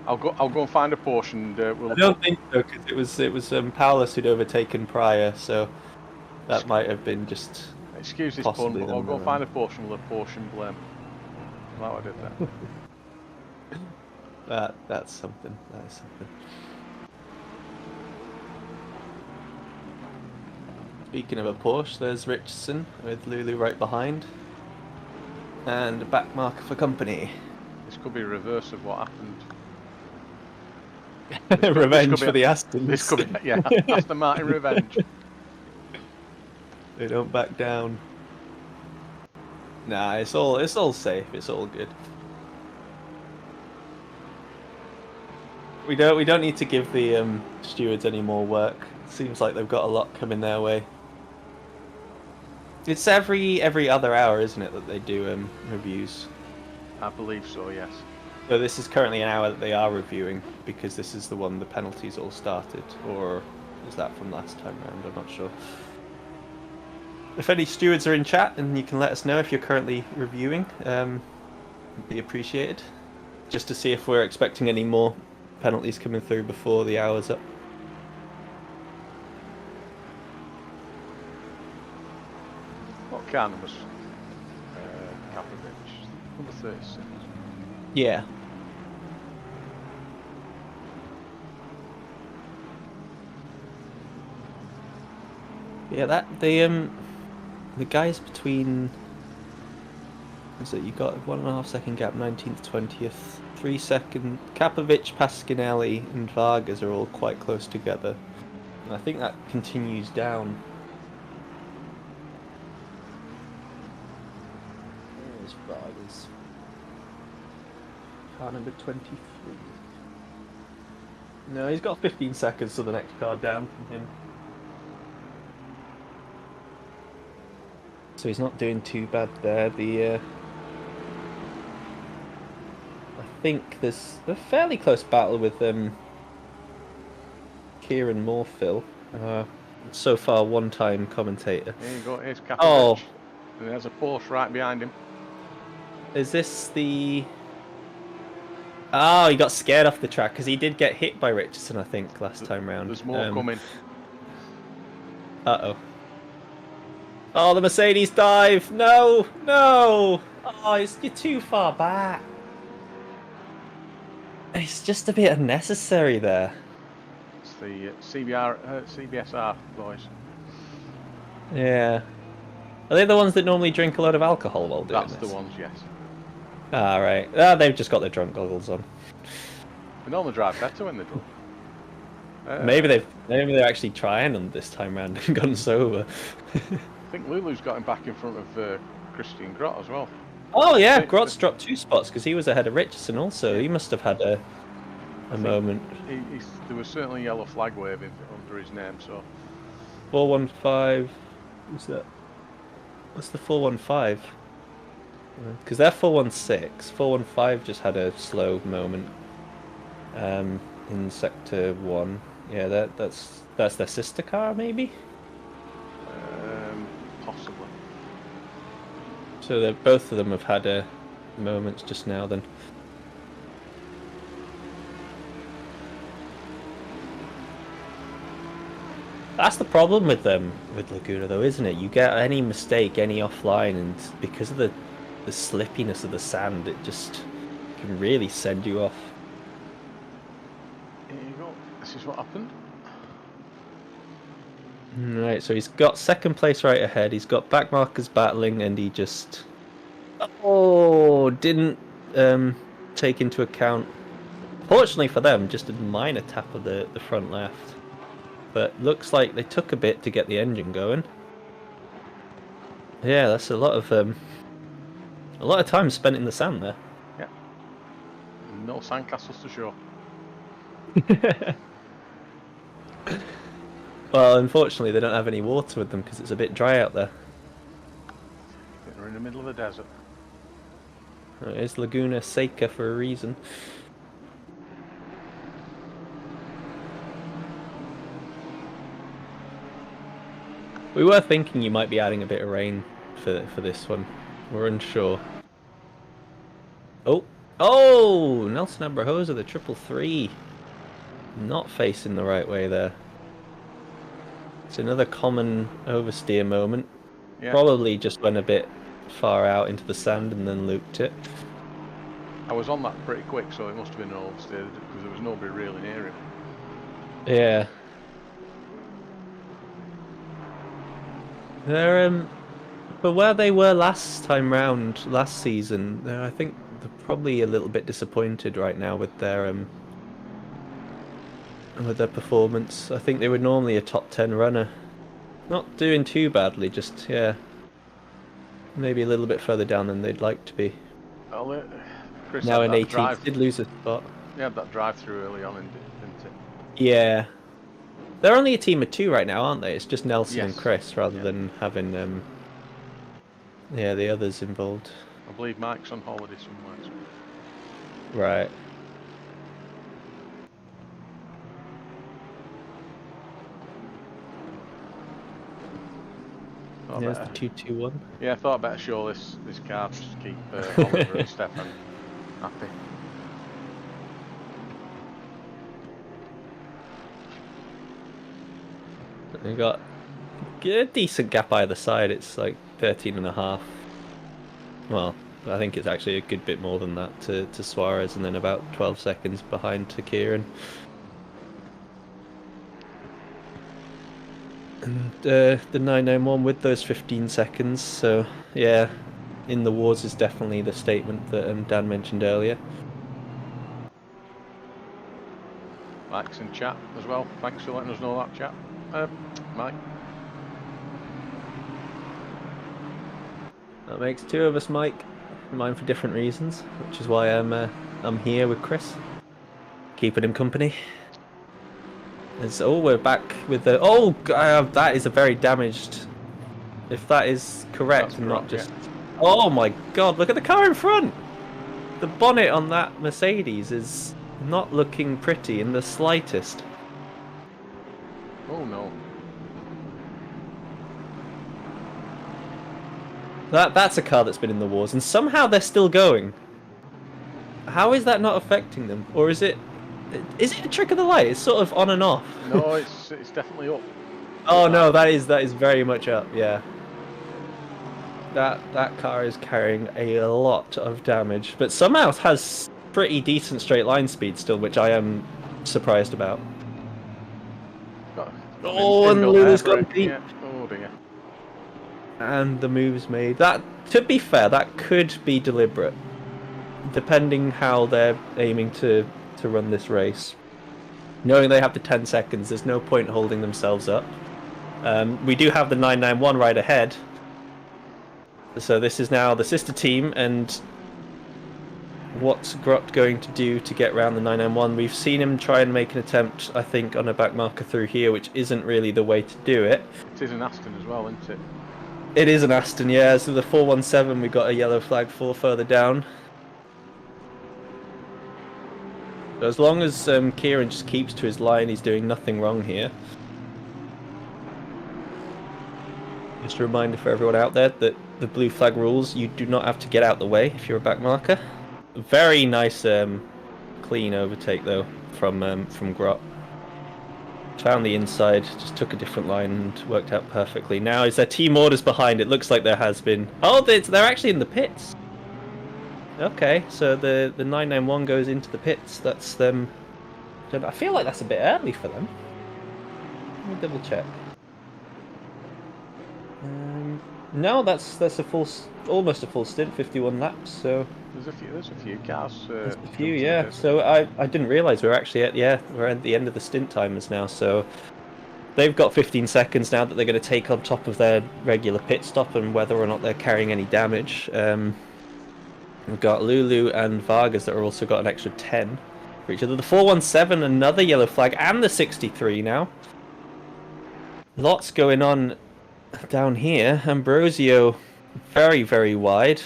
I'll go and find a Porsche and we'll. I don't think so, because it was Paulus who'd overtaken prior, so that might have been just. Excuse this pun, but I'll go and find a Porsche and we'll have Porsche and blame. Like I did that. That's something. That is something. Speaking of a Porsche, there's Richardson with Lulu right behind. And a back marker for company. This could be a reverse of what happened. Revenge for the Astons. This could be, yeah, Aston Martin revenge. They don't back down. Nah, it's all safe. It's all good. We don't need to give the stewards any more work. Seems like they've got a lot coming their way. It's every other hour, isn't it, that they do reviews? I believe so, yes. So this is currently an hour that they are reviewing, because this is the one the penalties all started, or is that from last time round? I'm not sure. If any stewards are in chat, and you can let us know if you're currently reviewing, it'd be appreciated. Just to see if we're expecting any more penalties coming through before the hour's up. What car numbers? Kapovic, number 36. Yeah. Yeah, that the guys between, so you got 1.5 second gap, 19th, 20th, 3 second. Kapovic, Pasquinelli, and Vargas are all quite close together, and I think that continues down. There's Vargas. Car number 23. No, he's got 15 seconds to the next car down from him. So he's not doing too bad there. I think there's a fairly close battle with Kieran Morfill. So far, one-time commentator. There you go, here's Kapovic. Oh. And there's a Porsche right behind him. Is this the... Oh, he got scared off the track because he did get hit by Richardson, I think, last time round. There's more coming. Uh-oh. Oh, the Mercedes dive! No! No! Oh, you're too far back. It's just a bit unnecessary there. It's the CBSR boys. Yeah. Are they the ones that normally drink a lot of alcohol while doing That's this? the ones, yes. Ah, right. Ah, they've just got their drunk goggles on. They normally drive better when they're drunk. Maybe they're actually trying on this time round and gone sober. I think Lulu's got him back in front of Christian Grott as well. Oh yeah, Grott's dropped 2 spots because he was ahead of Richardson also. He must have had a moment. There was certainly yellow flag waving under his name, so... 415. Who's that? What's the 415? Because they're 416. 415 just had a slow moment in sector 1. Yeah, that's their sister car maybe. Possibly. So both of them have had moments just now. Then. That's the problem with Laguna, though, isn't it? You get any mistake, any offline, and because of the slippiness of the sand, it just can really send you off. Here you go. This is what happened. Right, so he's got second place right ahead. He's got back markers battling, and he just didn't take into account. Fortunately for them, just a minor tap of the front left. But looks like they took a bit to get the engine going. Yeah, that's a lot of time spent in the sand there. Yeah. No sandcastles to show. Well, unfortunately, they don't have any water with them because it's a bit dry out there. They're in the middle of the desert. It's Laguna Seca for a reason. We were thinking you might be adding a bit of rain for this one. We're unsure. Oh! Nelson Abrajosa, the 333. Not facing the right way there. It's another common oversteer moment. Yeah. Probably just went a bit far out into the sand and then looped it. I was on that pretty quick, so it must have been an oversteer because there was nobody really near him. Yeah. They're but where they were last time round, last season, I think they're probably a little bit disappointed right now with their performance. I think they were normally a top 10 runner. Not doing too badly, just, yeah, maybe a little bit further down than they'd like to be. Well, Chris now in 18th, did lose a spot. They had that drive-through early on, didn't it? Yeah. They're only a team of 2 right now, aren't they? It's just Nelson yes. and Chris, rather than having the others involved. I believe Mike's on holiday somewhere. So. Right. There's the 221. Yeah, I thought I'd better show this car just to keep Oliver and Stefan happy. We got a decent gap either side. It's like 13.5. Well, I think it's actually a good bit more than that to Suarez, and then about 12 seconds behind to Kieran. And the 991 with those 15 seconds. So yeah, in the wars is definitely the statement that Dan mentioned earlier. Mike's in chat as well. Thanks for letting us know that, chat. Mike. That makes two of us, Mike. Mine for different reasons, which is why I'm here with Chris, keeping him company. We're back with the that is a very damaged. If that is correct, and not just. Yeah. Oh my God! Look at the car in front. The bonnet on that Mercedes is not looking pretty in the slightest. Oh no. That's a car that's been in the wars, and somehow they're still going. How is that not affecting them? Or is it a trick of the light? It's sort of on and off. No, it's definitely up. Oh no, that is very much up. Yeah. That car is carrying a lot of damage, but somehow has pretty decent straight line speed still, which I am surprised about. And Lulu's gone deep. Yeah. Oh dear. And the moves made. That, to be fair, that could be deliberate, depending how they're aiming to run this race. Knowing they have the 10 seconds, there's no point holding themselves up. We do have the 991 right ahead. So this is now the sister team, and what's Grot going to do to get around the 991? We've seen him try and make an attempt, I think, on a back marker through here, which isn't really the way to do it. It is an Aston as well, isn't it? It is an Aston, yeah. So the 417 we got a yellow flag for further down. So as long as Kieran just keeps to his line, he's doing nothing wrong here. Just a reminder for everyone out there that the blue flag rules, you do not have to get out the way if you're a back marker. Very nice clean overtake though from Grot. Found the inside, just took a different line and worked out perfectly. Now is there team orders behind? It looks like there has been. Oh, they're actually in the pits. Okay, so the 991 goes into the pits. That's them. I feel like that's a bit early for them. Let me double check. No, that's almost a full stint, 51 laps. So there's a few cars. There's a few, yeah. So I didn't realise we're actually we're at the end of the stint timers now. So they've got 15 seconds now that they're going to take on top of their regular pit stop, and whether or not they're carrying any damage. We've got Lulu and Vargas that are also got an extra 10 for each other. The 417, another yellow flag, and the 63 now. Lots going on down here. Ambrosio, very, very wide.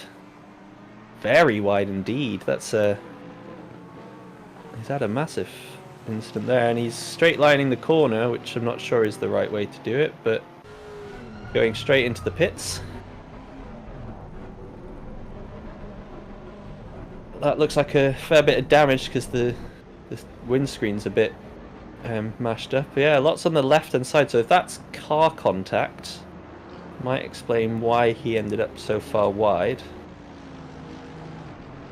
Very wide indeed. He's had a massive incident there, and he's straight lining the corner, which I'm not sure is the right way to do it, but going straight into the pits. That looks like a fair bit of damage because the windscreen's a bit mashed up. But yeah, lots on the left-hand side. So if that's car contact, might explain why he ended up so far wide.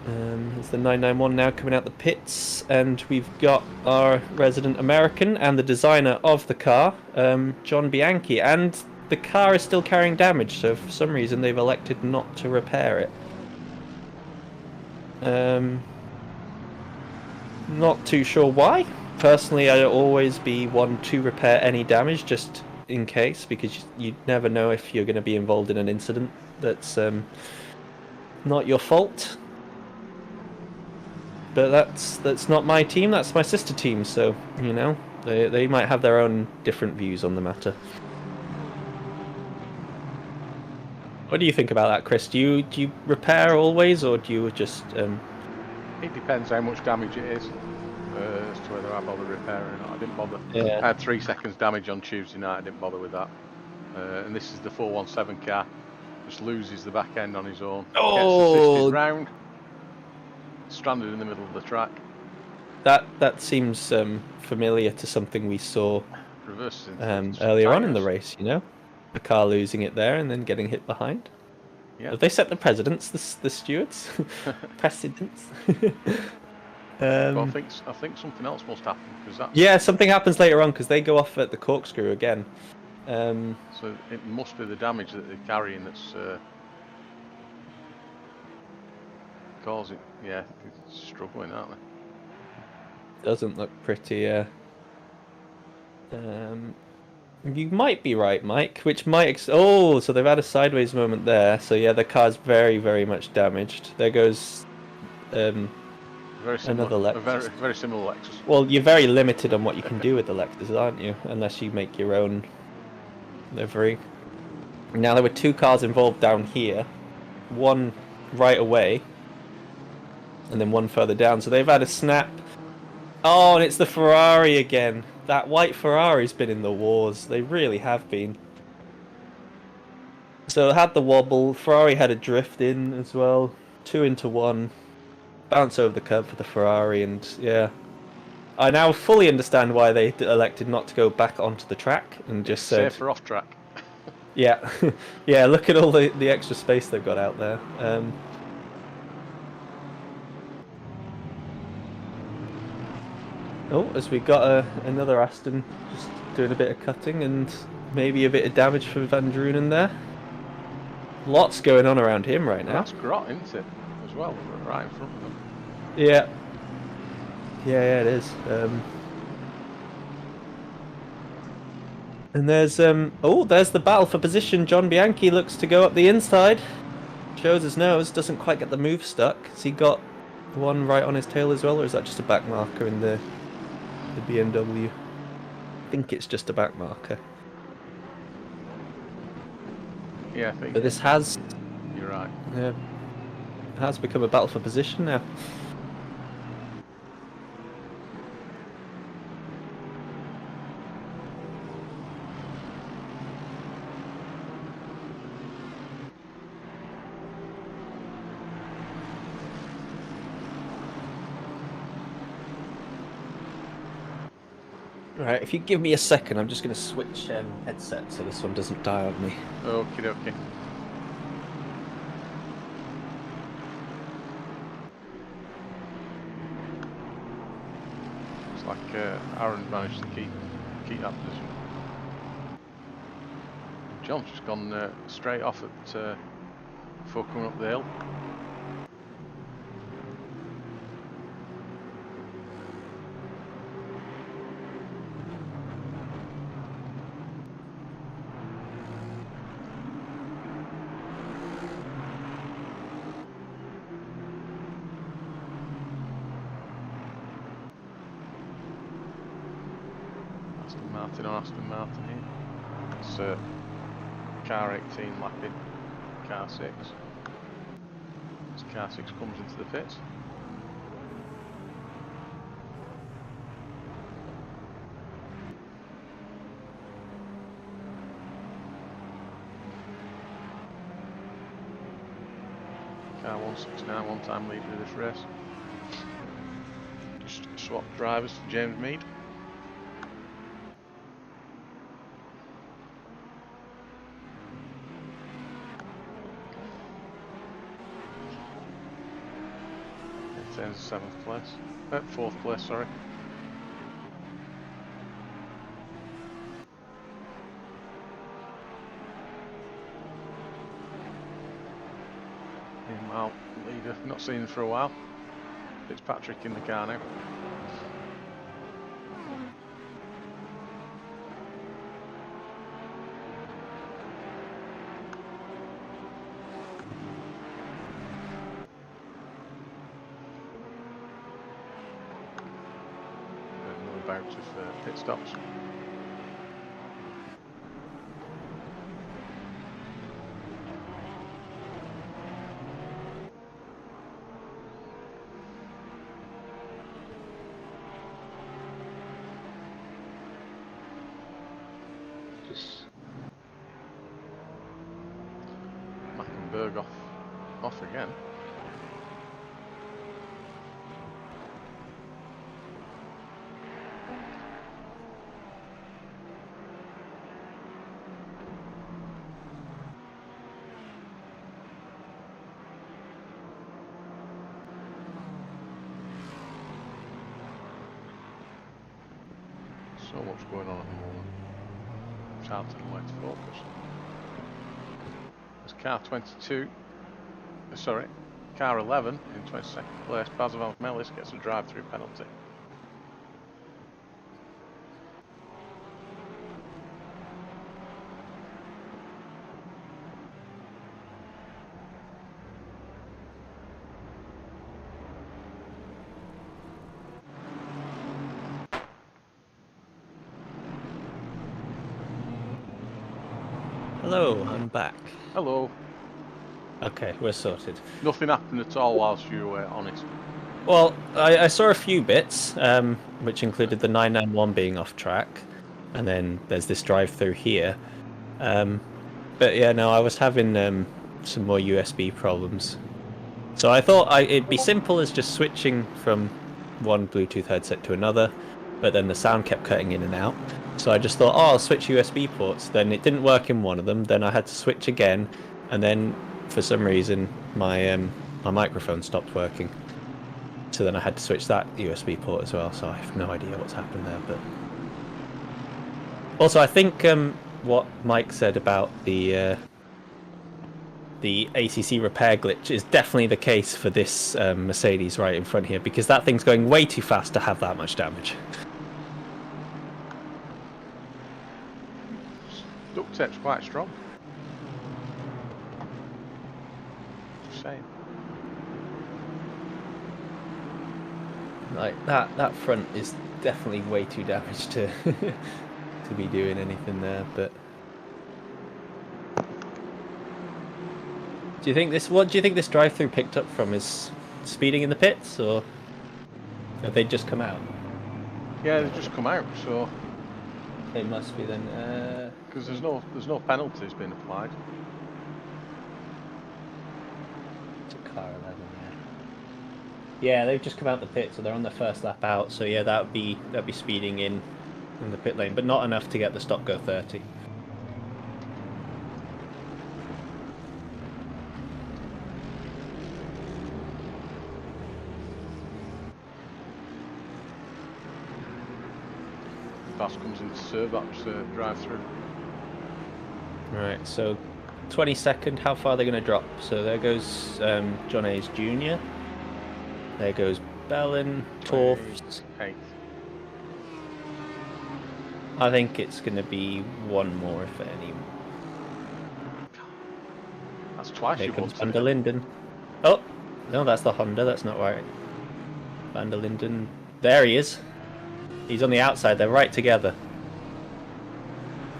There's the 991 now coming out the pits, and we've got our resident American and the designer of the car, John Bianchi, and the car is still carrying damage, so for some reason they've elected not to repair it. Not too sure why. Personally, I'd always be one to repair any damage just in case, because you never know if you're going to be involved in an incident that's not your fault. But that's not my team, that's my sister team, so, you know, they might have their own different views on the matter. What do you think about that, Chris? Do you repair always, or do you just... It depends how much damage it is, as to whether I bother repairing or not. I didn't bother. Yeah. I had 3 seconds damage on Tuesday night, I didn't bother with that. And this is the 417 car. Just loses the back end on his own. Oh! Gets assisted round. Stranded in the middle of the track. That seems familiar to something we saw Reverses into earlier on in the tyres. race, you know, the car losing it there and then getting hit behind. Yeah. Have they set the precedents, the stewards? Precedents? Well, I think something else must happen because that's Yeah, something happens later on because they go off at the corkscrew again. so it must be the damage that they're carrying that's causing. Yeah, it's struggling, aren't they? Doesn't look pretty. You might be right, Mike. Which might. Oh, so they've had a sideways moment there. So yeah, the car's very, very much damaged. There goes Very similar. another A Lexus. very similar Lexus. Well, you're very limited on what you can do with the Lexus, aren't you? Unless you make your own livery. Now there were 2 cars involved down here, one right away, and then one further down. So they've had a snap. Oh, and it's the Ferrari again. That white Ferrari's been in the wars. They really have been. So it had the wobble. Ferrari had a drift in as well. 2 into 1. Bounce over the curb for the Ferrari, and yeah. I now fully understand why they elected not to go back onto the track and just said... Safer off track. Yeah, yeah. Look at all the extra space they've got out there. Oh, as we got another Aston just doing a bit of cutting and maybe a bit of damage for Van Drunen there. Lots going on around him right now. That's grot, isn't it? As well, right in front of them. Yeah. Yeah, it is. And there's there's the battle for position. John Bianchi looks to go up the inside. Shows his nose, doesn't quite get the move stuck. Has he got one right on his tail as well, or is that just a back marker in the BMW? I think it's just a back marker. Yeah, I think. But this has You're right. has become a battle for position now. Right, if you give me a second, I'm just going to switch headset so this one doesn't die on me. Okie dokie. It's like Aaron managed to keep that position. John's just gone straight off at before coming up the hill. Aston Martin here. It's car 18 lapping car 6. As car 6 comes into the pits. Car 169 one-time leader of this race. Just swapped drivers to James Mead. It's 7th place. 4th place, sorry. Meanwhile, leader, not seen him for a while. Fitzpatrick in the car now. Bout of pit stops. Just Mackenberg off again. So much going on at the moment. It's hard to know where to focus. There's car 22. Sorry, car 11 in 22nd place. Spa-Fancorchamps gets a drive-through penalty. Hello, I'm back. Hello. Okay, we're sorted. Nothing happened at all whilst you were honest. Well, I saw a few bits, which included the 991 being off track, and then there's this drive-through here. But yeah, no, I was having some more USB problems. So I thought it'd be simple as just switching from one Bluetooth headset to another, but then the sound kept cutting in and out. So I just thought, oh, I'll switch USB ports. Then it didn't work in one of them. Then I had to switch again, and then for some reason my my microphone stopped working. So then I had to switch that USB port as well. So I have no idea what's happened there. But also, I think what Mike said about the ACC repair glitch is definitely the case for this Mercedes right in front here, because that thing's going way too fast to have that much damage. Duct tape's quite strong. Just saying. Like that front is definitely way too damaged to to be doing anything there. But do you think this? What do you think this drive-through picked up from? Is speeding in the pits, or have they just come out? Yeah, they've just come out, so It must be then. because there's no penalties being applied. It's a car 11 there. Yeah, they've just come out the pit, so they're on their first lap out. So yeah, that'd be speeding in the pit lane, but not enough to get the stop go 30. Fast comes into serve that drive-through. Right, so 22nd, how far are they going to drop? So there goes John Hayes Jr. There goes Bellin, Torfs. 8th. I think it's going to be one more, if any. That's twice Here you comes wanted Van der it. Linden. Oh, no, that's the Honda, that's not right. Van der Linden, there he is. He's on the outside, they're right together.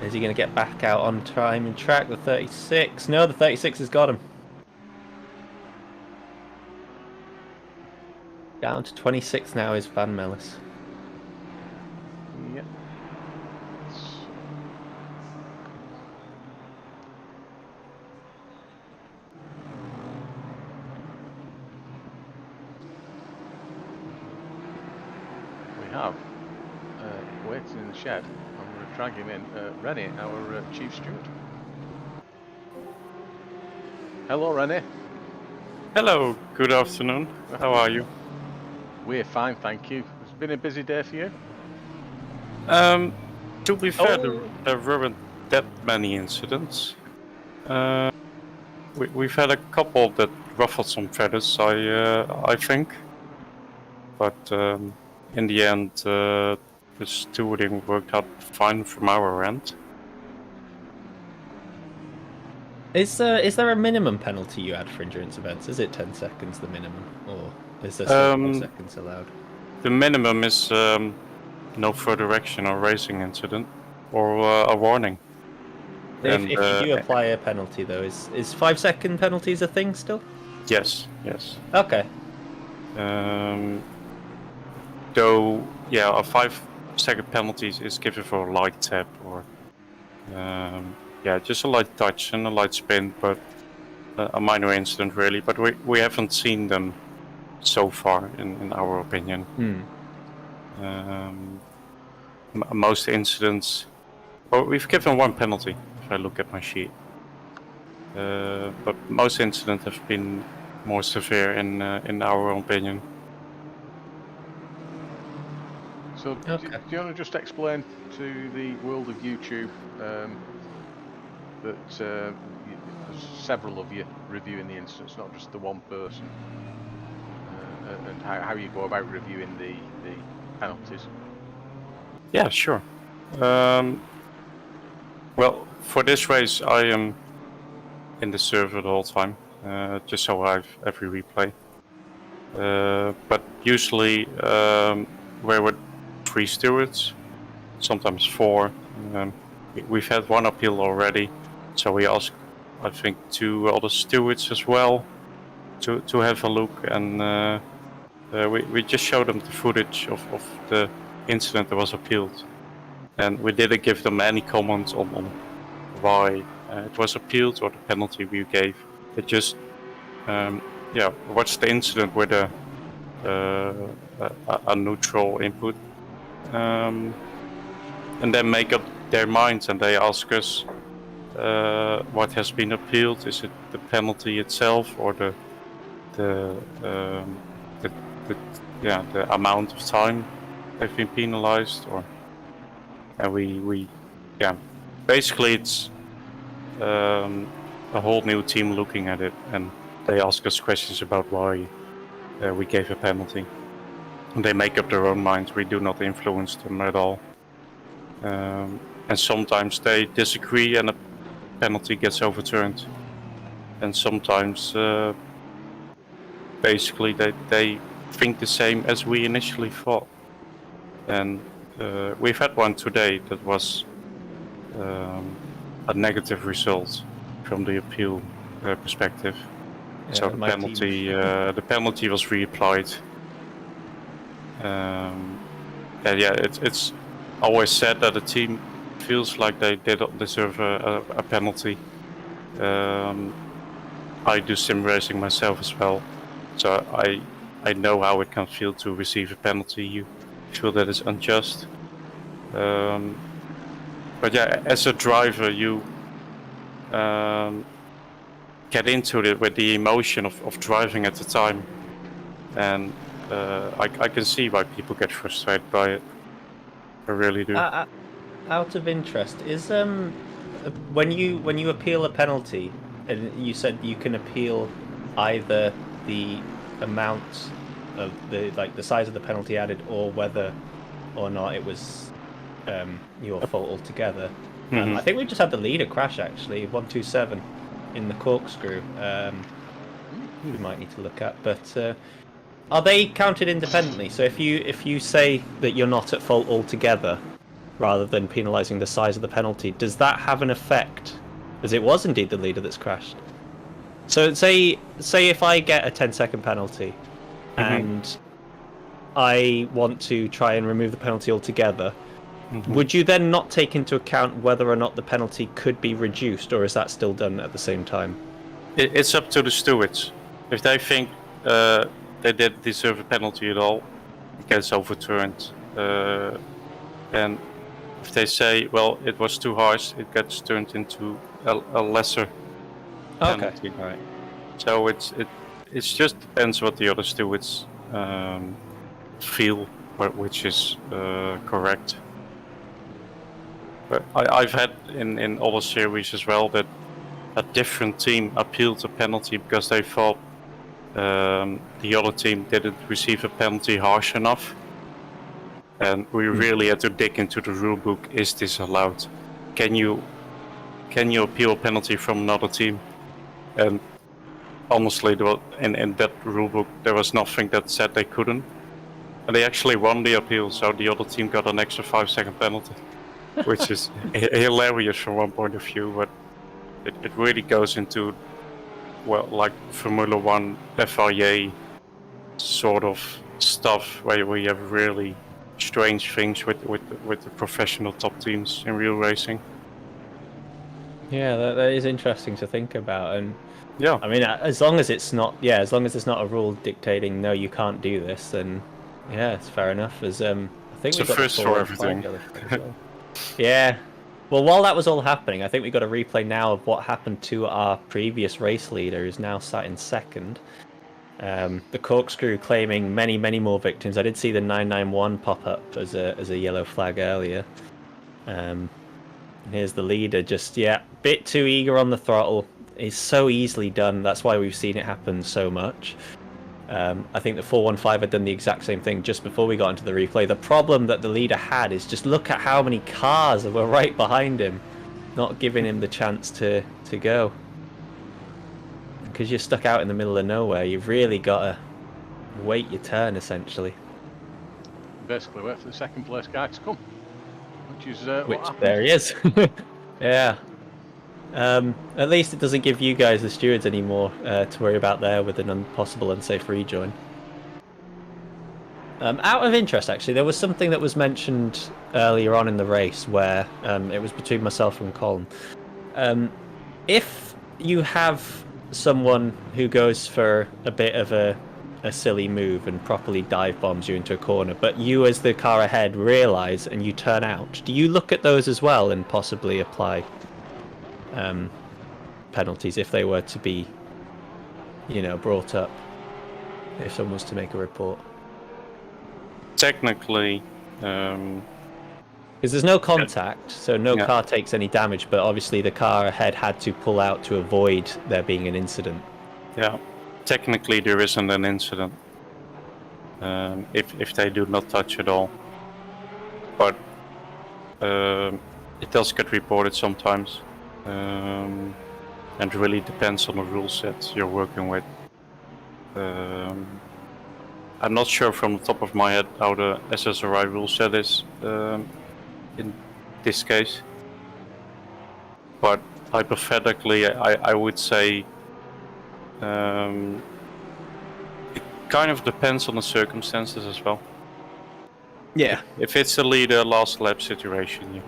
Is he going to get back out on time and track? The 36? No, the 36 has got him. Down to 26 now is Van Mellis. Yep. We have waiting in the shed. I'm going to drag him in. Rennie, our chief steward. Hello, Rennie. Hello, good afternoon. How are you? We're fine, thank you. It's been a busy day for you. To be fair, Oh. there weren't that many incidents. We've had a couple that ruffled some feathers, I think. But in the end, the stewarding worked out fine from our end. Is there a minimum penalty you add for endurance events? Is it 10 seconds the minimum, or is there still 5 seconds allowed? The minimum is no further action or racing incident, or a warning. If And, you do apply a penalty, though, is 5-second penalties a thing still? Yes. Okay. Though, yeah, a 5-second penalty is given for a light tap or, yeah, just a light touch and a light spin, but a minor incident really. But we haven't seen them so far, in our opinion. Most incidents, well, we've given one penalty if I look at my sheet. But most incidents have been more severe in our opinion. So, do you want to just explain to the world of YouTube that there's several of you reviewing the instance, not just the one person, and how you go about reviewing the penalties? Yeah, sure. Well, for this race, I am in the server the whole time, just so I have every replay. But usually, we're with 3 stewards, sometimes 4. We've had 1 appeal already, so we ask, I think, 2 other stewards as well to have a look, and we just showed them the footage of the incident that was appealed, and we didn't give them any comments on why it was appealed or the penalty we gave. It just watch the incident with a neutral input, and then make up their minds, and they ask us what has been appealed. Is it the penalty itself or the amount of time they've been penalized, and we basically it's a whole new team looking at it, and they ask us questions about why we gave a penalty. And they make up their own minds. We do not influence them at all. And sometimes they disagree and a penalty gets overturned. And sometimes basically they think the same as we initially thought. And we've had one today that was a negative result from the appeal perspective. Yeah, So the penalty was reapplied. It's always said that a team feels like they don't deserve a penalty. I do sim racing myself as well, so I know how it can feel to receive a penalty. You feel that it's unjust. But yeah, as a driver, you get into it with the emotion of driving at the time, and I can see why people get frustrated by it. I really do. Out of interest, is when you appeal a penalty, and you said you can appeal either the amount of the size of the penalty added, or whether or not it was your fault altogether. I think we just had the leader crash actually, 127 in the corkscrew. We might need to look at, but are they counted independently? So if you say that you're not at fault altogether, rather than penalising the size of the penalty, does that have an effect? As it was indeed the leader that's crashed. So say if I get a 10-second penalty, and I want to try and remove the penalty altogether, would you then not take into account whether or not the penalty could be reduced, or is that still done at the same time? It's up to the stewards. If they think they didn't deserve a penalty at all, it gets overturned. And if they say, well, it was too harsh, it gets turned into a lesser penalty. Okay, all right. So it just depends what the other stewards feel, which is correct. But I've had in other series as well that a different team appealed a penalty because they thought the other team didn't receive a penalty harsh enough. And we really had to dig into the rulebook. Is this allowed? Can you appeal a penalty from another team? And honestly, in that rulebook, there was nothing that said they couldn't. And they actually won the appeal, so the other team got an extra 5-second penalty, which is hilarious from one point of view. But it really goes into, well, like Formula 1 FIA sort of stuff, where we have really strange things with the professional top teams in real racing. Yeah, that is interesting to think about, and yeah, I mean, as long as it's not there's not a rule dictating no, you can't do this, then yeah, it's fair enough. As I think it's a first for everything. Yeah. Well, while that was all happening, I think we got a replay now of what happened to our previous race leader, who's now sat in second. The corkscrew claiming many, many more victims. I did see the 991 pop up as a yellow flag earlier. Here's the leader, just bit too eager on the throttle. It's so easily done. That's why we've seen it happen so much. I think the 415 had done the exact same thing just before we got into the replay. The problem that the leader had is just look at how many cars were right behind him, not giving him the chance to go. Because you're stuck out in the middle of nowhere, you've really got to wait your turn, essentially. Basically, wait for the second place guy to come, which is what Which happened. there he is. Yeah. At least it doesn't give you guys, the stewards, any more to worry about there with an possible unsafe rejoin. Out of interest, actually, there was something that was mentioned earlier on in the race where it was between myself and Colin. If you have someone who goes for a bit of a silly move and properly dive bombs you into a corner, but you as the car ahead realise and you turn out, do you look at those as well and possibly apply penalties if they were to be, brought up, if someone was to make a report? Technically, because there's no contact, so no car takes any damage, but obviously the car ahead had to pull out to avoid there being an incident. yeah, technically there isn't an incident if they do not touch at all. But it does get reported sometimes, and it really depends on the rule set you're working with. I'm not sure from the top of my head how the SSRI rule set is in this case, but hypothetically I would say it kind of depends on the circumstances as well. Yeah. If it's a leader last lap situation,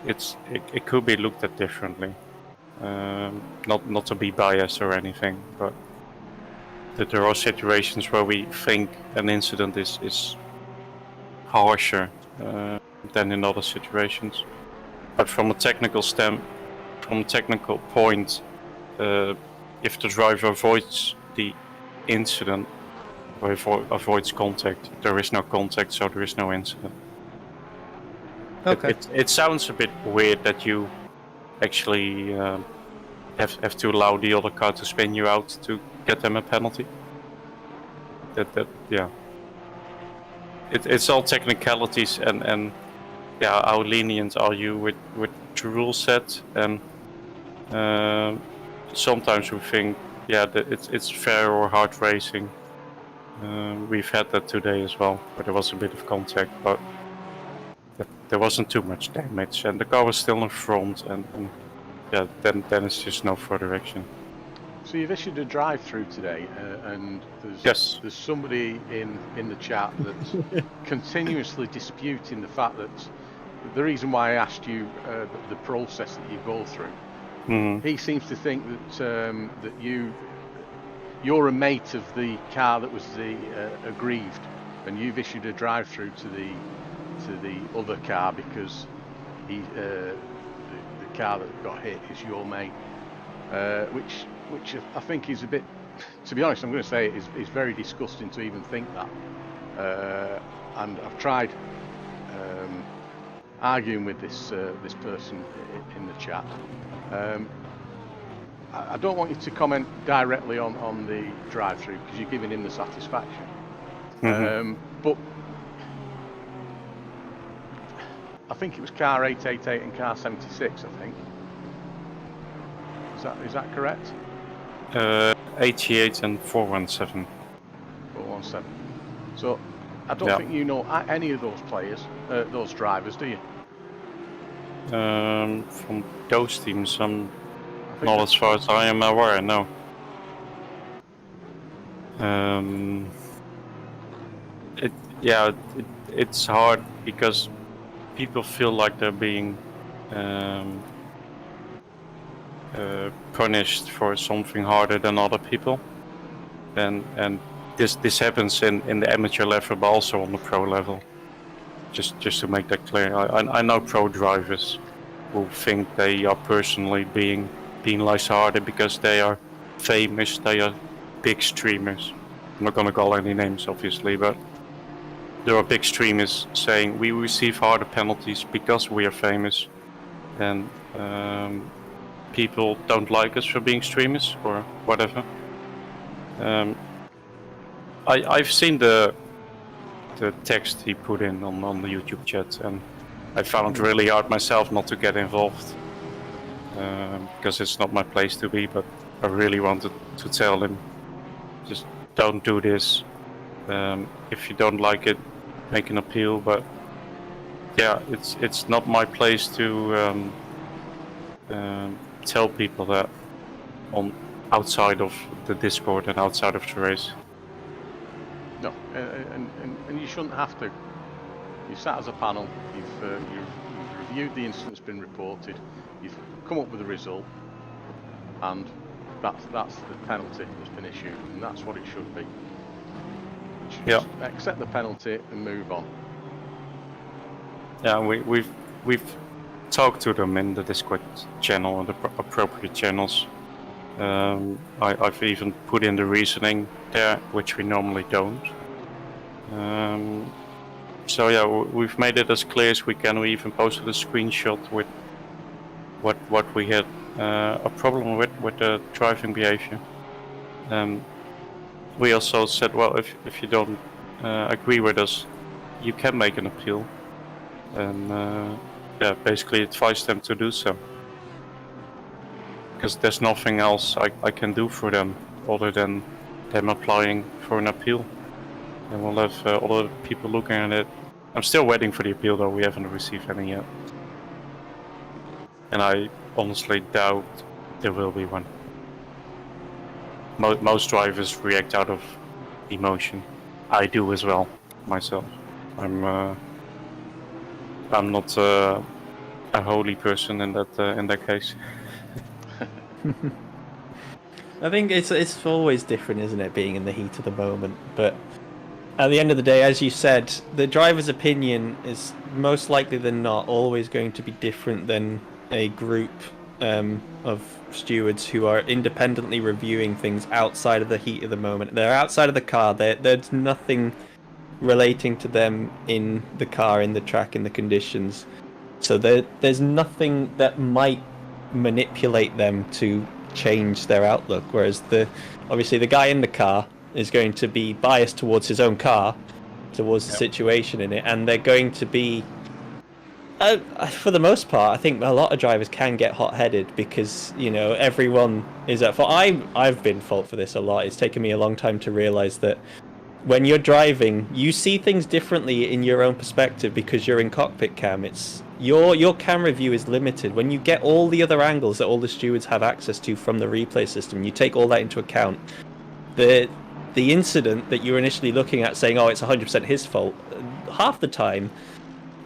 it could be looked at differently. Not to be biased or anything, but that there are situations where we think an incident is harsher than in other situations. But from a technical point, if the driver avoids the incident or avoids contact, there is no contact, so there is no incident. Okay. It sounds a bit weird that you actually have to allow the other car to spin you out to get them a penalty. It's all technicalities and how lenient are you with the rule set, and sometimes we think that it's fair or hard racing. We've had that today as well, where there was a bit of contact, but there wasn't too much damage, and the car was still in front, and then it's just no further action. So you've issued a drive-through today, and there's somebody in the chat that's continuously disputing the fact that the reason why I asked you the process that you go through. Mm-hmm. He seems to think that you're a mate of the car that was the aggrieved, and you've issued a drive-through to the other car because the car that got hit is your mate, which I think is a bit, to be honest, I'm going to say it is very disgusting to even think that, and I've tried arguing with this person in the chat. I don't want you to comment directly on the drive-through because you're giving him the satisfaction. Mm-hmm. But I think it was car 888 and car 76, I think. Is that correct? 88 and 417. 417. So I don't think you know any of those players, those drivers, do you? From those teams, not as far as I am aware, no. It's hard because people feel like they're being punished for something harder than other people, and this happens in the amateur level, but also on the pro level. Just to make that clear, I know pro drivers who think they are personally being penalized harder because they are famous, they are big streamers. I'm not gonna call any names, obviously, but there are big streamers saying we receive harder penalties because we are famous, and people don't like us for being streamers or whatever. I've seen the text he put in on the YouTube chat, and I found it really hard myself not to get involved, because it's not my place to be, but I really wanted to tell him, just don't do this. If you don't like it, make an appeal. But yeah, it's not my place to tell people that on outside of the Discord and outside of the race. No, and you shouldn't have to. You sat as a panel, you've reviewed the incident that's been reported, you've come up with a result, and that's the penalty that's been issued, and that's what it should be. You should just accept the penalty and move on. Yeah, we've talked to them in the Discord channel and the appropriate channels. I've even put in the reasoning there, which we normally don't. So yeah, we've made it as clear as we can. We even posted a screenshot with what we had a problem with the driving behavior. We also said, well, if you don't agree with us, you can make an appeal, and yeah, basically advise them to do so. Because there's nothing else I can do for them other than them applying for an appeal. And we'll have other people looking at it. I'm still waiting for the appeal though, we haven't received any yet. And I honestly doubt there will be one. Most drivers react out of emotion. I do as well, myself. I'm not a holy person in that case. I think it's always different, isn't it, being in the heat of the moment? But at the end of the day, as you said, the driver's opinion is most likely than not always going to be different than a group of stewards who are independently reviewing things outside of the heat of the moment. They're outside of the car. There's nothing relating to them in the car, in the track, in the conditions. So there's nothing that might manipulate them to change their outlook, whereas obviously the guy in the car is going to be biased towards his own car, towards the situation in it, and they're going to be for the most part, I think a lot of drivers can get hot-headed because, you know, everyone is at fault. I've been at fault for this a lot. It's taken me a long time to realize that when you're driving, you see things differently in your own perspective because you're in cockpit cam. It's your camera view is limited. When you get all the other angles that all the stewards have access to from the replay system, you take all that into account. The incident that you're initially looking at saying, oh, it's 100% his fault, half the time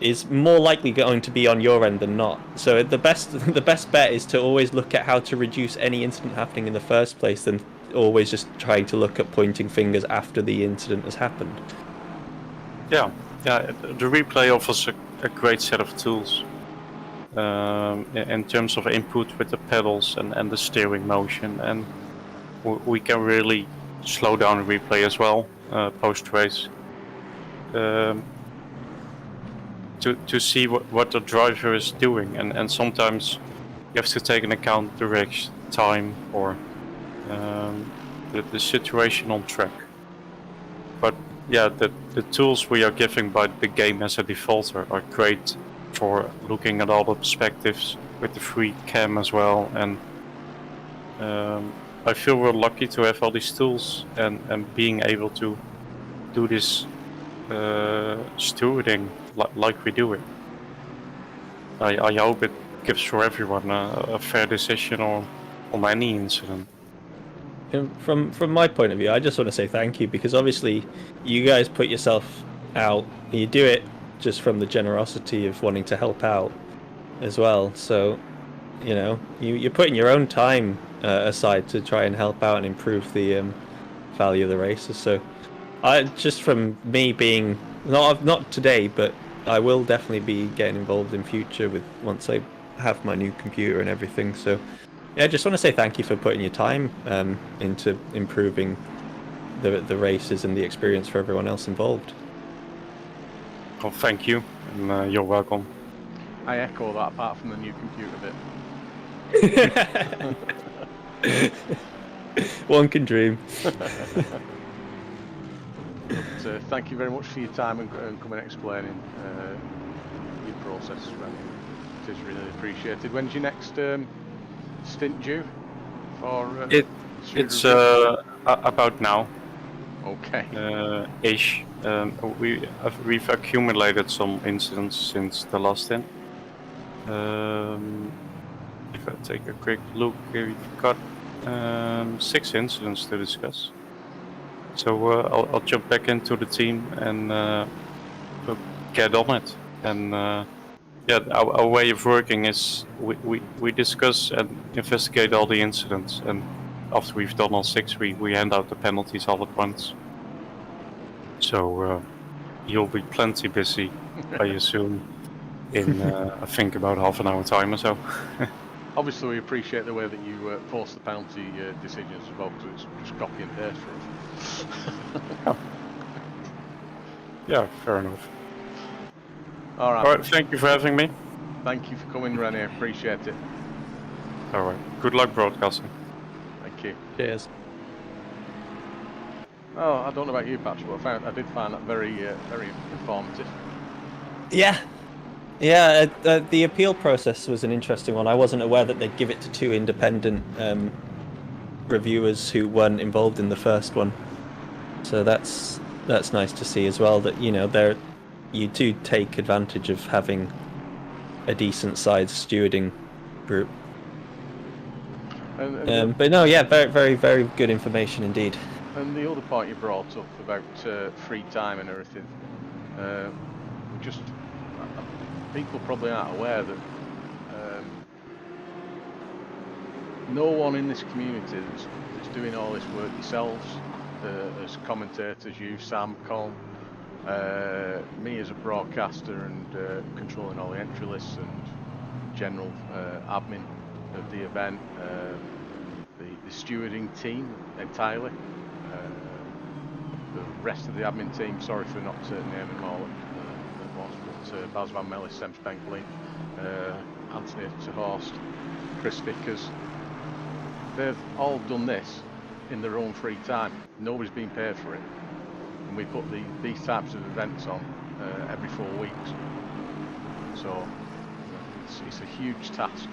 is more likely going to be on your end than not. So the best bet is to always look at how to reduce any incident happening in the first place than always just trying to look at pointing fingers after the incident has happened. Yeah, the replay offers a great set of tools in terms of input with the pedals and the steering motion, and we can really slow down the replay as well post-race to see what the driver is doing, and sometimes you have to take into account the race time or the situation on track. But yeah, the tools we are giving by the game as a default are great for looking at all the perspectives with the free cam as well, and I feel we're lucky to have all these tools and being able to do this stewarding like we do it. I hope it gives for everyone a fair decision on any incident. From my point of view, I just want to say thank you, because obviously you guys put yourself out. You do it just from the generosity of wanting to help out as well. So, you know, you're putting your own time aside to try and help out and improve the value of the races. So, just from me being not today, but I will definitely be getting involved in future with once I have my new computer and everything. So, Yeah, I just want to say thank you for putting your time into improving the races and the experience for everyone else involved. Well, thank you, and you're welcome. I echo that, apart from the new computer bit. One can dream. But, thank you very much for your time and coming and explaining your process. It is really appreciated. When's your next stint due? For It's about now. Okay. Ish. We've accumulated some incidents since the last stint. If I take a quick look, we've got 6 incidents to discuss. So I'll jump back into the team and get on it. And yeah, our way of working is we discuss and investigate all the incidents, and after we've done all 6, we hand out the penalties all at once. So you'll be plenty busy, I assume, in I think about half an hour time or so. Obviously, we appreciate the way that you post the penalty decisions as well, because it's just copy and paste for us. Yeah, fair enough. All right. All right, thank you for having me. Thank you for coming, Rennie. Appreciate it. All right, good luck broadcasting. Thank you. Cheers. Oh, I don't know about you, Patrick, but I did find that very, very informative. Yeah. Yeah, the appeal process was an interesting one. I wasn't aware that they'd give it to 2 independent reviewers who weren't involved in the first one. So that's nice to see as well, that you do take advantage of having a decent sized stewarding group. But no, yeah, very, very, very good information indeed. And the other point you brought up about free time and everything, people probably aren't aware that no one in this community that's doing all this work yourselves, as commentators, you, Sam, Colin, me as a broadcaster and controlling all the entry lists and general admin of the event, the stewarding team entirely, the rest of the admin team, sorry for not naming them all at once, but Baz Van Melle, Sem Spenkley, Anthony Terhorst, Chris Vickers, they've all done this in their own free time. Nobody's been paid for it, and we put these types of events on every 4 weeks. So it's a huge task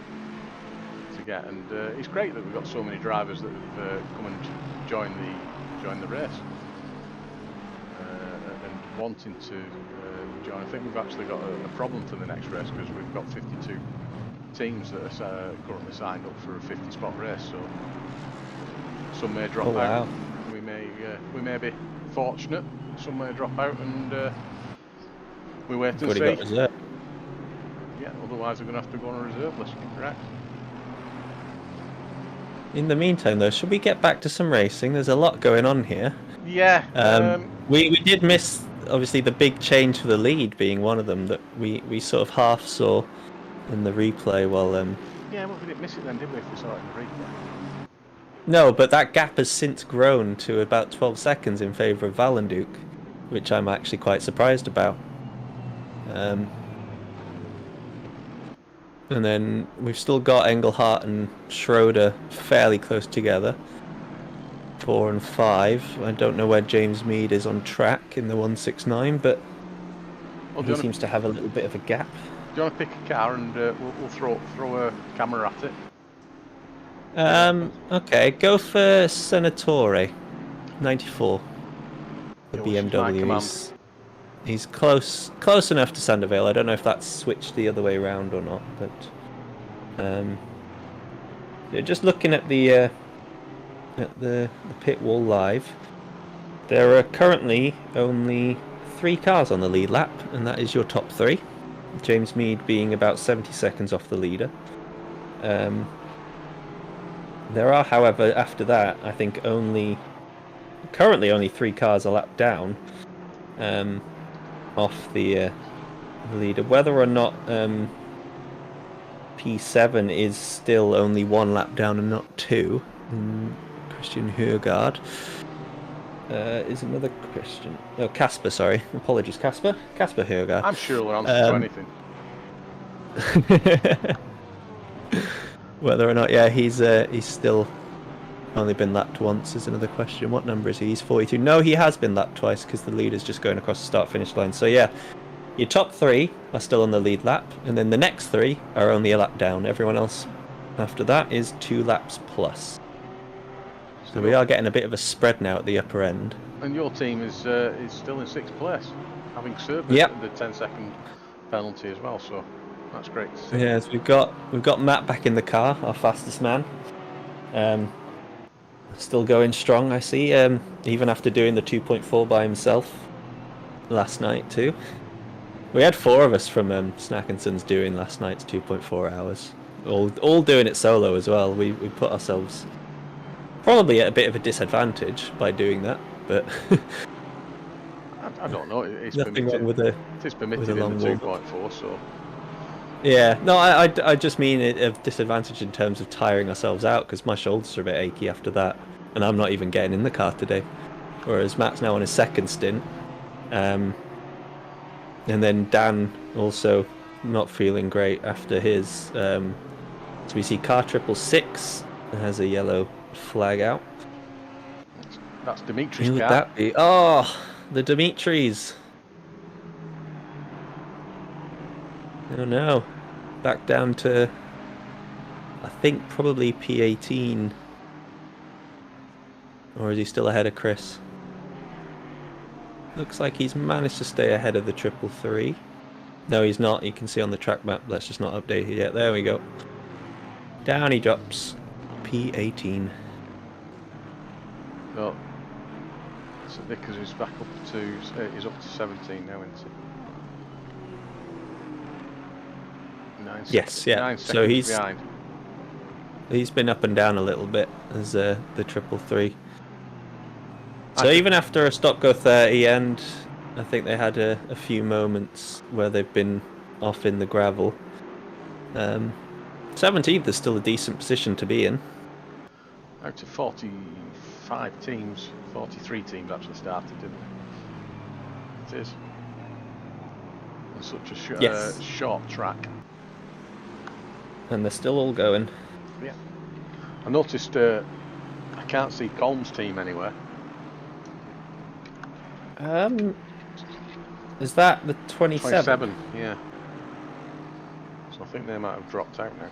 to get, and it's great that we've got so many drivers that have come and join the race and wanting to join. I think we've actually got a problem for the next race, because we've got 52 teams that are currently signed up for a 50-spot race. So some may drop out. We may be fortunate. Some may drop out, and we wait and see. Yeah, otherwise we're going to have to go on a reserve list. Correct. In the meantime, though, should we get back to some racing? There's a lot going on here. Yeah. We did miss, obviously, the big change for the lead being one of them that we sort of half saw in the replay. Well, yeah, well, we didn't miss it then, did we? If we saw it in the replay. No, but that gap has since grown to about 12 seconds in favour of Valenduc, which I'm actually quite surprised about. And then we've still got Engelhardt and Schroeder fairly close together. 4 and 5. I don't know where James Mead is on track in the 169, but he seems to have a little bit of a gap. Do you want to pick a car and we'll throw a camera at it? Okay, go for Senatore, 94. The BMW. He's close enough to Sandoval. I don't know if that's switched the other way around or not, but yeah, just looking at the pit wall live, there are currently only 3 cars on the lead lap, and that is your top 3. James Mead being about 70 seconds off the leader. There are, however, after that, I think currently only 3 cars a lap down off the leader. Whether or not P7 is still only 1 lap down and not 2. Christian Hurgaard is another Christian. Oh, Casper, sorry. Apologies, Casper. Casper Hurgaard. I'm sure we'll answer to anything. Whether or not, he's still only been lapped once is another question. What number is he? He's 42. No, he has been lapped twice because the leader's just going across the start-finish line. So yeah, your top 3 are still on the lead lap, and then the next 3 are only a lap down. Everyone else after that is 2 laps plus. So we are getting a bit of a spread now at the upper end. And your team is still in 6th place, having served the 10-second penalty as well. So that's great to see. Yes, we've got Matt back in the car, our fastest man. Still going strong, I see. Even after doing the 2.4 by himself last night too. We had 4 of us from Snackinson's doing last night's 2.4 hours. All doing it solo as well. We put ourselves probably at a bit of a disadvantage by doing that, but I don't know. It's nothing permitted. wrong with the It's permitted with a in the long 2.4, so. Yeah, no, I just mean a disadvantage in terms of tiring ourselves out because my shoulders are a bit achy after that, and I'm not even getting in the car today. Whereas Matt's now on his 2nd stint, and then Dan also not feeling great after his. So we see car 666 has a yellow flag out. That's Dimitri's Who would car. that be? Oh, the Dimitris. Oh no, back down to, I think, probably P18. Or is he still ahead of Chris? Looks like he's managed to stay ahead of the 333. No, he's not. You can see on the track map. That's just not updated yet. There we go. Down he drops. P18. No. So Vickers is back up to, he's up to 17 now, isn't he? 9 Yes, yeah. 9 So seconds behind. he's been up and down a little bit as the 333. So even after a stop-go 30, and I think they had a few moments where they've been off in the gravel. 17th is still a decent position to be in. Out to 45 teams, 43 teams actually started, didn't they? It is. On such a short track. And they're still all going. Yeah. I noticed I can't see Colm's team anywhere. Is that the 27? 27, yeah. So I think they might have dropped out now.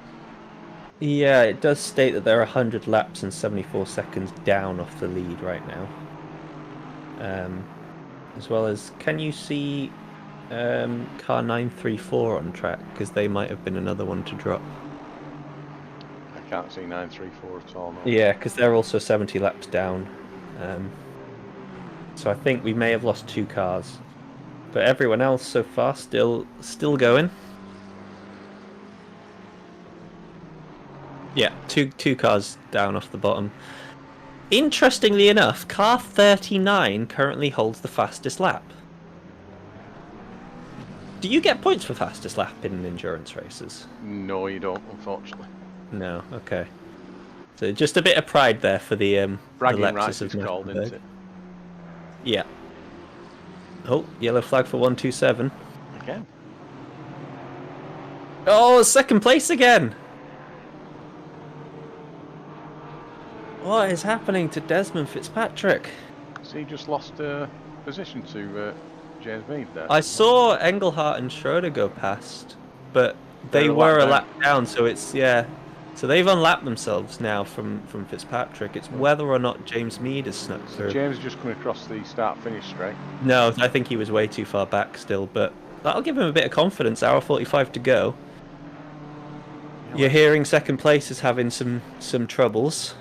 Yeah, it does state that they're 100 laps and 74 seconds down off the lead right now. As well as, can you see car 934 on track? Because they might have been another one to drop. I can't see 934 at all. No. Yeah, because they're also 70 laps down. So I think we may have lost 2 cars. But everyone else so far still going. Yeah, two cars down off the bottom. Interestingly enough, car 39 currently holds the fastest lap. Do you get points for fastest lap in endurance races? No, you don't, unfortunately. No, okay. So just a bit of pride there for the Bragging Lexus rights of is called, isn't it? Yeah. Oh, yellow flag for 127. Again. Oh, 2nd place again! What is happening to Desmond Fitzpatrick? So he just lost position to James Mead there. I saw Engelhardt and Schroeder go past, but they They're a were a lap lap down, so it's, yeah. So they've unlapped themselves now from Fitzpatrick. It's whether or not James Mead has snuck through. James just coming across the start-finish straight. No, I think he was way too far back still, but that'll give him a bit of confidence. Hour 45 to go. You're hearing 2nd place is having some troubles.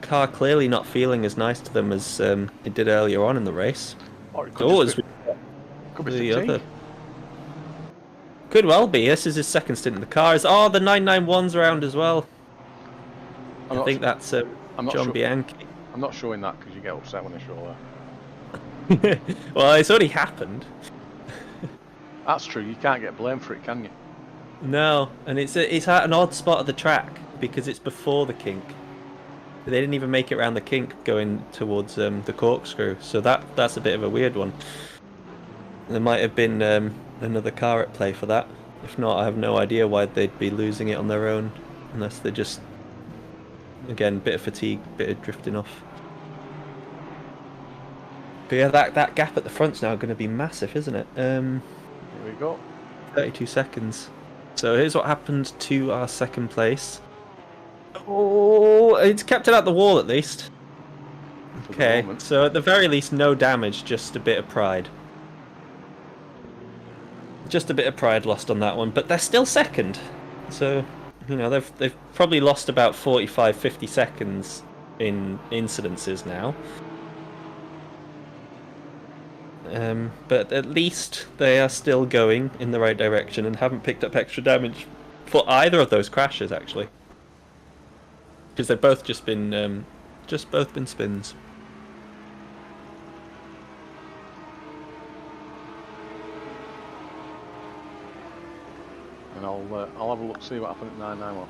Car clearly not feeling as nice to them as it did earlier on in the race. Or it could be the fatigue. other. Could well be. This is his 2nd stint in the car. Oh, the 991's around as well. I think that's John Bianchi. I'm not showing that because you get upset when I show that. Well, it's already happened. That's true. You can't get blamed for it, can you? No, and it's at an odd spot of the track because it's before the kink. They didn't even make it around the kink going towards the corkscrew, so that's a bit of a weird one. There might have been another car at play for that. If not, I have no idea why they'd be losing it on their own, unless they're just, again, bit of fatigue, bit of drifting off. But yeah, that gap at the front's now going to be massive, isn't it? Here we go. 32 seconds. So here's what happened to our second place. Oh, it's kept it out the wall at least. Okay, so at the very least, no damage, just a bit of pride. Just a bit of pride lost on that one, but they're still second. So, you know, they've probably lost about 45, 50 seconds in incidences now. But at least they are still going in the right direction and haven't picked up extra damage for either of those crashes, actually. Because they've both just been spins. And I'll have a look, see what happened at 991.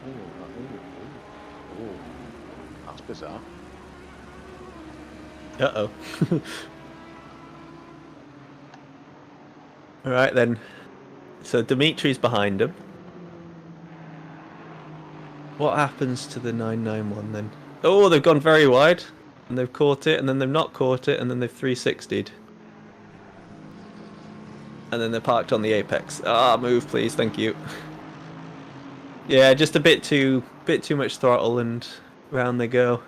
Ooh, that's bizarre. Uh-oh. Alright then. So Dimitri's behind him. What happens to the 991 then? Oh, they've gone very wide. And they've caught it, and then they've not caught it, and then they've 360'd. And then they're parked on the apex. Ah, move please, thank you. Yeah, just a bit too much throttle, and round they go.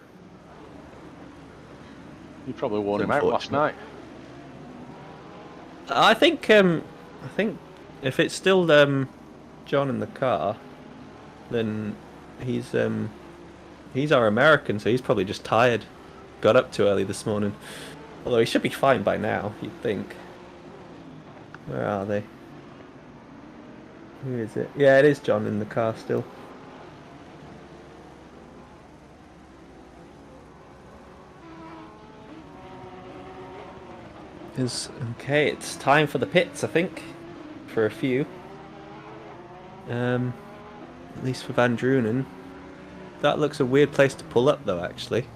You probably wore him out last night. I think if it's still John in the car, then he's our American, so he's probably just tired. Got up too early this morning. Although he should be fine by now, you'd think. Where are they? Who is it? Yeah, it is John in the car still. Okay, it's time for the pits, I think, for a few. At least for Van Drunen. That looks a weird place to pull up, though, actually.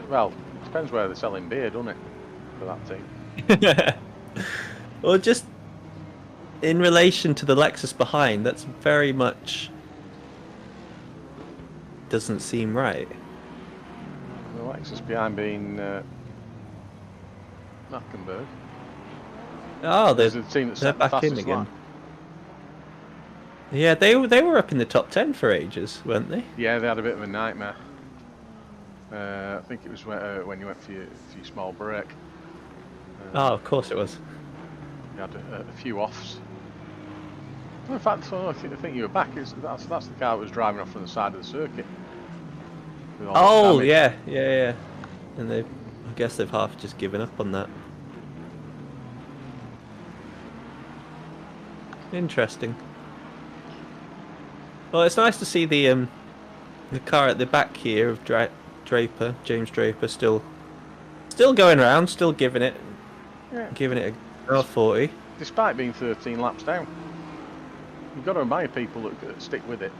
Well, it depends where they're selling beer, doesn't it, for that team? Well, just in relation to the Lexus behind, that's very much doesn't seem right. The Lexus behind being Mackenberg. Oh, There's a team that's they're set the back in fastest again. lap. Yeah, they were up in the top 10 for ages, weren't they? Yeah, they had a bit of a nightmare. I think it was when you went for your small break. Oh, of course it was. You had a few offs. In fact, I think you were back. That's the car that was driving off from the side of the circuit. With all the damage. yeah. And I guess they've half just given up on that. Interesting. Well, it's nice to see the car at the back here of Draper, James Draper, still going around, still giving it a 40. Despite being 13 laps down, you've got to admire people that stick with it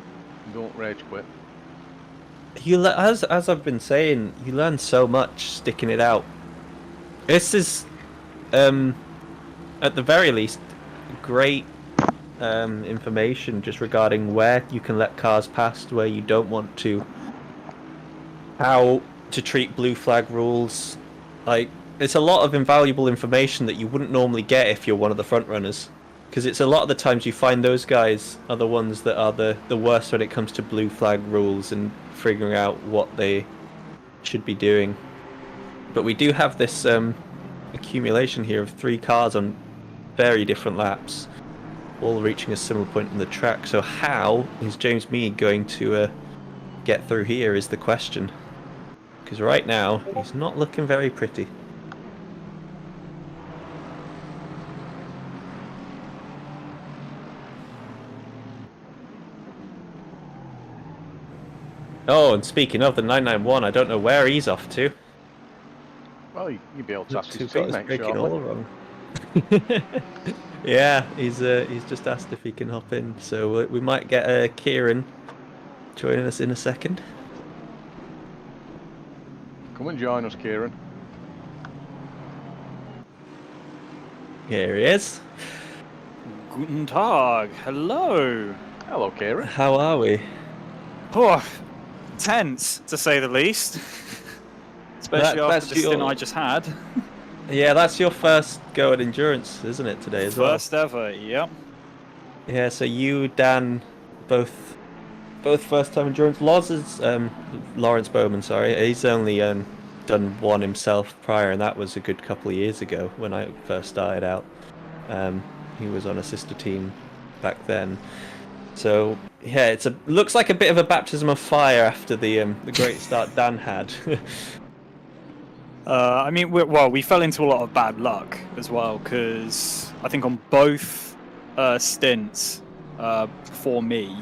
and don't rage quit. As I've been saying, you learn so much sticking it out. This is, at the very least, great information just regarding where you can let cars past, where you don't want to, how to treat blue flag rules. Like, it's a lot of invaluable information that you wouldn't normally get if you're one of the front runners, because it's a lot of the times you find those guys are the ones that are the worst when it comes to blue flag rules and figuring out what they should be doing. But we do have this accumulation here of 3 cars on very different laps, all reaching a similar point in the track. So how is James Mead going to get through here is the question. Because right now, he's not looking very pretty. Oh, and speaking of the 991, I don't know where he's off to. Well, you'd be able to ask his Got his teammate, braking surely. all wrong. Yeah, he's just asked if he can hop in, so we might get Kieran joining us in a second. Come and join us, Kieran. Here he is. Guten Tag. Hello. Hello, Kieran. How are we? Oh, tense to say the least. Especially after the stint I just had. Yeah, that's your first go at endurance, isn't it, today as well? First ever, yep. Yeah, so you, Dan, both first-time endurance. Lawrence Bowman, sorry, he's only done one himself prior, and that was a good couple of years ago when I first started out. He was on a sister team back then. So yeah, looks like a bit of a baptism of fire after the great start Dan had. I mean, we fell into a lot of bad luck as well, because I think on both stints for me,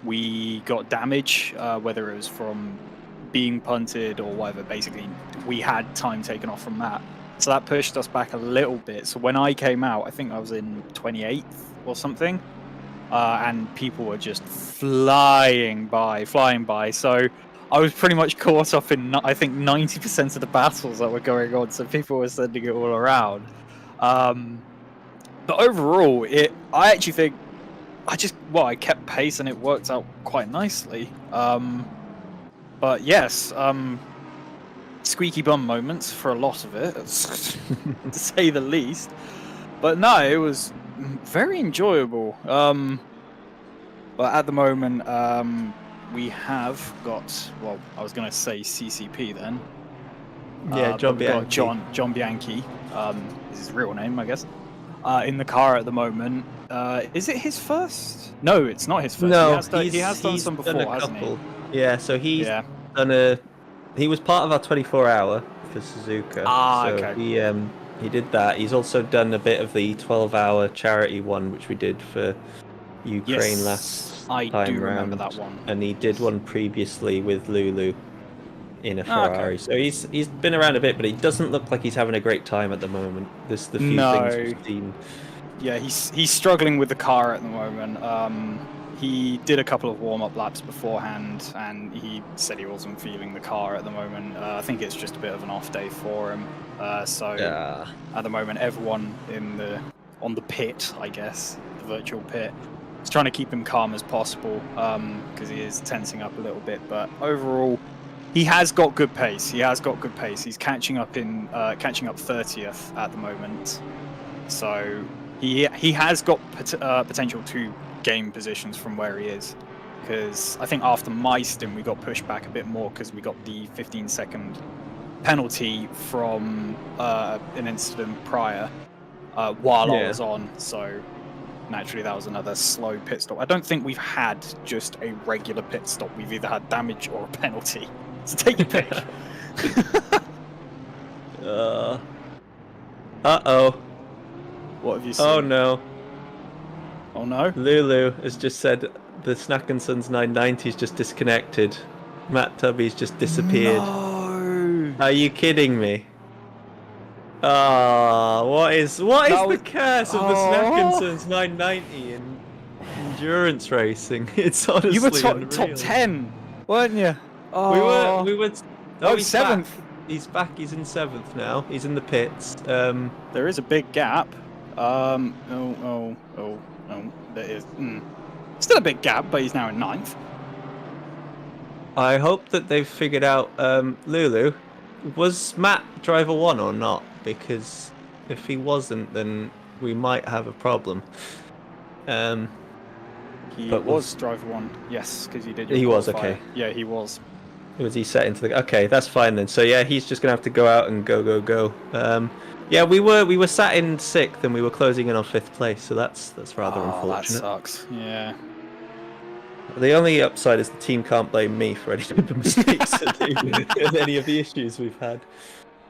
we got damage, whether it was from being punted or whatever. Basically, we had time taken off from that. So that pushed us back a little bit. So when I came out, I think I was in 28th or something, and people were just flying by. So I was pretty much caught up in, I think, 90% of the battles that were going on. So people were sending it all around. But overall, I actually think I kept pace and it worked out quite nicely. But yes, squeaky bum moments for a lot of it, to say the least. But no, it was very enjoyable. But at the moment, we have got, well, I was going to say CCP then. Yeah, John Bianchi. John Bianchi, is his real name, I guess. In the car at the moment. Is it his first? No, it's not his first. No, he has done some before, hasn't he? Yeah, so he's done he was part of our 24-hour for Suzuka. Okay. He did that. He's also done a bit of the 12-hour charity one, which we did for Ukraine last time I do round. remember that one. And he did one previously with Lulu in a Ferrari. So he's been around a bit, but he doesn't look like he's having a great time at the moment. There's the few things we've seen. Yeah, he's struggling with the car at the moment. He did a couple of warm-up laps beforehand, and he said he wasn't feeling the car at the moment. I think it's just a bit of an off day for him. At the moment, everyone on the pit, I guess, the virtual pit, is trying to keep him calm as possible, because he is tensing up a little bit. But overall, he has got good pace. He's catching up 30th at the moment. So he has got potential to gain positions from where he is, because I think after my stint we got pushed back a bit more because we got the 15-second penalty from an incident prior while I was on, so naturally that was another slow pit stop. I don't think we've had just a regular pit stop. We've either had damage or a penalty, so take your pick. Uh-oh. What have you seen? Oh no. Oh no? Lulu has just said the Snackinson's 990's just disconnected. Matt Tubby's just disappeared. No. Are you kidding me? What is the curse of the Snackinson's 990 in endurance racing? It's honestly you were unreal. top 10, weren't you? Oh. We were. He's 7th. Back. He's back. He's in 7th now. He's in the pits. There is a big gap. There is. Still a big gap, but he's now in 9th. I hope that they've figured out. Lulu, was Matt driver 1 or not? Because if he wasn't, then we might have a problem. He was driver 1, yes, because he did. He was, okay. Yeah, he was. Was he set into the? Okay, that's fine then. So yeah, he's just gonna have to go out and go. Yeah, we were sat in 6th and we were closing in on 5th place, so that's rather unfortunate. That sucks. Yeah. The only upside is the team can't blame me for any of the mistakes and any of the issues we've had.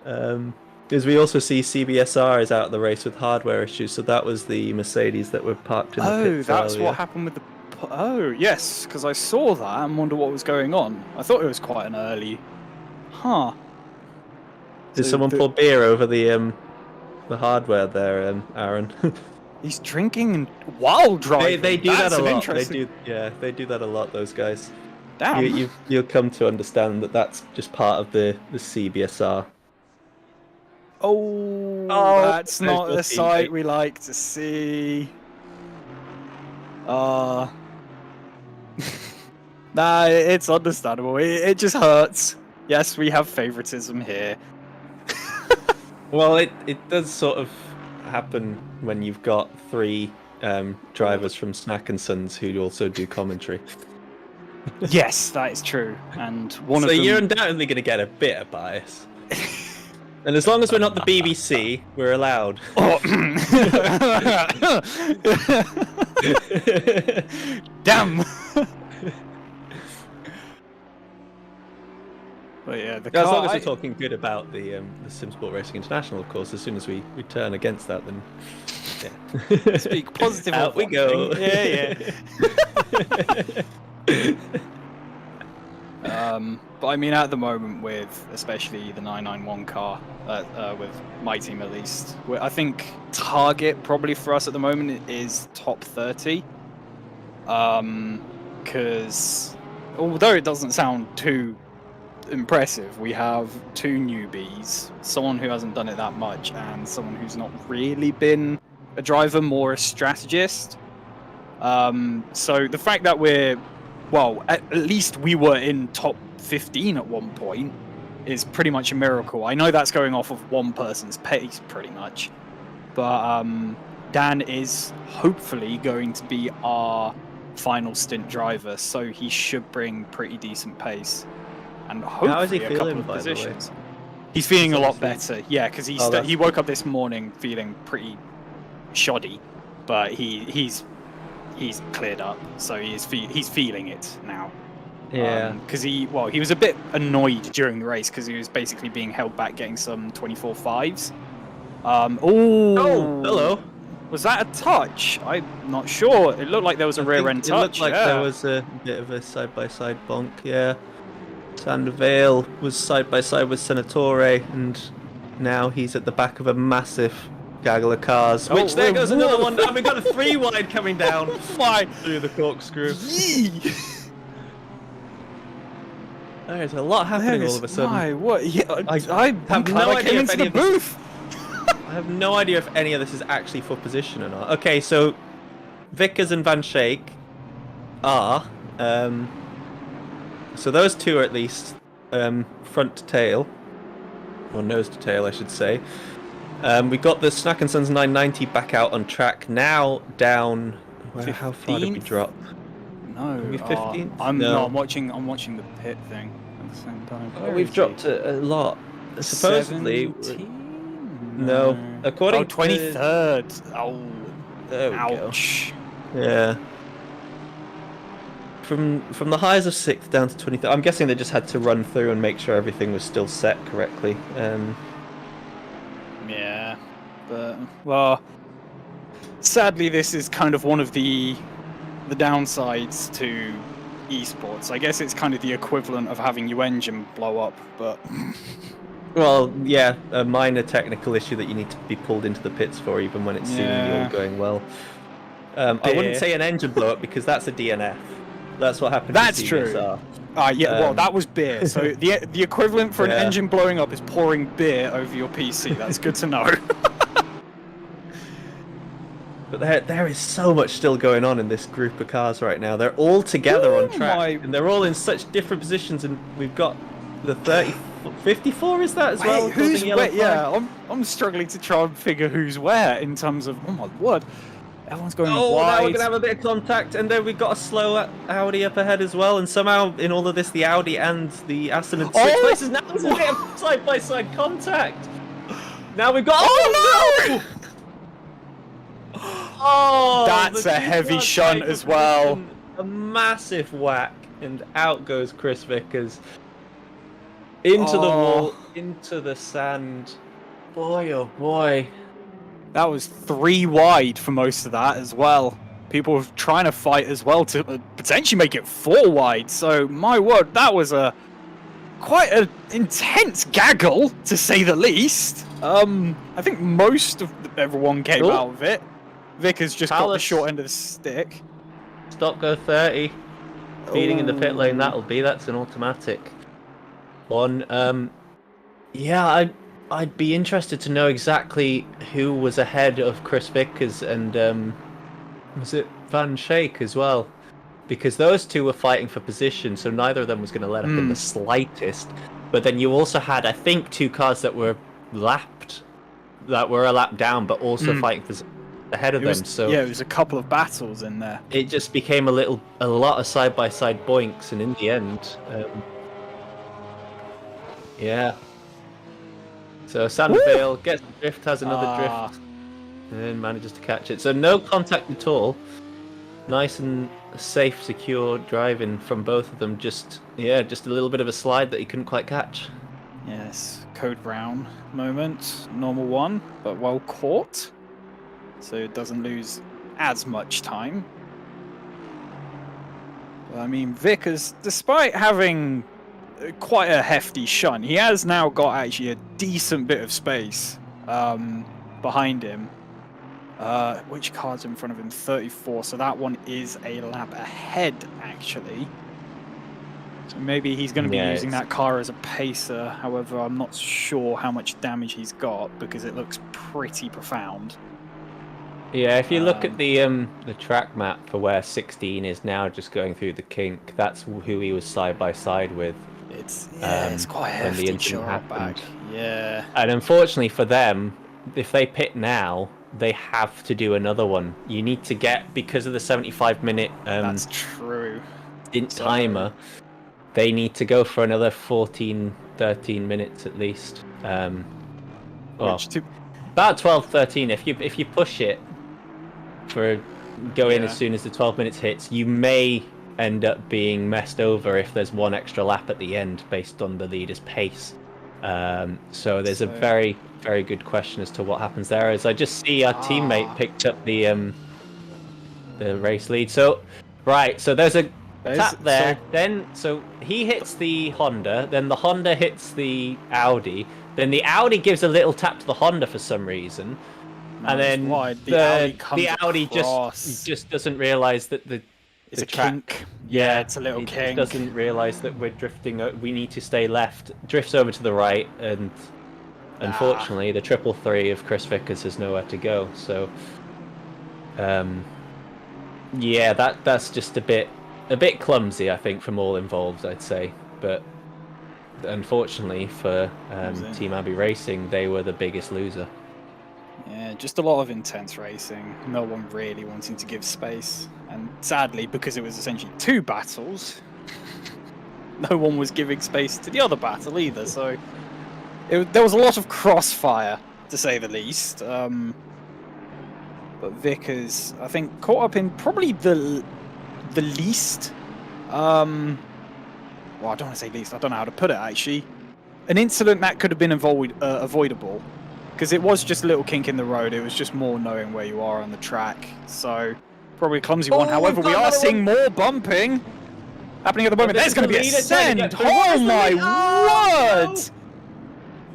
Because we also see CBSR is out of the race with hardware issues, so that was the Mercedes that were parked in the pits that's earlier. what happened with the. Oh yes, because I saw that and wondered what was going on. I thought it was quite an early. Huh. Did someone pour beer over the hardware there, Aaron? He's drinking while driving. They do That's that a an lot. interesting- They do that a lot. Those guys. Damn. You'll come to understand that that's just part of the CBSR. Oh, that's there's not your the sight teammate. we like to see. Nah, it's understandable. It just hurts. Yes, we have favoritism here. Well, it does sort of happen when you've got 3 drivers from Snack and Sons who also do commentary. Yes, that is true. And one So of them... you're undoubtedly going to get a bit of bias. And as long as we're not the BBC, we're allowed. Oh. Damn. But yeah, the As car... long as we're talking good about the Simsport Racing International, of course. As soon as we turn against that, then yeah. Speak positive. Out of we one go. thing. Yeah. But I mean, at the moment, with especially the 991 car, with my team at least, I think target probably for us at the moment is top 30. Because although it doesn't sound too impressive, we have 2 newbies, someone who hasn't done it that much, and someone who's not really been a driver, more a strategist. So the fact that we're, well, at least we were in top 15 at one point is pretty much a miracle. I know that's going off of one person's pace, pretty much. But Dan is hopefully going to be our final stint driver, so he should bring pretty decent pace. And hopefully How is he a couple feeling, of by the way? positions. He's feeling a lot better, yeah, because he woke up this morning feeling pretty shoddy, but he's cleared up, so he's feeling it now. Yeah. Because he was a bit annoyed during the race because he was basically being held back getting some 24.5s. Oh, hello. Was that a touch? I'm not sure. It looked like there was a rear end touch. It looked like there was a bit of a side-by-side bonk, yeah. Sander Vale was side-by-side with Senatore, and now he's at the back of a massive gaggle of cars. Oh, Which there goes whoa. another one. And we got a 3 wide coming down through the corkscrew. There's a lot happening all of a sudden. Why? What? Yeah, I I'm have glad no I idea came if into any the of this- booth. I have no idea if any of this is actually for position or not. Okay, so Vickers and Van Schaik are so those 2 are at least front to tail, or nose to tail, I should say. We got the Snack and Sons 990 back out on track now, down. How far did we 15th? drop? No, Maybe 15th? I'm No. not. I'm watching the pit thing at the same time. We've dropped a lot. Supposedly, 17? no. According to 23rd. Oh, there we go. ouch. Yeah. From the highs of 6th down to 23rd. I'm guessing they just had to run through and make sure everything was still set correctly. Yeah, but well, sadly, this is kind of one of the downsides to esports. I guess it's kind of the equivalent of having your engine blow up, but Well, yeah, a minor technical issue that you need to be pulled into the pits for, even when it's seemingly all going well. I wouldn't say an engine blow up because that's a DNF. That's what happened. That's to true. CBSR. Yeah, well, that was beer. So the equivalent for an Yeah. engine blowing up is pouring beer over your PC. That's good to know. But there is so much still going on in this group of cars right now. They're all together on track, and they're all in such different positions. And we've got the 54, is that as well? Who's Holding yellow where? flag? Yeah, I'm struggling to try and figure who's where in terms of. Oh my word! Everyone's going Oh, now we're wide. going to have a bit of contact, and then we've got a slow Audi up ahead as well, and somehow in all of this, the Audi and the Aston and switch places. Now there's a bit of side-by-side contact. Now we've got... Oh, no! Oh, That's the a heavy G-Class shunt driver as well. position, a massive whack, and out goes Chris Vickers. Into the wall, into the sand. Boy, oh boy. That was 3 wide for most of that as well. People were trying to fight as well to potentially make it 4 wide. So, my word, that was quite an intense gaggle, to say the least. I think most of everyone came out of it. Vic has just got the Palace. short end of the stick. Stop, go 30. Feeding in the pit lane, that's an automatic one. Yeah, I'd be interested to know exactly who was ahead of Chris Vickers and was it Van Schaik as well? Because those two were fighting for position, so neither of them was going to let up in the slightest. But then you also had, I think, 2 cars that were a lap down, but also fighting for ahead of them. So yeah, it was a couple of battles in there. it just became a lot of side-by-side boinks, and in the end, yeah. So Sandvale gets the drift, has another drift, and manages to catch it. So no contact at all. Nice and safe, secure driving from both of them. Just a little bit of a slide that he couldn't quite catch. Yes, Code Brown moment, normal one, but well caught, so it doesn't lose as much time. I mean, Vickers, despite having quite a hefty shunt, he has now got actually a decent bit of space behind him. Which car's in front of him? 34, so that one is a lap ahead, actually. So maybe he's going to be using that car as a pacer. However, I'm not sure how much damage he's got because it looks pretty profound. Yeah, if you look at the track map for where 16 is now, just going through the kink, that's who he was side by side with. It's quite when the hefty incident shot happened. back. Yeah. And unfortunately for them, if they pit now, they have to do another one. You need to get, because of the 75-minute That's true. stint timer, they need to go for another 13 minutes at least. Well, about 12, 13. If you push it for go in as soon as the 12 minutes hits, you may end up being messed over if there's one extra lap at the end based on the leader's pace. So there's a very, very good question as to what happens there. As I just see our teammate picked up the race lead. So so there's a tap there. Then so he hits the Honda. Then the Honda hits the Audi. Then the Audi gives a little tap to the Honda for some reason, and then the Audi just doesn't realise that it's a track, kink. Yeah, it's a little it kink. Doesn't realise that we're drifting. We need to stay left. Drifts over to the right, and unfortunately, the 333 of Chris Vickers has nowhere to go. So, yeah, that's just a bit clumsy, I think, from all involved, I'd say. But unfortunately for Team Abbey Racing, they were the biggest loser. Yeah, just a lot of intense racing. No one really wanting to give space. And sadly, because it was essentially 2 battles, no one was giving space to the other battle either. So there was a lot of crossfire, to say the least. But Vickers, I think, caught up in probably the least... well, I don't want to say least. I don't know how to put it, actually. An incident that could have been avoidable. Because it was just a little kink in the road. It was just more knowing where you are on the track. So, probably a clumsy one. However, we are seeing more bumping happening at the moment. There's going to be a send! Oh my word!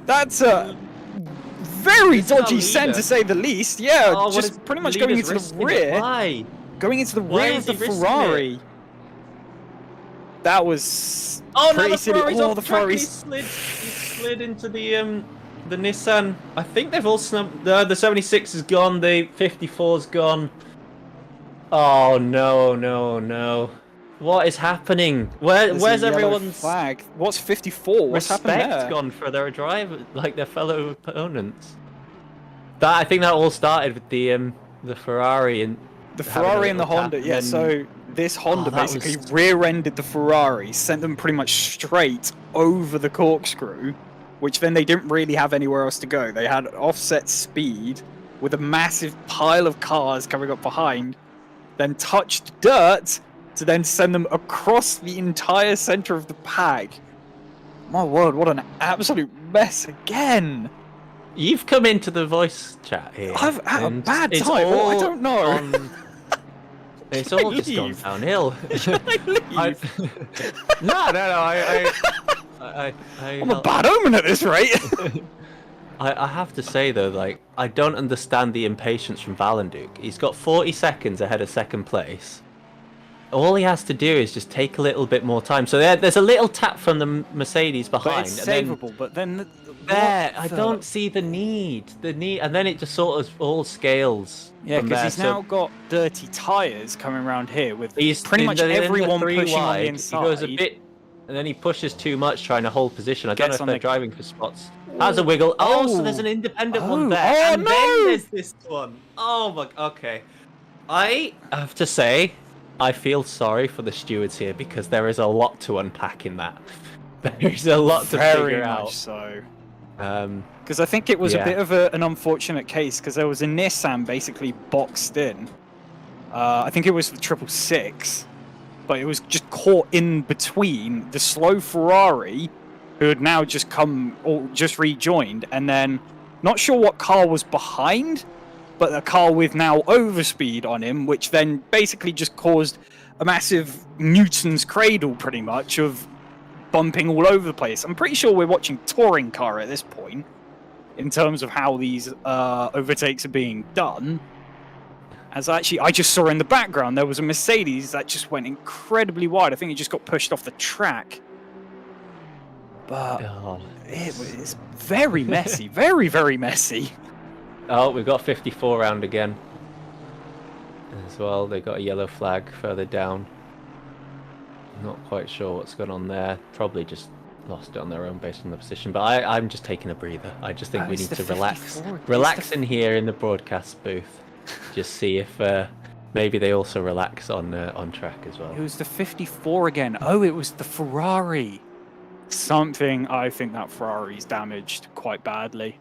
That's a very dodgy send, to say the least. Yeah, just pretty much going into the rear. Why? Going into the rear of the Ferrari. That was pretty silly. Oh, the Ferrari slid into the Nissan. I think they've all snubbed. The 76 is gone. The 54's gone. Oh no! What is happening? Where's everyone's flag? What's 54? What's happened there? Respect gone for their driver, like their fellow opponents. I think that all started with the Ferrari and the Ferrari and the Honda. Yeah, so this Honda basically rear-ended the Ferrari, sent them pretty much straight over the corkscrew, which then they didn't really have anywhere else to go. They had offset speed with a massive pile of cars coming up behind, then touched dirt to then send them across the entire center of the pack. My word, what an absolute mess again. You've come into the voice chat here. I've had a bad time. I don't know. It's all just gone downhill. Should I leave? No. I'm a bad omen at this rate. I have to say though, like, I don't understand the impatience from Valenduc. He's got 40 seconds ahead of second place. All he has to do is just take a little bit more time. So there's a little tap from the Mercedes behind. But it's and savable, but then... I don't see the need. And then it just sort of all scales. Yeah, because he's now got dirty tyres coming around here with pretty much everyone pushing on the inside. He goes a bit, and then he pushes too much trying to hold position. I don't know if they're driving for spots. Has a wiggle. Oh, so there's an independent one there. And then there's this one. Oh, my... Okay. I have to say, I feel sorry for the stewards here because there is a lot to unpack in that. There's a lot to figure out. So. Because I think it was a bit of an unfortunate case because there was a Nissan basically boxed in. I think it was the 666, but it was just caught in between the slow Ferrari, who had now just come or just rejoined, and then not sure what car was behind, but a car with now overspeed on him, which then basically just caused a massive Newton's cradle, pretty much, of bumping all over the place. I'm pretty sure we're watching touring car at this point in terms of how these overtakes are being done. As actually, I just saw in the background there was a Mercedes that just went incredibly wide. I think it just got pushed off the track. But it was very messy, very, very messy. Oh, we've got 54 round again as well. They got a yellow flag further down. Not quite sure what's going on there. Probably just lost it on their own based on the position. But I'm just taking a breather. I just think we need to relax in here in the broadcast booth. Just see if maybe they also relax on track as well. It was the 54 again. Oh, it was the Ferrari. Something, I think that Ferrari's damaged quite badly.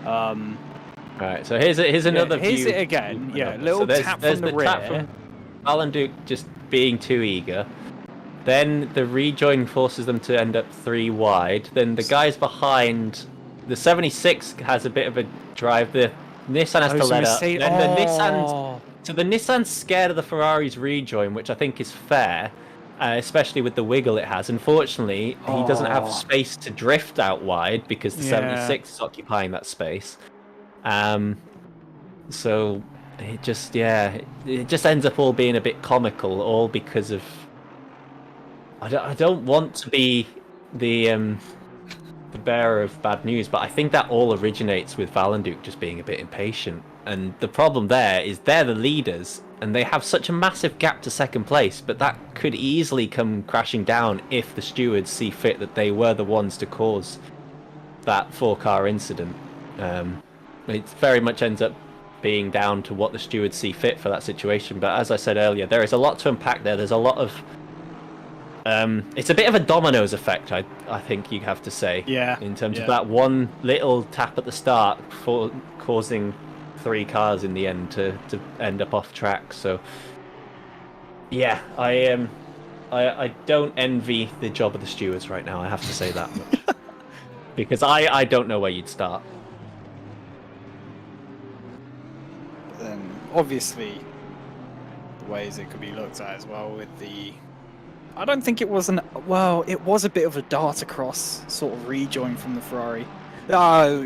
Right, so here's another view. Here's it again. Yeah, little tap from the rear. Tap from Valenduc just being too eager. Then the rejoin forces them to end up 3 wide. Then the guys behind, the 76 has a bit of a drive. The Nissan has to let up. Then the Nissan's scared of the Ferrari's rejoin, which I think is fair, especially with the wiggle it has. Unfortunately, he doesn't have space to drift out wide because the 76 is occupying that space. So it just ends up all being a bit comical, all because of I don't want to be the bearer of bad news, but I think that all originates with Valenduc just being a bit impatient. And the problem there is they're the leaders and they have such a massive gap to second place, but that could easily come crashing down if the stewards see fit that they were the ones to cause that 4-car incident. It very much ends up being down to what the stewards see fit for that situation. But as I said earlier, there is a lot to unpack there. There's a lot of it's a bit of a dominoes effect, I think you have to say. Yeah. In terms of that one little tap at the start for causing 3 cars in the end to end up off track. So yeah, I don't envy the job of the stewards right now. I have to say that much. Because I don't know where you'd start. Then obviously the ways it could be looked at as well with the, I don't think it was it was a bit of a dart across sort of rejoin from the Ferrari.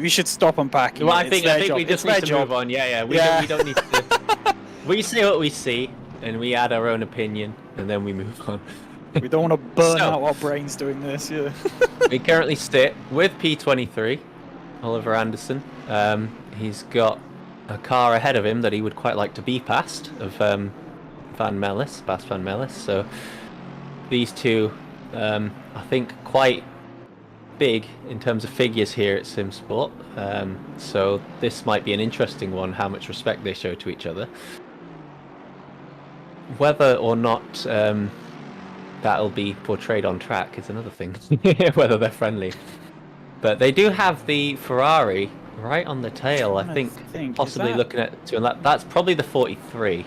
We should stop unpacking. Well, I think we just need to move on. We don't need to. We say what we see, and we add our own opinion, and then we move on. We don't want to burn out our brains doing this. Yeah. We currently sit with P23, Oliver Anderson. He's got a car ahead of him that he would quite like to be past of Bas Van Mellis. So these two, I think, quite big in terms of figures here at Simsport. So this might be an interesting one, how much respect they show to each other. Whether or not that'll be portrayed on track is another thing, whether they're friendly. But they do have the Ferrari right on the tail, I think possibly looking at that's probably the 43.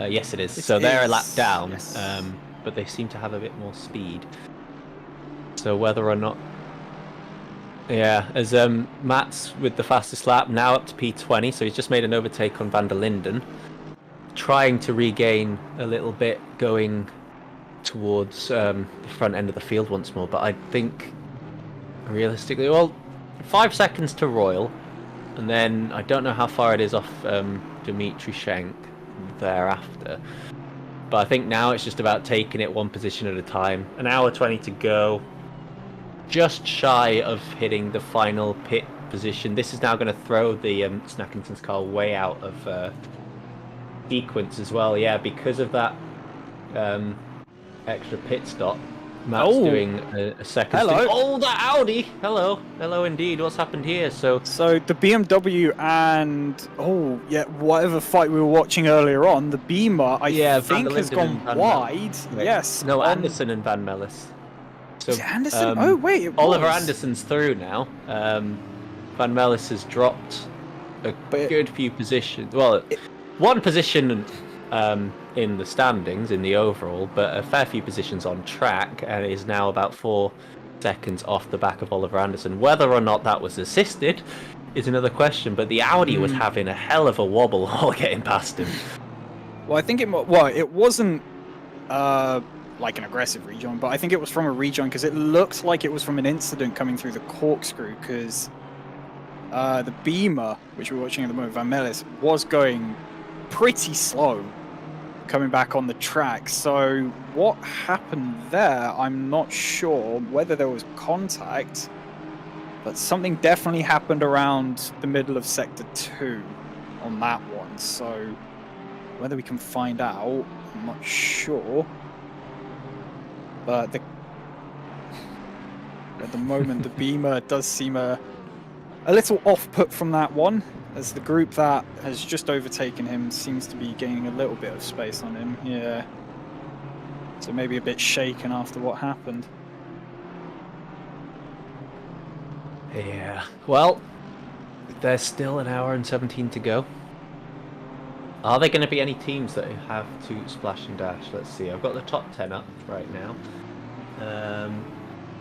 Yes, it is. So they're a lap down, yes. But they seem to have a bit more speed. So whether or not... Yeah, as Matt's with the fastest lap, now up to P20, so he's just made an overtake on Van der Linden, trying to regain a little bit, going towards the front end of the field once more. But I think, realistically, well, 5 seconds to Royal, and then I don't know how far it is off Dimitri Schenk thereafter. But I think now it's just about taking it one position at a time. An hour 20 to go. Just shy of hitting the final pit position. This is now going to throw the Snackington's car way out of sequence as well. Yeah, because of that extra pit stop. Matt's doing a second. Hello. Oh, that Audi! Hello, hello indeed. What's happened here? So the BMW and whatever fight we were watching earlier on, the Beamer I think has gone wide. Yes. No, Anderson and Van Mellis. So, is it Anderson? Oh wait, it Oliver was. Anderson's through now. Van Mellis has dropped a good few positions. Well, one position in the standings in the overall, but a fair few positions on track, and is now about 4 seconds off the back of Oliver Anderson. Whether or not that was assisted is another question, but the Audi was having a hell of a wobble while getting past him. Well, I think it wasn't like an aggressive rejoin, but I think it was from a rejoin because it looked like it was from an incident coming through the corkscrew, because the Beamer, which we're watching at the moment, Van Mellis, was going pretty slow coming back on the track. So what happened there, I'm not sure whether there was contact, but something definitely happened around the middle of sector 2 on that one. So whether we can find out, I'm not sure. But at the moment, the Beamer does seem a little off-put from that one, as the group that has just overtaken him seems to be gaining a little bit of space on him. Yeah. So maybe a bit shaken after what happened. Yeah. Well, there's still an hour and 17 to go. Are there going to be any teams that have to splash and dash? Let's see. I've got the top 10 up right now.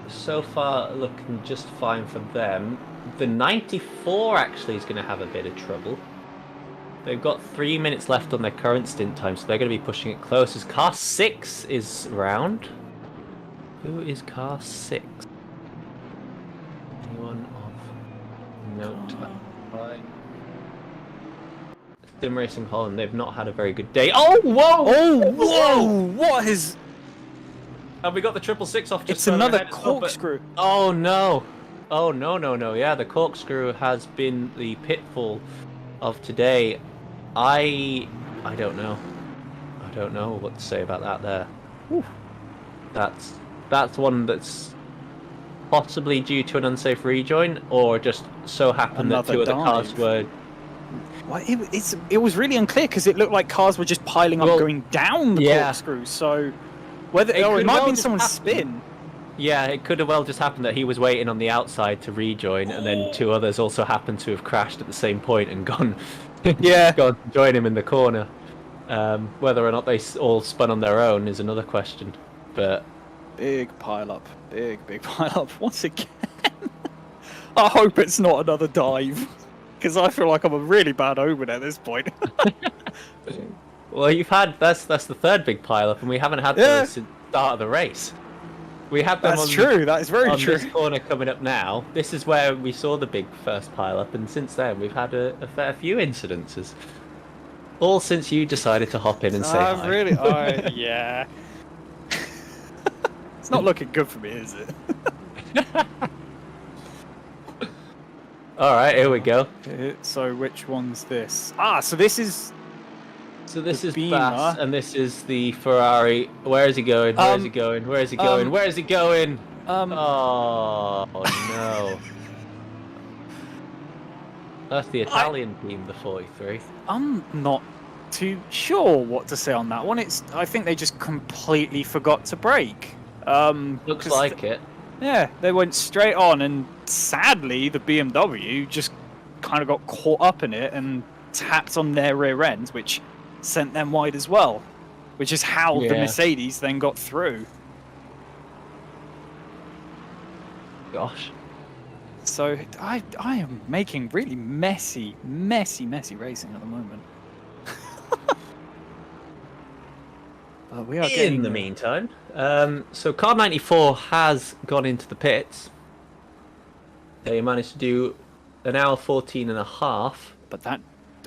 So far, looking just fine for them. The 94 actually is going to have a bit of trouble. They've got 3 minutes left on their current stint time, so they're going to be pushing it close. As car 6 is round. Who is car 6? Anyone of note? Sim Racing Holland, they've not had a very good day. Oh, whoa! Oh, whoa! What is... Have we got the 666 off just It's further another ahead as well, but- corkscrew. Oh, no. Oh, no. Yeah, the corkscrew has been the pitfall of today. I don't know. I don't know what to say about that there. Whew. That's one that's possibly due to an unsafe rejoin, or just so happened that two other cars were... Well, it was really unclear because it looked like cars were just piling up going down the corkscrew. So whether it might have been someone's spin. Yeah, it could have well just happened that he was waiting on the outside to rejoin, and then two others also happened to have crashed at the same point and gone gone to join him in the corner. Whether or not they all spun on their own is another question. But big pile up once again. I hope it's not another dive, because I feel like I'm a really bad omen at this point. Well, you've had that's the third big pile up, and we haven't had those since the start of the race. We have them. That's true. That is very true. This corner coming up now. This is where we saw the big first pile up, and since then we've had a fair few incidences. All since you decided to hop in and say hi. Really? Yeah. It's not looking good for me, is it? All right, here we go. So which one's this? So this is. So this is Bass, and this is the Ferrari. Where is he going? Where is he going? Where is he going? Where is he going? Oh no! That's the Italian team, the 43. I'm not too sure what to say on that one. I think they just completely forgot to brake. Looks like it. Yeah, they went straight on, and sadly, the BMW just kind of got caught up in it and tapped on their rear ends, which sent them wide as well, which is how the Mercedes then got through. Gosh. So I am making really messy racing at the moment. But we are getting in the meantime. So car 94 has gone into the pits. They managed to do an hour 14 and a half But that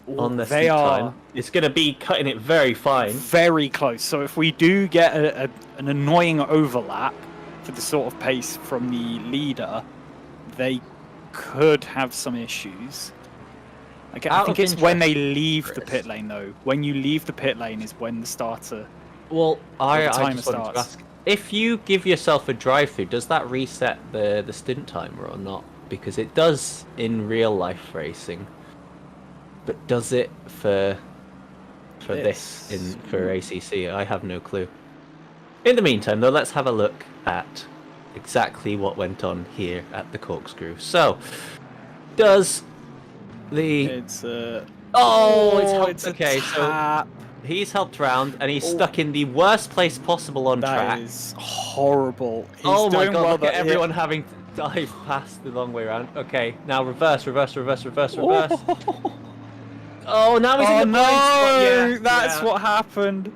on the they seat are time. It's going to be cutting it very fine. very close. So if we do get an annoying overlap for the sort of pace from the leader, they could have some issues. Okay, I Out think of it's when they interest, leave the Chris. pit lane, though. When you leave the pit lane is when the starter. Well, I the timer just wanted to starts. ask, if you give yourself a drive-through, does that reset the stint timer or not? Because it does in real life racing, but does it for this for ACC? I have no clue. In the meantime, though, let's have a look at exactly what went on here at the corkscrew. So, does the It's it's it's okay. a So tap. he's helped round and he's stuck in the worst place possible on That track. is horrible. He's Oh my doing god, well, look at but everyone having to dive past the long way around. Okay, now reverse. Oh, now he's Oh in the blind spot. no, Yeah, that's yeah. what happened.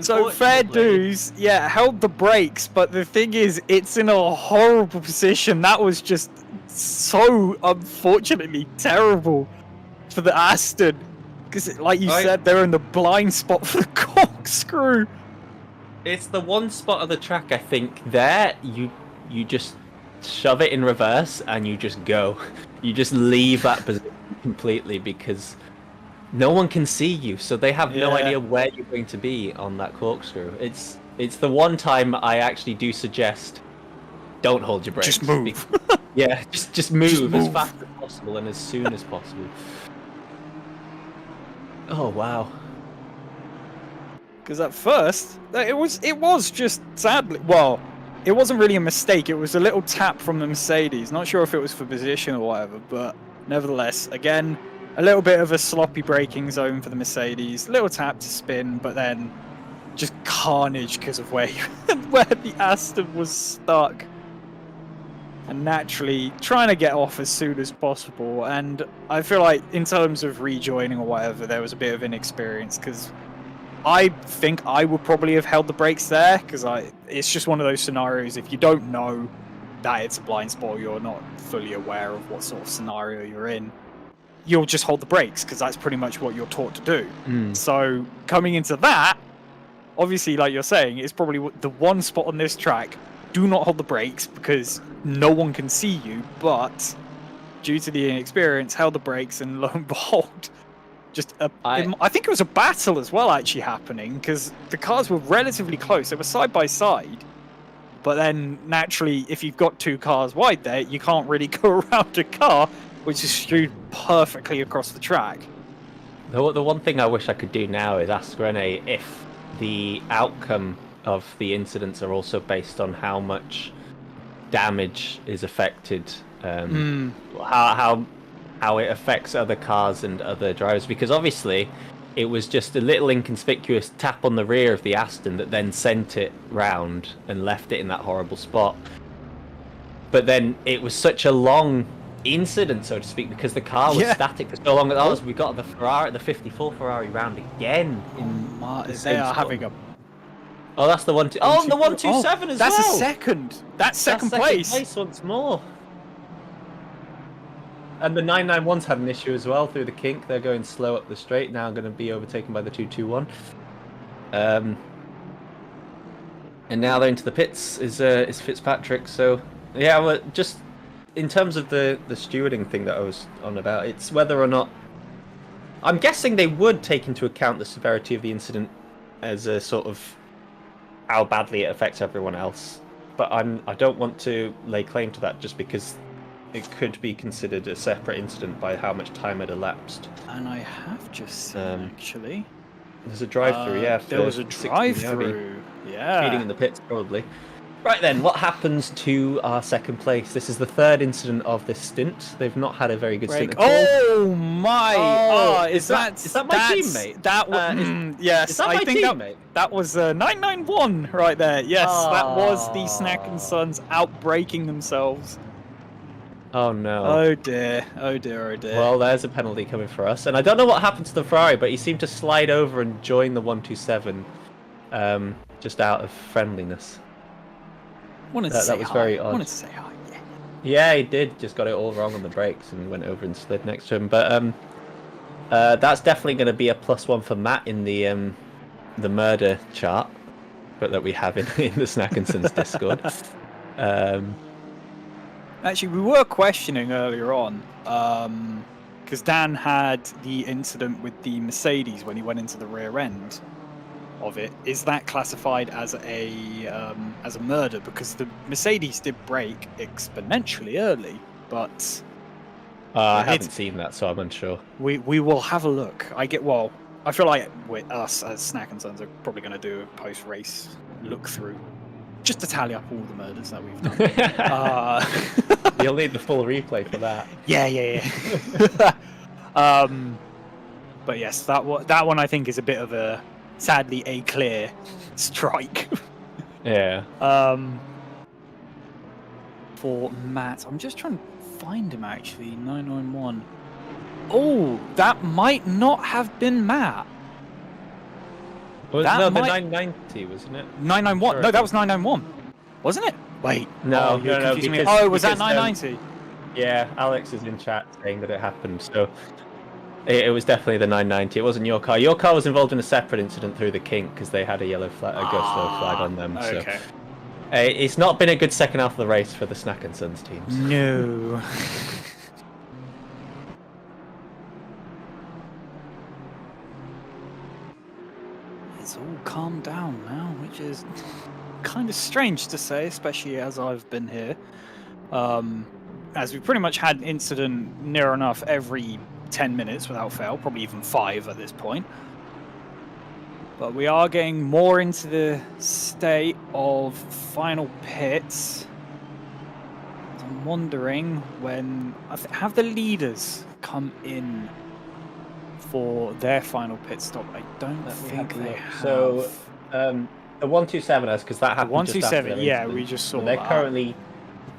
So fair Unfortunately- dues, yeah, held the brakes, but the thing is, it's in a horrible position. That was just so unfortunately terrible for the Aston, because like you said, they're in the blind spot for the corkscrew. It's the one spot of the track, I think, there you just shove it in reverse and you just go. You just leave that position completely because no one can see you, so they have no Yeah. idea where you're going to be on that corkscrew. It's the one time I actually do suggest don't hold your brakes. Just move. Yeah, just move as move. fast as possible and as soon as possible. Oh wow. Because at first, it was just sadly, well, it wasn't really a mistake. It was a little tap from the Mercedes. Not sure if it was for position or whatever, but nevertheless, again, a little bit of a sloppy braking zone for the Mercedes. Little tap to spin, but then just carnage because of where the Aston was stuck. And naturally trying to get off as soon as possible. And I feel like in terms of rejoining or whatever, there was a bit of inexperience because I think I would probably have held the brakes there because it's just one of those scenarios. If you don't know that it's a blind spot, or you're not fully aware of what sort of scenario you're in, you'll just hold the brakes because that's pretty much what you're taught to do. So coming into that, obviously, like you're saying, it's probably the one spot on this track. Do not hold the brakes because no one can see you, but due to the inexperience, held the brakes, and lo and behold, I think it was a battle as well actually happening because the cars were relatively close. They were side by side, but then naturally, if you've got two cars wide there, you can't really go around a car which is skewed perfectly across the track. The one thing I wish I could do now is ask Rene if the outcome of the incidents are also based on how much damage is affected, how it affects other cars and other drivers, because obviously it was just a little inconspicuous tap on the rear of the Aston that then sent it round and left it in that horrible spot. But then it was such a long incident, so to speak, because the car was static for so long. We got the 54 Ferrari round again. They are having a Oh, that's the one. Oh, the 127 as well. That's a second. That's second place. Place once more. And the 991's had an issue as well through the kink. They're going slow up the straight now, going to be overtaken by the 221. And now they're into the pits. Is Fitzpatrick? So yeah, well, just in terms of the stewarding thing that I was on about, it's whether or not. I'm guessing they would take into account the severity of the incident as a sort of how badly it affects everyone else, but I don't want to lay claim to that just because it could be considered a separate incident by how much time had elapsed. And I have just seen, actually. There's a drive-through, yeah. There was a drive-through, yeah. Speeding in the pits, probably. Right then, what happens to our second place? This is the third incident of this stint. They've not had a very good stint at all. Oh my! Is that my teammate? That was yes. Is that my I think teammate? that was 991 right there. Yes, that was the Snack and Sons outbraking themselves. Oh no! Oh dear! Oh dear! Oh dear! Well, there's a penalty coming for us, and I don't know what happened to the Ferrari, but he seemed to slide over and join the 127, just out of friendliness. Wanted to say that was hi. very odd. Wanted to say hi. Yeah. Yeah, he did. Just got it all wrong on the brakes and went over and slid next to him. But that's definitely going to be a +1 for Matt in the murder chart, but that we have in the Snackensons Discord. Actually, we were questioning earlier on, because Dan had the incident with the Mercedes when he went into the rear end of it. Is that classified as a murder? Because the Mercedes did brake exponentially early, but I haven't seen that, so I'm unsure. we will have a look. I feel like us as Snack and Sons are probably going to do a post-race look through, just to tally up all the murders that we've done. You'll need the full replay for that. Yeah. But yes, that one I think is a bit of a, sadly, a clear strike. Yeah. For Matt, I'm just trying to find him actually. 991. Oh, that might not have been Matt. Well, That no, the might- 990, wasn't it? 991. Sure, No, it that was. was 991. Wasn't it? Wait. No, you're no, confusing me. because- Oh, was that because, 990? Yeah, Alex is in chat saying that it happened, so it was definitely the 990. It wasn't your car. Your car was involved in a separate incident through the kink because they had a yellow flag, a go slow flag on them. Okay. So it's not been a good second half of the race for the Snack and Sons teams. No. It's all calmed down now, which is kind of strange to say, especially as I've been here. As we pretty much had incident near enough every 10 minutes without fail, probably even 5 at this point. But we are getting more into the state of final pits. I'm wondering when have the leaders come in for their final pit stop. I don't think they have. So the 127 us because that happened. 127, just after yeah, their we incident. just saw So they're that. currently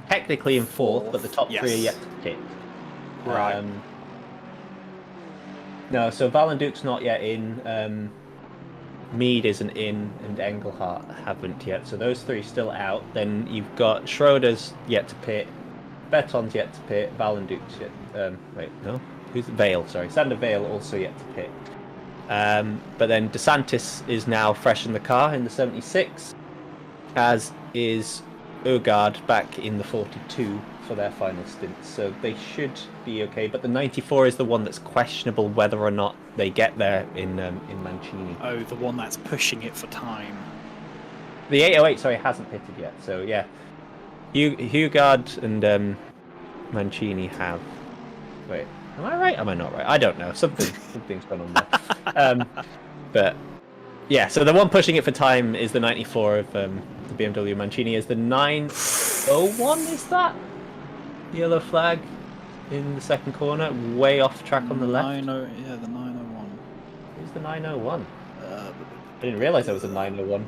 technically in fourth, but the top Yes. three are yet to pit. Right. No, so Valenduke's not yet in. Mead isn't in, and Engelhart haven't yet. So those three still out. Then you've got Schroeder's yet to pit, Beton's yet to pit, Valenduke's yet. Wait, no, who's Vale? Sorry, Sander Vale also yet to pit. But then DeSantis is now fresh in the car in the 76, as is Øgaard back in the 42 for their final stint. So they should be okay. But the 94 is the one that's questionable whether or not they get there in Mancini. Oh, the one that's pushing it for time. The 808, sorry, hasn't pitted yet. So yeah, Øgaard and Mancini have. Wait, am I right? Am I not right? I don't know. Something's gone on there. But yeah, so the one pushing it for time is the 94 of the BMW. Mancini is the 901. Is that yellow flag in the second corner, way off track on the left? Yeah, the 901. Who's the 901? I didn't realise there was a 901.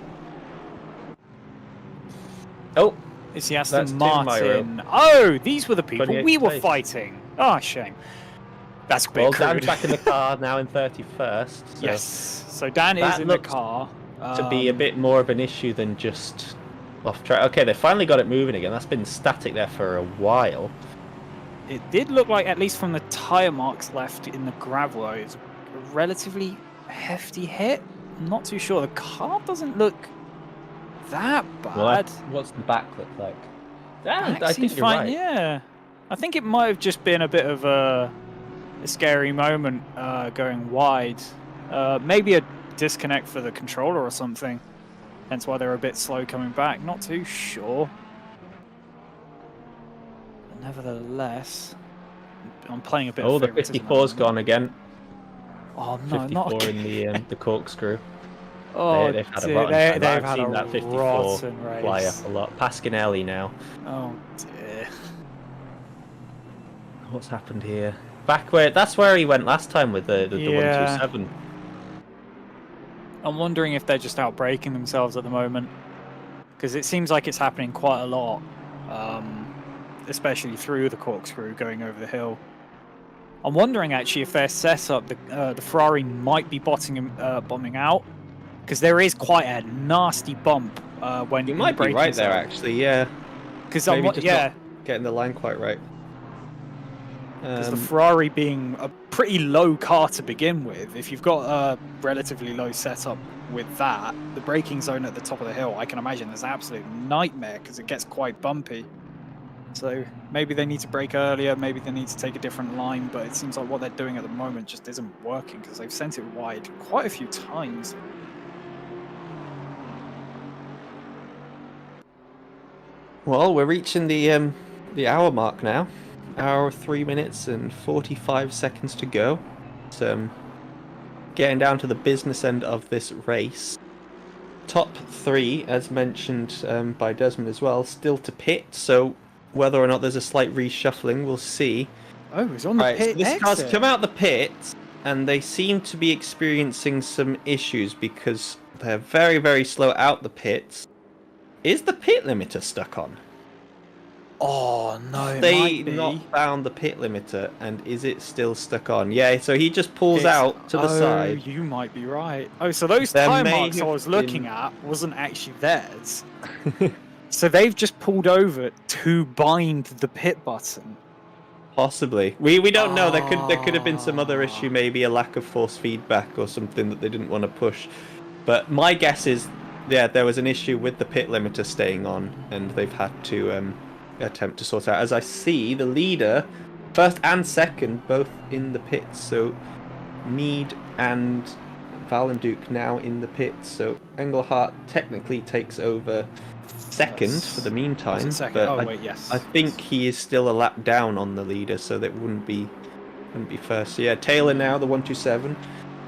Oh, It's the Aston That's Tim Martin. Oh, these were the people 28th we were place. fighting. Oh, shame. That's a bit well, crude. Dan's back in the car now in 31st. So Yes. So Dan is That in the looks car. to be a bit more of an issue than just off track. Okay, they finally got it moving again. That's been static there for a while. It did look like, at least from the tyre marks left in the gravel, it's a relatively hefty hit. I'm not too sure. The car doesn't look that bad. Well, what's the back look like? Yeah, Back I seems think you're fine, right. yeah. I think it might have just been a bit of a scary moment going wide. Maybe a disconnect for the controller or something. Hence why they're a bit slow coming back. Not too sure. But nevertheless, I'm playing a bit Oh, of the favouritism at 54's moment. gone again. Oh no, 54 not in the corkscrew. Oh, They've had a dear, rotten they've time. I've had seen a that 54 rotten fly race. up a lot. Pasquinelli now. Oh dear. What's happened here? Back where that's where he went last time with the Yeah. 127. I'm wondering if they're just outbreaking themselves at the moment, because it seems like it's happening quite a lot, especially through the corkscrew going over the hill. I'm wondering actually if their setup, the Ferrari might be bombing out, because there is quite a nasty bump when You might be braking right there, zone. actually. Yeah. Because Maybe just yeah, getting the line quite right. Because the Ferrari being a pretty low car to begin with, if you've got a relatively low setup with that, the braking zone at the top of the hill, I can imagine is an absolute nightmare because it gets quite bumpy. So maybe they need to brake earlier, maybe they need to take a different line, but it seems like what they're doing at the moment just isn't working because they've sent it wide quite a few times. Well, we're reaching the hour mark now. Hour, 3 minutes and 45 seconds to go. So, getting down to the business end of this race. Top 3, as mentioned by Desmond as well, still to pit. So, whether or not there's a slight reshuffling, we'll see. Oh, he's on the pit so this exit. car's come out the pit, and they seem to be experiencing some issues because they're very, very slow out the pits. Is the pit limiter stuck on? Oh no, They not found the pit limiter, and is it still stuck on? Yeah, so he just pulls out to the side. You might be right. Oh, so those There tire may marks I have was looking at wasn't actually theirs. So they've just pulled over to bind the pit button. Possibly. We don't know. There could have been some other issue, maybe a lack of force feedback or something that they didn't want to push. But my guess is, yeah, there was an issue with the pit limiter staying on, and they've had to attempt to sort out. As I see, the leader, first and second, both in the pits. So Mead and Valenduke now in the pits. So Engelhardt technically takes over second for the meantime. But yes. I think he is still a lap down on the leader, so that wouldn't be first. So yeah, Taylor now, the 127,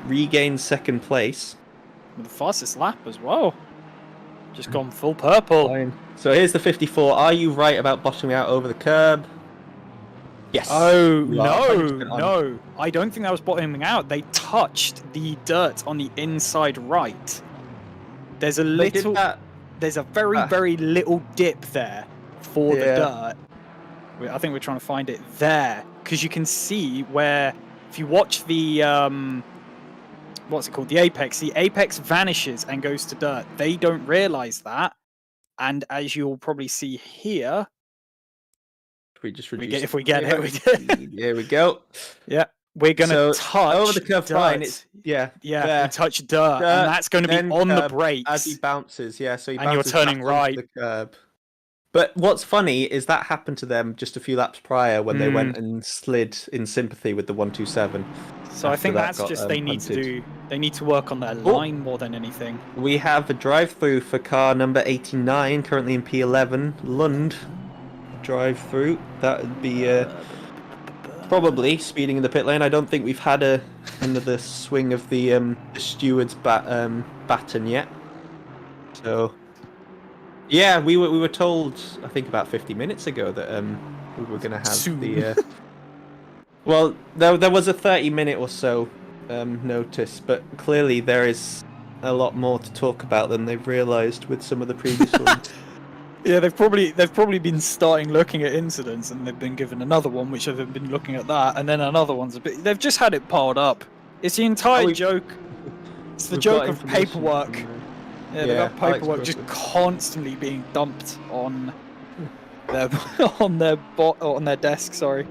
regains second place. With the fastest lap as well. Just gone full purple. Fine. So here's the 54. Are you right about bottoming out over the curb? Yes. Oh, no. I don't think that was bottoming out. They touched the dirt on the inside right. There's a little... There's a very little dip there for the dirt. I think we're trying to find it there. Because you can see where... If you watch the... what's it called? The apex vanishes and goes to dirt. They don't realize that, and as you'll probably see here, if we get it, here we go. Yeah, we're gonna touch over the curved line. We touch dirt, and that's going to be on the brakes as he bounces. Yeah, so he and you're turning right. The curb. But what's funny is that happened to them just a few laps prior when they went and slid in sympathy with the 127. So I think that's just they need to work on their line more than anything. We have a drive-through for car number 89, currently in P11, Lund. Drive-through. That would be probably speeding in the pit lane. I don't think we've had another swing of the steward's baton yet. So yeah, we were told, I think about 50 minutes ago, that we were going to have the. Well, there was a 30-minute or so notice, but clearly there is a lot more to talk about than they've realised with some of the previous ones. Yeah, they've probably been starting looking at incidents, and they've been given another one, which they've been looking at that, and then another one's a bit. They've just had it piled up. It's the entire joke. It's the joke of paperwork. Yeah, they've got paperwork just constantly being dumped on their desk. Sorry.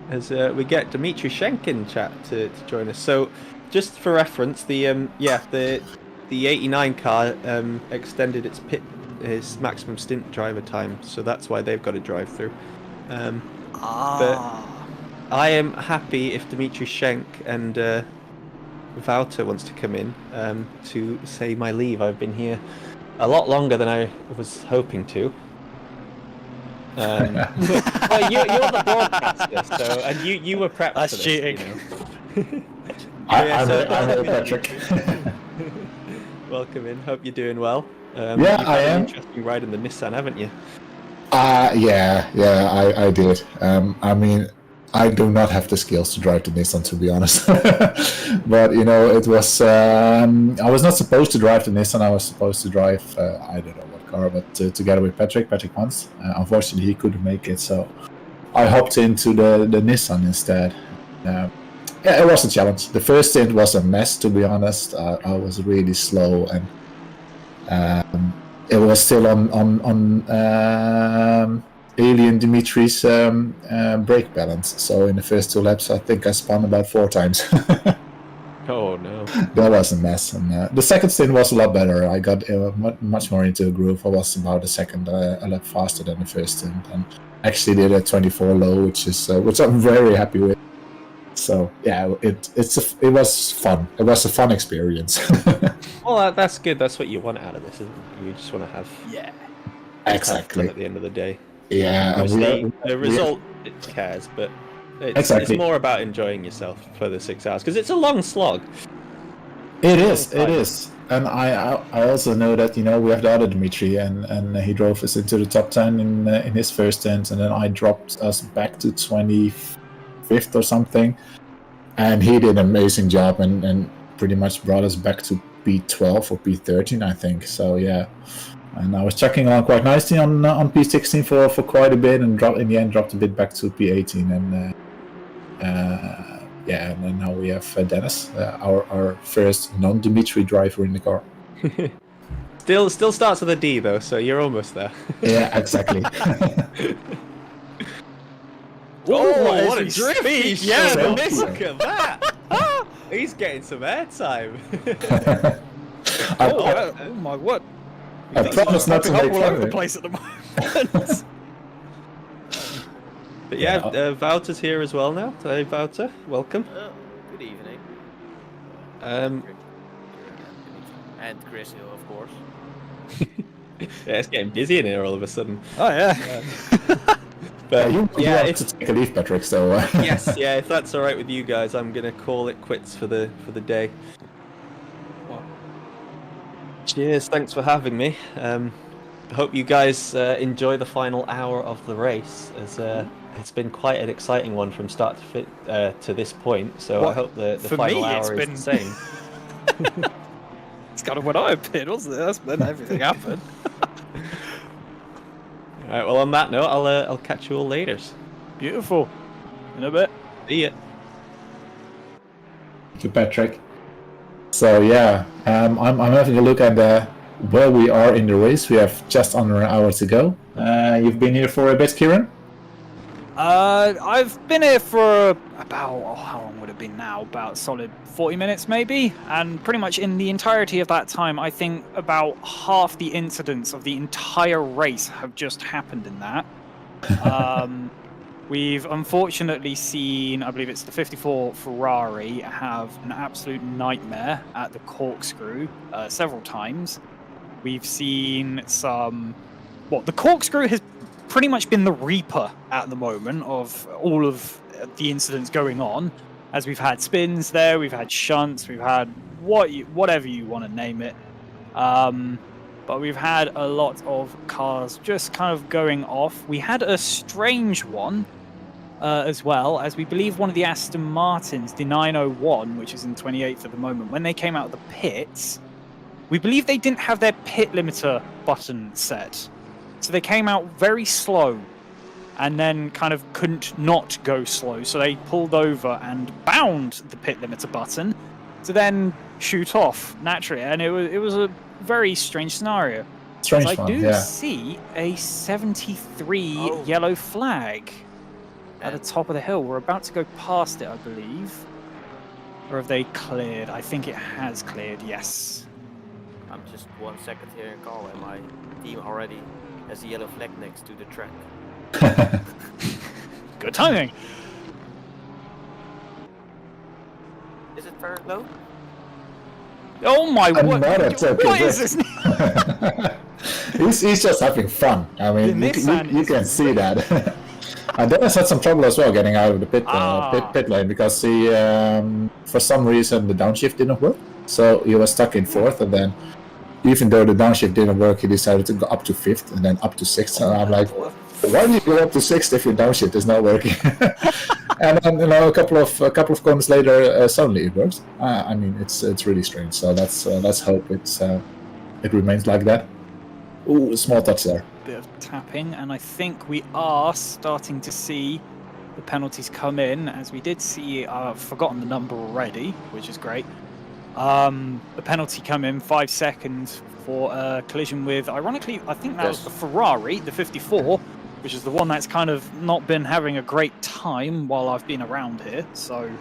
As we get Dmitry Schenkin chat to join us. So, just for reference, the 89 car extended its maximum stint driver time, so that's why they've got a drive through. But I am happy if Dmitry Schenk and Wouter wants to come in to say my leave. I've been here a lot longer than I was hoping to. Well, you're the broadcaster, so, and you were prepped. That's for this, cheating. You know? I'm here, Patrick. Welcome in. Hope you're doing well. Yeah, you've had I am. an interesting ride in the Nissan, haven't you? I did. I mean, I do not have the skills to drive the Nissan, to be honest. But you know, it was. I was not supposed to drive the Nissan. I was supposed to drive. I don't know what car, but together with Patrick once. Unfortunately, he couldn't make it, so I hopped into the Nissan instead. Yeah, it was a challenge. The first stint was a mess, to be honest. I was really slow, and it was still on alien Dimitri's brake balance. So in the first 2 laps, I think I spun about 4 times. Oh no. That was a mess. And the second stint was a lot better. I got much more into a groove. I was about a lap faster than the first stint, and actually did a 24 low, which I'm very happy with. So yeah, it was fun. It was a fun experience. Well, that's good. That's what you want out of this, isn't it? You just want to have Exactly. fun at the end of the day. Yeah, Obviously, the result it cares, but it's more about enjoying yourself for the 6 hours because it's a long slog. It is. And I also know that we have the other Dimitri, and he drove us into the top 10 in his first stint, and then I dropped us back to 25th or something, and he did an amazing job and pretty much brought us back to P12 or P13, I think. So yeah, and I was checking along quite nicely on P16 for quite a bit, and in the end dropped a bit back to P18, and and then now we have Dennis, our first non-Dimitri driver in the car. Still starts with a D though, so you're almost there. Yeah, exactly. Oh, what a drift! Yeah, So look at that. He's getting some airtime. Oh my word! I promise not to make all fun over of the it. place at the moment. But yeah, Wouter's here as well now. Hey, Wouter, welcome. Good evening. Um, And Chris Hill, of course. yeah, it's getting busy in here all of a sudden. Oh yeah. But You yeah, have to take a leave, Patrick. So yes, yeah. If that's all right with you guys, I'm gonna call it quits for the day. Cheers, thanks for having me. I hope you guys enjoy the final hour of the race, as it's been quite an exciting one from start to this point. So I hope the final hour is the same. It's kind of when I appeared, wasn't it? That's when everything happened. All right. Well, on that note, I'll catch you all later. Beautiful. In a bit. See ya. to Patrick. So yeah, I'm having a look at where we are in the race. We have just under an hour to go. You've been here for a bit, Kieran? I've been here for about, how long would it be now? About a solid 40 minutes maybe. And pretty much in the entirety of that time, I think about half the incidents of the entire race have just happened in that. We've unfortunately seen, I believe it's the 54 Ferrari, have an absolute nightmare at the corkscrew several times. We've seen some... the corkscrew has pretty much been the reaper at the moment of all of the incidents going on, as we've had spins there, we've had shunts, we've had whatever you want to name it. But we've had a lot of cars just kind of going off. We had a strange one as well, as we believe one of the Aston Martins, the 901, which is in 28th at the moment, when they came out of the pits, we believe they didn't have their pit limiter button set. So they came out very slow and then kind of couldn't not go slow. So they pulled over and bound the pit limiter button to then shoot off naturally. And it was a very strange scenario. Strange I one, do yeah. see a 73 yellow flag at the top of the hill. We're about to go past it, I believe. Or have they cleared? I think it has cleared, yes. I'm just 1 second here in call, and my team already has a yellow flag next to the track. Good timing. Is it very low? Oh my word! Another Tokyo What is drift. this? He's just having fun. I mean, The you Nissan can see that. Dennis had some trouble as well getting out of the pit lane because he, for some reason, the downshift didn't work. So he was stuck in fourth, and then even though the downshift didn't work, he decided to go up to fifth and then up to sixth. And I'm like, why do you go up to sixth if your downshift is not working? And then a couple of corners later, suddenly it works. I mean, it's really strange. So let's hope it remains like that. Ooh, a small touch there. Bit of tapping, and I think we are starting to see the penalties come in, as we did see. I've forgotten the number already, which is great. The penalty come in 5 seconds for a collision with, ironically, I think that was the Ferrari, the 54, which is the one that's kind of not been having a great time while I've been around here. So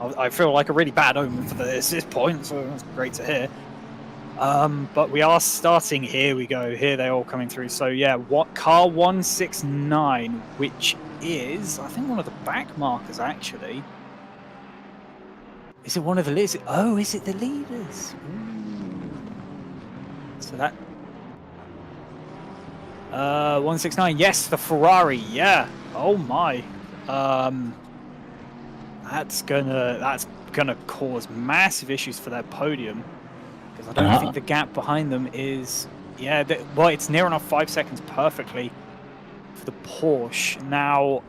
I feel like a really bad omen for this point, so that's great to hear. But we are starting. Here we go. Here they're all coming through. So yeah, what car 169, which is I think one of the back markers actually. Is it one of the leaders? Oh, is it the leaders? Ooh. So that 169. Yes, the Ferrari. Yeah. Oh my. That's gonna cause massive issues for their podium. I don't think the gap behind them is, well, it's near enough 5 seconds perfectly for the Porsche. Now,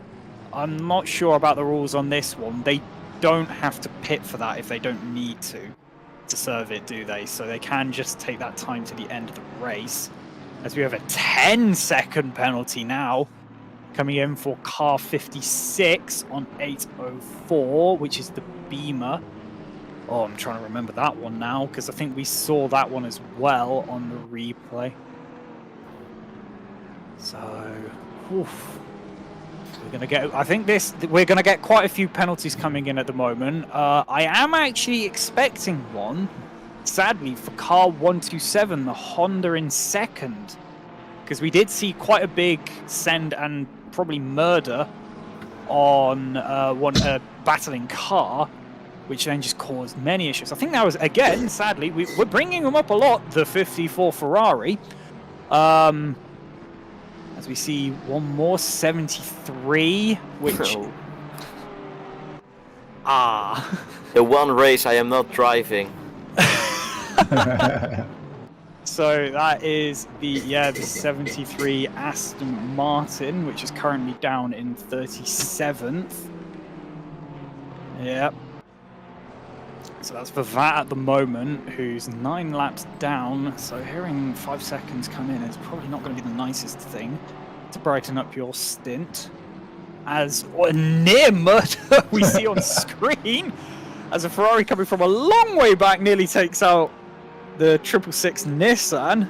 I'm not sure about the rules on this one. They don't have to pit for that if they don't need to serve it, do they? So they can just take that time to the end of the race. As we have a 10-second penalty now coming in for car 56 on 804, which is the Beamer. Oh, I'm trying to remember that one now, because I think we saw that one as well on the replay. So, oof. We're gonna get. I think we're gonna get quite a few penalties coming in at the moment. I am actually expecting one, sadly, for car 127, the Honda in second, because we did see quite a big send and probably murder on one battling car, which then just caused many issues. I think that was, again, sadly, we're bringing them up a lot, the 54 Ferrari. As we see one more, 73, which... Oh. The one race I am not driving. So that is the 73 Aston Martin, which is currently down in 37th. Yep. So that's for that at the moment, who's 9 laps down. So hearing 5 seconds come in is probably not going to be the nicest thing to brighten up your stint. As a near murder we see on screen, as a Ferrari coming from a long way back nearly takes out the 666 Nissan.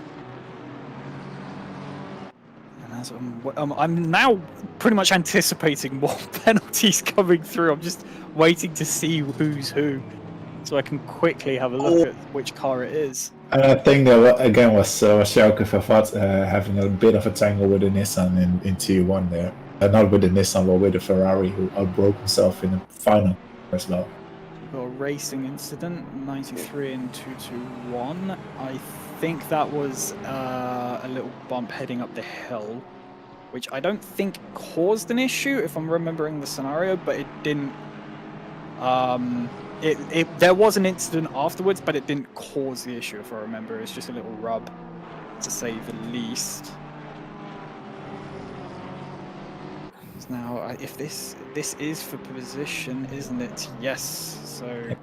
And as I'm now pretty much anticipating more penalties coming through. I'm just waiting to see who's who, so I can quickly have a look at which car it is. I think that again was Schalke Vervat having a bit of a tangle with the Nissan in T1 there. Not with the Nissan, but with the Ferrari, who outbroke himself in the final as well. We've got a racing incident, 93 and 221. I think that was a little bump heading up the hill, which I don't think caused an issue, if I'm remembering the scenario, but it didn't. There was an incident afterwards, but it didn't cause the issue, if I remember. It's just a little rub, to say the least. Now, if this is for position, isn't it? Yes. So,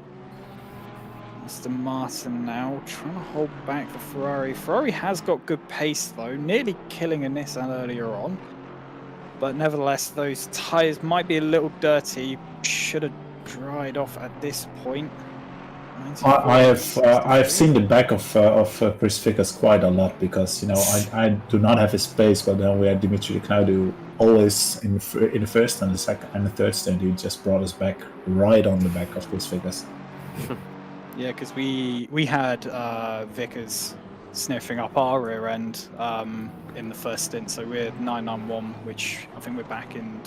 Mr. Martin now trying to hold back the Ferrari. Ferrari has got good pace, though, nearly killing a Nissan earlier on. But nevertheless, those tyres might be a little dirty. Should have dried off at this point. I've seen the back of Chris Vickers quite a lot, because I do not have his space, but then we had Dimitri Knaudu always in the first and the second and the third stint. He just brought us back right on the back of Chris Vickers. Yeah, because we had Vickers sniffing up our rear end in the first stint, so we're 991, which I think we're back in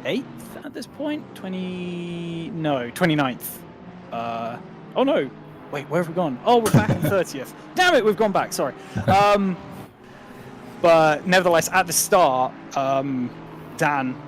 28th at this point. 29th. Oh no, wait, where have we gone? Oh, we're back in 30th. Damn it, we've gone back, sorry. But nevertheless, at the start, Dan,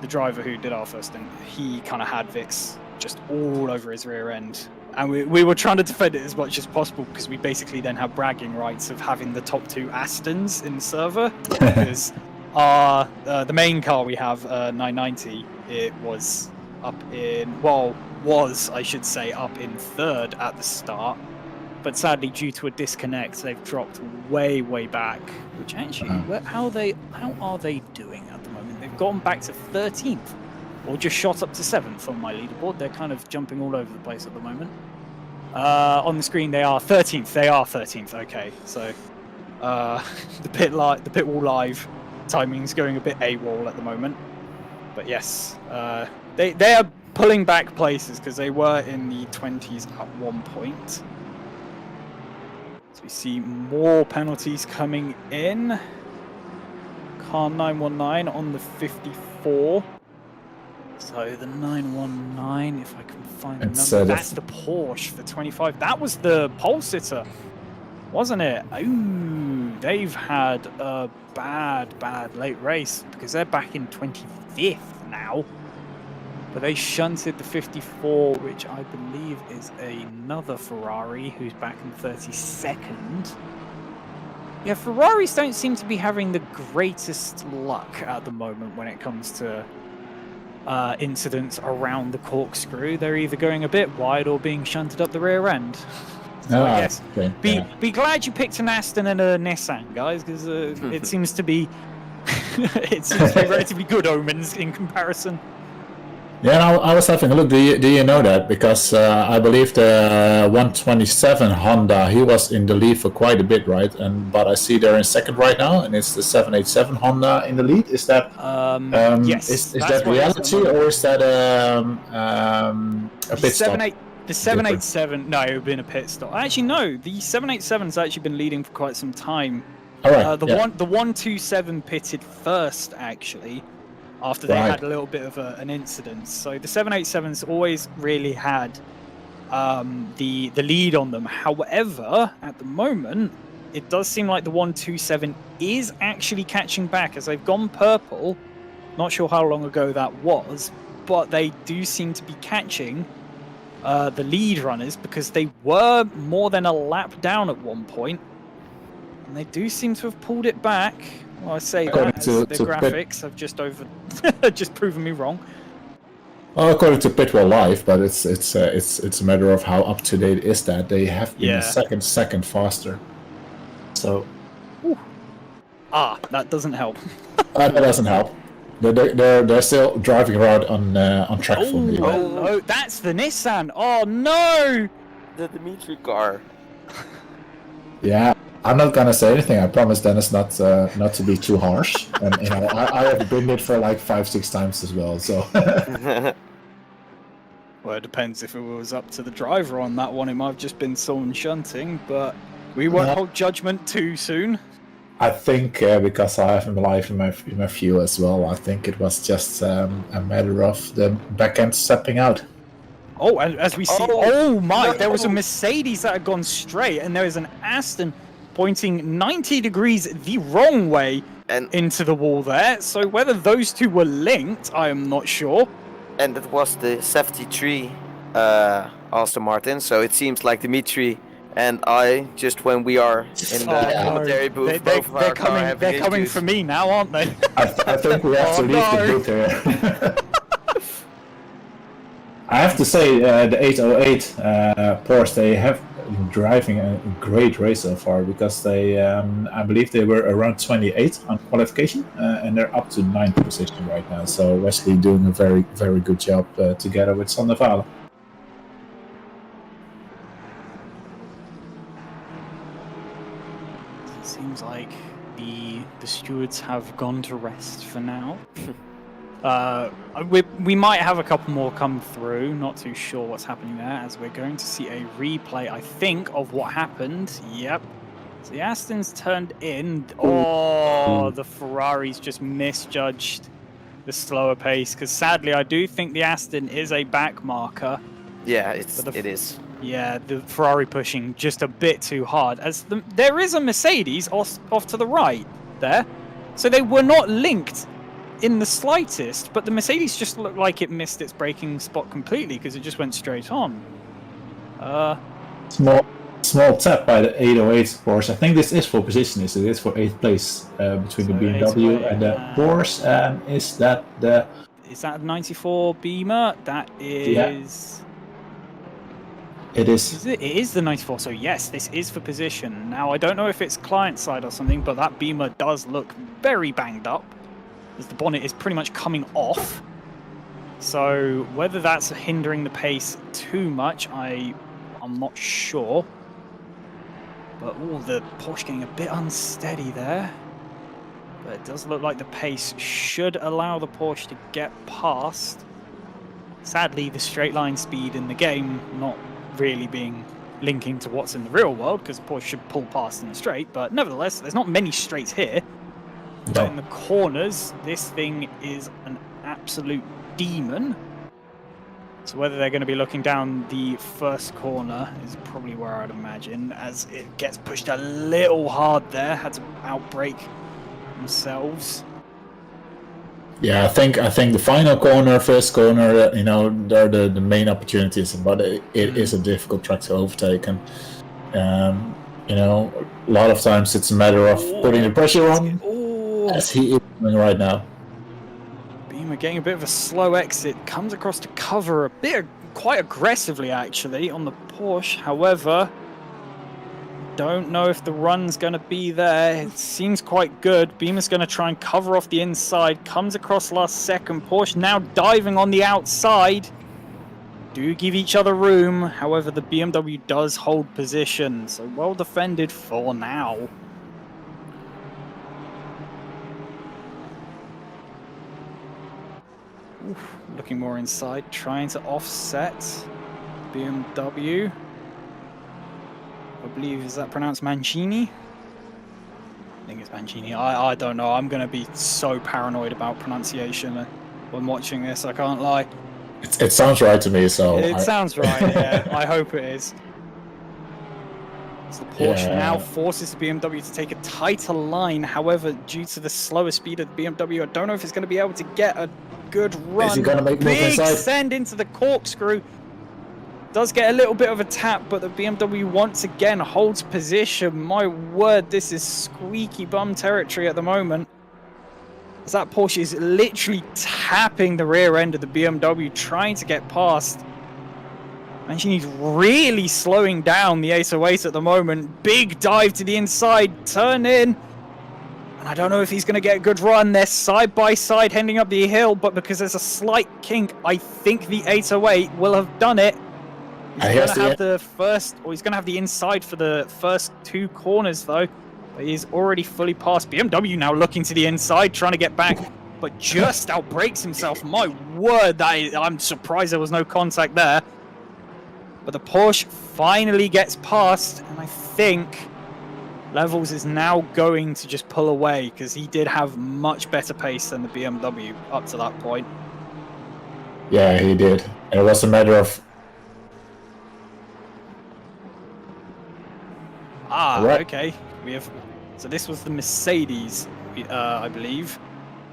the driver who did our first stint, he kind of had Vix just all over his rear end. And we were trying to defend it as much as possible, because we basically then have bragging rights of having the top 2 Astons in the server. Because the main car we have, 990, it was up in, I should say, up in 3rd at the start. But sadly, due to a disconnect, they've dropped way, way back. Which actually, how are they doing at the moment? They've gone back to 13th, or just shot up to 7th on my leaderboard. They're kind of jumping all over the place at the moment. On the screen, they are 13th. They are 13th. Okay, so the pit wall live timing's going a bit AWOL at the moment. But yes, they are pulling back places because they were in the 20s at one point. So we see more penalties coming in. Car 919 on the 54. So the 919, if I can find the number, that's the Porsche for 25. That was the pole sitter, wasn't it? Ooh, they've had a bad late race because they're back in 25th now. But they shunted the 54, which I believe is another Ferrari who's back in 32nd. Yeah, Ferraris don't seem to be having the greatest luck at the moment when it comes to incidents around the corkscrew. They're either going a bit wide or being shunted up the rear end. So I guess be glad you picked an Aston and a Nissan, guys, because it seems to be relatively good omens in comparison. Yeah, I was having a look. Do you know that? Because I believe the 127 Honda, he was in the lead for quite a bit, right? But I see they're in second right now, and it's the 787 Honda in the lead. Is that yes? Is that reality, or is that a pit stop? The 787, no, it would have been a pit stop. Actually, no, the 787's actually been leading for quite some time. All right. The 127 pitted first, actually, after they had a little bit of an incident. So the 787's always really had the lead on them. However, at the moment, it does seem like the 127 is actually catching back as they've gone purple. Not sure how long ago that was, but they do seem to be catching the lead runners because they were more than a lap down at one point, and they do seem to have pulled it back. Well, I say that as the graphics have just proven me wrong. Well, according to Pitwell Live, but it's a matter of how up to date is that. They have been a second faster. So, that doesn't help. That doesn't help. They're still driving around on track for me. Oh no, that's the Nissan. Oh no, the Dimitri car. Yeah. I'm not gonna say anything. I promise Dennis not to be too harsh. And I have been it for like 5-6 times as well. So. Well, it depends. If it was up to the driver on that one, it might have just been someone shunting. But we won't hold judgment too soon. I think because I have him live in my view as well. I think it was just a matter of the back end stepping out. Oh, and as we see, there was a Mercedes that had gone straight, and there was an Aston pointing 90 degrees the wrong way into the wall there. So whether those two were linked, I am not sure. And it was the 73 Aston Martin, so it seems like Dimitri and I, just when we are in the commentary booth, they're coming for me now, aren't they? I think we have to leave the booth here. I have to say, the 808 Porsche, they have been driving a great race so far because they, I believe they were around 28 on qualification, and they're up to 9th position right now. So Wesley doing a very, very good job together with Sander Valen. It seems like the stewards have gone to rest for now. We might have a couple more come through, not too sure what's happening there, as we're going to see a replay, I think, of what happened. Yep. So the Aston's turned in. Oh, the Ferraris just misjudged the slower pace, because sadly I do think the Aston is a back marker. Yeah, it is. Yeah, the Ferrari pushing just a bit too hard, as there is a Mercedes off to the right there. So they were not linked in the slightest, but the Mercedes just looked like it missed its braking spot completely because it just went straight on. Small tap by the 808 Porsche. I think this is for position. It is for 8th place between the BMW and the Porsche. Is that the? Is that a 94 Beamer? That is. Yeah. It is. It is the 94. So yes, this is for position. Now I don't know if it's client side or something, but that Beamer does look very banged up, as the bonnet is pretty much coming off. So whether that's hindering the pace too much, I'm not sure. But the Porsche getting a bit unsteady there. But it does look like the pace should allow the Porsche to get past. Sadly, the straight line speed in the game not really being linking to what's in the real world, because Porsche should pull past in the straight, but nevertheless, there's not many straights here. But in the corners, this thing is an absolute demon. So whether they're going to be looking down the first corner is probably where I'd imagine, as it gets pushed a little hard there, had to outbrake themselves. Yeah, I think the final corner, first corner, they're the main opportunities, but it is a difficult track to overtake, and a lot of times it's a matter of putting the pressure on, as he is doing right now. Beamer getting a bit of a slow exit, comes across to cover a bit, quite aggressively actually, on the Porsche. However, don't know if the run's going to be there. It seems quite good. Beamer's going to try and cover off the inside. Comes across last second. Porsche now diving on the outside. Do give each other room. However, the BMW does hold position. So well defended for now. Oof, looking more inside. Trying to offset BMW. I believe, is that pronounced Mancini? I think it's Mancini. I don't know. I'm going to be so paranoid about pronunciation when watching this, I can't lie. It sounds right to me, so... It sounds right, yeah. I hope it is. So the Porsche now forces the BMW to take a tighter line. However, due to the slower speed of the BMW, I don't know if it's going to be able to get a good run. Is he going to make move Big inside? send into the corkscrew. Does get a little bit of a tap, but the BMW once again holds position. My word, this is squeaky bum territory at the moment. As that Porsche is literally tapping the rear end of the BMW, trying to get past. And she's really slowing down the A08 at the moment. Big dive to the inside, turn in. And I don't know if he's going to get a good run. They're side by side heading up the hill, but because there's a slight kink, I think the 808 will have done it. He's going to have the first, or he's going to have the inside for the first two corners, though. But he's already fully passed. BMW now looking to the inside, trying to get back, but just outbrakes himself. My word, I'm surprised there was no contact there. But the Porsche finally gets past, and I think Levels is now going to just pull away, because he did have much better pace than the BMW up to that point. Yeah, he did. And it was a matter of... Okay. So this was the Mercedes, I believe.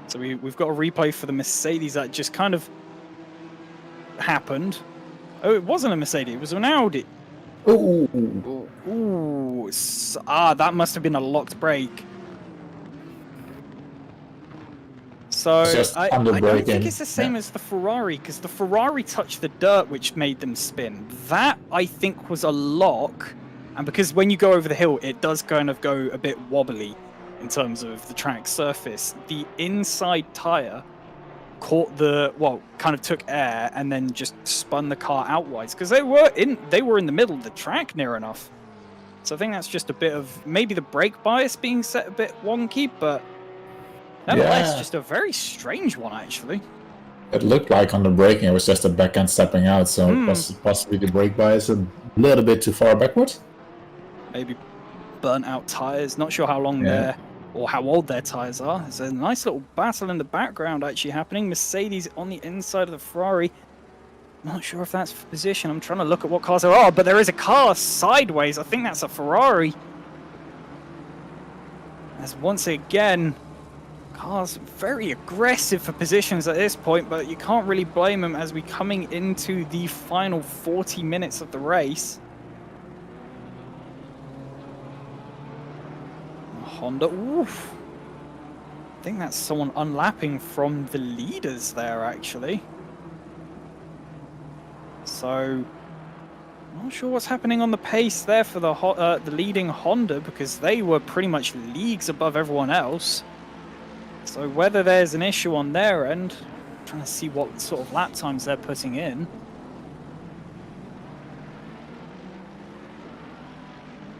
So we've got a replay for the Mercedes that just kind of happened. Oh, it wasn't a Mercedes. It was an Audi. Ooh. That must have been a locked brake. So I don't think it's the same as the Ferrari, because the Ferrari touched the dirt, which made them spin. That, I think, was a lock. And because when you go over the hill, it does kind of go a bit wobbly in terms of the track surface. The inside tyre caught kind of took air and then just spun the car outwards, because they were in the middle of the track near enough. So I think that's just a bit of maybe the brake bias being set a bit wonky, but nevertheless, just a very strange one actually. It looked like on the braking it was just a backhand stepping out, so possibly the brake bias a little bit too far backwards. Maybe burnt out tyres. Not sure how long or how old their tyres are. There's a nice little battle in the background actually happening. Mercedes on the inside of the Ferrari. Not sure if that's for position. I'm trying to look at what cars there are, but there is a car sideways. I think that's a Ferrari. As once again, cars very aggressive for positions at this point, but you can't really blame them as we're coming into the final 40 minutes of the race. Honda, oof. I think that's someone unlapping from the leaders there, actually. So, not sure what's happening on the pace there for the leading Honda, because they were pretty much leagues above everyone else. So whether there's an issue on their end, I'm trying to see what sort of lap times they're putting in.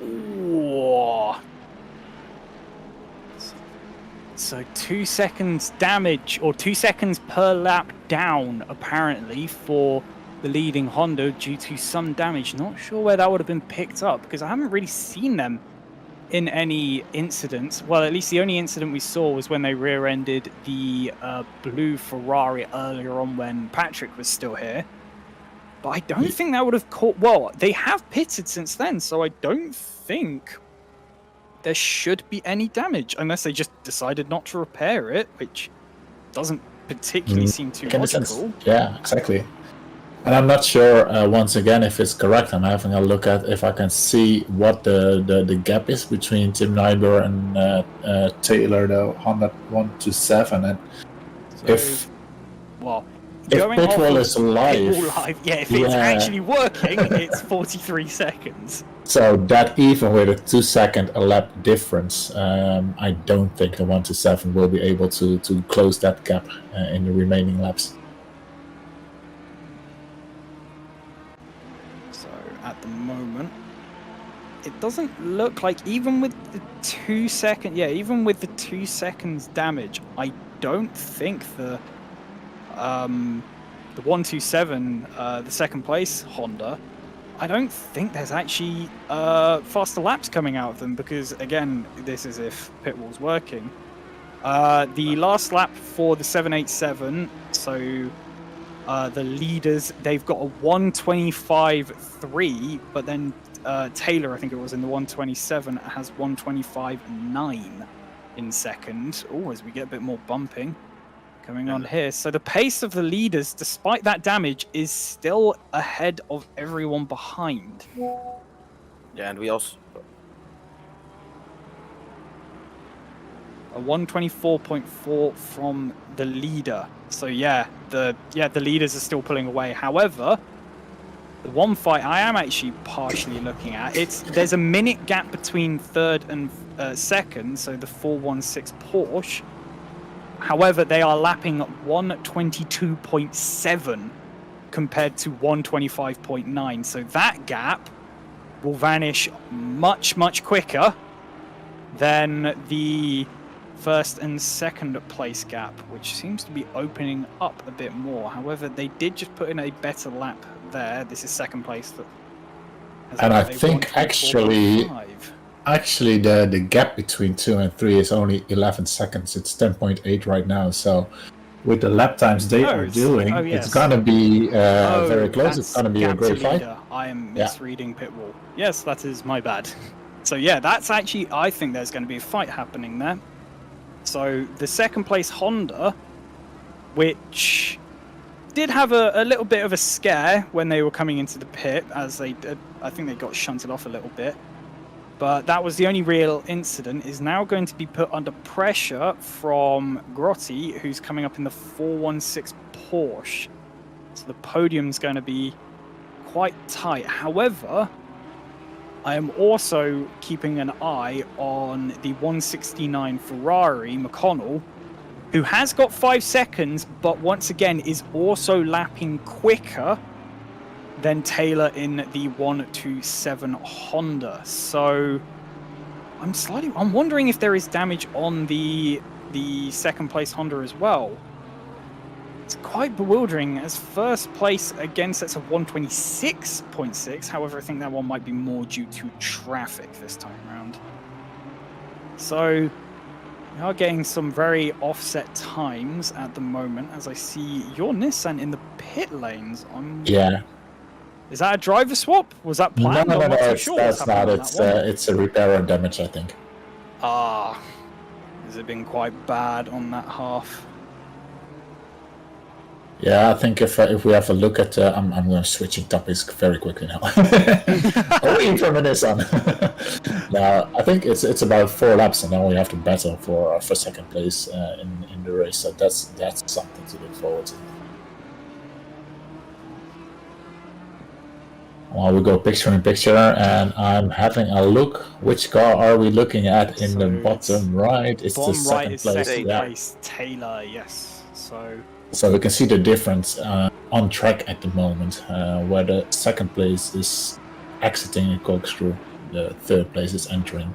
Ooh. So 2 seconds damage, or 2 seconds per lap down, apparently, for the leading Honda due to some damage. Not sure where that would have been picked up, because I haven't really seen them in any incidents. Well, at least the only incident we saw was when they rear-ended the blue Ferrari earlier on when Patrick was still here. But I don't think that would have caught... Well, they have pitted since then, so I don't think there should be any damage, unless they just decided not to repair it, which doesn't particularly seem too logical. Yeah, exactly. And I'm not sure, once again, if it's correct. I'm having a look at if I can see what the gap is between Tim Nyberg and Taylor, the Honda 127. And So, if Pitbull is live, yeah, if it's actually working, it's 43 seconds. So that even with a 2 second a lap difference, I don't think the 127 will be able to close that gap in the remaining laps. So at the moment, it doesn't look like, even with the 2 second, even with the 2 seconds damage, I don't think the 127, the second place Honda, I don't think there's actually faster laps coming out of them, because again, this is if Pitbull's working. The last lap for the 787, so the leaders, they've got a 125.3, but then Taylor, I think it was in the 127, has 125.9 in second. Oh, as we get a bit more bumping coming on here. So the pace of the leaders, despite that damage, is still ahead of everyone behind. Yeah, and we also... A 124.4 from the leader. So the leaders are still pulling away. However, the one fight I am actually partially looking at, there's a minute gap between third and second, so the 416 Porsche. However, they are lapping 122.7 compared to 125.9. So that gap will vanish much, much quicker than the first and second place gap, which seems to be opening up a bit more. However, they did just put in a better lap there. This is second place. And I think actually the gap between 2 and 3 is only 11 seconds. It's 10.8 right now. So with the lap times they are doing, it's gonna be very close. It's gonna be a great fight. I am misreading Pitbull. Yes, that is my bad. So that's actually, I think there's going to be a fight happening there. So the second place Honda, which did have a little bit of a scare when they were coming into the pit, as I think they got shunted off a little bit. But that was the only real incident, is now going to be put under pressure from Grotti, who's coming up in the 416 Porsche. So the podium's going to be quite tight. However, I am also keeping an eye on the 169 Ferrari, McConnell, who has got 5 seconds, but once again is also lapping quicker than Taylor in the 127 Honda. So I'm wondering if there is damage on the second place Honda as well. It's quite bewildering, as first place again sets a 126.6. However, I think that one might be more due to traffic this time around. So we are getting some very offset times at the moment, as I see your Nissan in the pit lanes. Is that a driver swap? Was that planned? No, that's not. It's a repair or damage, I think. Has it been quite bad on that half? Yeah, I think if we have a look at, I'm going to switching topics very quickly now. Away from the Nissan. Now, I think it's about 4 laps, and then we have to battle for second place in the race. So that's something to look forward to. Well, we go picture in picture, and I'm having a look. Which car are we looking at in the bottom right? It's the second place. Second place, Taylor, yes. So we can see the difference on track at the moment, where the second place is exiting a corkscrew, the third place is entering.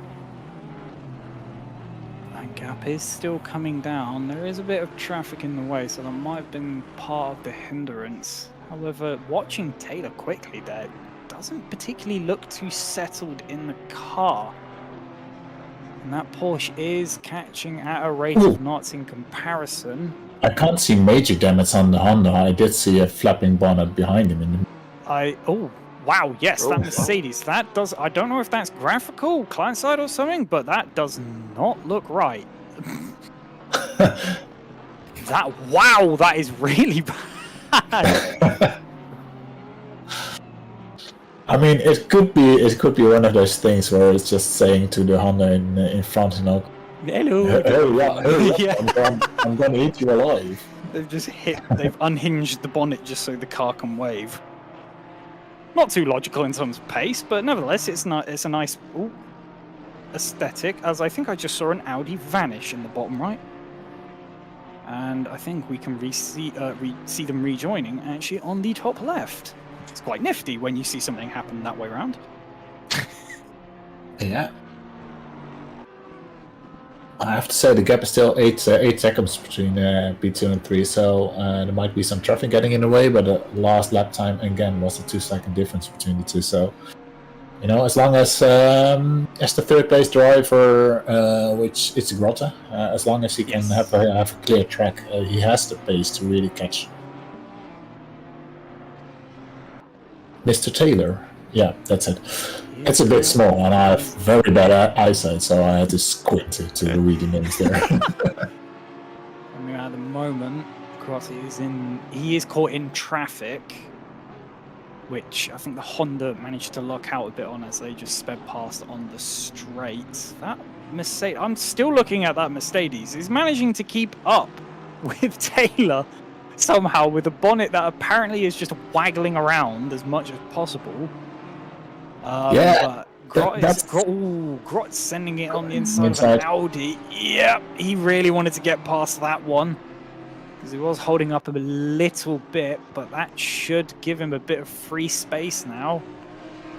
That gap lap is still coming down. There is a bit of traffic in the way, so that might have been part of the hindrance. However, watching Taylor quickly there doesn't particularly look too settled in the car. And that Porsche is catching at a rate of knots in comparison. I can't see major damage on the Honda. I did see a flapping bonnet behind him. Oh, wow, yes, that Mercedes. That does. I don't know if that's graphical, client side or something, but that does not look right. That is really bad. I mean, it could be one of those things where it's just saying to the Honda in front, Hello. hurry up, Yeah. I'm gonna eat you alive. They've unhinged the bonnet just so the car can wave. Not too logical in terms of pace, but nevertheless, it's a nice aesthetic, as I think I just saw an Audi vanish in the bottom right. And I think we can see them rejoining actually on the top left. It's quite nifty when you see something happen that way around. Yeah. I have to say the gap is still 8 seconds between P2 and 3, so there might be some traffic getting in the way, but the last lap time again was a 2-second difference between the two. So, as long as the third place driver, which is Grotta, as long as he can have a clear track, he has the pace to really catch Mr. Taylor. Yeah, that's it. It's a bit small, and I have very bad eyesight, so I had to squint to read the names there. I mean, at the moment, Grotta is caught in traffic, which I think the Honda managed to lock out a bit on as they just sped past on the straight. That Mercedes, I'm still looking at that Mercedes, is managing to keep up with Taylor somehow with a bonnet that apparently is just waggling around as much as possible. Grott's sending it on the inside of an Audi. Yeah, he really wanted to get past that one because he was holding up a little bit, but that should give him a bit of free space now.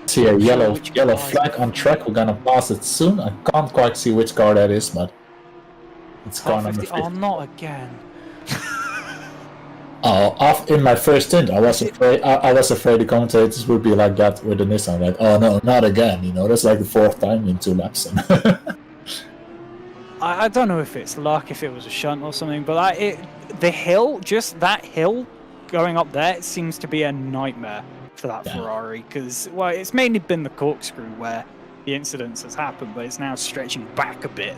See a yellow flag on track. We're gonna pass it soon. I can't quite see which car that is, but it's car number 50. Oh, not again. In my first stint, I was afraid the commentators would be like that with the Nissan. Like, oh no, not again. That's like the 4th time in 2 laps. I don't know if it's luck, if it was a shunt or something, but the hill, just that hill going up there, it seems to be a nightmare for that Ferrari because, well, it's mainly been the corkscrew where the incidents has happened, but it's now stretching back a bit,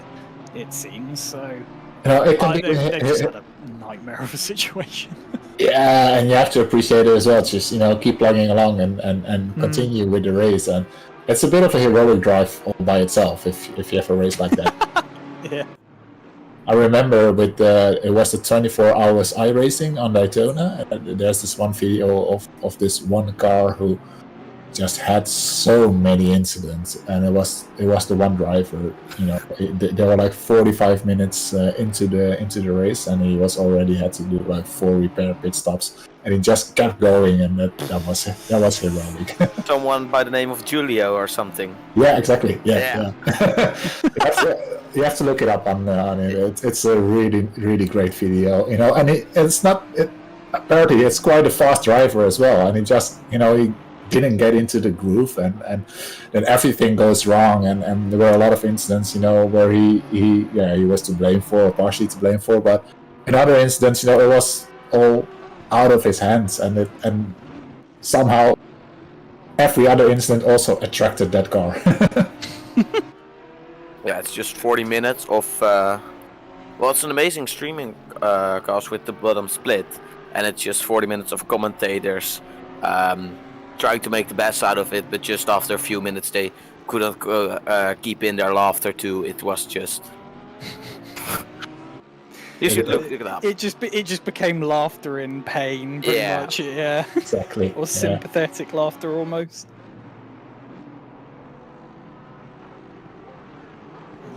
it seems. So it can be they've just had a nightmare of a situation. Yeah, and you have to appreciate it as well. Just keep plugging along and continue with the race, and it's a bit of a heroic drive all by itself if you have a race like that. Yeah. I remember it was the 24 hours iRacing on Daytona. There's this one video of this one car who just had so many incidents, and it was the one driver. They were like 45 minutes into the race, and he was already had to do like 4 repair pit stops, and he just kept going, and that was heroic. Someone by the name of Giulio or something. Yeah, exactly. Yeah. You have to look it up on it. It's a really, really great video, and it's not. Apparently, it's quite a fast driver as well, and he just, he didn't get into the groove, and then everything goes wrong, and there were a lot of incidents, where he was to blame for, or partially to blame for, but in other incidents, it was all out of his hands, and somehow every other incident also attracted that car. Yeah, it's just 40 minutes of it's an amazing streaming cast with the bottom split, and it's just 40 minutes of commentators trying to make the best out of it, but just after a few minutes they couldn't keep in their laughter too. It was just you should look it up. It just became laughter in pain pretty much. Yeah, exactly. Or sympathetic laughter almost.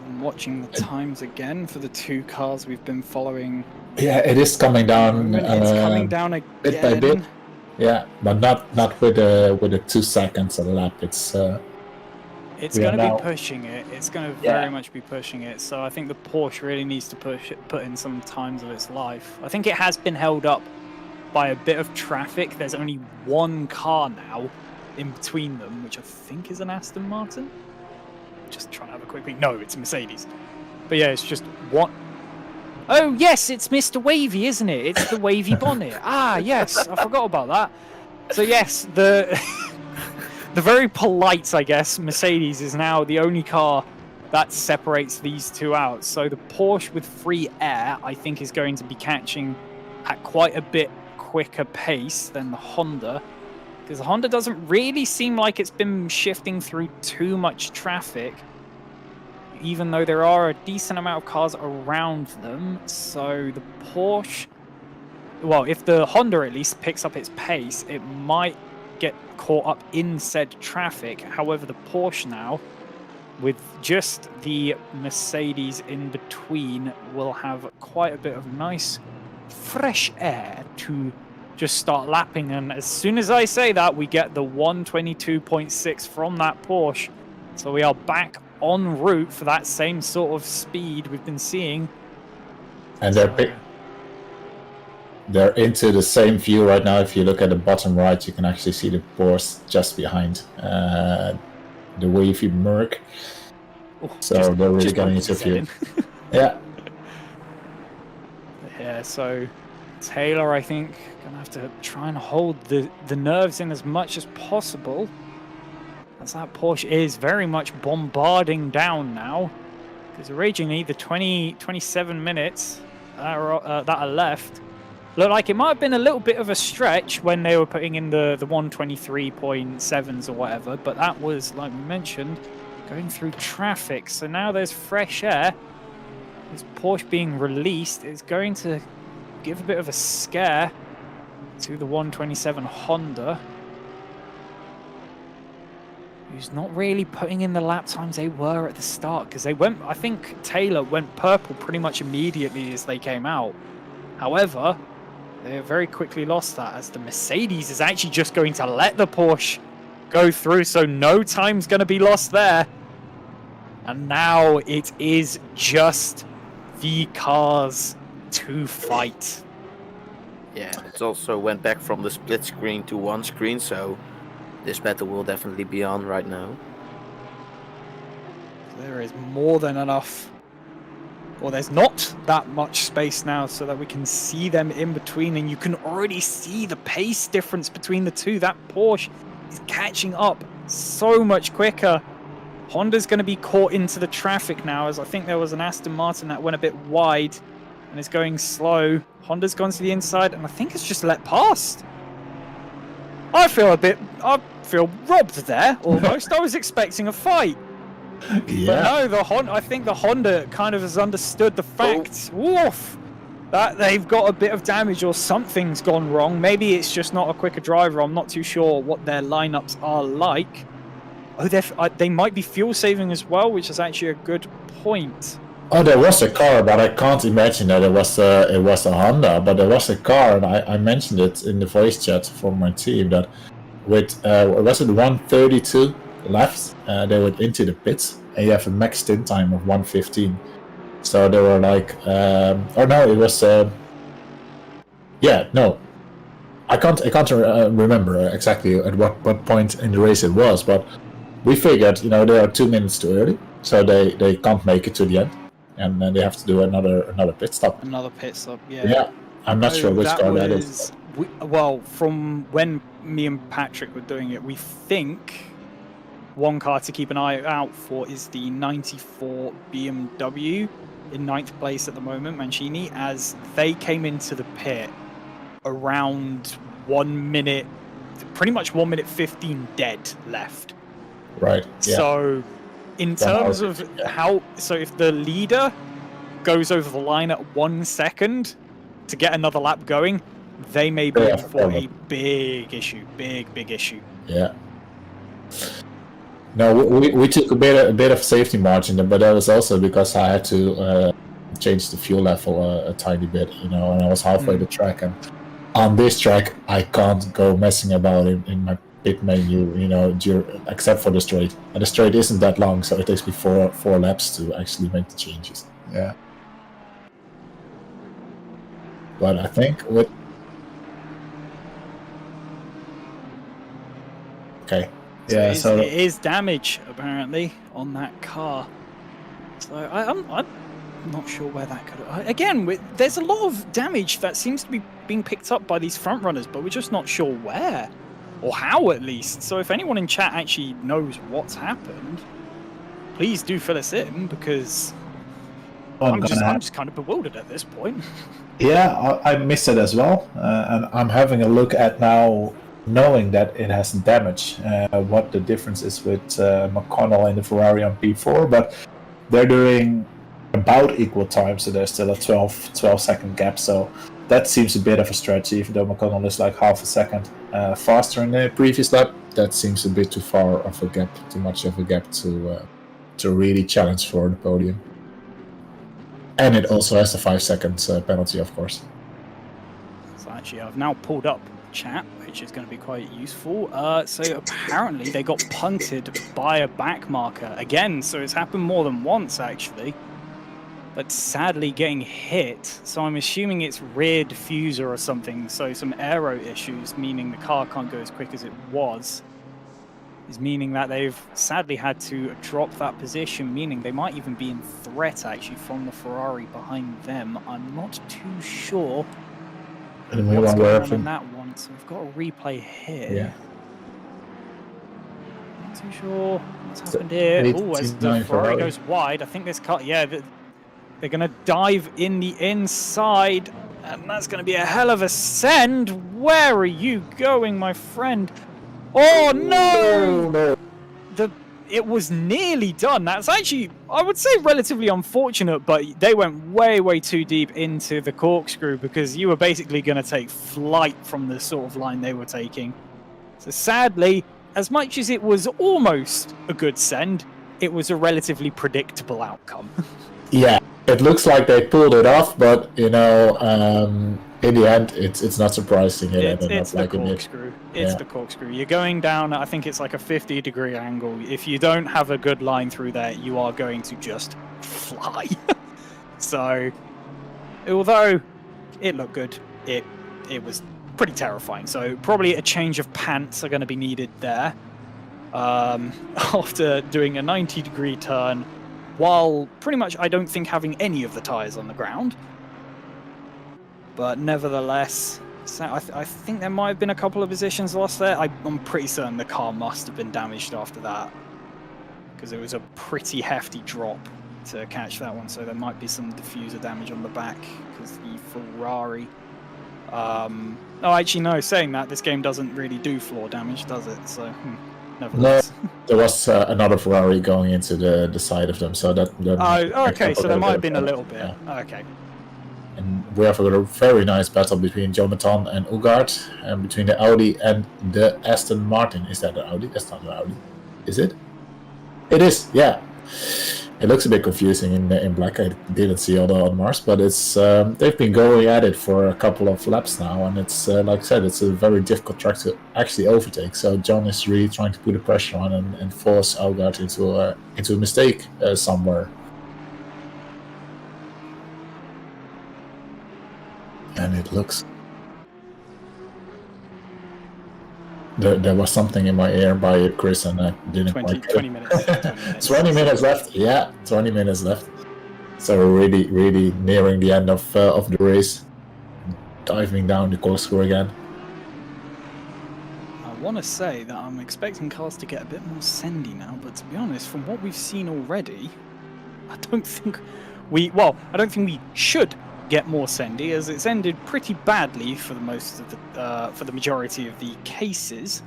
I'm watching the times again for the 2 cars we've been following. Yeah, it is coming down. It's coming down again. Bit by bit. Yeah, but not with the 2 seconds a lap. It's It's We are going to now- be pushing it. It's going to Yeah. very much be pushing it. So I think the Porsche really needs to put in some times of its life. I think it has been held up by a bit of traffic. There's only one car now in between them, which I think is an Aston Martin. Just trying to have a quick peek. No, it's a Mercedes. But yeah, it's just one. Oh yes, it's Mr. Wavy, isn't it? It's the wavy bonnet. Ah yes, I forgot about that. So yes, the the very polite, I guess, Mercedes is now the only car that separates these two out. So the Porsche with free air, I think, is going to be catching at quite a bit quicker pace than the Honda, because the Honda doesn't really seem like it's been shifting through too much traffic, even though there are a decent amount of cars around them. So the Porsche, well, if the Honda at least picks up its pace, it might get caught up in said traffic. However, the Porsche now, with just the Mercedes in between, will have quite a bit of nice fresh air to just start lapping. And as soon as I say that, we get the 122.6 from that Porsche. So we are back en route for that same sort of speed we've been seeing. And they're into the same view right now. If you look at the bottom right, you can actually see the Porsche just behind the wavy Merc. So they're really getting into view. Yeah. Yeah, so Taylor, I think, gonna have to try and hold the nerves in as much as possible, as that Porsche is very much bombarding down now. Because originally the 27 minutes that are left looked like it might have been a little bit of a stretch when they were putting in the 123.7s or whatever, but that was, like we mentioned, going through traffic. So now there's fresh air. This Porsche being released is going to give a bit of a scare to the 127 Honda, who's not really putting in the lap times they were at the start, because they went, I think Taylor went purple pretty much immediately as they came out. However, they very quickly lost that, as the Mercedes is actually just going to let the Porsche go through, so no time's going to be lost there. And now it is just the cars to fight. Yeah, it also went back from the split screen to one screen, so this battle will definitely be on right now. There is more than enough. Well, there's not that much space now so that we can see them in between, and you can already see the pace difference between the two. That Porsche is catching up so much quicker. Honda's going to be caught into the traffic now, as I think there was an Aston Martin that went a bit wide and is going slow. Honda's gone to the inside, and I think it's just let past. I feel robbed there, almost. I was expecting a fight. Yeah. But no, I think the Honda kind of has understood the fact, woof, that they've got a bit of damage or something's gone wrong. Maybe it's just not a quicker driver. I'm not too sure what their lineups are like. Oh, they might be fuel saving as well, which is actually a good point. Oh, there was a car, but I can't imagine that it was a Honda. But there was a car, and I mentioned it in the voice chat from my team, that with was it 132 left, they went into the pits, and you have a max stint time of 1:15. So they were like, oh no, it was no, I can't remember exactly at what point in the race it was, but we figured, they are 2 minutes too early, so they can't make it to the end, and then they have to do another pit stop. Another pit stop, yeah. Yeah, I'm not sure which car that is. Well, from when me and Patrick were doing it, we think one car to keep an eye out for is the 94 BMW in 9th place at the moment, Mancini, as they came into the pit around 1 minute, pretty much 1 minute 15 dead left. Right. Yeah. So, in terms of so if the leader goes over the line at 1 second to get another lap going, they may be in for a big issue. Big issue. Yeah. No, we took a bit of safety margin, but that was also because I had to change the fuel level a tiny bit, and I was halfway the track, and on this track I can't go messing about in pit menu, you know, except for the straight. And the straight isn't that long, so it takes me four laps to actually make the changes. Yeah. But I think with... Okay. Yeah, it is damage, apparently, on that car. So I'm not sure where that could have... Again, there's a lot of damage that seems to be being picked up by these front runners, but we're just not sure where. Or how, at least. So if anyone in chat actually knows what's happened, please do fill us in, because I'm just kind of bewildered at this point. Yeah, I missed it as well. And I'm having a look at now, knowing that it has damage, what the difference is with McConnell and the Ferrari on P4, but they're doing about equal time, so there's still a 12-second gap, so that seems a bit of a stretch, even though McConnell is like half a second faster in the previous lap. That seems a bit too far of a gap, too much of a gap to really challenge for the podium. And it also has a 5 seconds penalty, of course. So actually, I've now pulled up chat, which is going to be quite useful. So apparently they got punted by a back marker again, so it's happened more than once actually, but sadly getting hit. So I'm assuming it's rear diffuser or something, so some aero issues, meaning the car can't go as quick as it was, is meaning that they've sadly had to drop that position, meaning they might even be in threat actually from the Ferrari behind them. I'm not too sure what's going on in that one, so we've got a replay here. Yeah. Not too sure what's happened here. Oh, as the Ferrari goes wide, I think this car, yeah, they're going to dive in the inside, and that's going to be a hell of a send. Where are you going, my friend? Oh, no! It was nearly done. That's actually, I would say, relatively unfortunate, but they went way, way too deep into the corkscrew, because you were basically going to take flight from the sort of line they were taking. So sadly, as much as it was almost a good send, it was a relatively predictable outcome. Yeah, it looks like they pulled it off, but, you know, in the end, it's not surprising. It's the corkscrew. It's the corkscrew. You're going down, I think it's like a 50-degree angle. If you don't have a good line through there, you are going to just fly. So, although it looked good, it was pretty terrifying. So probably a change of pants are going to be needed there. After doing a 90-degree turn, while pretty much I don't think having any of the tyres on the ground. But nevertheless, so I think there might have been a couple of positions lost there. I'm pretty certain the car must have been damaged after that, because it was a pretty hefty drop to catch that one. So there might be some diffuser damage on the back, because the Ferrari... oh, actually, no, saying that, this game doesn't really do floor damage, does it? So, nevertheless. No, there was another Ferrari going into the side of them, so that oh, okay, so there might have been a little bit. Yeah. Okay. And we have a very nice battle between Jonathan and Ugart, and between the Audi and the Aston Martin. Is that the Audi? That's not the Audi. Is it? It is, yeah. It looks a bit confusing in black. I didn't see all the on Mars, but it's they've been going at it for a couple of laps now, and it's like I said, it's a very difficult track to actually overtake. So John is really trying to put the pressure on and force Ugart into a mistake somewhere. And it looks... There was something in my ear by Chris, and I didn't quite get 20 minutes. 20 minutes left. Yeah, 20 minutes left. So we're really nearing the end of the race. Diving down the corkscrew again. I want to say that I'm expecting cars to get a bit more sendy now, but to be honest, from what we've seen already, I don't think we should get more sendy, as it's ended pretty badly for the majority of the cases.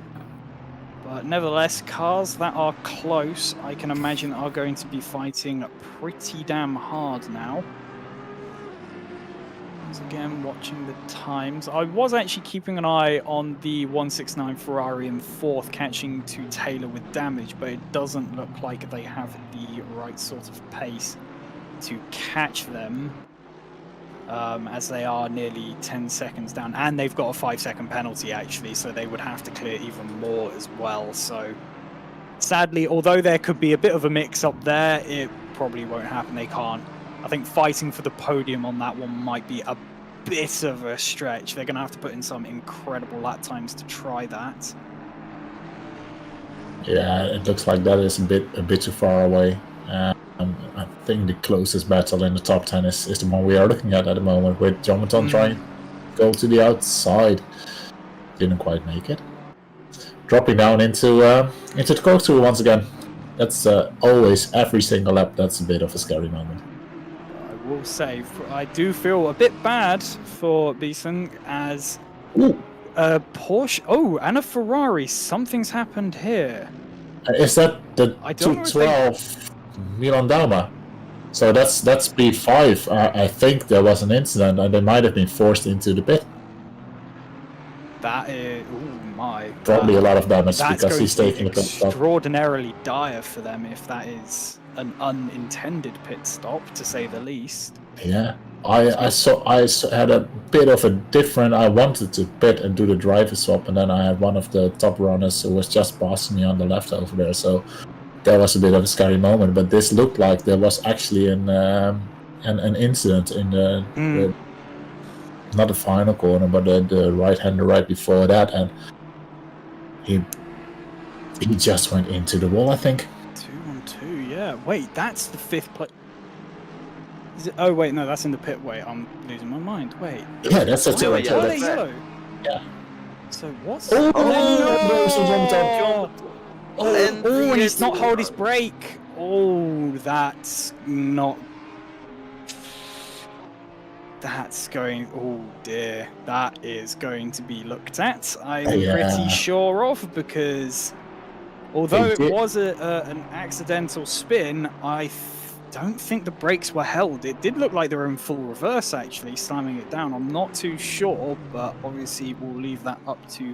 But nevertheless, cars that are close, I can imagine, are going to be fighting pretty damn hard now. Once again, watching the times. I was actually keeping an eye on the 169 Ferrari in fourth, catching to Taylor with damage, but it doesn't look like they have the right sort of pace to catch them. as they are nearly 10 seconds down, and they've got a 5-second penalty actually, so they would have to clear even more as well. So sadly, although there could be a bit of a mix-up there, it probably won't happen. They can't. I think fighting for the podium on that one might be a bit of a stretch. They're going to have to put in some incredible lap times to try that. Yeah, it looks like that is a bit too far away. I think the closest battle in the top 10 is the one we are looking at the moment, with Jonathan trying to go to the outside. Didn't quite make it. Dropping down into the corkscrew once again. That's always, every single lap, that's a bit of a scary moment. I will say, I do feel a bit bad for Beeson as a Porsche. Oh, and a Ferrari. Something's happened here. Is that the I don't know if 212 Milan Dalma? So that's P5. I think there was an incident and they might have been forced into the pit. That is, oh my. Probably a lot of damage That's because going he's to be taking the pit stop. extraordinarily dire for them if that is an unintended pit stop, to say the least. Yeah, I had a bit of a different. I wanted to pit and do the driver swap, and then I had one of the top runners who was just passing me on the left over there. So that was a bit of a scary moment. But this looked like there was actually an incident in the not the final corner, but the right hander right before that, and he just went into the wall, I think. 2-1-2, yeah. Wait, that's the 5th place. Is it? Oh wait, no, that's in the pit. Wait, I'm losing my mind. Wait. Yeah, that's a Yellow, two. Are they that's yellow? Yeah. So what's? Oh, Oh, and he's not hold his brake. Oh, that's not. That's going. Oh dear, that is going to be looked at. I'm pretty sure of, because although it was an accidental spin, I don't think the brakes were held. It did look like they were in full reverse, actually, slamming it down. I'm not too sure, but obviously we'll leave that up to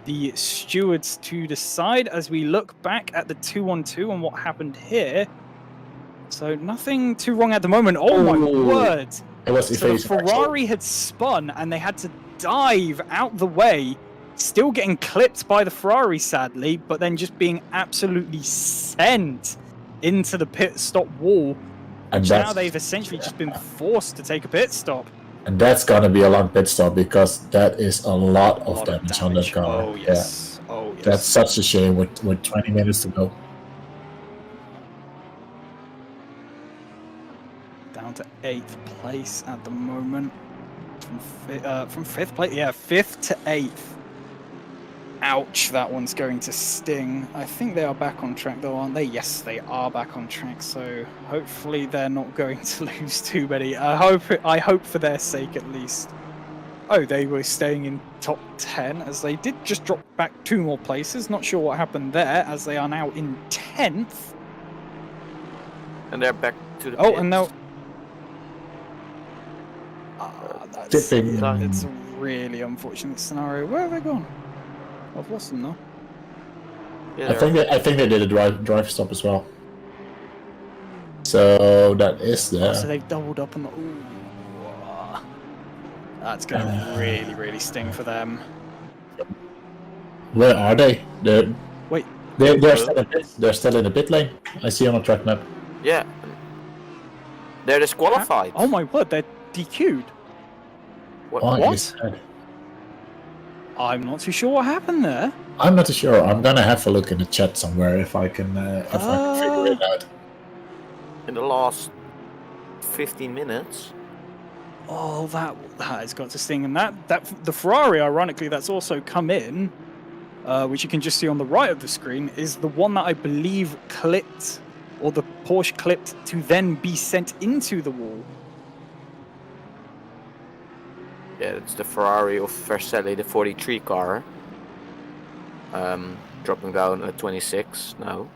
the stewards to decide as we look back at the 2-1-2 and what happened here. So nothing too wrong at the moment. Oh my word! It was So the Ferrari had spun and they had to dive out the way, still getting clipped by the Ferrari, sadly, but then just being absolutely sent into the pit stop wall. And now they've essentially just been forced to take a pit stop. And that's gonna be a long pit stop because that is a lot of damage on that car. Oh yes. Yeah. Oh yes. That's such a shame with 20 minutes to go. Down to 8th place at the moment. From 5th place, yeah, 5th to 8th. Ouch, that one's going to sting. I think they are back on track though, aren't they? Yes, they are back on track, so hopefully they're not going to lose too many. I hope for their sake at least. Oh, they were staying in top 10 as they did just drop back 2 more places. Not sure what happened there as they are now in 10th. And they're back to the Oh, pits. and now... That's a really unfortunate scenario. Where have they gone? I've lost them now. Yeah, I think they did a drive stop as well. So that is there. So they've doubled up on the. Ooh, that's going to really sting for them. Where are they? Wait, they're still in the pit lane. I see on a track map. Yeah. They're disqualified. Oh my word, they're DQ'd. What? I'm not too sure what happened there. I'm not too sure. I'm gonna have a look in the chat somewhere if I can figure it out. In the last 15 minutes. Oh, that has got to sting, and that the Ferrari, ironically, that's also come in, which you can just see on the right of the screen, is the one that I believe clipped, or the Porsche clipped to then be sent into the wall. Yeah, it's the Ferrari of Vercelli, the 43 car. Dropping down at 26 now.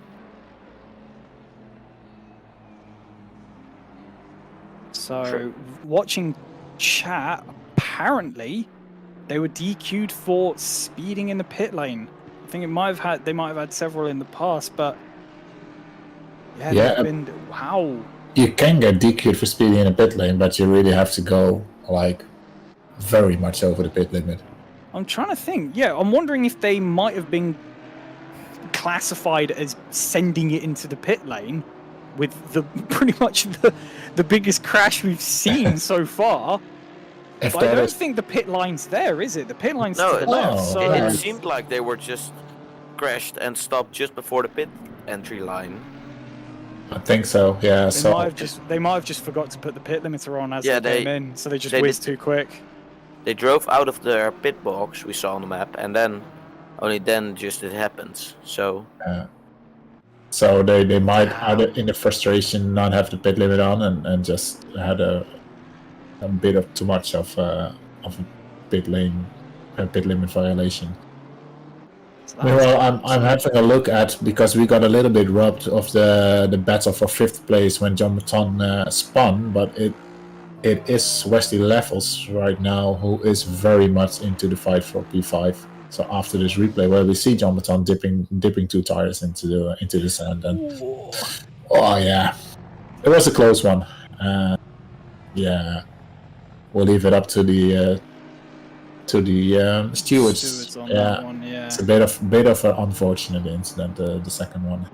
So, watching chat, apparently, they were DQ'd for speeding in the pit lane. I think they might have had several in the past, but yeah, they've been, wow. You can get DQ'd for speeding in a pit lane, but you really have to go like very much over the pit limit. I'm trying to think. Yeah, I'm wondering if they might have been classified as sending it into the pit lane with the pretty much the biggest crash we've seen so far. If But I that don't is, think the pit line's there, is it? The pit line's No, to the left. no, So It seemed like they were just crashed and stopped just before the pit entry line. I think so. Yeah. they So might have just forgot to put the pit limiter on as Yeah, they came they- in, so they just they whizzed did- too quick. They drove out of their pit box, we saw on the map, and then only then just it happens. So so they might either in the frustration not have the pit limit on and just had a bit of too much of a pit limit violation. So that's Well, I'm having a look at, because we got a little bit robbed of the battle for 5th place when John Baton spun, but it is Wesley Levels right now who is very much into the fight for P5. So after this replay, where we see John Baton dipping 2 tires into the sand, and oh yeah, it was a close one. Yeah, we'll leave it up to the stewards. on Yeah. that one, yeah. It's a bit of an unfortunate incident, the second one.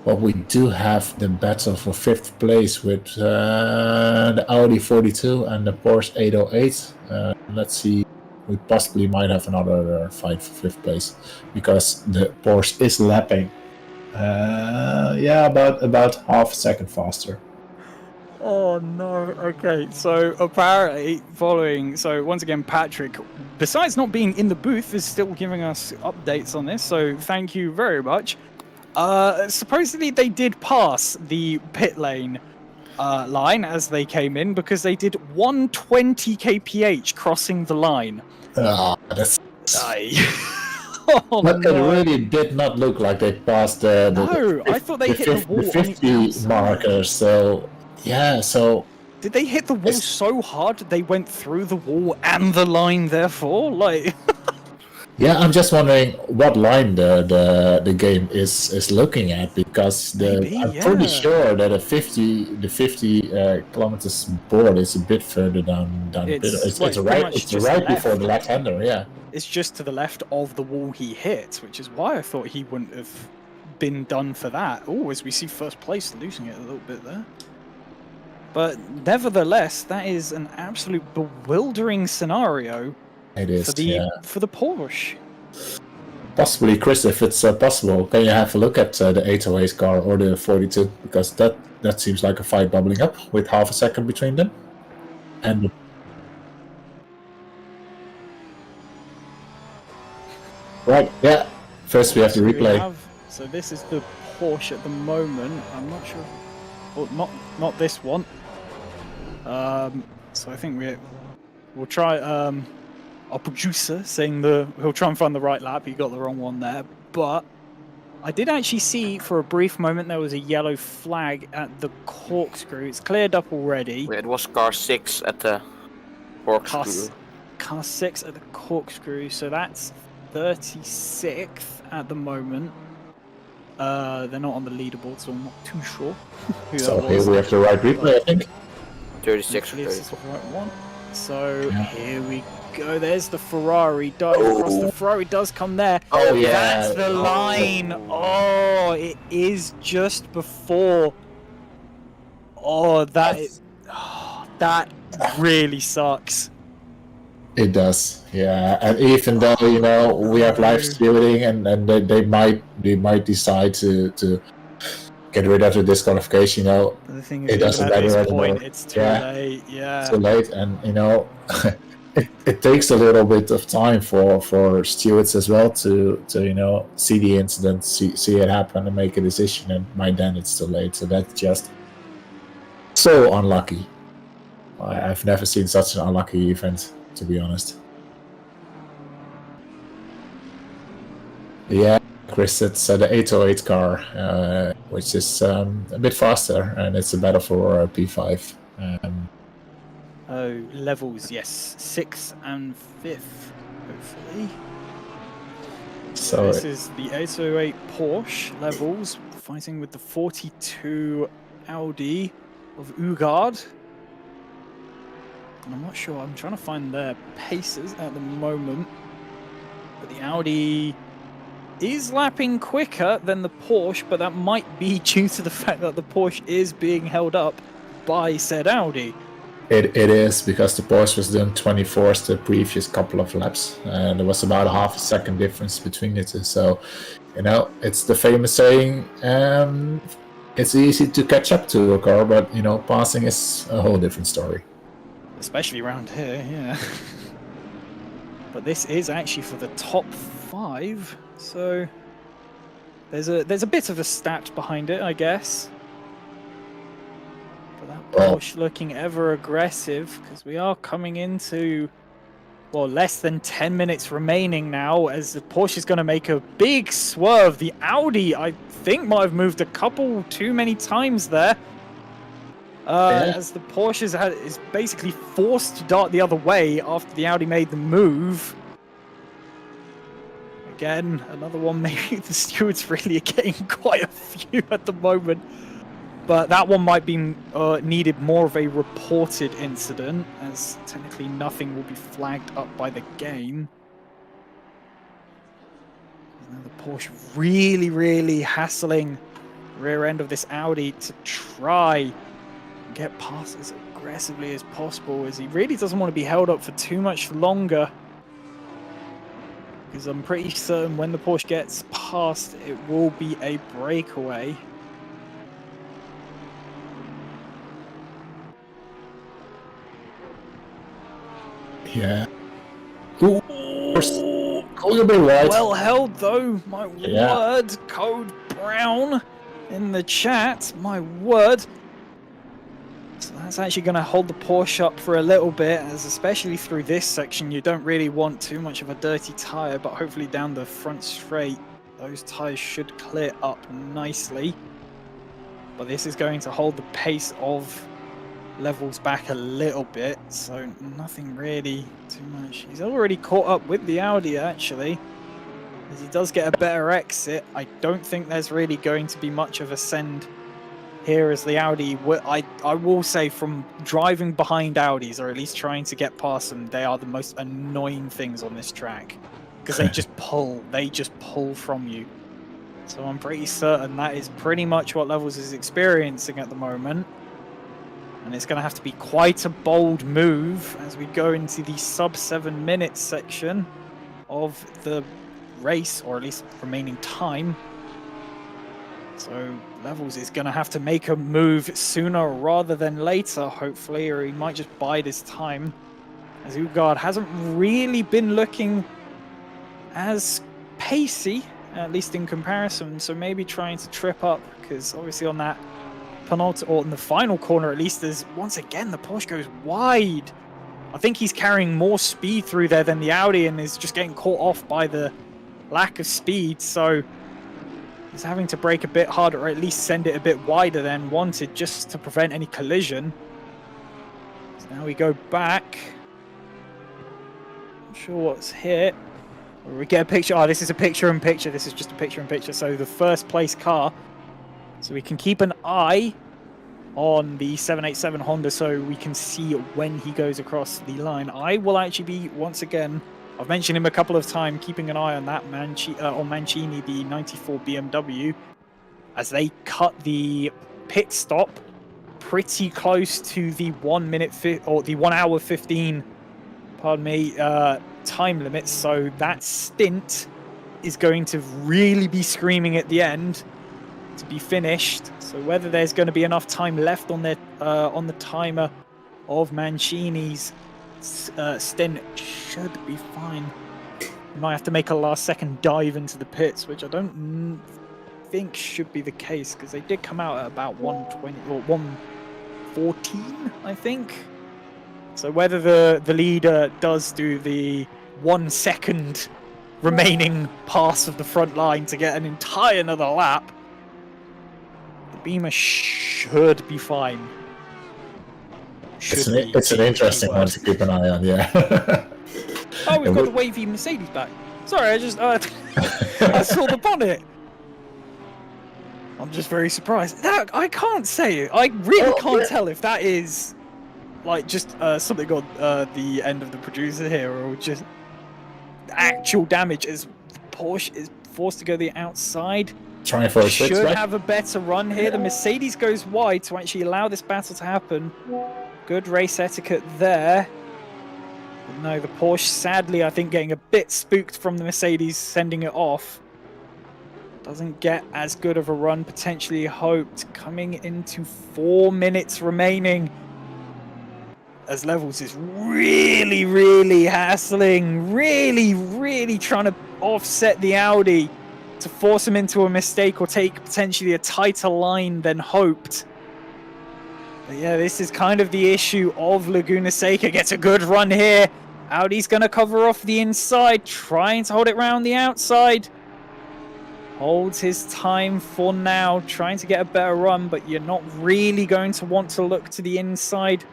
But we do have the battle for 5th place with the Audi 42 and the Porsche 808. Let's see, we possibly might have another fight for 5th place, because the Porsche is lapping. About half a second faster. Oh no, okay, so apparently once again Patrick, besides not being in the booth, is still giving us updates on this, so thank you very much. Supposedly they did pass the pit lane line as they came in, because they did 120 kph crossing the line. That's... Oh, But no. it really did not look like they passed the No, I thought they hit the wall on the 50 outside. marker, so yeah, so Did they hit the wall so hard they went through the wall and the line therefore? Like yeah, I'm just wondering what line the game is looking at, because Maybe, I'm pretty yeah. sure that the 50 kilometers board is a bit further down the pit. It's pretty right much just right before left. the left-hander, yeah. it's just to the left of the wall he hit, which is why I thought he wouldn't have been done for that. Oh, as we see first place losing it a little bit there. But nevertheless, that is an absolute bewildering scenario It is, for the Porsche. Possibly, Chris, if it's possible, can you have a look at the 808 car or the 42? Because that seems like a fight bubbling up with half a second between them. And right, yeah. First we have to replay. So this is the Porsche at the moment. I'm not sure. Well, not this one. So I think we'll try. Our producer saying he'll try and find the right lap. He got the wrong one there, but I did actually see for a brief moment there was a yellow flag at the corkscrew. It's cleared up already. it was car 6 at the corkscrew. Car 6 at the corkscrew, so that's 36th at the moment. They're not on the leaderboard, so I'm not too sure who So that here was. we have the right replay, I think. 36 or Hopefully this is 34. the right one. So Yeah. here we go. There's the Ferrari dive across. The Ferrari does come there. Oh, yeah. That's the line. Oh, it is just before. Oh, that really sucks. It does, yeah. And even though we have live streaming, and they might decide to get rid of the disqualification, The thing is, it doesn't at this matter point, anymore. it's too Yeah. late. Yeah. Too late, and it takes a little bit of time for stewards as well to see the incident, see it happen, and make a decision. And by then it's too late. So that's just so unlucky. I've never seen such an unlucky event, to be honest. Yeah, Chris, it's the 808 car, which is a bit faster, and it's a battle for P5. Oh, levels, yes. 6th and 5th, hopefully. So This is the 808 Porsche levels, fighting with the 42 Audi of Ugard. And I'm not sure. I'm trying to find their paces at the moment. But the Audi is lapping quicker than the Porsche, but that might be due to the fact that the Porsche is being held up by said Audi. It is, because the Porsche was doing 24s the previous couple of laps, and there was about a half a second difference between the two. So, you know, it's the famous saying, it's easy to catch up to a car, but, you know, passing is a whole different story. Especially around here, yeah. But this is actually for the top 5, so there's a bit of a stat behind it, I guess. But that Porsche looking ever aggressive, because we are coming into, well, less than 10 minutes remaining now, as the Porsche is going to make a big swerve. The Audi, I think, might have moved a couple too many times there. As the Porsche is basically forced to dart the other way after the Audi made the move. Again, another one, maybe the stewards really are getting quite a few at the moment. But that one might be needed more of a reported incident, as technically nothing will be flagged up by the game. Now the Porsche really hassling the rear end of this Audi to try get past as aggressively as possible, as he really doesn't want to be held up for too much longer, because I'm pretty certain when the Porsche gets past it will be a breakaway. Yeah. Ooh, a bit wide. Well held though, my word. Code Brown in the chat, my word. So that's actually going to hold the Porsche up for a little bit, as especially through this section you don't really want too much of a dirty tyre, but hopefully down the front straight those tyres should clear up nicely. But this is going to hold the pace of levels back a little bit, so nothing really too much. He's already caught up with the Audi actually, as he does get a better exit. I don't think there's really going to be much of a send here, as the Audi, I will say, from driving behind Audis, or at least trying to get past them, they are the most annoying things on this track, because they just pull from you. So I'm pretty certain that is pretty much what Levels is experiencing at the moment. And it's going to have to be quite a bold move as we go into the sub 7 minutes section of the race, or at least remaining time. So Levels is going to have to make a move sooner rather than later, hopefully, or he might just bide his time, as Ugard hasn't really been looking as pacey, at least in comparison. So maybe trying to trip up, because obviously on that penultimate, or in the final corner at least, there's once again the Porsche goes wide. I think he's carrying more speed through there than the Audi, and is just getting caught off by the lack of speed. So he's having to brake a bit harder, or at least send it a bit wider than wanted, just to prevent any collision. So now we go back. Not sure what's hit. We get a picture. Oh, this is a picture-in-picture. This is just a picture-in-picture. So the first place car. So we can keep an eye on the 787 Honda, so we can see when he goes across the line. I will actually be, once again, I've mentioned him a couple of times, keeping an eye on that Mancini, the 94 BMW, as they cut the pit stop pretty close to the 1 hour 15, pardon me, time limit. So that stint is going to really be screaming at the end to be finished. So whether there's going to be enough time left on the timer of Mancini's stint, should be fine. You might have to make a last-second dive into the pits, which I don't think should be the case, because they did come out at about 120 or 114, I think. So whether the leader does do the 1 second remaining pass of the front line to get an entire another lap, the Beamer should be fine. It's an interesting one to keep an eye on, yeah. Oh, we've got the wavy Mercedes back. Sorry, I just I saw the bonnet. I'm just very surprised. I can't say it. I really can't tell if that is like just something on the end of the producer here, or just actual damage as Porsche is forced to go the outside. Trying for a switch, Should right? have a better run here. The Mercedes goes wide to actually allow this battle to happen. Good race etiquette there. But no, the Porsche, sadly, I think getting a bit spooked from the Mercedes, sending it off. Doesn't get as good of a run potentially hoped. Coming into 4 minutes remaining. As Levels is really hassling. Really trying to offset the Audi to force him into a mistake or take potentially a tighter line than hoped. But yeah, this is kind of the issue of Laguna Seca. Gets a good run here. Audi's going to cover off the inside, trying to hold it round the outside. Holds his time for now, trying to get a better run, but you're not really going to want to look to the inside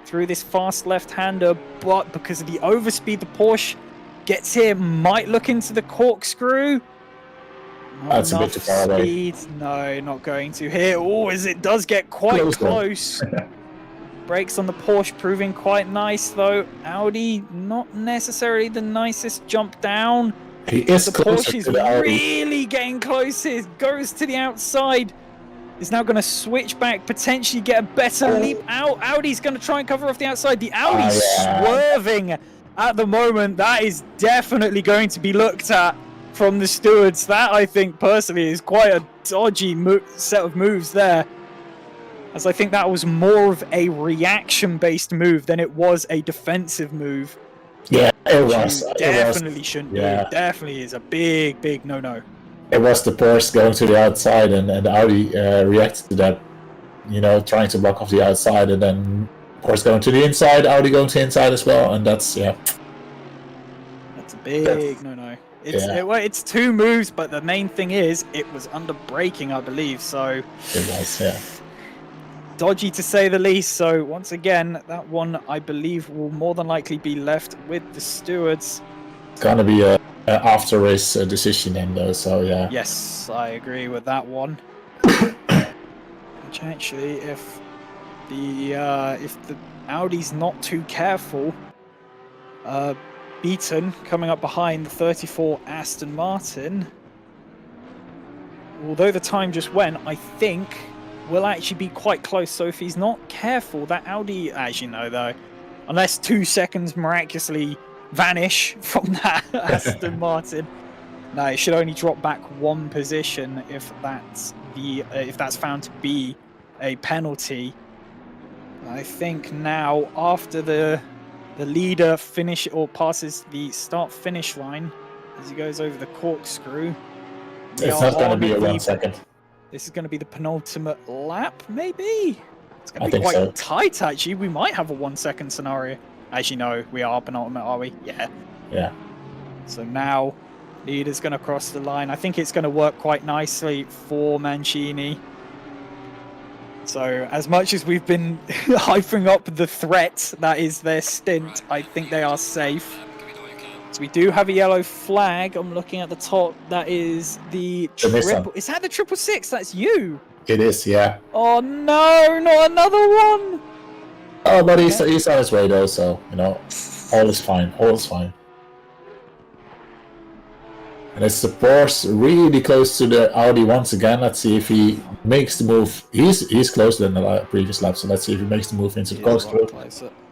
through this fast left-hander. But because of the overspeed, the Porsche gets here, might look into the corkscrew. That's a bit too far away. No, not going to here. Oh, as it does get quite close. Brakes on the Porsche proving quite nice, though. Audi, not necessarily the nicest jump down. He is The closer Porsche is to the Audi. really getting close here. Goes to the outside. Is now going to switch back, potentially get a better leap out. Audi's going to try and cover off the outside. The Audi's swerving at the moment. That is definitely going to be looked at from the stewards. That, I think, personally, is quite a dodgy set of moves there. As I think that was more of a reaction-based move than it was a defensive move. Yeah, it was. Definitely shouldn't do. Yeah. Definitely is a big no-no. It was the Porsche going to the outside, and Audi reacted to that, you know, trying to block off the outside, and then Porsche going to the inside, Audi going to the inside as well, and that's, yeah. That's a big no-no. It's two moves, but the main thing is it was under braking, I believe, so... It was, yeah. Dodgy to say the least, so once again, that one, I believe, will more than likely be left with the stewards. It's gonna be a after-race decision then, though, so yeah. Yes, I agree with that one. Which actually, if the Audi's not too careful, Beaton coming up behind the 34 Aston Martin, although the time just went, I think will actually be quite close. So if he's not careful, that Audi, actually no though, unless 2 seconds miraculously vanish from that Aston Martin, no, it should only drop back 1 position if that's found to be a penalty. I think now after the leader passes the start-finish line as he goes over the corkscrew. It's not going to be a 1 second. This is going to be the penultimate lap, maybe? It's going to be think quite so. tight, actually. We might have a 1 second scenario. As you know, we are penultimate, are we? Yeah. Yeah. So now, leader's going to cross the line. I think it's going to work quite nicely for Mancini. So, as much as we've been hyping up the threat that is their stint, I think they are safe. So we do have a yellow flag. I'm looking at the top. That is the triple. Is that the 666? That's you. It is, yeah. Oh no, not another one. Oh, but he's on his way though, so, you know, all is fine. All is fine. And it's the Porsche really close to the Audi once again. Let's see if he makes the move. He's closer than the previous lap, so let's see if he makes the move into the corkscrew.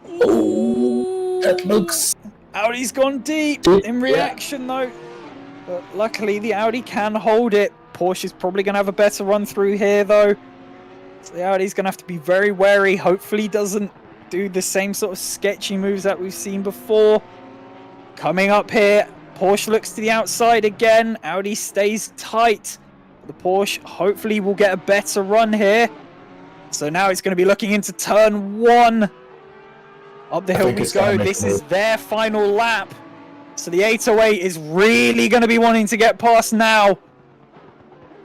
Oh, that looks... Audi's gone deep in reaction though. But luckily the Audi can hold it. Porsche is probably going to have a better run through here though. So the Audi's going to have to be very wary. Hopefully doesn't do the same sort of sketchy moves that we've seen before. Coming up here, Porsche looks to the outside again. Audi stays tight. The Porsche hopefully will get a better run here. So now it's going to be looking into turn 1. Up the hill we go. This is their final lap. So the 808 is really going to be wanting to get past now.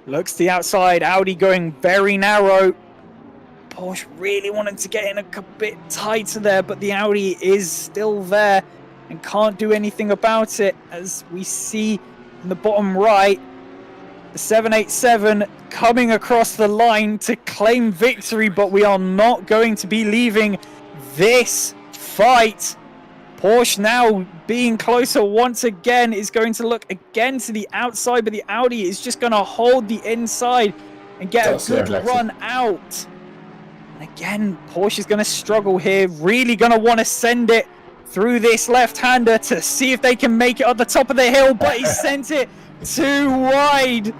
Looks to the outside. Audi going very narrow. Porsche really wanted to get in a bit tighter there, but the Audi is still there and can't do anything about it. As we see in the bottom right, the 787 coming across the line to claim victory, but we are not going to be leaving this fight. Porsche now being closer once again is going to look again to the outside, but the Audi is just going to hold the inside and get a good run out. And again, Porsche is going to struggle here, really going to want to send it through this left-hander to see if they can make it at the top of the hill, but he sent it too wide.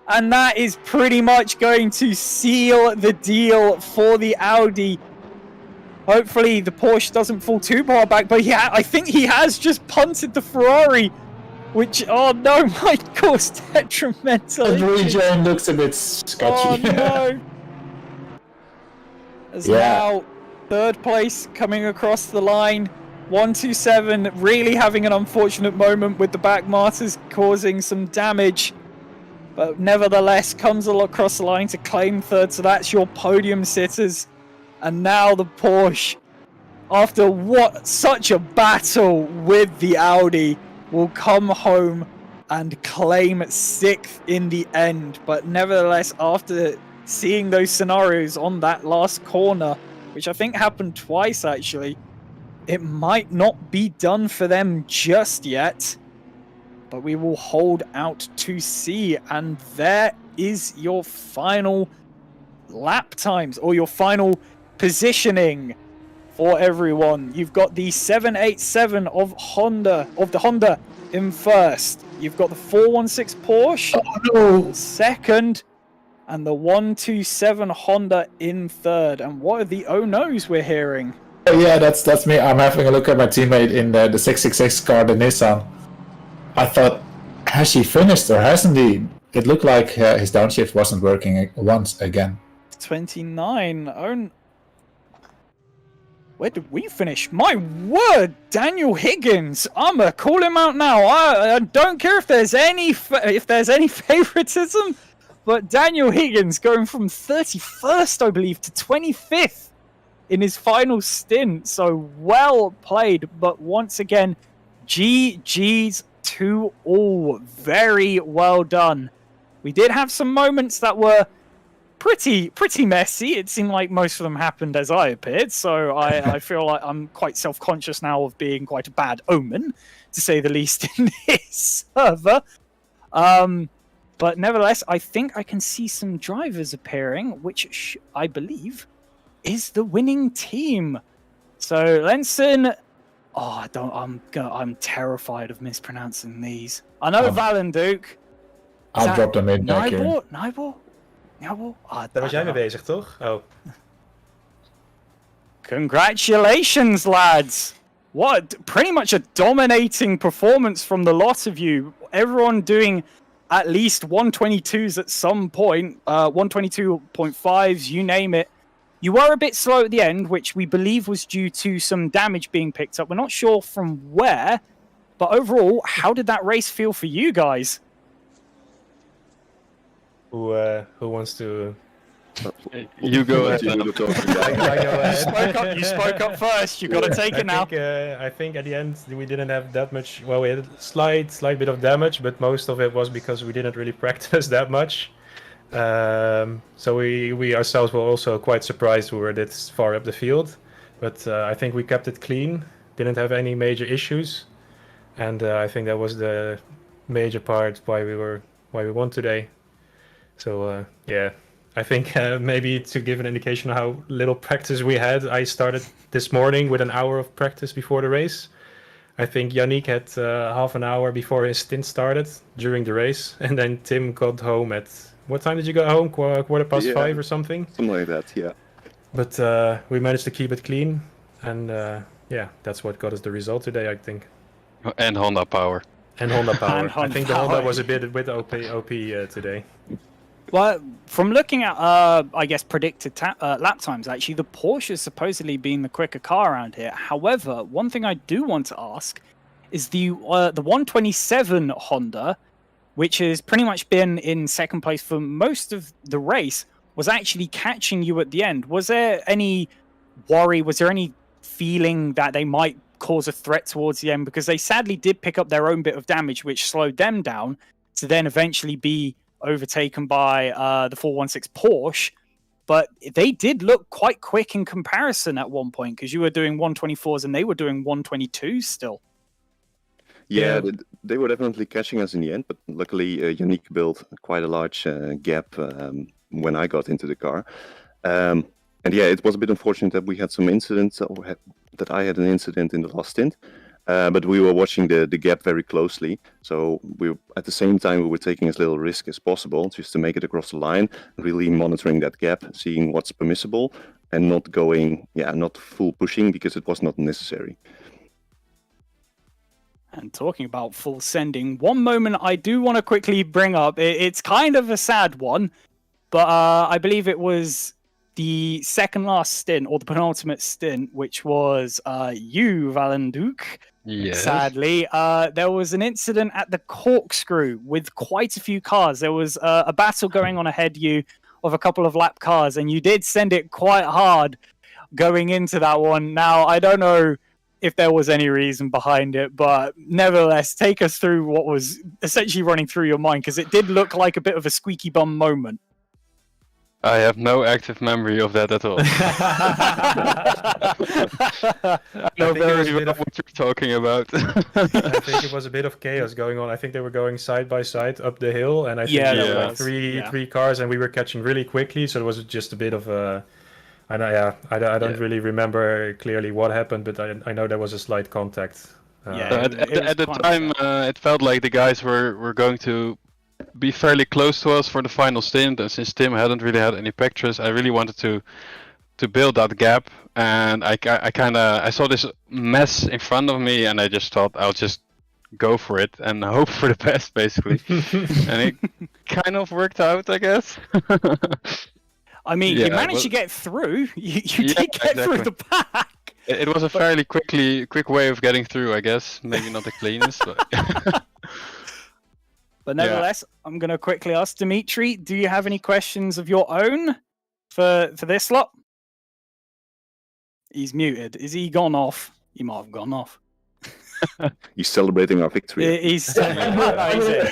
And that is pretty much going to seal the deal for the Audi. Hopefully the Porsche doesn't fall too far back, but I think he has just punted the Ferrari, which, oh no, might cause detrimental. The regen looks a bit sketchy. Oh no. As now, third place coming across the line. 127 really having an unfortunate moment with the back martyrs causing some damage. But nevertheless, comes across the line to claim third. So that's your podium sitters. And now the Porsche, after such a battle with the Audi, will come home and claim sixth in the end. But nevertheless, after seeing those scenarios on that last corner, which I think happened twice actually, it might not be done for them just yet. But we will hold out to see. And there is your final lap times, or your final positioning for everyone. You've got the 787 of the Honda in first. You've got the 416 Porsche second, and the 127 Honda in third. And what are the oh no's we're hearing? Oh, yeah, that's me. I'm having a look at my teammate in the 666 car, the Nissan. I thought, has he finished or hasn't he? It looked like his downshift wasn't working once again. 29. Where did we finish? My word, Daniel Higgins. I'm gonna call him out now. I don't care if there's any favoritism, but Daniel Higgins going from 31st, I believe, to 25th in his final stint. So well played, but once again, GG's to all. Very well done. We did have some moments that were pretty messy. It seemed like most of them happened as I appeared, so I feel like I'm quite self-conscious now of being quite a bad omen, to say the least, in this server. But nevertheless, I think I can see some drivers appearing, which I believe is the winning team. So Lenson, I'm terrified of mispronouncing these. I know Valenduke. I'll drop them in back here. Nibel? Daar was jij mee bezig, toch? Oh. Congratulations, lads! What pretty much a dominating performance from the lot of you. Everyone doing at least 122s at some point, 122.5s, you name it. You were a bit slow at the end, which we believe was due to some damage being picked up. We're not sure from where, but overall, how did that race feel for you guys? Who wants to... You go ahead. You spoke up first. You got to take it now. I think at the end we didn't have that much. Well, we had a slight bit of damage, but most of it was because we didn't really practice that much. So we ourselves were also quite surprised we were this far up the field. But I think we kept it clean. Didn't have any major issues, and I think that was the major part why we won today. So yeah. I think maybe to give an indication of how little practice we had, I started this morning with an hour of practice before the race. I think Yannick had half an hour before his stint started during the race. And then Tim got home at... What time did you go home? Quarter past 5 or something? Something like that, yeah. But we managed to keep it clean. And yeah, that's what got us the result today, I think. And Honda power. And Honda power. I think the power. Honda was a bit OP today. Well, from looking at, I guess, predicted lap times, actually, the Porsche is supposedly being the quicker car around here. However, one thing I do want to ask is the 127 Honda, which has pretty much been in second place for most of the race, was actually catching you at the end. Was there any worry? Was there any feeling that they might cause a threat towards the end? Because they sadly did pick up their own bit of damage, which slowed them down to then eventually be overtaken by the 416 Porsche. but they did look quite quick in comparison at one point because you were doing 124s and they were doing 122s still. Yeah, they were definitely catching us in the end, but luckily Yannick built quite a large gap when I got into the car. And yeah, it was a bit unfortunate that we had some incidents, or that I had an incident in the last stint. But we were watching the gap very closely, so at the same time we were taking as little risk as possible just to make it across the line, really monitoring that gap, seeing what's permissible, and not going, not full pushing because it was not necessary. And talking about full sending, one moment I do want to quickly bring up, it's kind of a sad one, but I believe it was the second last stint, or the penultimate stint, which was you, Valenduc. Yes. Sadly, there was an incident at the corkscrew with quite a few cars. There was a battle going on ahead you of a couple of lap cars, and you did send it quite hard going into that one. Now, I don't know if there was any reason behind it, but nevertheless, take us through what was essentially running through your mind, because it did look like a bit of a squeaky bum moment. I have no active memory of that at all. I know very well what you're talking about. I think it was a bit of chaos going on. I think they were going side by side up the hill, and I think there were like three cars, and we were catching really quickly. So it was just a bit of a. I don't really remember clearly what happened, but I know there was a slight contact. At the time, it felt like the guys were going to be fairly close to us for the final stint, and since Tim hadn't really had any pictures, I really wanted to build that gap, and I saw this mess in front of me, and I just thought I'll just go for it and hope for the best, basically. And it kind of worked out, I guess. I mean, you managed to get through. You did get through the pack. It was a fairly quick way of getting through, I guess. Maybe not the cleanest, but. But nevertheless, I'm going to quickly ask Dimitri, do you have any questions of your own for this lot? He's muted. Is he gone off? He might have gone off. He's celebrating our victory. He's celebrating.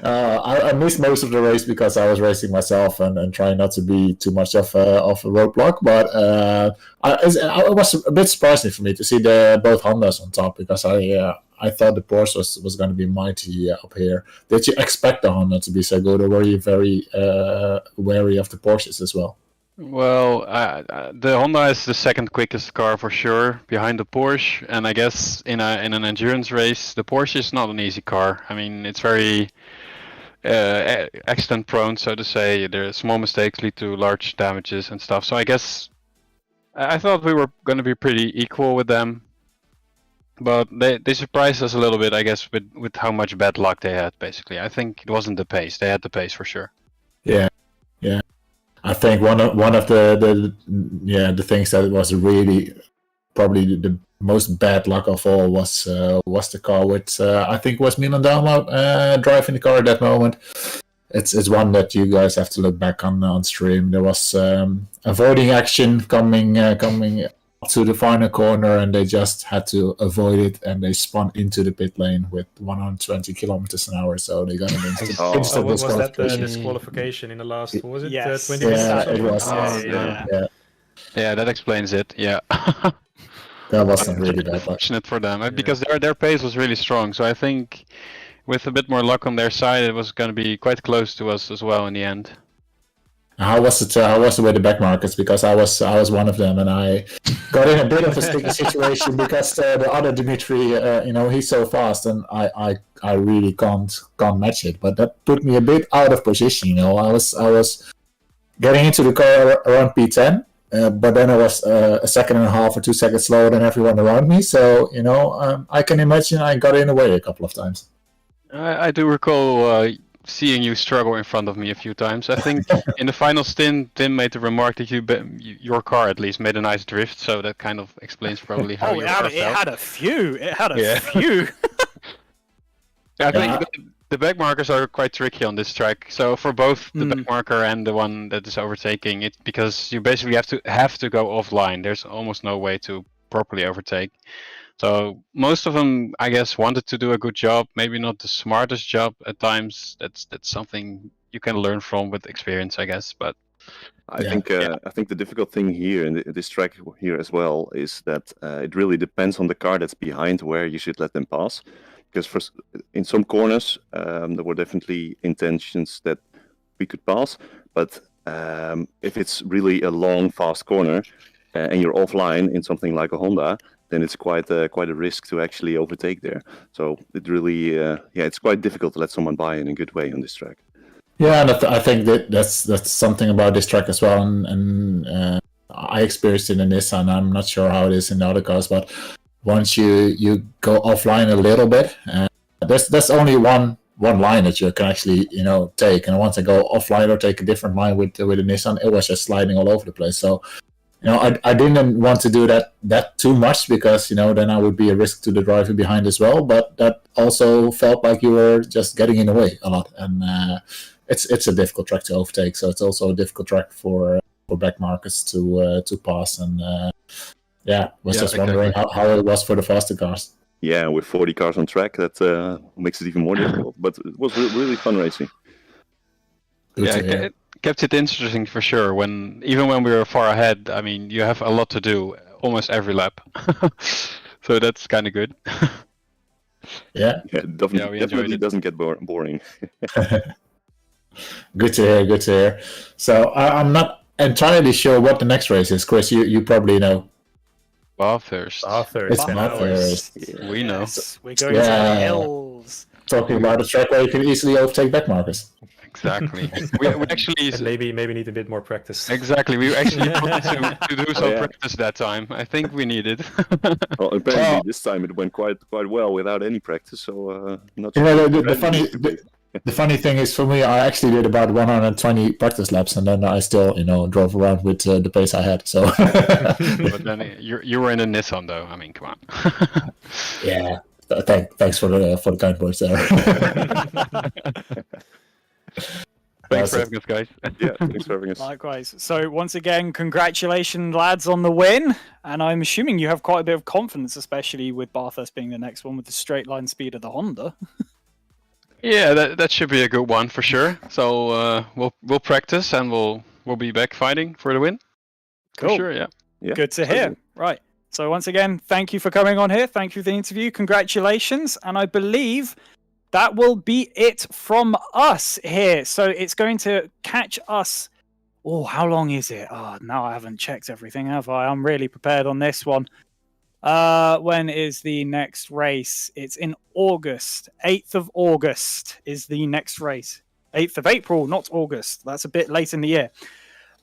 I missed most of the race because I was racing myself and trying not to be too much of a roadblock. But it was a bit surprising for me to see both Hondas on top, because I thought the Porsche was going to be mighty up here. Did you expect the Honda to be so good, or were you very wary of the Porsches as well? Well, the Honda is the second quickest car for sure, behind the Porsche. And I guess in an endurance race, the Porsche is not an easy car. I mean, it's very accident prone, so to say. There's small mistakes lead to large damages and stuff. So I guess I thought we were going to be pretty equal with them. But they surprised us a little bit, I guess, with how much bad luck they had, basically. I think it wasn't the pace. They had the pace for sure. Yeah. I think one of the things that was really probably the most bad luck of all was the car with I think it was Milan Dama driving the car at that moment. It's one that you guys have to look back on stream. There was avoiding action coming to the final corner, and they just had to avoid it, and they spun into the pit lane with 120 kilometers an hour. So they got an instant was that the disqualification in the last? Was it 20 minutes? Yeah, it was. Yeah, that explains it. Yeah. That wasn't really bad. Fortunate for them, because their pace was really strong. So I think with a bit more luck on their side, it was going to be quite close to us as well in the end. How was it? How was it with the back markets? Because I was one of them, and I got in a bit of a sticky situation because the other Dimitri, he's so fast, and I really can't match it. But that put me a bit out of position. I was getting into the car around P10, but then I was a second and a half or 2 seconds slower than everyone around me. So I can imagine I got in the way a couple of times. I do recall seeing you struggle in front of me a few times. I think in the final stint, Tim made the remark that your car at least made a nice drift, so that kind of explains probably how your car felt. It had a few. I think the back markers are quite tricky on this track. So for both the back marker and the one that is overtaking it, because you basically have to go offline. There's almost no way to properly overtake. So most of them, I guess, wanted to do a good job. Maybe not the smartest job at times. That's something you can learn from with experience, I guess. But I think the difficult thing here in this track here as well is that it really depends on the car that's behind where you should let them pass. Because in some corners there were definitely intentions that we could pass, but if it's really a long, fast corner and you're offline in something like a Honda, then it's quite a risk to actually overtake there. So it really, it's quite difficult to let someone by in a good way on this track. Yeah, and I think that's something about this track as well, and I experienced it in Nissan. I'm not sure how it is in the other cars, but once you go offline a little bit, there's only one line that you can actually take, and once I go offline or take a different line with the Nissan, it was just sliding all over the place. So I didn't want to do that too much, because then I would be a risk to the driver behind as well. But that also felt like you were just getting in the way a lot, and it's a difficult track to overtake. So it's also a difficult track for back markers to pass. And just wondering how it was for the faster cars. Yeah, with 40 cars on track, that makes it even more difficult. But it was really fun racing. It kept it interesting for sure. Even when we were far ahead, I mean, you have a lot to do almost every lap, so that's kind of good. Definitely doesn't get boring. Good to hear. So I'm not entirely sure what the next race is. Chris, you probably know. Bathurst. It's Bathurst. Yeah. We know. We're going to the hills. Talking about a track where you can easily overtake back markers. Exactly. we actually maybe need a bit more practice. Exactly. We actually wanted to do some practice that time. I think we needed. Well, apparently this time it went quite well without any practice. So not. The funny thing is, for me, I actually did about 120 practice laps, and then I still, drove around with the pace I had. So. But then you were in a Nissan, though. I mean, come on. Yeah. Thanks for the kind words there. Thanks for having us, guys. Yeah, thanks for having us. Likewise. So once again, congratulations, lads, on the win. And I'm assuming you have quite a bit of confidence, especially with Bathurst being the next one with the straight line speed of the Honda. Yeah, that should be a good one for sure. So we'll practice and we'll be back fighting for the win. Cool. For sure, yeah. Good to hear. Right. So once again, thank you for coming on here. Thank you for the interview. Congratulations. And I believe that will be it from us here. So it's going to catch us. Oh, how long is it? Oh, no, I haven't checked everything, have I? I'm really prepared on this one. When is the next race? It's in August. 8th of August is the next race. 8th of April, not August. That's a bit late in the year.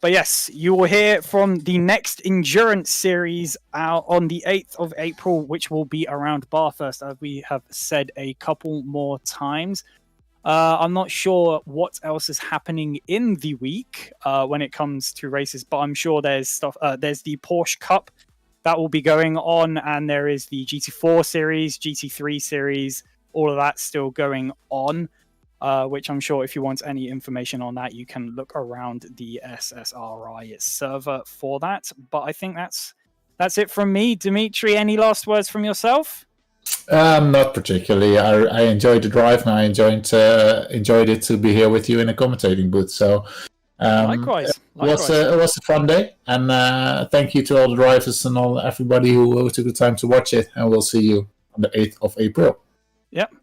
But yes, you will hear from the next endurance series on the 8th of April, which will be around Bathurst, as we have said a couple more times. I'm not sure what else is happening in the week when it comes to races, but I'm sure there's stuff. There's the Porsche Cup that will be going on, and there is the GT4 series, GT3 series, all of that still going on, which I'm sure if you want any information on that, you can look around the SSRI server for that. But I think that's it from me. Dimitri, any last words from yourself? Not particularly. I enjoyed the drive, and I enjoyed it to be here with you in a commentating booth. So likewise. It was a fun day, and thank you to all the drivers and everybody who took the time to watch it. And we'll see you on the 8th of April. Yep.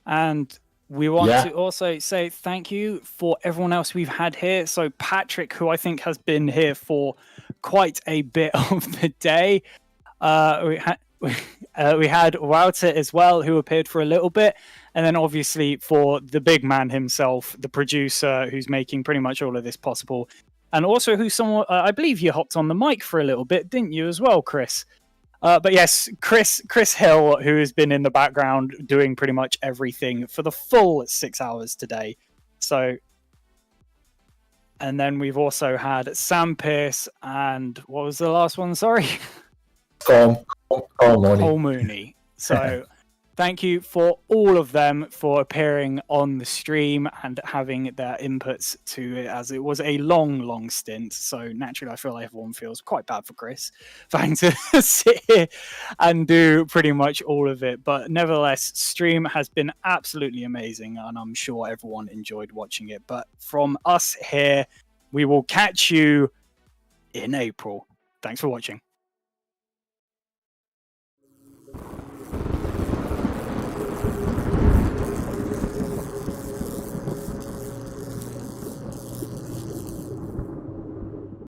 And we want to also say thank you for everyone else we've had here. So Patrick, who I think has been here for quite a bit of the day. We had Wouter as well, who appeared for a little bit. And then obviously for the big man himself, the producer, who's making pretty much all of this possible. And also I believe you hopped on the mic for a little bit, didn't you as well, Chris? But yes, Chris Hill, who has been in the background doing pretty much everything for the full 6 hours today. So, and then we've also had Sam Pearce and what was the last one? Sorry. Cole Mooney. Cole Mooney. So Thank you for all of them for appearing on the stream and having their inputs to it, as it was a long stint. So naturally, I feel like everyone feels quite bad for Chris for having to sit here and do pretty much all of it. But nevertheless, stream has been absolutely amazing, and I'm sure everyone enjoyed watching it. But from us here, we will catch you in April. Thanks for watching.